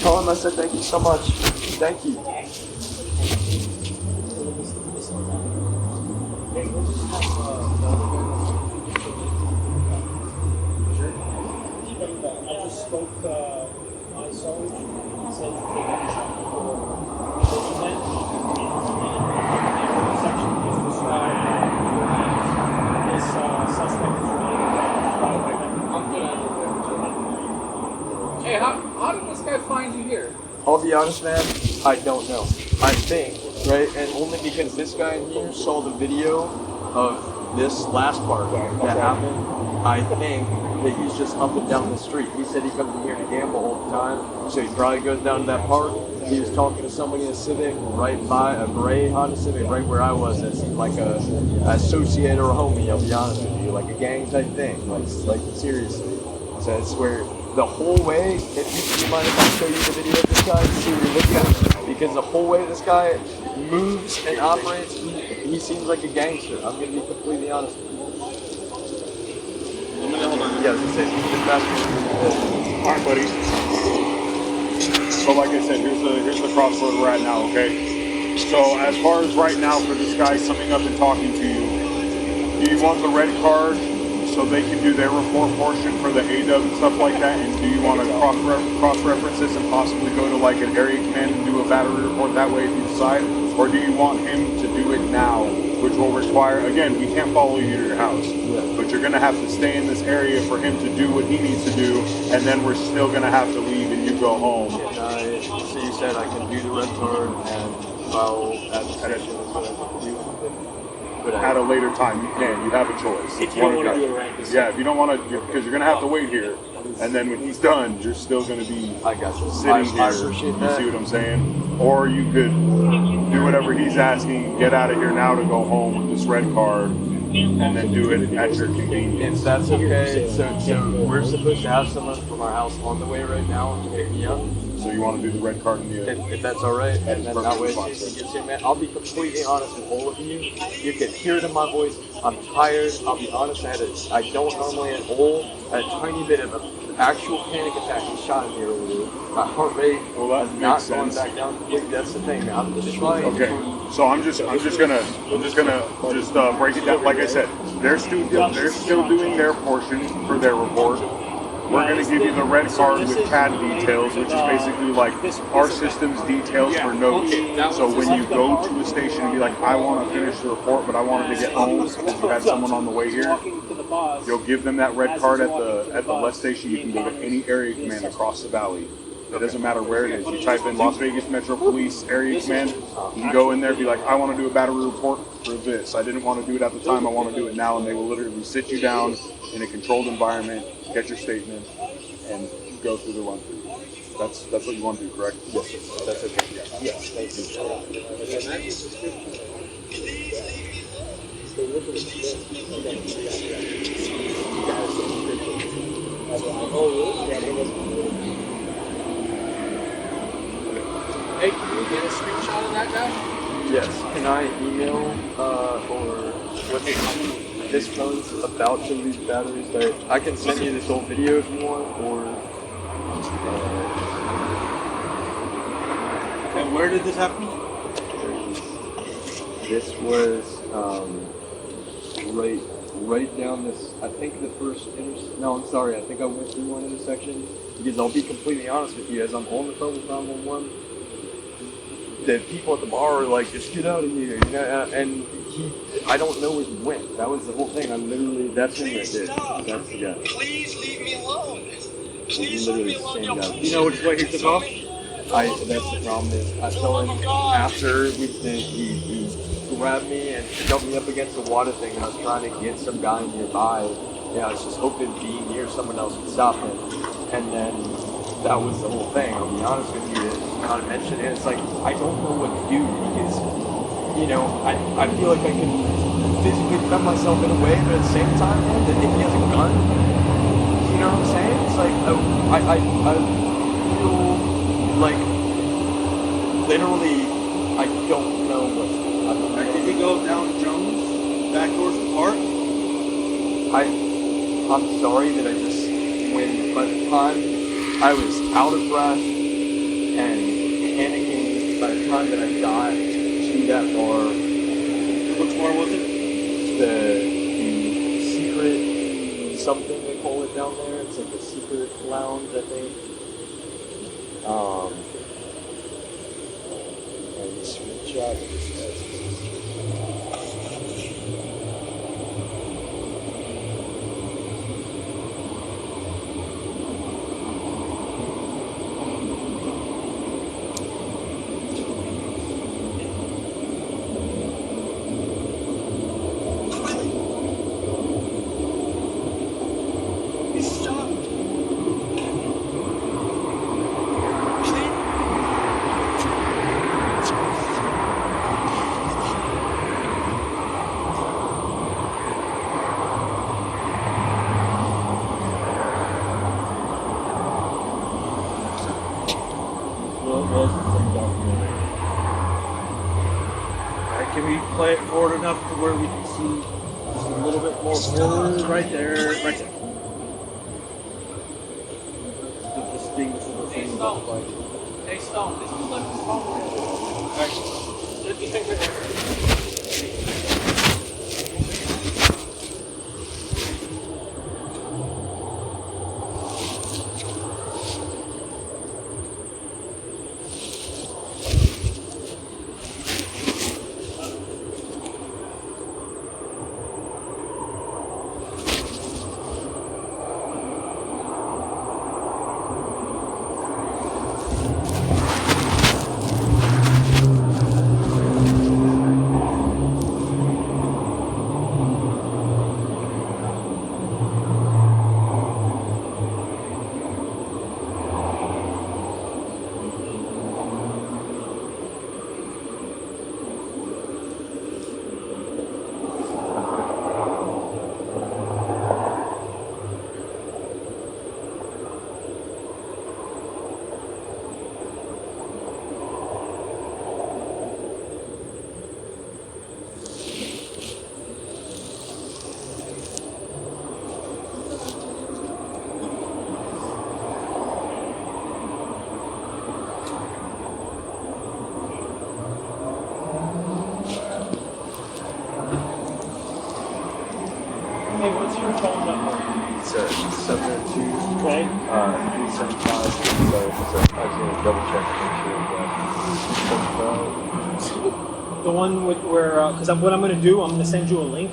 Tell him I said thank you so much. Thank you. I just spoke to my son. He said Hey, how did this guy find you here? I'll be honest, man, I don't know. I think, right, and only because this guy in here saw the video of this last part that happened, I think that he's just up and down the street. He said he comes in here to gamble all the time, so he probably goes down to that park. He was talking to somebody in a Civic right by a gray Honda Civic right where I was. That seemed like a associate or a homie, I'll be honest with you, like a gang type thing, like seriously. So it's where the whole way, if you mind if I show you the video of this guy and see what you're looking at? Because the whole way this guy moves and operates, he seems like a gangster. I'm going to be completely honest with you. Yeah, I was going to say, get faster. Alright, buddy. So like I said, here's the crossroad we're at now, okay? So as far as right now for this guy coming up and talking to you, do you want the red card so they can do their report portion for the ADUB and stuff like that? And do you want to cross-reference this and possibly go to like an area command and do a battery report that way if you decide? Or do you want him to do it now, which will require, again, we can't follow you to your house, but you're going to have to stay in this area for him to do what he needs to do, and then we're still going to have to leave and you go home. So you said I can do the red card and I'll add the session At a later time, you can. You have a choice. If you don't want to do it right this Yeah, if you don't want to, because you're going to have to wait here, and then when he's done, you're still going to be sitting here. I appreciate You that. see what I'm saying? Or you could do whatever he's asking, get out of here now to go home with this red card, and then do it at your convenience. If that's okay, so we're supposed to have someone from our house on the way right now to pick me up. So you want to do the red card in the if that's all right, and then that way Jason gets in, man. I'll be completely honest with all of you. You can hear it in my voice. I'm tired. I'll be honest. I don't normally at all. A tiny bit of an actual panic attack was shot in here earlier. My heart rate has not gone back down completely. That's the thing. I'm just trying. Okay, so I'm just gonna break it down. Like I said, they're still doing their portion for their report. We're going to give you the red card with CAD details, which is basically like our system's details for notes. So when you go to a station and be like, I want to finish the report, but I wanted to get home because you had someone on the way here, you'll give them that red card at the left station. You can go to any area command across the valley. It doesn't matter where it is. You type in Las Vegas Metro Police Area Command, you can go in there and be like, I want to do a battery report for this. I didn't want to do it at the time, I want to do it now. And they will literally sit you down in a controlled environment, get your statement, and go through the run through. That's what you want to do, correct? Yes. That's okay. Yeah. Yes, thank Hey, can we get a screenshot of that guy? Yes. Can I email or what's it? This phone's about to lose batteries, but I can send you this whole video if you want, or. And where did this happen? This was right down this. I think the first No, I'm sorry. I think I went through one intersection because I'll be completely honest with you. As I'm on the phone with 911, the people at the bar are like, "Just get out of here," you know. And I don't know where he went. That was the whole thing. That's him right there. That's the guy. Please leave me alone. He's literally the same guy. You know which way he took off? That's the problem is, I saw him after he grabbed me and shoved me up against the water thing, and I was trying to get some guy nearby. Yeah, I was just hoping being near someone else would stop him. And then that was the whole thing. I'll be honest with you, not to mention it. It's like, I don't know what to do because, you know, I feel like I can physically defend myself in a way, but at the same time, man, that if he has a gun, you know what I'm saying? It's like, I feel like, literally, I don't know what's going on. Did he go down Jones, back towards the park? I'm sorry that I just, when by the time I was out of breath and panicking, by the time that I got to that bar. Which bar was it? The secret something they call it down there. It's like the secret lounge, I think. And the screenshot of this guy's. Can we play it forward enough to where we can see just a little bit more forward? Right there, right there. The distinguishable thing about like. Hey, Stone, this is like the phone. Let me think of it. Hey, what's your phone number? It's 702 Okay. 375. So I was gonna double check to make sure. The one with where, because what I'm going to do, I'm going to send you a link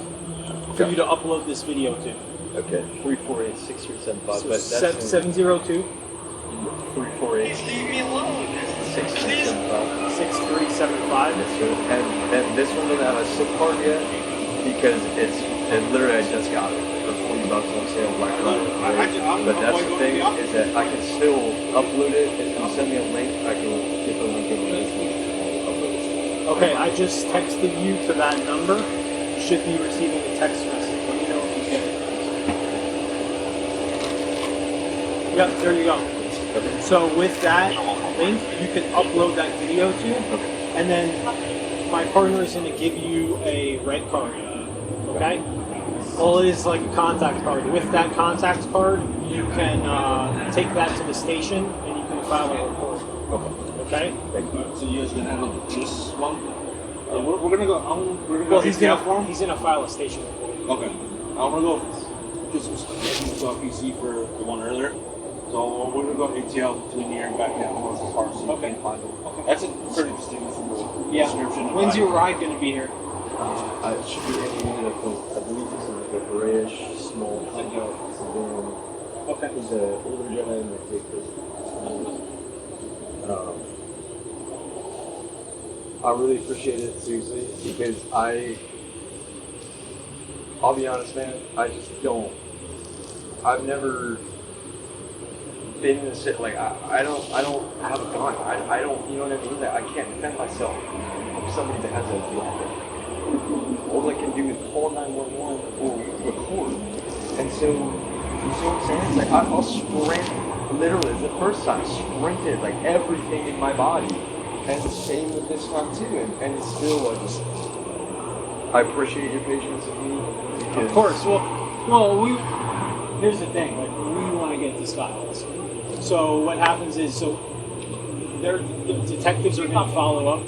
for you to upload this video to. Okay. 348-6375. So But that's 702 348. 6375. Yes, sir. And this one doesn't have a SIM card yet because it's literally I just got it for $40 on sale Black Friday. Right? But that's the thing is that I can still upload it. If you send me a link, I can get the link in this week and upload it. Okay, I just texted you to that number. You should be receiving a text message. Let me know if you get it. Yep, there you go. Okay. So with that link, you can upload that video to, and then my partner is going to give you a red card. Okay? Well, it is like a contact card. With that contact card, you can take that to the station and you can file a report. Okay? So you guys gonna handle this one? We're gonna go. We're gonna Well, go. he's gonna file a station report. Okay. I'm gonna go. Just to PC for the one earlier. So we're gonna go ATL between here and back down towards the car. So Okay. Find them. Okay. That's a pretty distinguishable description. When's your ride gonna be here? It should be any minute. I believe it's like a grayish small Honda sedan. Okay. It's an older guy in the vehicle. I really appreciate it, seriously, because I'll be honest, man, I just don't, I've never been in a sit, like, I don't have a gun, I don't, you know what I mean, I can't defend myself from somebody that has a weapon. All I can do is call 911 or record, and so, you see what I'm saying, it's like, I'll sprint, literally, the first time, sprinted, like, everything in my body. And the same with this time too, and it's still I appreciate your patience with me. Of course. Well, here's the thing. Like, we want to get these guys. So what happens is, the detectives are going to follow up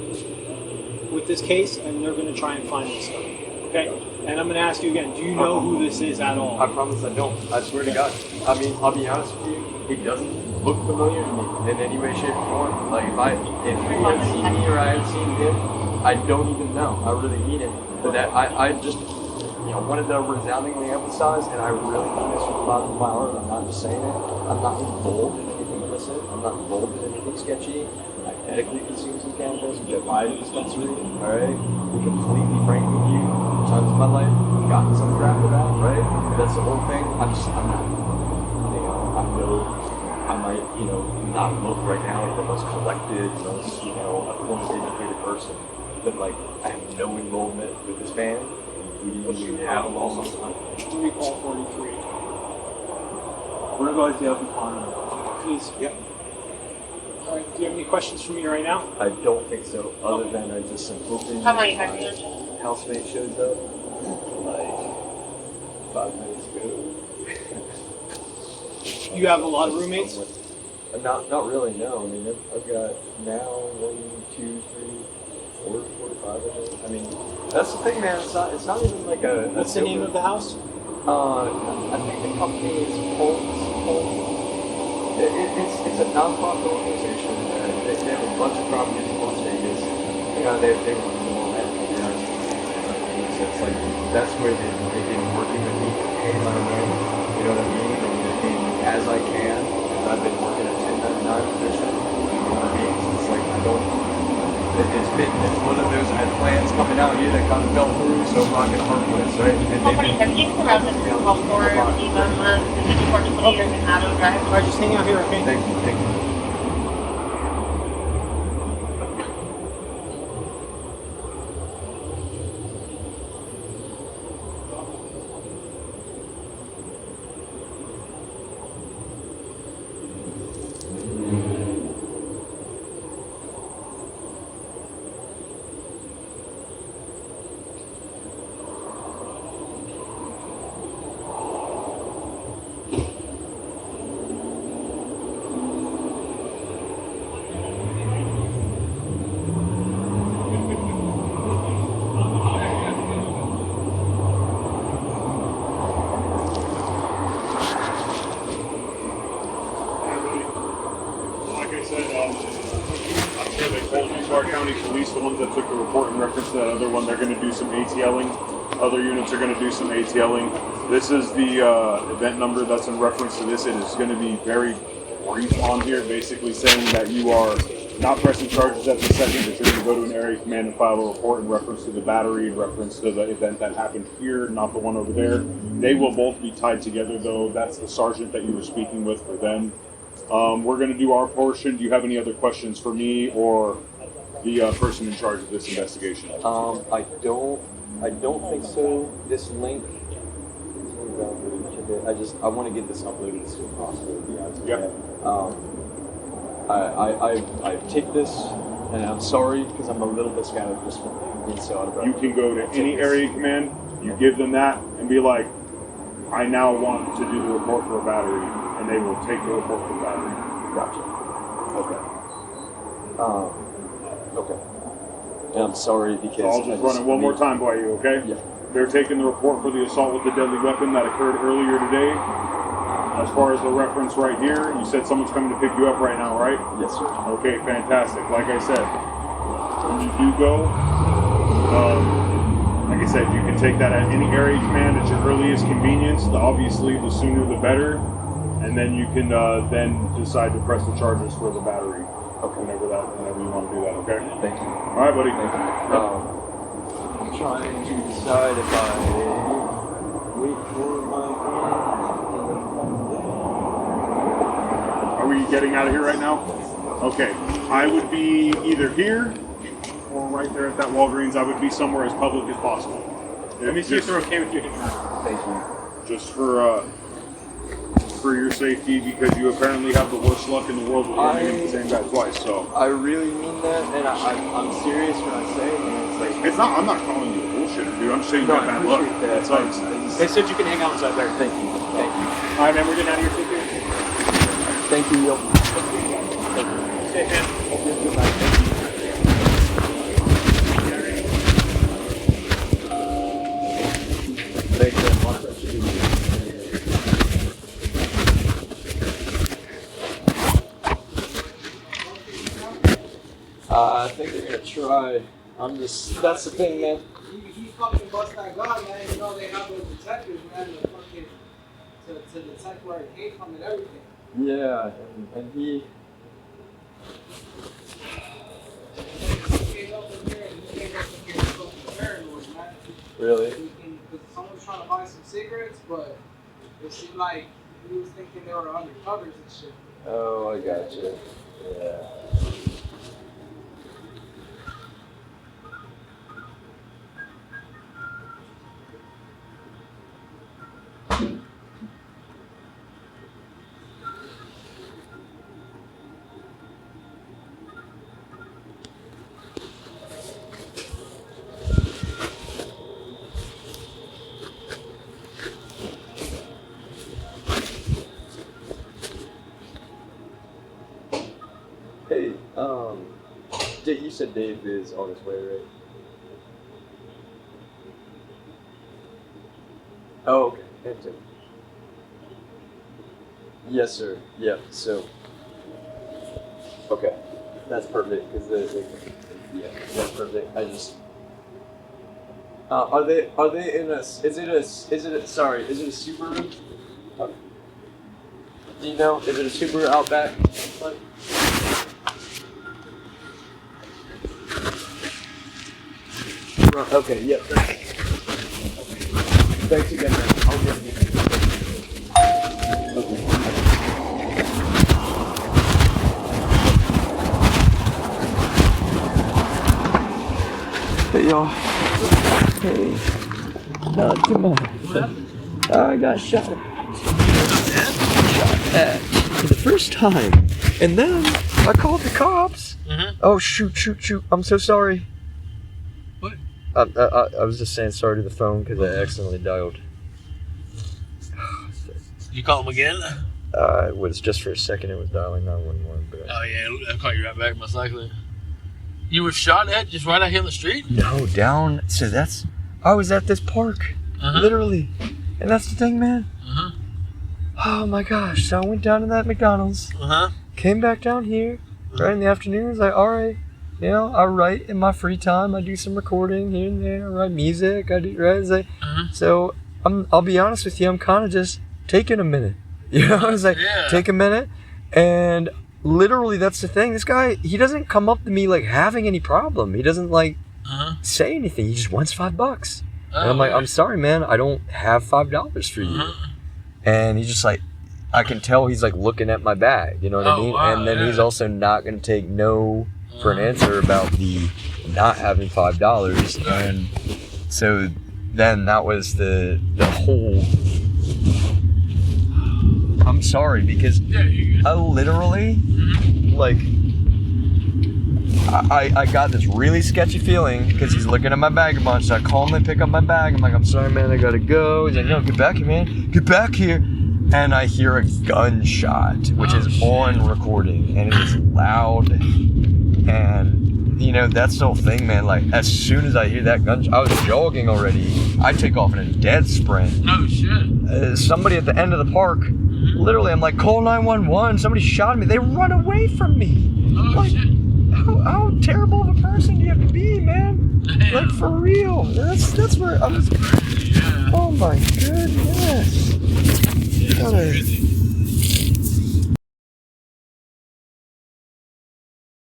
with this case, and they're going to try and find this guy. Okay. And I'm going to ask you again. Do you know who this is at all? I promise I don't. I swear to God. I mean, I'll be honest with you. He doesn't look familiar to me in any way, shape, or form. Like if he had seen me or I had seen him, I don't even know. I really mean it. But that I just wanted to resoundingly emphasize, and I really mean this from the bottom of my heart. I'm not just saying it. I'm not involved in anything illicit. I'm not involved in anything sketchy. I medically consume some cannabis, which I buy at a dispensary. All right, to be completely frank with you, times of my life, I've gotten some crap for that. Right, that's the whole thing. I'm not. I might, not look right now like the most collected, most, informed, educated person, but like, I have no involvement with this band. We didn't have a loss on time. Recall 43. We're gonna go ATL and find them. Please. Yep. All right. Do you have any questions for me right now? I don't think so, other than I just am hoping How my about you? housemate shows up, like, 5 minutes ago. You have a lot of roommates? Not really, no. I mean, I've got now 1, 2, 3, 4, 4 to 5 of them. I mean, that's the thing, man. It's not even like a. What's the name of the house? I think the company is Pulse. It's a non-profit organization. They have a bunch of properties in Las Vegas. They were more that. So it's like that's where they've been working with me, paying my rent. You know what I mean? And as I can, I've been working a 1099 position. You know what I mean? So it's like I don't. It's one of those I had plans coming out here that kind of fell through. So I'm not gonna hurt this, right? And All right, just hang out here, okay? Thank you. the ones that took the report in reference to that other one. They're going to do some ATLing. Other units are going to do some ATLing. This is the event number that's in reference to this. It is going to be very brief on here, basically saying that you are not pressing charges at the second, but you're going to go to an area command and file a report in reference to the battery, in reference to the event that happened here, not the one over there. They will both be tied together, though. That's the sergeant that you were speaking with for them. We're going to do our portion. Do you have any other questions for me or the person in charge of this investigation? I don't think so. This link. I want to get this uploaded as soon as possible. Yep. I take this, and I'm sorry because I'm a little bit scattered just from being so out of breath. You can go to any area command, you give them that, and be like, I now want to do the report for a battery, and they will take the report for the battery. Gotcha. Okay. And I'm sorry because So I'll just run it one more time by you, okay? Yeah. They're taking the report for the assault with the deadly weapon that occurred earlier today. As far as the reference right here, you said someone's coming to pick you up right now, right? Yes, sir. Okay, fantastic. Like I said, when you do go, like I said, you can take that at any area command at your earliest convenience. Obviously, the sooner the better. And then you can then decide to press the charges for the battery. Okay. Whenever you want to do that, okay? Thank you. All right, buddy. Thank you. I'm trying to decide if I wait for my... Are we getting out of here right now? Okay. I would be either here or right there at that Walgreens. I would be somewhere as public as possible. Let me see if they're okay with you. Thank you. Just for your safety, because you apparently have the worst luck in the world with hitting the same guy twice. So I really mean that, and I'm serious when I say it. And it's not. I'm not calling you a bullshitter, dude. I'm just saying you got bad luck. That sucks. They said you can hang out inside there. Thank you. Thank you. All right, man. We're getting out of here. Take care. Thank you, yo. Stay in. Thank you very much. I think they're gonna try. That's the thing, man. He fucking bust that gun, man. You know they have those detectives, man, to fucking to detect where it came from and everything. Yeah, and he. Really? Because someone was trying to buy some cigarettes, but it seemed like he was thinking they were undercovers and shit. Oh, I got you. Yeah. Hey, you said Dave is on his way, right? Oh, okay. Enter. Yes, sir. Yeah. So. Okay, that's perfect because yeah, that's perfect. I just. Are they in a? Is it a Subaru? Do you know? Is it a Subaru Outback? Okay, yep. Thanks again, man. I'll get you. Hey, y'all. Hey. Not too much. I got shot at for the first time. And then I called the cops. Mm-hmm. Oh, shoot. I'm so sorry. What? I was just saying sorry to the phone because I accidentally dialed. You call him again? It was just for a second. It was dialing 911. But Oh yeah, I'll call you right back, most likely. You were shot at just right out here on the street? No, down. So I was at this park, literally, and that's the thing, man. Oh my gosh! So I went down to that McDonald's. Came back down here right in the afternoon. I was like, all right, You know, I write in my free time. I do some recording here and there. I write music. I do, right? It's like, so I'll be honest with you. I'm kind of just taking a minute. You know, it's like, take a minute. And literally, that's the thing. This guy, he doesn't come up to me like having any problem. He doesn't like say anything. He just wants $5. And I'm like, I'm sorry, man. I don't have $5 for you. And he's just like, I can tell he's like looking at my bag. You know what I mean? Wow, and then he's also not going to take no for an answer about the not having $5. And so then that was the whole. I'm sorry, because I literally, like, I got this really sketchy feeling because he's looking at my bag a bunch. So I calmly pick up my bag. I'm like, I'm sorry, man, I gotta go. He's like, no, get back here, man. Get back here. And I hear a gunshot, which is on recording, and it is loud. And, you know, that's the whole thing, man. Like, as soon as I hear that gunshot, I was jogging already. I take off in a dead sprint. No shit. Somebody at the end of the park, literally, I'm like, call 911. Somebody shot me. They run away from me. Like, how terrible of a person do you have to be, man? Like, for real. That's where I was. Oh my goodness. Yeah,